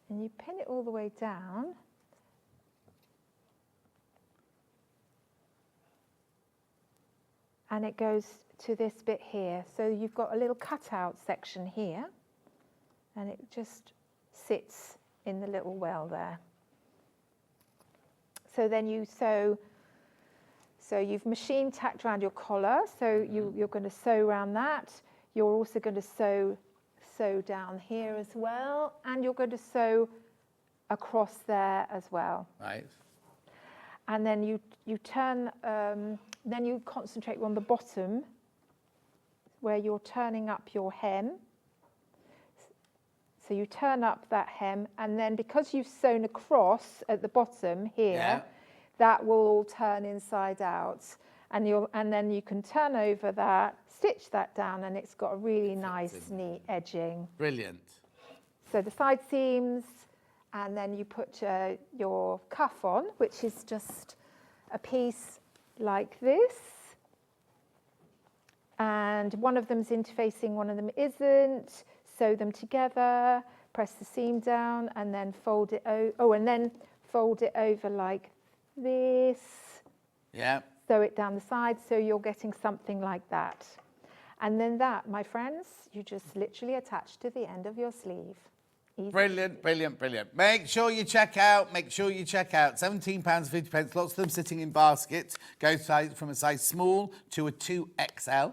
and you pin it all the way down. And it goes to this bit here. So you've got a little cutout section here, and it just sits in the little well there. So then you sew, so you've machine tacked around your collar, so you're going to sew around that. You're also going to sew down here as well, and you're going to sew across there as well.
Right.
And then you turn, then you concentrate on the bottom where you're turning up your hem. So you turn up that hem, and then because you've sewn across at the bottom here, that will all turn inside out. And then you can turn over that, stitch that down, and it's got a really nice, neat edging.
Brilliant.
So the side seams, and then you put your cuff on, which is just a piece like this. And one of them's interfacing, one of them isn't. Sew them together, press the seam down, and then fold it over like this.
Yeah.
Sew it down the side, so you're getting something like that. And then that, my friends, you just literally attach to the end of your sleeve. Easy.
Brilliant, brilliant, brilliant. Make sure you check out. £17.50. Lots of them sitting in baskets. Go from a size small to a 2XL.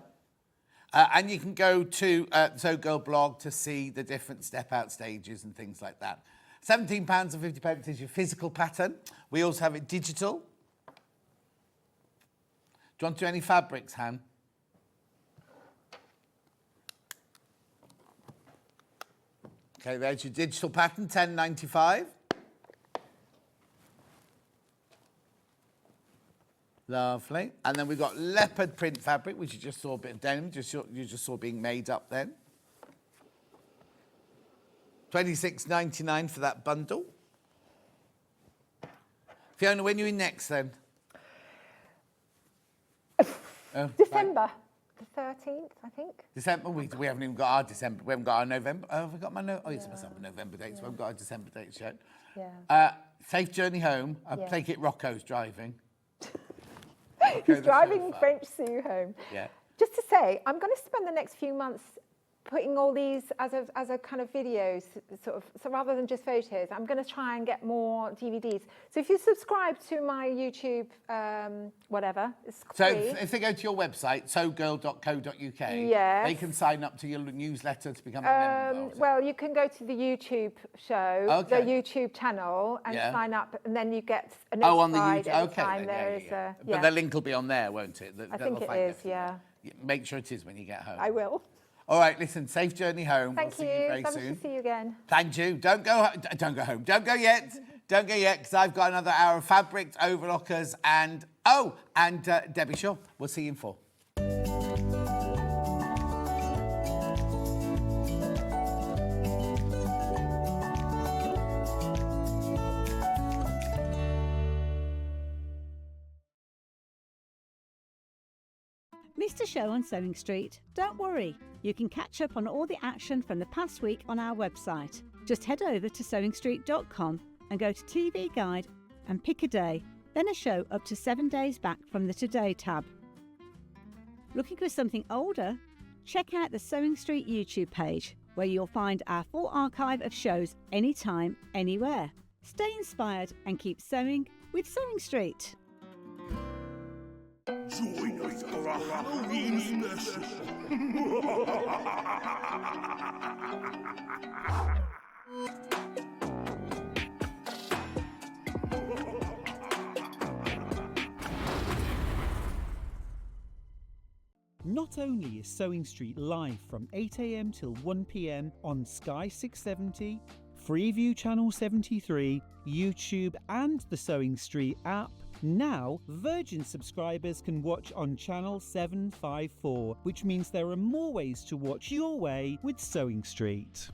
And you can go to So Girl blog to see the different step-out stages and things like that. £17.50 is your physical pattern. We also have it digital. Do you want to do any fabrics, Han? Okay, there's your digital pattern, £10.95. Lovely. And then we've got leopard print fabric, which you just saw a bit of denim, you just saw being made up then. $26.99 for that bundle. Fiona, when are you in next then?
December the 13th, I think.
December? We haven't even got our December. We haven't got our November. Oh, have we got my Oh, yes, must have a November date, so we haven't got our December dates yet.
Yeah.
Safe journey home. I take it Rocco's driving.
He's driving French Sue home.
Yeah.
Just to say, I'm going to spend the next few months putting all these as a kind of videos, sort of. So rather than just photos, I'm going to try and get more DVDs. So if you subscribe to my YouTube, whatever, it's free.
So if they go to your website, sewgirl.co.uk, they can sign up to your newsletter to become a member.
Well, you can go to the YouTube show, the YouTube channel, and sign up, and then you get a notified
on the YouTube.
every time there is a.
But the link will be on there, won't it?
I think it is. Yeah.
Make sure it is when you get home.
I will.
All right, listen, safe journey home.
Thank you.
We'll see you very
Lovely
soon.
to see you again.
Thank you. Don't go home. Don't go yet. Don't go yet, because I've got another hour of fabrics, overlockers, and Debbie Shaw. We'll see you in 4.
Missed a show on Sewing Street? Don't worry, you can catch up on all the action from the past week on our website. Just head over to SewingStreet.com and go to TV Guide and pick a day, then a show up to 7 days back from the Today tab. Looking for something older? Check out the Sewing Street YouTube page, where you'll find our full archive of shows anytime, anywhere. Stay inspired and keep sewing with Sewing Street.
or a Halloween special.
Not only is Sewing Street live from 8 AM till 1 PM on Sky 670, Freeview Channel 73, YouTube and the Sewing Street app, now Virgin subscribers can watch on Channel 754, which means there are more ways to watch your way with Sewing Street.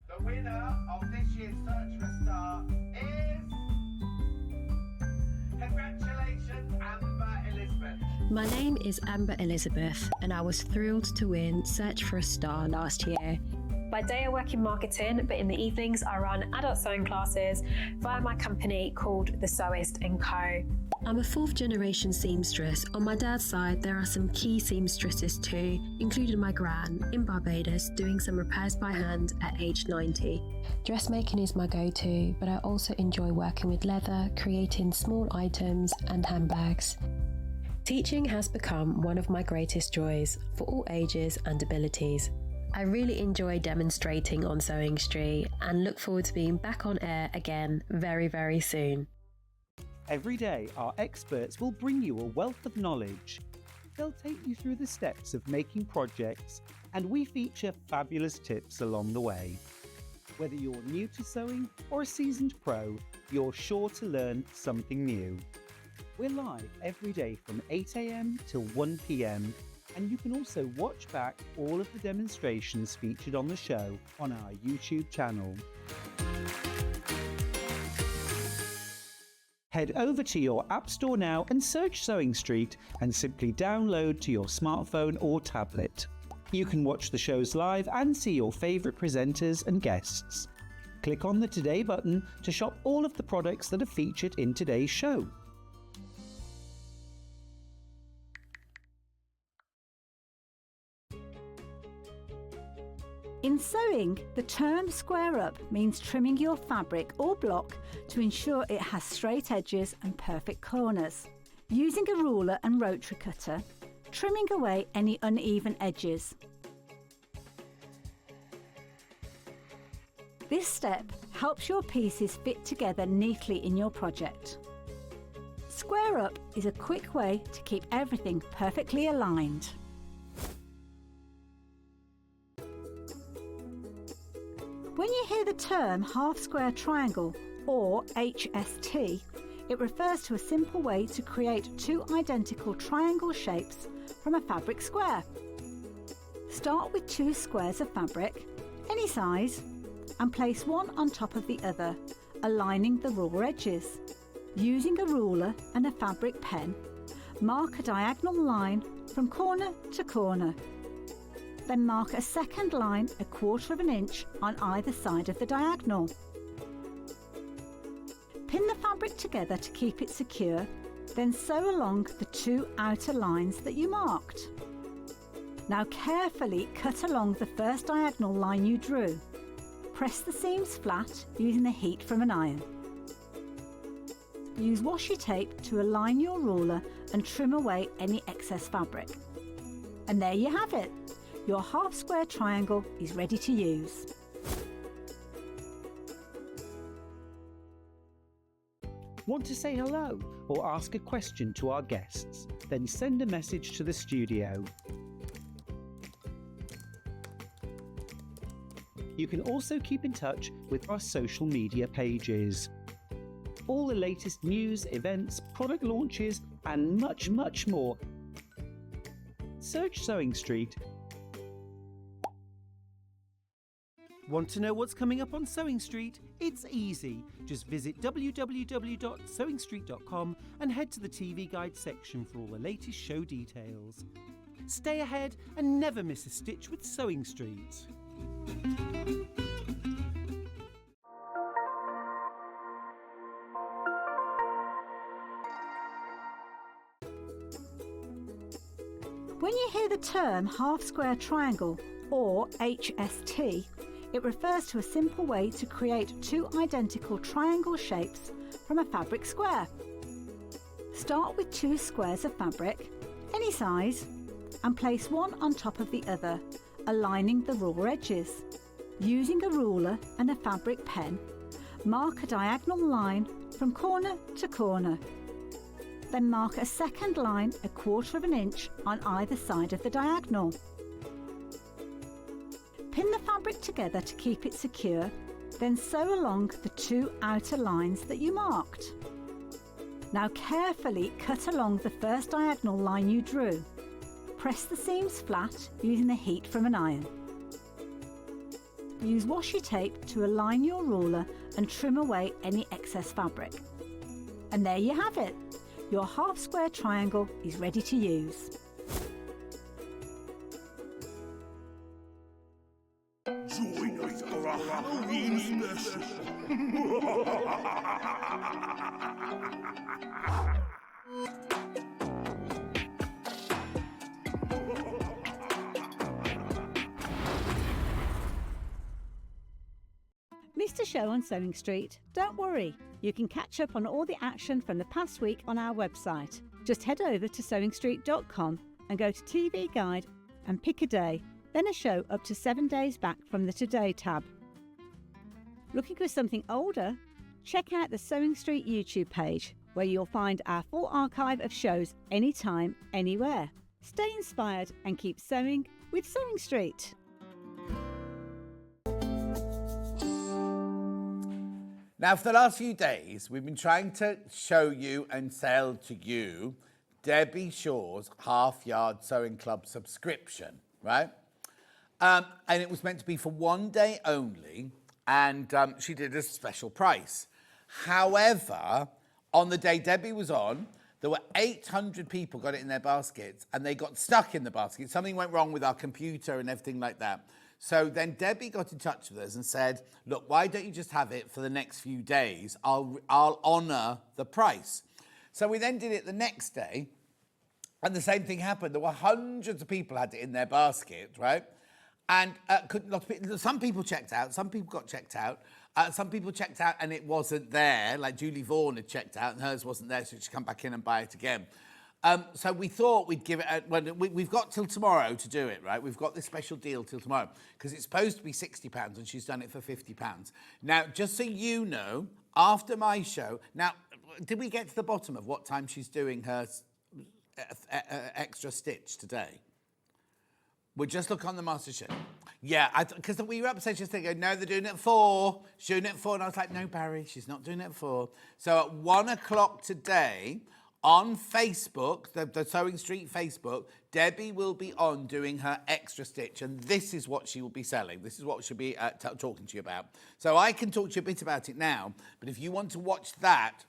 The winner of this year's Search for a Star is... Congratulations, Amber Elizabeth.
My name is Amber Elizabeth, and I was thrilled to win Search for a Star last year.
By day I work in marketing, but in the evenings I run adult sewing classes via my company called The Sewist & Co.
I'm a fourth generation seamstress. On my dad's side, there are some key seamstresses too, including my gran in Barbados doing some repairs by hand at age 90. Dressmaking is my go-to, but I also enjoy working with leather, creating small items and handbags. Teaching has become one of my greatest joys for all ages and abilities. I really enjoy demonstrating on Sewing Street and look forward to being back on air again very, very soon.
Every day, our experts will bring you a wealth of knowledge. They'll take you through the steps of making projects, and we feature fabulous tips along the way. Whether you're new to sewing or a seasoned pro, you're sure to learn something new. We're live every day from 8 AM till 1 PM, and you can also watch back all of the demonstrations featured on the show on our YouTube channel. Head over to your App Store now and search Sewing Street and simply download to your smartphone or tablet. You can watch the shows live and see your favourite presenters and guests. Click on the Today button to shop all of the products that are featured in today's show.
In sewing, the term square up means trimming your fabric or block to ensure it has straight edges and perfect corners. Using a ruler and rotary cutter, trimming away any uneven edges. This step helps your pieces fit together neatly in your project. Square up is a quick way to keep everything perfectly aligned. When you hear the term half square triangle or HST, it refers to a simple way to create two identical triangle shapes from a fabric square. Start with two squares of fabric, any size, and place one on top of the other, aligning the raw edges. Using a ruler and a fabric pen, mark a diagonal line from corner to corner. Then mark a second line 1/4 inch on either side of the diagonal. Pin the fabric together to keep it secure, then sew along the two outer lines that you marked. Now carefully cut along the first diagonal line you drew. Press the seams flat using the heat from an iron. Use washi tape to align your ruler and trim away any excess fabric. And there you have it. Your half square triangle is ready to use.
Want to say hello or ask a question to our guests? Then send a message to the studio. You can also keep in touch with our social media pages. All the latest news, events, product launches, and much, much more. Search Sewing Street. Want to know what's coming up on Sewing Street? It's easy. Just visit www.sewingstreet.com and head to the TV Guide section for all the latest show details. Stay ahead and never miss a stitch with Sewing Street.
When you hear the term half square triangle or HST, it refers to a simple way to create two identical triangle shapes from a fabric square. Start with 2 squares of fabric, any size, and place one on top of the other, aligning the raw edges. Using a ruler and a fabric pen, mark a diagonal line from corner to corner. Then mark a second line 1/4 inch on either side of the diagonal. Pin the fabric together to keep it secure, then sew along the 2 outer lines that you marked. Now carefully cut along the first diagonal line you drew. Press the seams flat using the heat from an iron. Use washi tape to align your ruler and trim away any excess fabric. And there you have it. Your half square triangle is ready to use.
Join us for a Halloween special.
Missed a show on Sewing Street? Don't worry, you can catch up on all the action from the past week on our website. Just head over to SewingStreet.com and go to TV Guide and pick a day, then a show up to 7 days back from the Today tab. Looking for something older? Check out the Sewing Street YouTube page, where you'll find our full archive of shows anytime, anywhere. Stay inspired and keep sewing with Sewing Street.
Now, for the last few days, we've been trying to show you and sell to you Debbie Shaw's Half Yard Sewing Club subscription, right? And it was meant to be for 1 day only, and she did a special price. However, on the day Debbie was on, there were 800 people got it in their baskets, and they got stuck in the basket. Something went wrong with our computer and everything like that. So then Debbie got in touch with us and said, look, why don't you just have it for the next few days? I'll honour the price. So we then did it the next day, and the same thing happened. There were hundreds of people had it in their basket, right? And some people checked out, some people got checked out, some people checked out and it wasn't there, like Julie Vaughan had checked out and hers wasn't there, so she'd come back in and buy it again. So we thought we'd give it, we've got till tomorrow to do it, right? We've got this special deal till tomorrow, because it's supposed to be £60 and she's done it for £50. Now, just so you know, after my show, now, did we get to the bottom of what time she's doing her extra stitch today? We'll just look on the Master Show. Yeah, because we were upset just thinking, no, they're doing it at 4. She's doing it at 4. And I was like, no, Barry, she's not doing it at 4. So at 1 o'clock today, on Facebook, the Sewing Street Facebook, Debbie will be on doing her extra stitch, and this is what she will be selling. This is what she'll be talking to you about. So I can talk to you a bit about it now, but if you want to watch that,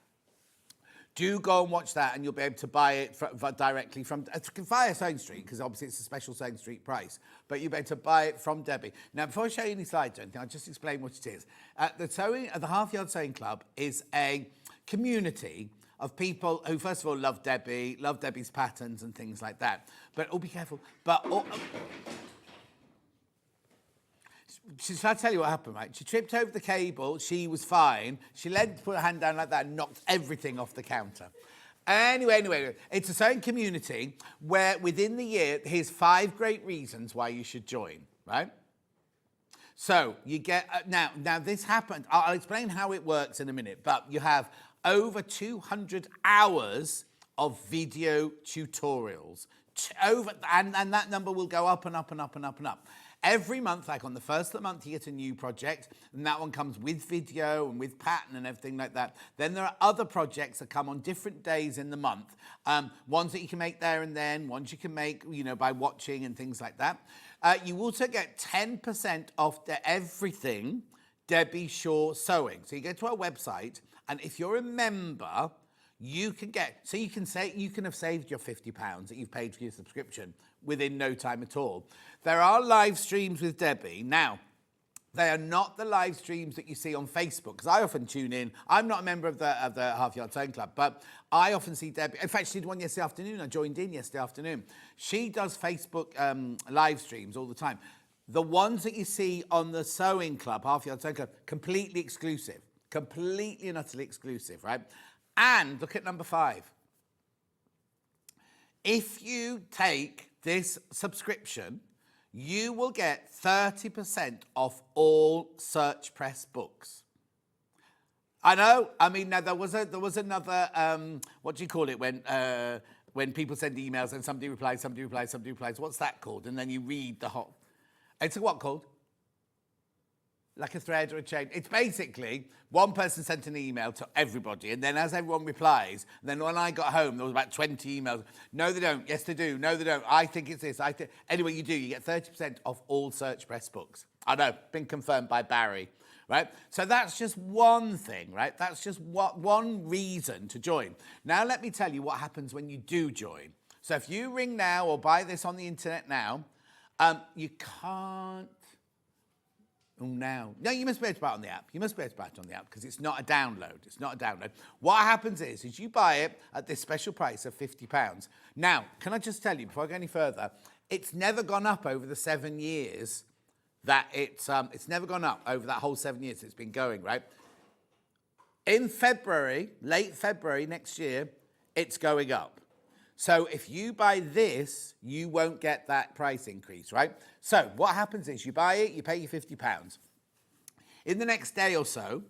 do go and watch that, and you'll be able to buy it directly from via Sewing Street, because obviously it's a special Sewing Street price. But you'll be able to buy it from Debbie. Now, before I show you any slides or anything, I'll just explain what it is. The Half Yard Sewing Club is a community of people who, first of all, love Debbie's patterns and things like that. But, oh, be careful. But I'll tell you what happened, right? She tripped over the cable. She was fine. She put her hand down like that and knocked everything off the counter. Anyway, it's a sewing community where within the year, here's 5 great reasons why you should join, right? So you get, now this happened. I'll explain how it works in a minute, but you have over 200 hours of video tutorials. And that number will go up and up and up and up and up. Every month, like on the first of the month, you get a new project, and that one comes with video and with pattern and everything like that. Then there are other projects that come on different days in the month. Ones that you can make there and then, ones you can make, by watching and things like that. You also get 10% off everything Debbie Shaw Sewing. So you go to our website, and if you're a member, you can have saved your £50 that you've paid for your subscription within no time at all. There are live streams with Debbie. Now, they are not the live streams that you see on Facebook, because I often tune in. I'm not a member of the Half Yard Sewing Club, but I often see Debbie. In fact, she did one yesterday afternoon. I joined in yesterday afternoon. She does Facebook live streams all the time. The ones that you see on the Sewing Club, Half Yard Sewing Club, completely exclusive. Completely and utterly exclusive, right? And look at number 5. If you take this subscription, you will get 30% off all Search Press books. I know. I mean, now there was another. What do you call it when people send emails and somebody replies? What's that called? And then you read the whole. It's what called? Like a thread or a chain. It's basically one person sent an email to everybody, and then as everyone replies, then when I got home, there was about 20 emails. No, they don't. Yes, they do. No, they don't. I think it's this. Anyway, you do. You get 30% off all Search Press books. I know. Been confirmed by Barry. Right? So that's just one thing, right? That's just one reason to join. Now, let me tell you what happens when you do join. So if you ring now or buy this on the internet now, you can't. Oh, now. No, you must be able to buy it on the app. You must be able to buy it on the app because it's not a download. It's not a download. What happens is you buy it at this special price of £50. Now, can I just tell you, before I go any further, it's never gone up over the 7 years that it's never gone up over that whole 7 years it's been going, right? In February, late February next year, it's going up. So if you buy this, you won't get that price increase, right? So what happens is you buy it, you pay your £50. In the next day or so,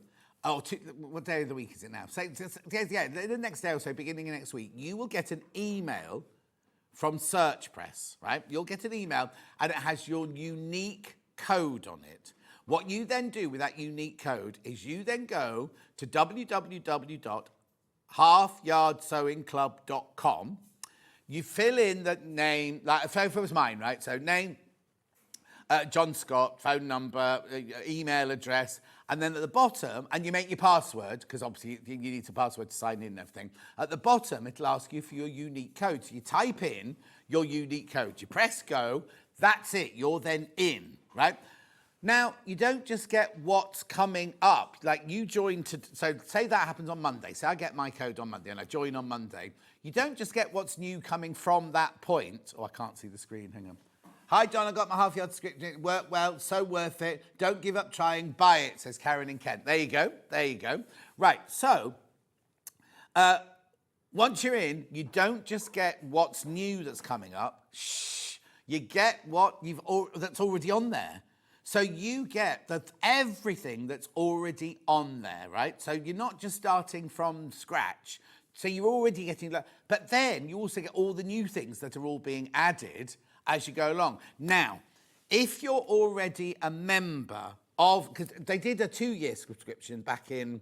what day of the week is it now? So, yeah, the next day or so, beginning of next week, you will get an email from Search Press, right? You'll get an email and it has your unique code on it. What you then do with that unique code is you then go to www.halfyardsewingclub.com. You fill in the name, like if it was mine, right? So name, John Scott, phone number, email address, and then at the bottom, and you make your password, because obviously you need a password to sign in and everything. At the bottom, it'll ask you for your unique code. So you type in your unique code, you press go, that's it, you're then in, right? Now, you don't just get what's coming up. Like you join so say that happens on Monday. So I get my code on Monday and I join on Monday. You don't just get what's new coming from that point. Oh, I can't see the screen, hang on. Hi, John, I got my half-yard script. It worked well, so worth it. Don't give up trying, buy it, says Karen in Kent. There you go, there you go. Right, so once you're in, you don't just get what's new that's coming up. Shh, you get what that's already on there. So you get everything that's already on there, right? So you're not just starting from scratch. So you're already getting, but then you also get all the new things that are all being added as you go along. Now, if you're already a member of, because they did a 2-year subscription back in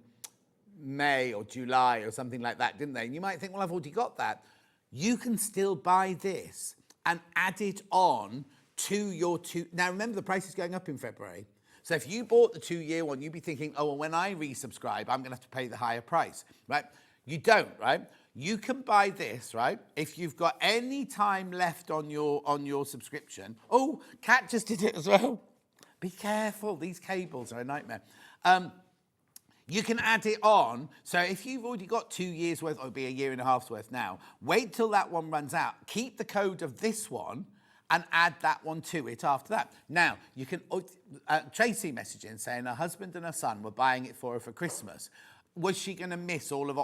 May or July or something like that, didn't they? And you might think, well, I've already got that. You can still buy this and add it on to your Now, remember, the price is going up in February. So if you bought the 2-year one, you'd be thinking, oh, well, when I resubscribe, I'm going to have to pay the higher price, right? You don't, right? You can buy this, right? If you've got any time left on your subscription. Oh, Kat just did it as well. Be careful. These cables are a nightmare. You can add it on. So if you've already got 2 years worth, or it'll be a year and a half's worth now, wait till that one runs out. Keep the code of this one and add that one to it after that. Now, you can, Tracy messaged in saying her husband and her son were buying it for her for Christmas. Was she going to miss all of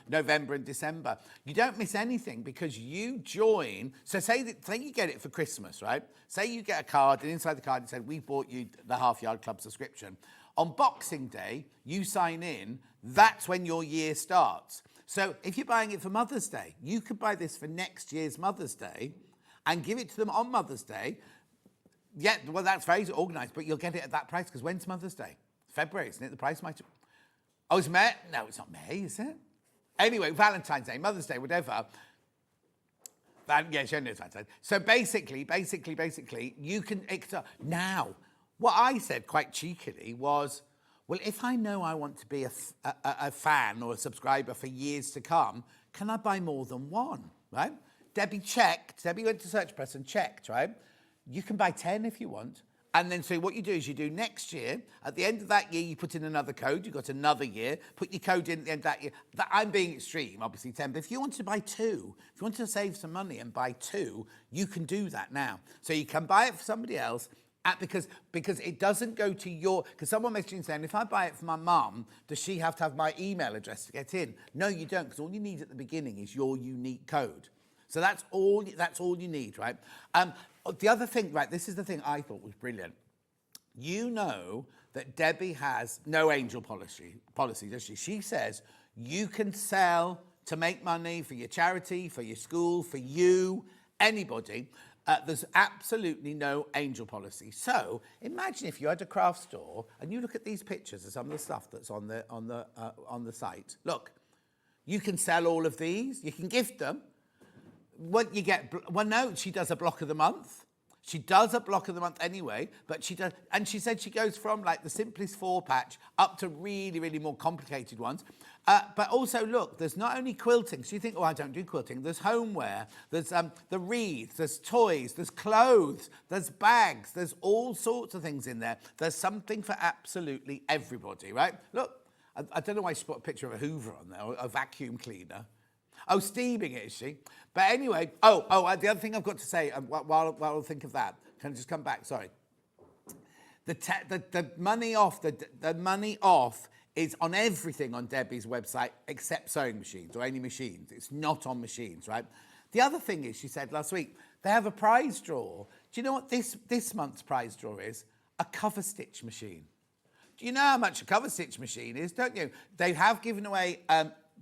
November and December? You don't miss anything because you join. So say you get it for Christmas, right? Say you get a card, and inside the card it said, we bought you the Half Yard Club subscription. On Boxing Day, you sign in. That's when your year starts. So if you're buying it for Mother's Day, you could buy this for next year's Mother's Day and give it to them on Mother's Day. Yeah, well, that's very organised, but you'll get it at that price because when's Mother's Day? February, isn't it? The price might... Oh, it's May? No, it's not May, is it? Anyway, Valentine's Day, Mother's Day, whatever. Yeah, she knows Valentine's Day. So basically, you can... Now, what I said quite cheekily was, well, if I know I want to be a fan or a subscriber for years to come, can I buy more than one, right? Debbie went to Search Press and checked, right? You can buy 10 if you want. And then so what you do is you do next year, at the end of that year, you put in another code, you've got another year, put your code in at the end of that year. I'm being extreme, obviously 10, but if you want to buy 2, if you want to save some money and buy 2, you can do that now. So you can buy it for somebody else because it doesn't go to your, because someone messaged saying, if I buy it for my mum, does she have to have my email address to get in? No, you don't, because all you need at the beginning is your unique code. So that's all you need, right? The other thing, right, this is the thing I thought was brilliant. You know that Debbie has no angel policy, does she? She says you can sell to make money for your charity, for your school, for you, anybody. There's absolutely no angel policy. So imagine if you had a craft store and you look at these pictures of some of the stuff that's on the site. Look, you can sell all of these. You can gift them. What you get? Well, no, she does a block of the month. She does a block of the month anyway, but she does, and she said she goes from like the simplest 4-patch up to really, really more complicated ones. But also, look, there's not only quilting. So you think, oh, I don't do quilting. There's homeware, there's the wreaths, there's toys, there's clothes, there's bags, there's all sorts of things in there. There's something for absolutely everybody, right? Look, I don't know why she put a picture of a Hoover on there, or a vacuum cleaner. Oh, steaming it, is she? But anyway, the other thing I've got to say, while I think of that, can I just come back? Sorry. The money off, the money off is on everything on Debbie's website except sewing machines or any machines. It's not on machines, right? The other thing is, she said last week, they have a prize draw. Do you know what this month's prize draw is? A cover stitch machine. Do you know how much a cover stitch machine is, don't you? They have given away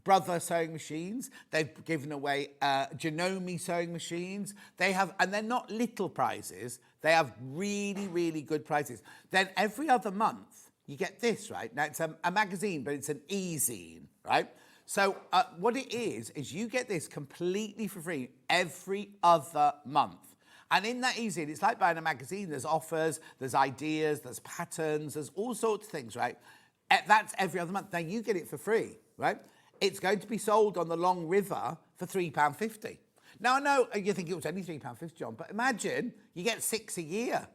Brother sewing machines. They've given away Janome sewing machines. They have, and they're not little prizes. They have really, really good prizes. Then every other month, you get this, right? Now, it's a magazine, but it's an e-zine, right? So what it is you get this completely for free every other month. And in that e-zine, it's like buying a magazine. There's offers, there's ideas, there's patterns, there's all sorts of things, right? That's every other month. Now, you get it for free, right? It's going to be sold on the Long River for £3.50. Now, I know you think it was only £3.50, John, but imagine you get 6 a year.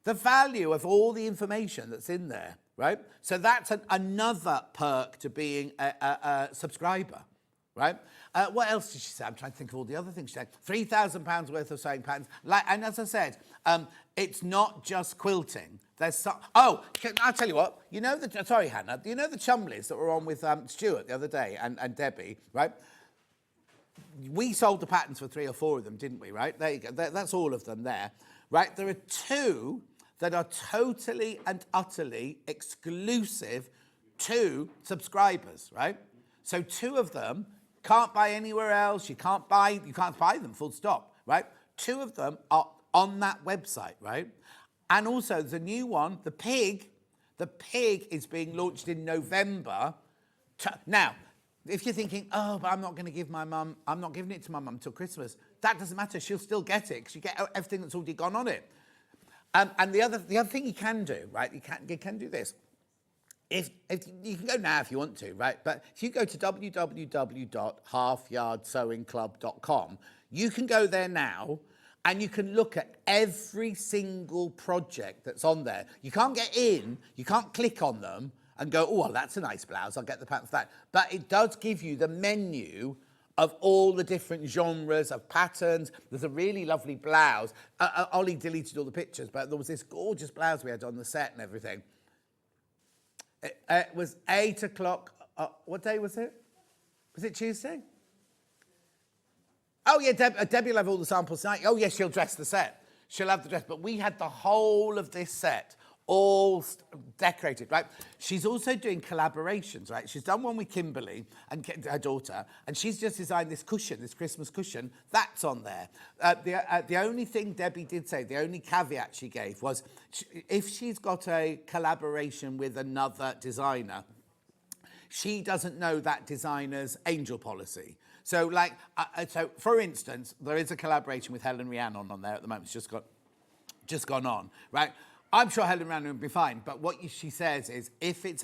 The value of all the information that's in there, right? So that's another perk to being a subscriber, right? What else did she say? I'm trying to think of all the other things she said. £3,000 worth of sewing patterns. And as I said, it's not just quilting. There's I'll tell you what. You know sorry, Hannah. You know the Chumleys that were on with Stuart the other day and Debbie, right? We sold the patterns for 3 or 4 of them, didn't we? Right? There you go. That's all of them there, right? There are 2 that are totally and utterly exclusive to subscribers, right? So 2 of them can't buy anywhere else. You can't buy them. Full stop, right? 2 of them are on that website, right? And also, there's a new one, the pig. The pig is being launched in November. Now, if you're thinking, oh, but I'm not going to give my mum, I'm not giving it to my mum till Christmas, that doesn't matter. She'll still get it because you get everything that's already gone on it. And the other thing you can do, right? You can do this. If you can go now if you want to, right? But if you go to www.halfyardsewingclub.com, you can go there now. And you can look at every single project that's on there. You can't get in, you can't click on them and go, oh, well, that's a nice blouse, I'll get the pattern for that. But it does give you the menu of all the different genres of patterns. There's a really lovely blouse. Ollie deleted all the pictures, but there was this gorgeous blouse we had on the set and everything. It was 8 o'clock. What day was it? Was it Tuesday? Oh, yeah, Debbie will have all the samples tonight. Oh, yes, she'll dress the set. She'll have the dress. But we had the whole of this set all decorated, right? She's also doing collaborations, right? She's done one with Kimberly and her daughter, and she's just designed this cushion, this Christmas cushion. That's on there. The only thing Debbie did say, the only caveat she gave was if she's got a collaboration with another designer, she doesn't know that designer's angel policy. So, so for instance, there is a collaboration with Helen Rhiannon on there at the moment. It's just gone on, right? I'm sure Helen Rhiannon will be fine, but what she says is if it's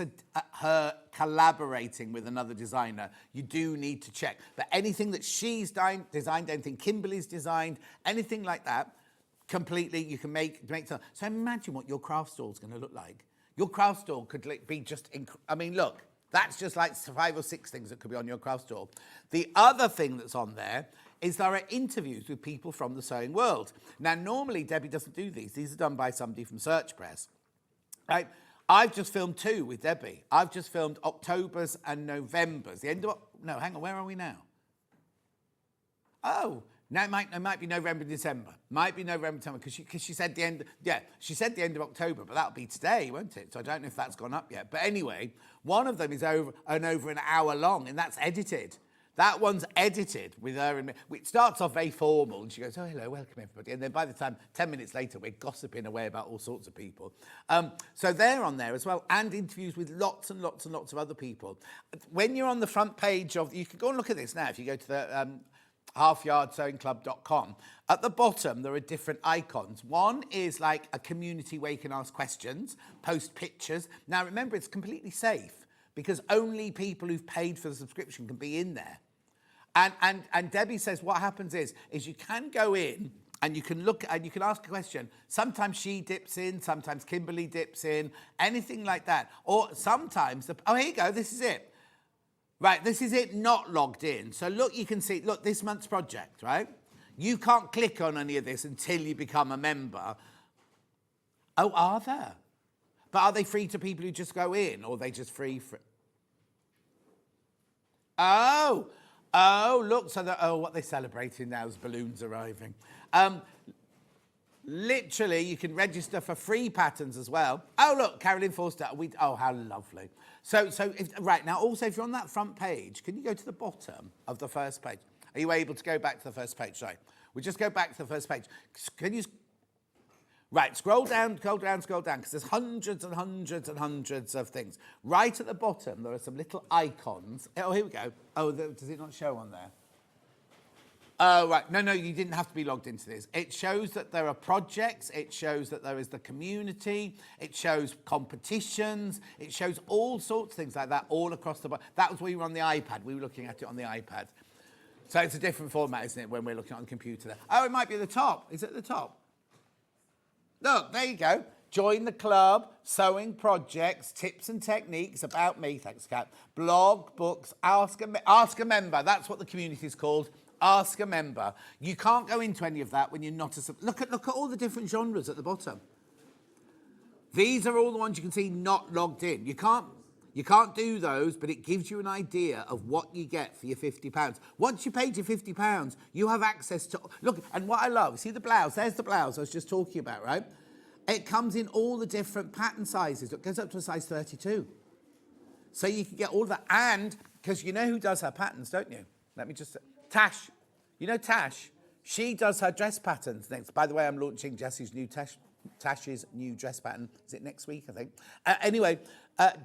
her collaborating with another designer, you do need to check. But anything that she's designed, anything Kimberly's designed, anything like that, completely you can make some. So imagine what your craft store is going to look like. Your craft store could be just, I mean, look. That's just like 5 or 6 things that could be on your craft store. The other thing that's on there is there are interviews with people from the sewing world. Now, normally, Debbie doesn't do these. These are done by somebody from Search Press. Right? I've just filmed 2 with Debbie. I've just filmed October's and November's. The end of... No, hang on, where are we now? Oh, no, it might be November, December. Might be November, December, because she said the end. Yeah, she said the end of October, but that'll be today, won't it? So I don't know if that's gone up yet. But anyway, one of them is over an hour long, and that's edited. That one's edited with her and me. It starts off very formal, and she goes, "Oh, hello, welcome everybody." And then by the time 10 minutes later, we're gossiping away about all sorts of people. So they're on there as well, and interviews with lots and lots and lots of other people. When you're on the front page of, you can go and look at this now if you go to the halfyardsewingclub.com. At the bottom, there are different icons. One is like a community where you can ask questions, post pictures. Now, remember, it's completely safe because only people who've paid for the subscription can be in there. And Debbie says what happens is you can go in and you can look and you can ask a question. Sometimes she dips in, sometimes Kimberly dips in, anything like that. Or sometimes, oh, here you go, this is it. Right, this is it not logged in. So look, you can see, look, this month's project, right? You can't click on any of this until you become a member. Oh, are there? But are they free to people who just go in, or are they just free for... Oh, look, so what they're celebrating now is balloons arriving. Literally, you can register for free patterns as well. Oh, look, Carolyn Forster. Oh, how lovely. Right, now, also, if you're on that front page, can you go to the bottom of the first page? Are you able to go back to the first page? Sorry. We'll just go back to the first page. Can you... Right, scroll down, because there's hundreds and hundreds and hundreds of things. Right at the bottom, there are some little icons. Oh, here we go. Oh, does it not show on there? Oh, right. No, you didn't have to be logged into this. It shows that there are projects. It shows that there is the community. It shows competitions. It shows all sorts of things like that all across the... That was when we were on the iPad. We were looking at it on the iPad. So it's a different format, isn't it, when we're looking on the computer there? Oh, it might be at the top. Is it at the top? Look, there you go. Join the club, sewing projects, tips and techniques, about me, thanks, Kat, blog, books, ask a member. That's what the community is called, ask a member. You can't go into any of that when you're not a... Look at all the different genres at the bottom. These are all the ones you can see not logged in. You can't do those, but it gives you an idea of what you get for your £50. Once you paid your £50, you have access to... Look, and what I love, see the blouse? There's the blouse I was just talking about, right? It comes in all the different pattern sizes. It goes up to a size 32. So you can get all of that. And, because you know who does her patterns, don't you? Let me just... Tash. You know Tash? She does her dress patterns next. By the way, I'm launching Jessie's new Tash's new dress pattern. Is it next week, I think? Anyway...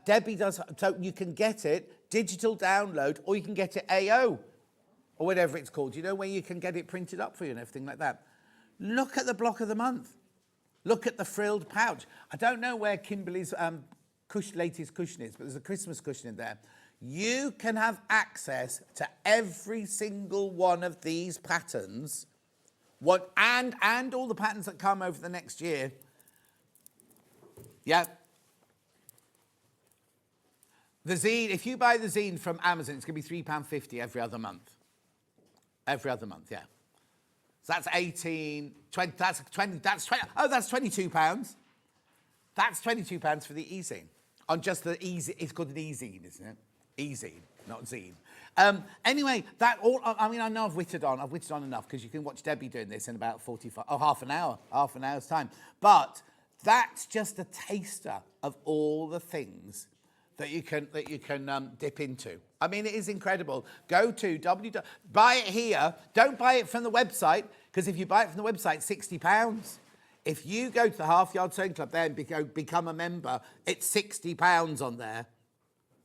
Debbie does, so you can get it digital download, or you can get it AO, or whatever it's called. You know, where you can get it printed up for you and everything like that. Look at the block of the month. Look at the frilled pouch. I don't know where Kimberly's latest cushion is, but there's a Christmas cushion in there. You can have access to every single one of these patterns, and all the patterns that come over the next year. Yeah. The zine, if you buy the zine from Amazon, it's going to be £3.50 every other month. Every other month, yeah. So that's 18, 20, that's 20, oh, that's £22. That's £22 for the e-zine. On just the e-zine, it's called an e-zine, isn't it? E-zine, not zine. Anyway, that all, I mean, I know I've wittered on enough, because you can watch Debbie doing this in about half an hour's time. But that's just a taster of all the things that you can dip into. I mean, it is incredible. Go to buy it here. Don't buy it from the website, because if you buy it from the website, £60. If you go to the Half Yard Sewing Club there and become a member, it's £60 on there.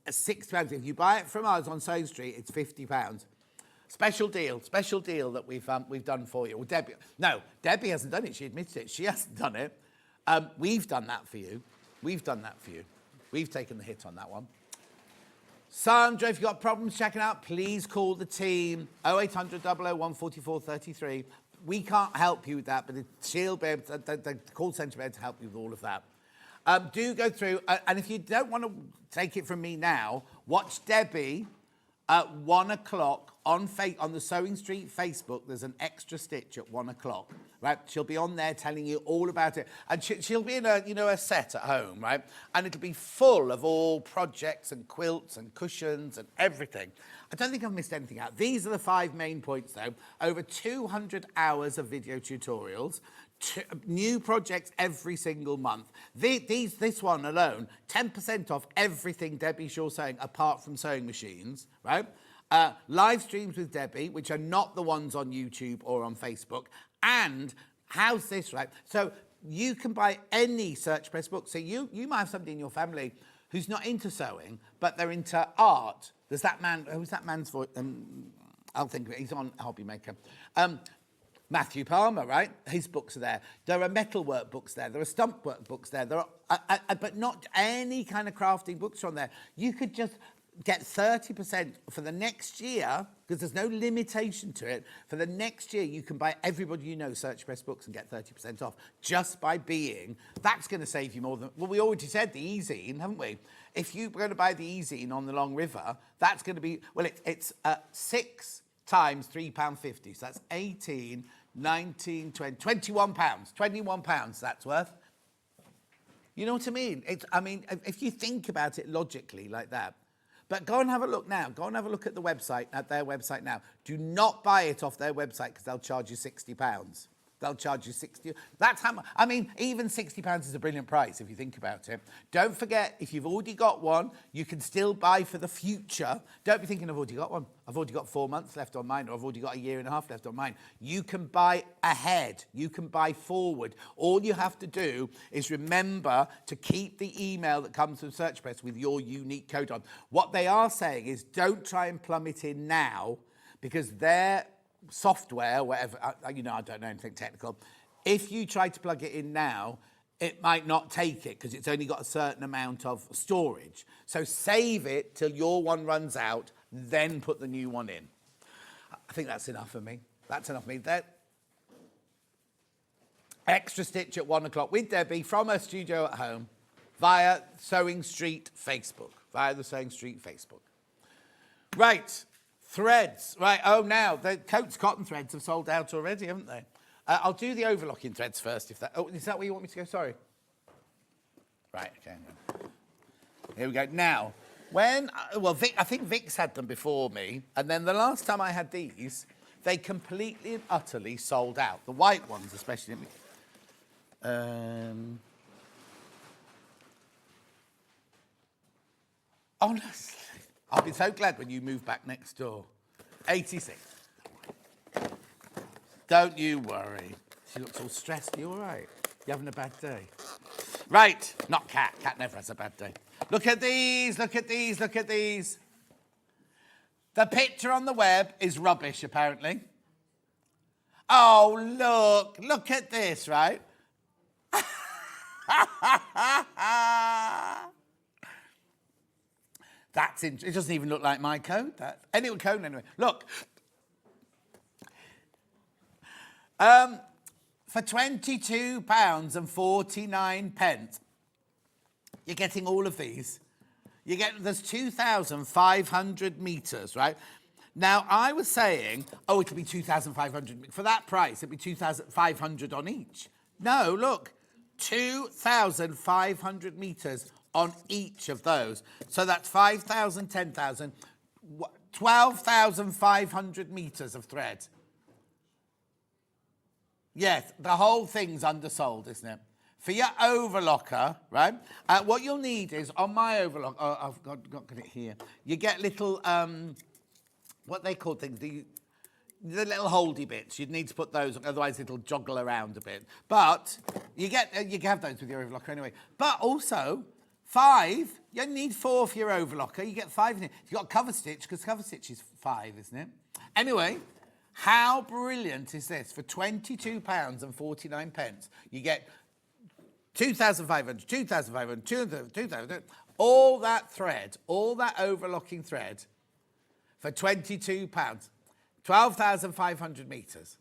It's £60. If you buy it from us on SewingStreet, it's £50. Special deal that we've done for you. Well, Debbie hasn't done it. She admitted it. She hasn't done it. We've done that for you. We've taken the hit on that one. Sandra, if you've got problems checking out, please call the team. 0800 001 44 33. We can't help you with that, but she'll be able to, the call centre will be able to help you with all of that. Do go through, and if you don't want to take it from me now, watch Debbie At 1 o'clock on the Sewing Street Facebook, there's an extra stitch at 1 o'clock, right? She'll be on there telling you all about it. And she'll be in a set at home, right? And it'll be full of all projects and quilts and cushions and everything. I don't think I've missed anything out. These are the 5 main points, though. Over 200 hours of video tutorials. New projects every single month. This one alone, 10% off everything Debbie Shaw Sewing apart from sewing machines, right? Live streams with Debbie, which are not the ones on YouTube or on Facebook. And how's this, right? So you can buy any search press book. So you might have somebody in your family who's not into sewing, but they're into art. There's that man, who's that man's voice? I'll think of it, he's on Hobby Maker. Matthew Palmer, right? His books are there. There are metalwork books there. There are stump work books there. There are, but not any kind of crafting books on there. You could just get 30% for the next year, because there's no limitation to it. For the next year, you can buy Everybody You Know Search Press books and get 30% off just by being. That's going to save you more than, well, we already said the e-zine, haven't we? If you're going to buy the e-zine on the Long River, that's going to be, well, it's 6 times £3.50. So that's 18, 19, 20, £21. £21 that's worth. You know what I mean? If you think about it logically like that. But go and have a look now. Go and have a look at the website, at their website now. Do not buy it off their website because they'll charge you £60. They'll charge you 60. That's how much. Even £60 is a brilliant price if you think about it. Don't forget, if you've already got one, you can still buy for the future. Don't be thinking, I've already got one. I've already got 4 months left on mine, or I've already got 1.5 years left on mine. You can buy ahead. You can buy forward. All you have to do is remember to keep the email that comes from Search Press with your unique code on. What they are saying is don't try and plumb it in now, because their software, whatever, I don't know anything technical. If you try to plug it in now, it might not take it because it's only got a certain amount of storage. So save it till your one runs out, then put the new one in. I think that's enough for me. That's enough for me. That extra stitch at 1 o'clock with Debbie from her studio at home via Sewing Street Facebook, via the Sewing Street Facebook. Right. Threads, right, now, the Coats cotton threads have sold out already, haven't they? I'll do the overlocking threads first, is that where you want me to go? Sorry. Right, okay. Here we go. Now, I think Vic's had them before me, and then the last time I had these, they completely and utterly sold out. The white ones, especially. Honestly. I'll be so glad when you move back next door. 86. Don't you worry. She looks all stressed. You all right? You having a bad day? Right. Not Cat. Cat never has a bad day. Look at these. Look at these. Look at these. The picture on the web is rubbish, apparently. Oh, look. Look at this, right? It doesn't even look like my code. Anyway, code anyway. Look. For £22.49, you're getting all of these. There's 2,500 metres, right? Now, I was saying, it'll be 2,500. For that price, it'll be 2,500 on each. No, look. 2,500 metres on each of those. So that's 5,000, 10,000, 12,500 metres of thread. Yes, the whole thing's undersold, isn't it? For your overlocker, right, what you'll need is, on my overlocker, I've got it here, you get little, what they call things, the little holdy bits. You'd need to put those, otherwise it'll joggle around a bit. But you can have those with your overlocker anyway. But also, 5, you need 4 for your overlocker. You get 5 in it. You've got cover stitch, because cover stitch is 5, isn't it? Anyway, how brilliant is this? For £22.49, you get 2,500, 2,500, 2,000, all that thread, all that overlocking thread for £22. 12,500 metres.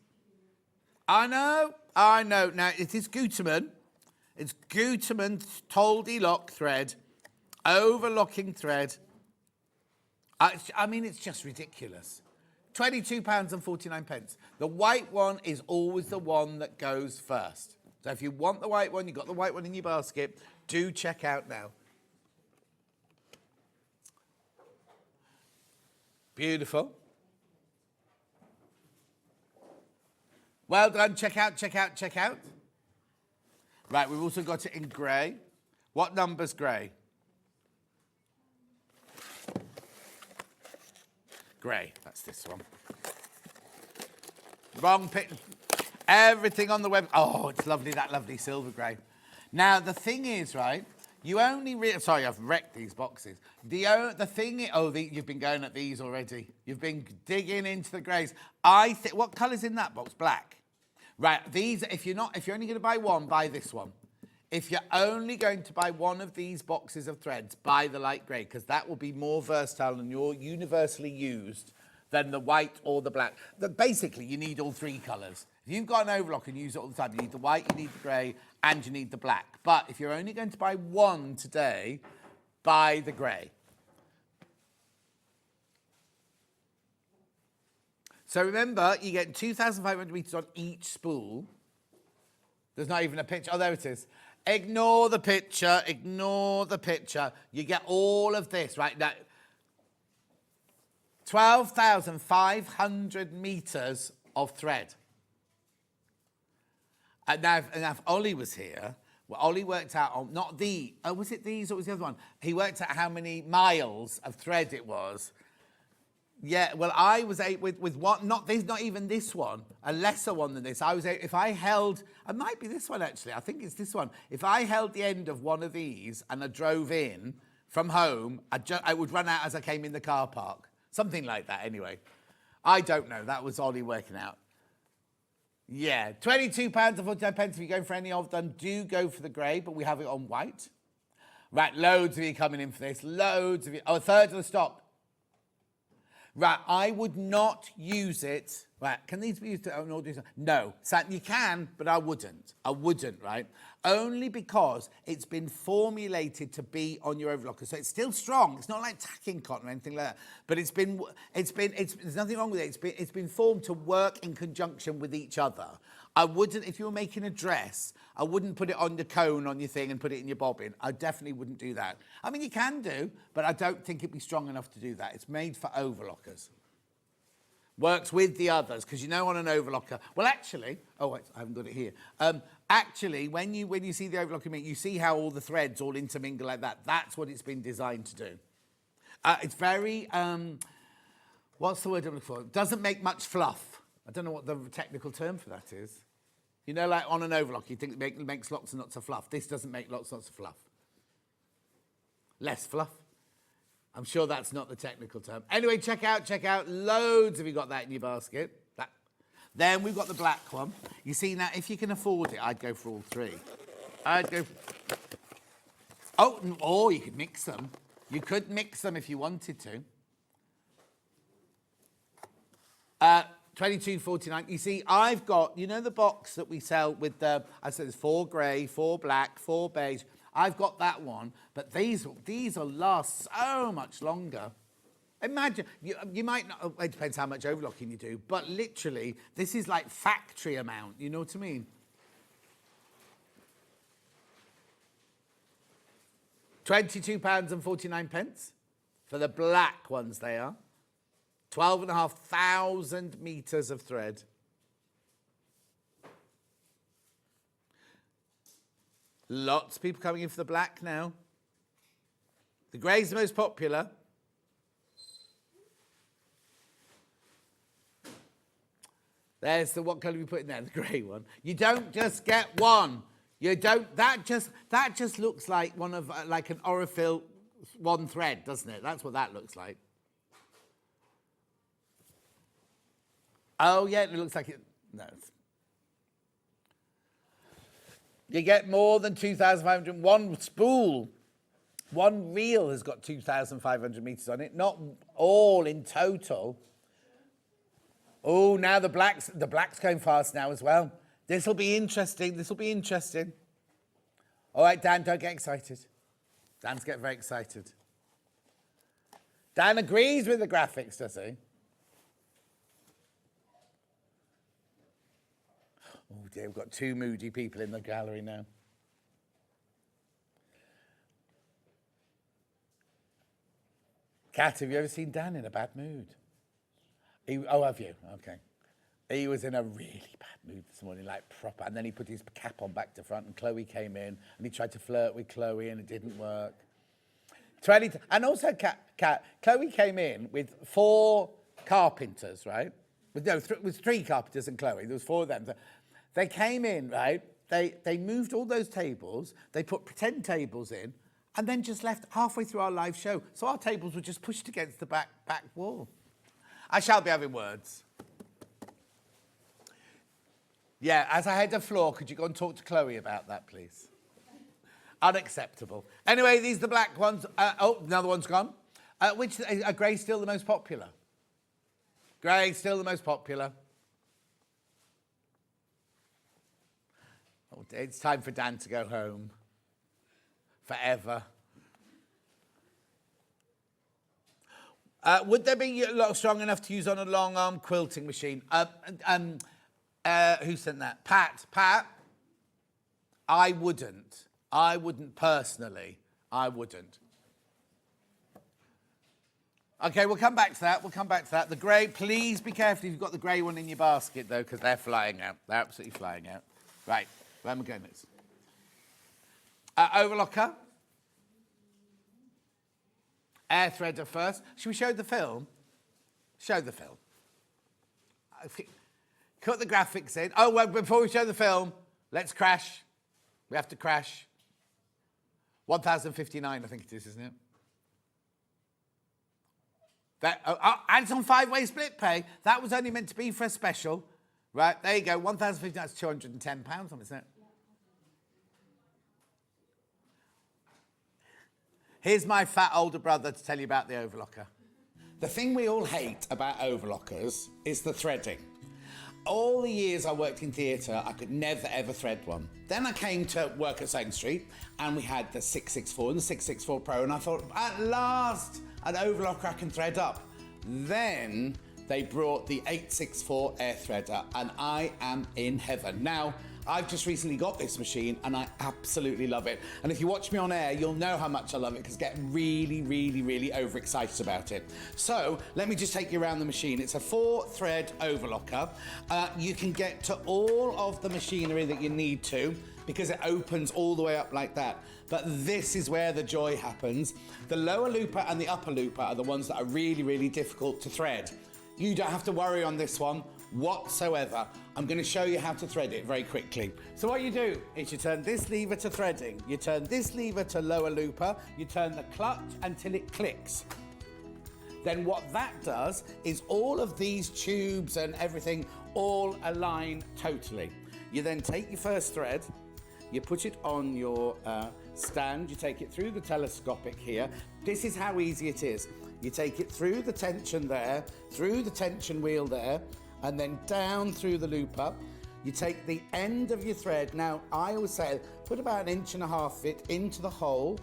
I know. Now, it is Gutermann. It's Gutermann Toldy lock thread, overlocking thread. I mean, it's just ridiculous. £22.49. The white one is always the one that goes first. So if you want the white one, you've got the white one in your basket, do check out now. Beautiful. Well done. Check out, check out, check out. Right, we've also got it in grey. What number's grey? Grey, that's this one. Wrong pick. Everything on the web. Oh, it's lovely, that lovely silver grey. Now, the thing is, right, you only sorry, I've wrecked these boxes. The thing is, you've been going at these already. You've been digging into the greys. What colour's in that box? Black. Right, these, if you're only going to buy one, buy this one. If you're only going to buy one of these boxes of threads, buy the light grey, because that will be more versatile and more universally used than the white or the black. Basically, you need all three colours. If you've got an overlock and use it all the time, you need the white, you need the grey, and you need the black. But if you're only going to buy one today, buy the grey. So remember, you get 2,500 metres on each spool. There's not even a picture. Oh, there it is. Ignore the picture. Ignore the picture. You get all of this, right? Now, 12,500 metres of thread. And now if Ollie was here, well, Ollie worked out on, was it these or was the other one? He worked out how many miles of thread it was. Yeah, well, I was with one, not even this one, a lesser one than this. If I held, it might be this one actually, I think it's this one. If I held the end of one of these and I drove in from home, I would run out as I came in the car park. Something like that anyway. I don't know, that was Ollie working out. Yeah, £22.49. If you're going for any of them, do go for the grey, but we have it on white. Right, loads of you coming in for this, loads of you. Oh, a third of the stock. Right, I would not use it. Right, can these be used to own audience? No, you can, but I wouldn't. I wouldn't, right? Only because it's been formulated to be on your overlocker. So it's still strong. It's not like tacking cotton or anything like that. But there's nothing wrong with it. It's been formed to work in conjunction with each other. I wouldn't, if you were making a dress, I wouldn't put it on the cone on your thing and put it in your bobbin. I definitely wouldn't do that. I mean, you can do, but I don't think it'd be strong enough to do that. It's made for overlockers. Works with the others, because on an overlocker. Well, actually, I haven't got it here. Actually, when you see the overlocker, you see how all the threads all intermingle like that. That's what it's been designed to do. It's very, what's the word I'm looking for? It doesn't make much fluff. I don't know what the technical term for that is. Like on an overlock, you think it makes lots and lots of fluff. This doesn't make lots and lots of fluff. Less fluff. I'm sure that's not the technical term. Anyway, check out. Loads of you got that in your basket. Then we've got the black one. You see, now, if you can afford it, I'd go for all three. Or you could mix them. You could mix them if you wanted to. $22.49. You see, I've got, the box that we sell with the, I said there's 4 grey, 4 black, 4 beige. I've got that one, but these will last so much longer. Imagine, you might not, it depends how much overlocking you do, but literally, this is like factory amount, you know what I mean? £22.49 for the black ones they are. 12,500 metres of thread. Lots of people coming in for the black now. The grey's the most popular. There's what colour we put in there? The grey one. You don't just get one. You don't. That just looks like one of like an Orifil one thread, doesn't it? That's what that looks like. Oh yeah, it looks like it. No. You get more than 2,500. One spool, one reel has got 2,500 metres on it. Not all in total. Oh, now the black's going fast now as well. This will be interesting. All right, Dan, don't get excited. Dan's getting very excited. Dan agrees with the graphics, does he? Oh dear, we've got two moody people in the gallery now. Kat, have you ever seen Dan in a bad mood? Oh, have you? Okay. He was in a really bad mood this morning, like proper. And then he put his cap on back to front, and Chloe came in, and he tried to flirt with Chloe, and it didn't work. And also, Kat, Chloe came in with 4 carpenters, right? It was 3 carpenters and Chloe. There was 4 of them. They came in, right? They moved all those tables. They put pretend tables in, and then just left halfway through our live show. So our tables were just pushed against the back wall. I shall be having words. Yeah, as I head the floor, could you go and talk to Chloe about that, please? Unacceptable. Anyway, these are the black ones. Another one's gone. Which are grey still the most popular? Grey still the most popular. Oh, it's time for Dan to go home. Forever. Would there be strong enough to use on a long arm quilting machine? Who sent that? Pat, I wouldn't. I wouldn't personally. I wouldn't. Okay, we'll come back to that. The grey, please be careful if you've got the grey one in your basket, though, because they're flying out. They're absolutely flying out. Right, where am I going next? Overlocker. Air threader first. Should we show the film? Show the film. Cut the graphics in. Oh, well, before we show the film, let's crash. We have to crash. 1,059, I think it is, isn't it? And it's on 5-way split pay. That was only meant to be for a special. Right, there you go. 1,059, that's £210, isn't it? Here's my fat older brother to tell you about the overlocker. The thing we all hate about overlockers is the threading. All the years I worked in theatre, I could never, ever thread one. Then I came to work at SewingStreet, and we had the 664 and the 664 Pro, and I thought, at last, an overlocker I can thread up. Then they brought the 864 air threader, and I am in heaven. Now, I've just recently got this machine, and I absolutely love it. And if you watch me on air, you'll know how much I love it, because I get really, really, really overexcited about it. So, let me just take you around the machine. It's a 4-thread overlocker. You can get to all of the machinery that you need to, because it opens all the way up like that. But this is where the joy happens. The lower looper and the upper looper are the ones that are really, really difficult to thread. You don't have to worry on this one whatsoever. I'm going to show you how to thread it very quickly. So what you do is you turn this lever to threading, you turn this lever to lower looper, you turn the clutch until it clicks. Then what that does is all of these tubes and everything all align totally. You then take your first thread, you put it on your stand, you take it through the telescopic here. This is how easy it is. You take it through the tension there, through the tension wheel there, and then down through the looper. You take the end of your thread. Now, I always say, put about 1.5 inches it into the hole.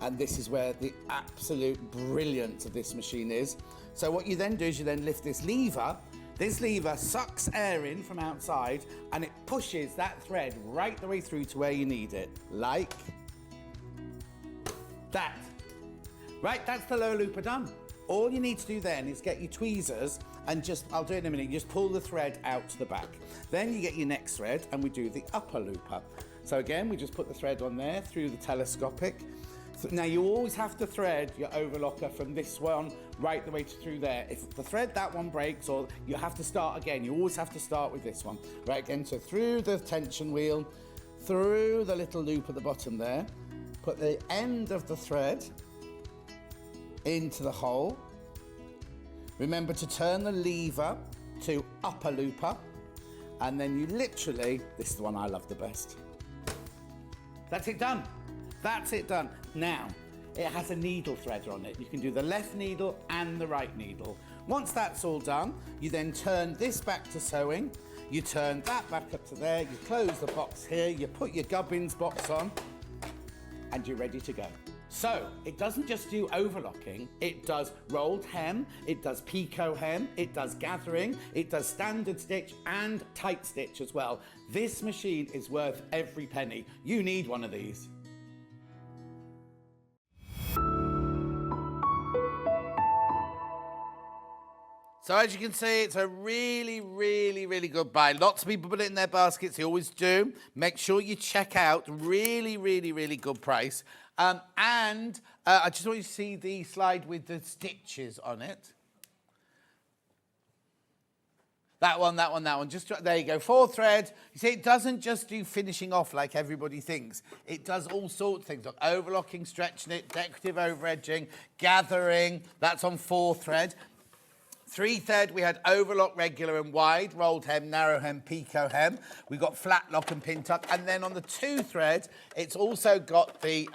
And this is where the absolute brilliance of this machine is. So what you then do is you then lift this lever. This lever sucks air in from outside, and it pushes that thread right the way through to where you need it. Like that. Right, that's the lower looper done. All you need to do then is get your tweezers and I'll do it in a minute, just pull the thread out to the back. Then you get your next thread and we do the upper looper. So again, we just put the thread on there through the telescopic. Now you always have to thread your overlocker from this one right the way through there. If the thread, that one breaks, or you have to start again, you always have to start with this one. Right, again, so through the tension wheel, through the little loop at the bottom there, put the end of the thread into the hole. Remember to turn the lever to upper looper, and then you literally, this is the one I love the best. That's it done. That's it done. Now, it has a needle threader on it. You can do the left needle and the right needle. Once that's all done, you then turn this back to sewing, you turn that back up to there, you close the box here, you put your gubbins box on, and you're ready to go. So it doesn't just do overlocking, it does rolled hem, it does picot hem, it does gathering, it does standard stitch and tight stitch as well. This machine is worth every penny. You need one of these. So as you can see, it's a really, really, really good buy. Lots of people put it in their baskets, they always do. Make sure you check out, really, really, really good price. I just want you to see the slide with the stitches on it. That one. Just there you go. 4 thread. You see, it doesn't just do finishing off like everybody thinks. It does all sorts of things, like overlocking, stretch knit, decorative over edging, gathering. That's on 4 thread. 3 thread, we had overlock, regular and wide, rolled hem, narrow hem, picot hem. We got flat lock and pin tuck. And then on the 2 thread, it's also got the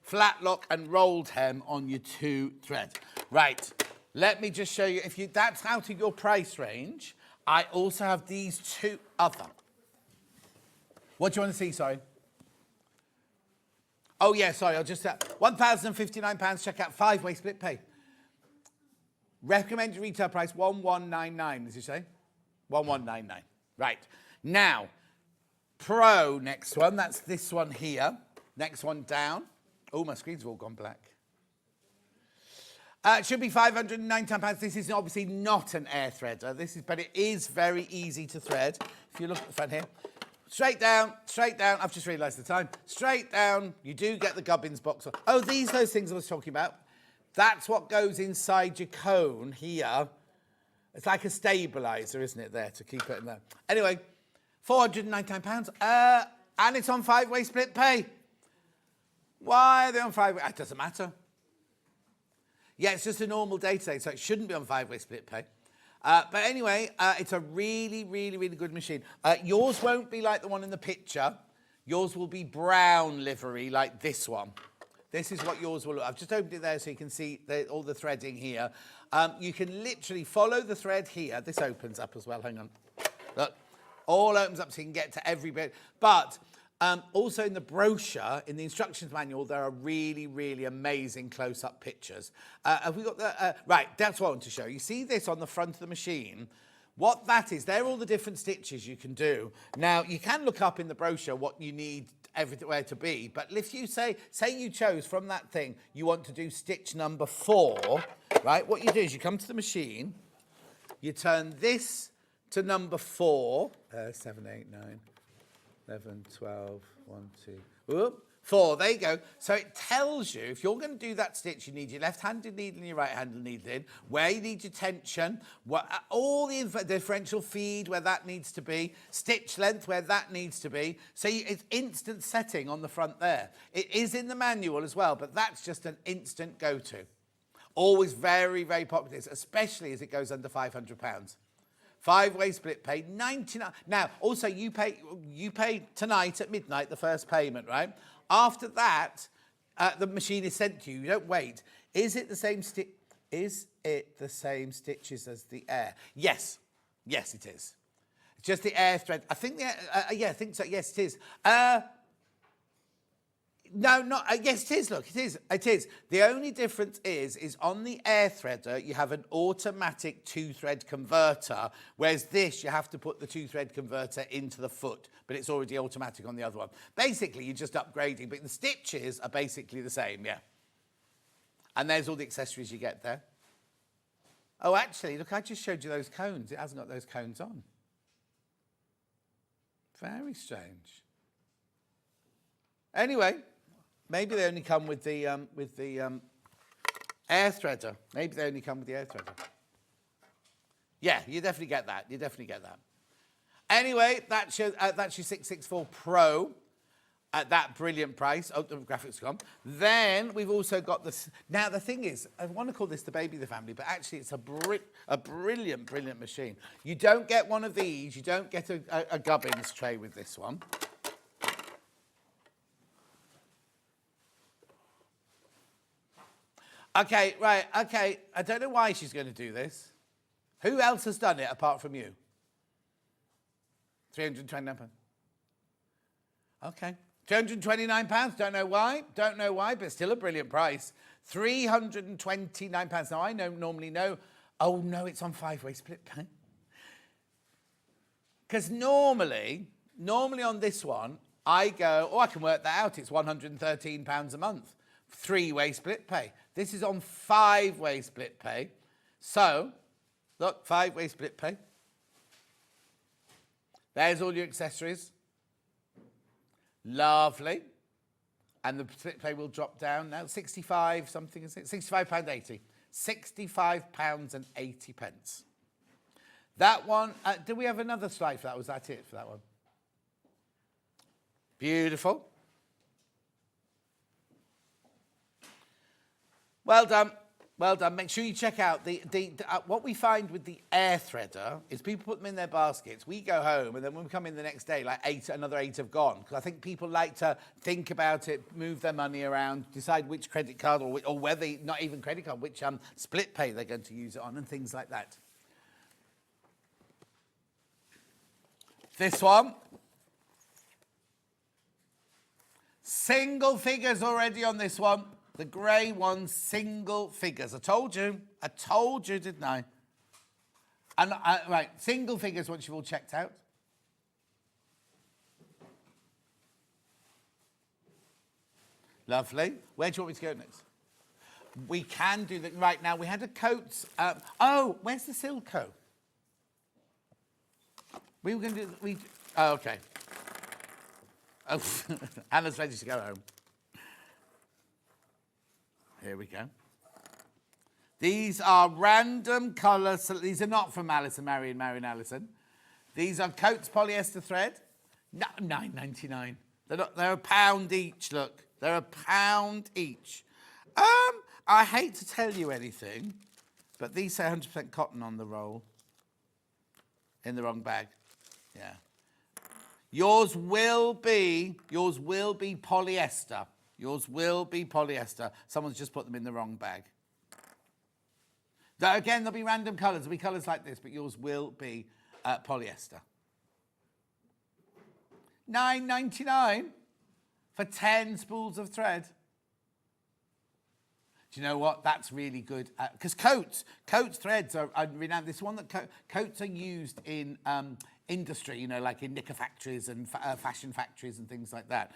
flat lock and rolled hem on your 2 thread. Right, let me just show you, if that's out of your price range, I also have these 2 other. What do you want to see, sorry? Oh yeah, sorry, I'll just, £1,059, check out 5-way split pay. Recommended retail price, 1199, as you say? 1199. Right. Now, Pro, next one. That's this one here. Next one down. Oh, my screen's all gone black. It should be £509. This is obviously not an air threader. But it is very easy to thread. If you look at the front here. Straight down. I've just realised the time. Straight down. You do get the gubbins box. Oh, those things I was talking about. That's what goes inside your cone here. It's like a stabiliser, isn't it, there, to keep it in there. Anyway, £499. And it's on 5-way split pay. Why are they on 5-way? It doesn't matter. Yeah, it's just a normal day-to-day, so it shouldn't be on 5-way split pay. But anyway, it's a really, really, really good machine. Yours won't be like the one in the picture. Yours will be brown livery, like this one. This is what yours will look. I've just opened it there so you can see all the threading here. You can literally follow the thread here. This opens up as well. Hang on. Look, all opens up so you can get to every bit. But also in the brochure, in the instructions manual, there are really, really amazing close-up pictures. Have we got the... right, that's what I want to show. You see this on the front of the machine? What that is, they're all the different stitches you can do. Now, you can look up in the brochure what you need everywhere to be, but if you say you chose from that thing, you want to do stitch number 4, right? What you do is you come to the machine, you turn this to number 4, 7, 8, 9, 11, 12, 1, 2, whoop, 4, there you go. So it tells you, if you're going to do that stitch, you need your left-handed needle and your right-handed needle in, where you need your tension, all the differential feed where that needs to be, stitch length where that needs to be. So it's instant setting on the front there. It is in the manual as well, but that's just an instant go-to. Always very, very popular, especially as it goes under £500. 5-way split pay, 99. Now, also you pay tonight at midnight the first payment, right? After that, the machine is sent to you. You don't wait. Is it the same stitches as the air? Yes. Yes, it is. It's just the air thread. I think I think so. Yes, it is. No, not yes, it is. Look, it is. It is. The only difference is on the air threader you have an automatic 2-thread converter, whereas this you have to put the 2-thread converter into the foot, but it's already automatic on the other one. Basically, you're just upgrading, but the stitches are basically the same, yeah. And there's all the accessories you get there. Oh, actually, look, I just showed you those cones. It hasn't got those cones on. Very strange. Anyway. Maybe they only come with the air threader. Maybe they only come with the air threader. Yeah, you definitely get that. You definitely get that. Anyway, that's your 664 Pro at that brilliant price. Oh, the graphics gone. Then we've also got this. Now, the thing is, I want to call this the baby of the family, but actually it's a brilliant, brilliant machine. You don't get one of these. You don't get a gubbins tray with this one. Okay, right, okay. I don't know why she's going to do this. Who else has done it apart from you? £329. Okay. £229, don't know why, but still a brilliant price. £329. Now, I normally know, oh no, it's on 5-way split pay. Because normally on this one, I go, oh, I can work that out, it's £113 a month. 3-way split pay. This is on 5-way split pay. So, look, 5-way split pay. There's all your accessories. Lovely. And the split pay will drop down now. 65 something, is it? £65.80. £65.80. That one, did we have another slide for that? Was that it for that one? Beautiful. Well done. Well done. Make sure you check out what we find with the air threader is people put them in their baskets. We go home, and then when we come in the next day, like another 8 have gone. Because I think people like to think about it, move their money around, decide which credit card or whether, not even credit card, which split pay they're going to use it on and things like that. This one. Single figures already on this one. The grey one, single figures. I told you, didn't I? And right, single figures once you've all checked out. Lovely. Where do you want me to go next? We can do that right now. We had a coat. Oh, where's the Silco? We were going to do. Oh, okay. Oh, Anna's ready to go home. Here we go. These are random colours. These are not from Alison, Marion, Alison. These are Coats polyester thread. No, £9.99. They're £1 each, look. They're £1 each. I hate to tell you anything, but these say 100% cotton on the roll. In the wrong bag. Yeah. Yours will be polyester. Yours will be polyester. Someone's just put them in the wrong bag. Now, again, there'll be random colours. There'll be colours like this, but yours will be polyester. £9.99 for 10 spools of thread. Do you know what? That's really good. Because coats threads are renowned. This one that coats are used in industry, you know, like in knicker factories and fashion factories and things like that.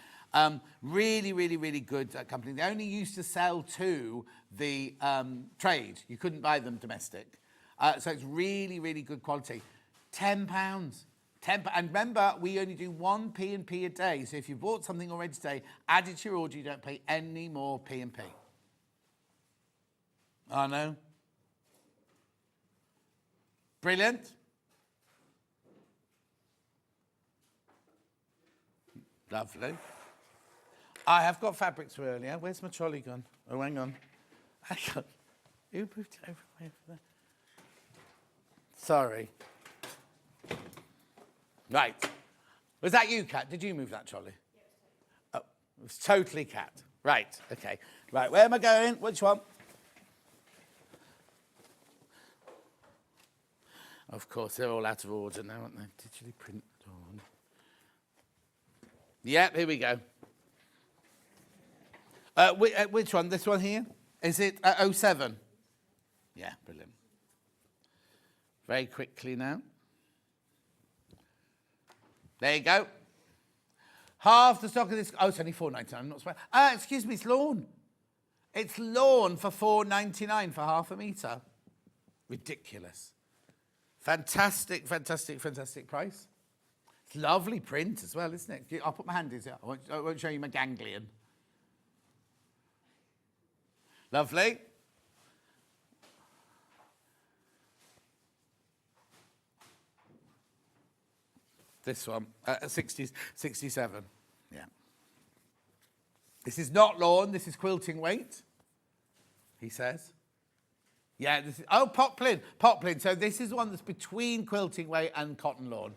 Really, really, really good company. They only used to sell to the trade. You couldn't buy them domestic. So it's really, really good quality. £10. And remember, we only do 1 P&P a day. So if you bought something already today, add it to your order, you don't pay any more P&P. Oh, no? Brilliant. Lovely. I have got fabrics for earlier. Where's my trolley gone? Oh, hang on. Who moved it over there? Sorry. Right. Was that you, Kat? Did you move that trolley? Oh, it was totally Kat. Right, okay. Right, where am I going? Which one? Of course, they're all out of order now, aren't they? Digitally print on. Yep, here we go. Which one? This one here? Is it 07? Yeah, brilliant. Very quickly now. There you go. Half the stock of this. Oh, it's only £4.99. I'm not surprised. Excuse me, it's lawn. It's lawn for £4.99 for half a metre. Ridiculous. Fantastic, fantastic, fantastic price. It's lovely print as well, isn't it? I'll put my hand in here. I won't show you my ganglion. Lovely. This one, 67. Yeah. This is not lawn, this is quilting weight, he says. Yeah, this is, oh, poplin. So this is one that's between quilting weight and cotton lawn.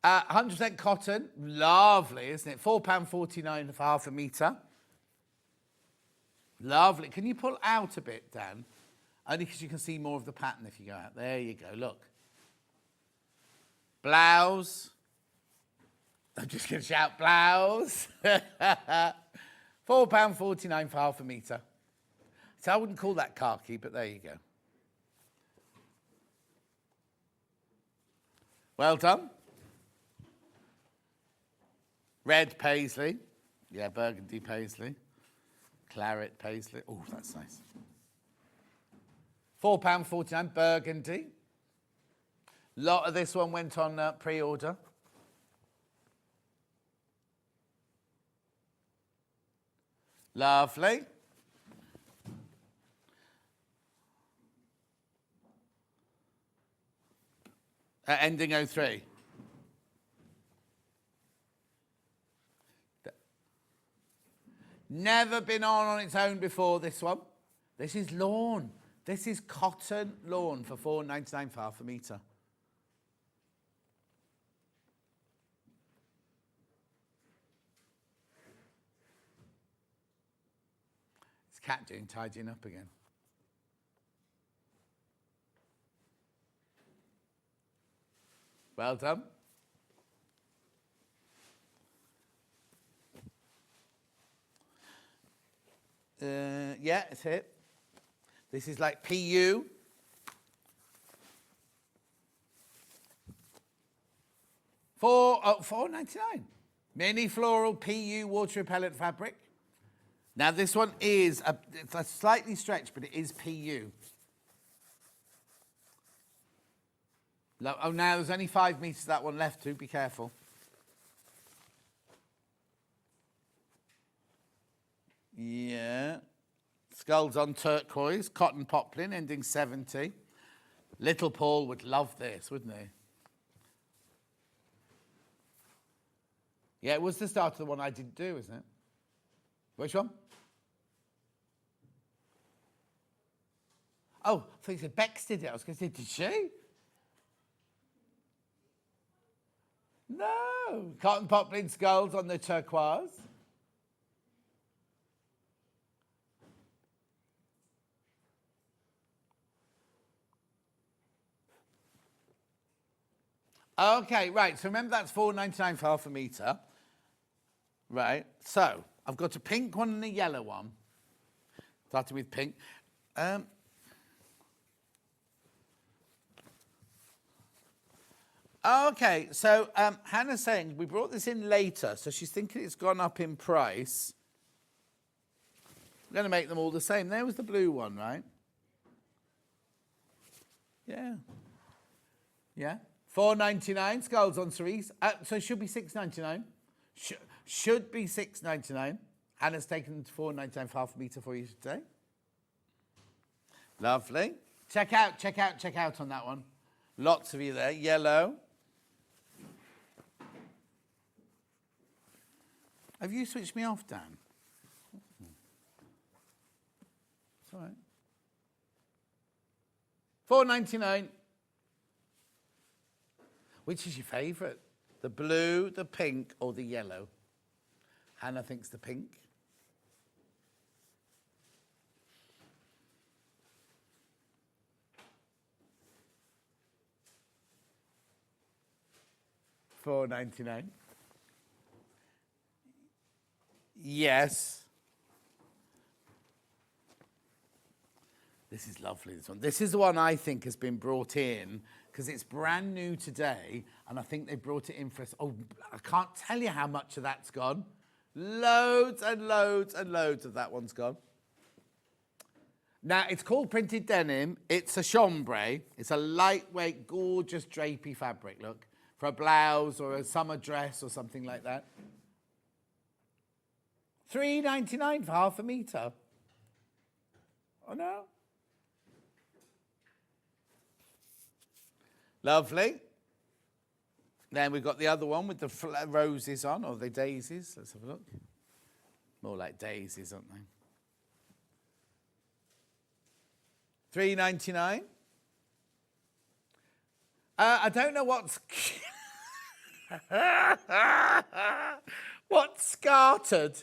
100% cotton, lovely, isn't it? £4.49 for half a metre. Lovely. Can you pull out a bit, Dan? Only because you can see more of the pattern if you go out. There you go, look. Blouse. I'm just going to shout blouse. £4.49 for half a metre. So I wouldn't call that khaki, but there you go. Well done. Red paisley. Yeah, burgundy paisley. Claret paisley. Oh, that's nice. £4.49, burgundy. Lot of this one went on pre-order. Lovely. Ending 03. Never been on its own before, this one. This is lawn. This is cotton lawn for £4.99 for half a metre. It's Cat doing tidying up again. Well done. Yeah, it's it. This is like PU. £4.99. Mini floral PU water repellent fabric. Now this one is it's a slightly stretched, but it is PU. Oh, now there's only 5 metres of that one left too. Be careful. Yeah. Skulls on turquoise, cotton poplin, ending 70. Little Paul would love this, wouldn't he? Yeah, it was the start of the one I didn't do, isn't it? Which one? Oh, I thought you said Bex did it. I was going to say, did she? No. Cotton poplin skulls on the turquoise. Okay, right. So remember that's £4.99 for half a metre. Right. So I've got a pink one and a yellow one. Starting with pink. Okay, so Hannah's saying we brought this in later, so she's thinking it's gone up in price. I'm going to make them all the same. There was the blue one, right? Yeah. Yeah. £4.99, skulls on cerise. So it should be £6.99. Should be £6.99. Hannah's taken them to £4.99 for half a metre for you today. Lovely. Check out on that one. Lots of you there. Yellow. Have you switched me off, Dan? It's all right. £4.99. Which is your favourite? The blue, the pink, or the yellow? Hannah thinks the pink. £4.99. Yes. This is lovely, this one. This is the one I think has been brought in because it's brand new today, and I think they brought it in for us. Oh, I can't tell you how much of that's gone. Loads and loads and loads of that one's gone. Now, it's called printed denim. It's a chambray. It's a lightweight, gorgeous drapey fabric, look, for a blouse or a summer dress or something like that. £3.99 for half a metre. Oh, no. Lovely. Then we've got the other one with the roses on, or the daisies. Let's have a look. More like daisies, aren't they? £3.99. I don't know what's... what's scartered?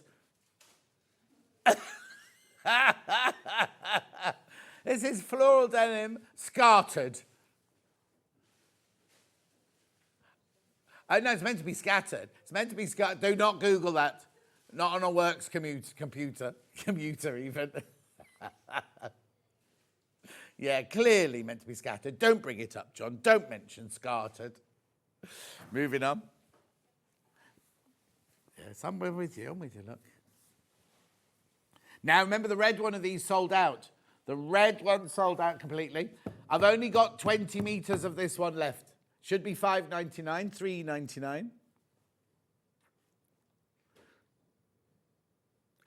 This is floral denim scartered. Oh, no, it's meant to be scattered. It's meant to be scattered. Do not Google that. Not on a works computer even. Yeah, clearly meant to be scattered. Don't bring it up, John. Don't mention scattered. Moving on. Yes, I'm with you, look. Now, remember the red one of these sold out. The red one sold out completely. I've only got 20 metres of this one left. Should be $5.99, $3.99.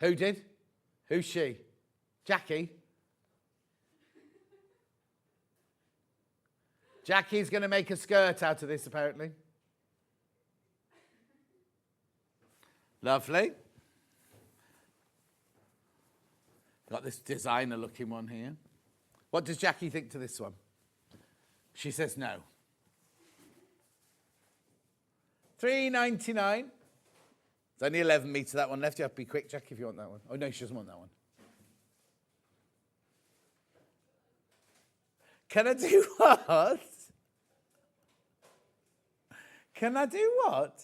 Who did? Who's she? Jackie? Jackie's going to make a skirt out of this, apparently. Lovely. Got this designer-looking one here. What does Jackie think to this one? She says no. $3.99. There's only 11 metres that one left. You have to be quick, Jackie, if you want that one. Oh, no, she doesn't want that one. Can I do what? Can I do what?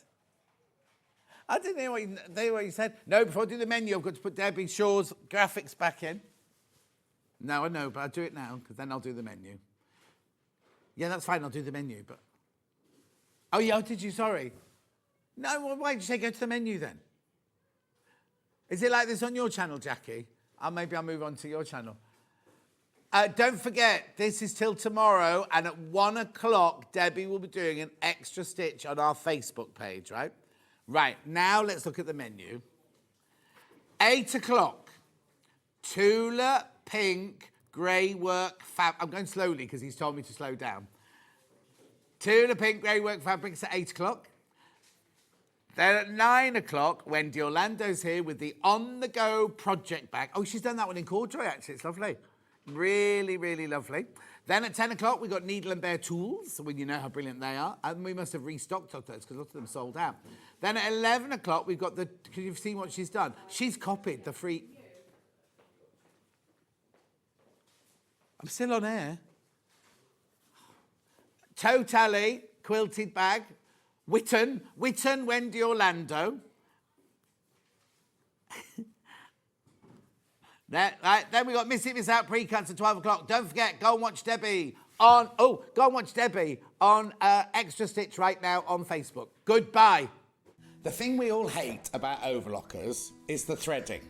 I didn't hear what you said. No, before I do the menu, I've got to put Debbie Shaw's graphics back in. No, I know, but I'll do it now, because then I'll do the menu. Yeah, that's fine, I'll do the menu, but... Oh, yeah, did you? Sorry. No, well, why did you say go to the menu, then? Is it like this on your channel, Jackie? Maybe I'll move on to your channel. Don't forget, this is till tomorrow, and at 1 o'clock, Debbie will be doing an extra stitch on our Facebook page, right? Right, now let's look at the menu. 8 o'clock, Tula pink grey work fabric. I'm going slowly because he's told me to slow down. Tula pink grey work fabrics at 8 o'clock. Then at 9 o'clock, Wendy Orlando's here with the on-the-go project bag. Oh, she's done that one in corduroy, actually. It's lovely. Really, really lovely. Then at 10 o'clock, we've got Needle and Bear tools, when you know how brilliant they are. And we must have restocked those because lots of them sold out. Then at 11 o'clock, we've got because you've seen what she's done. She's copied the free... I'm still on air. Totally quilted bag. Witten, Wendy Orlando. Then we got Miss It, Miss Out pre-cuts at 12 o'clock. Don't forget, go and watch Debbie on Extra Stitch right now on Facebook. Goodbye. The thing we all hate about overlockers is the threading.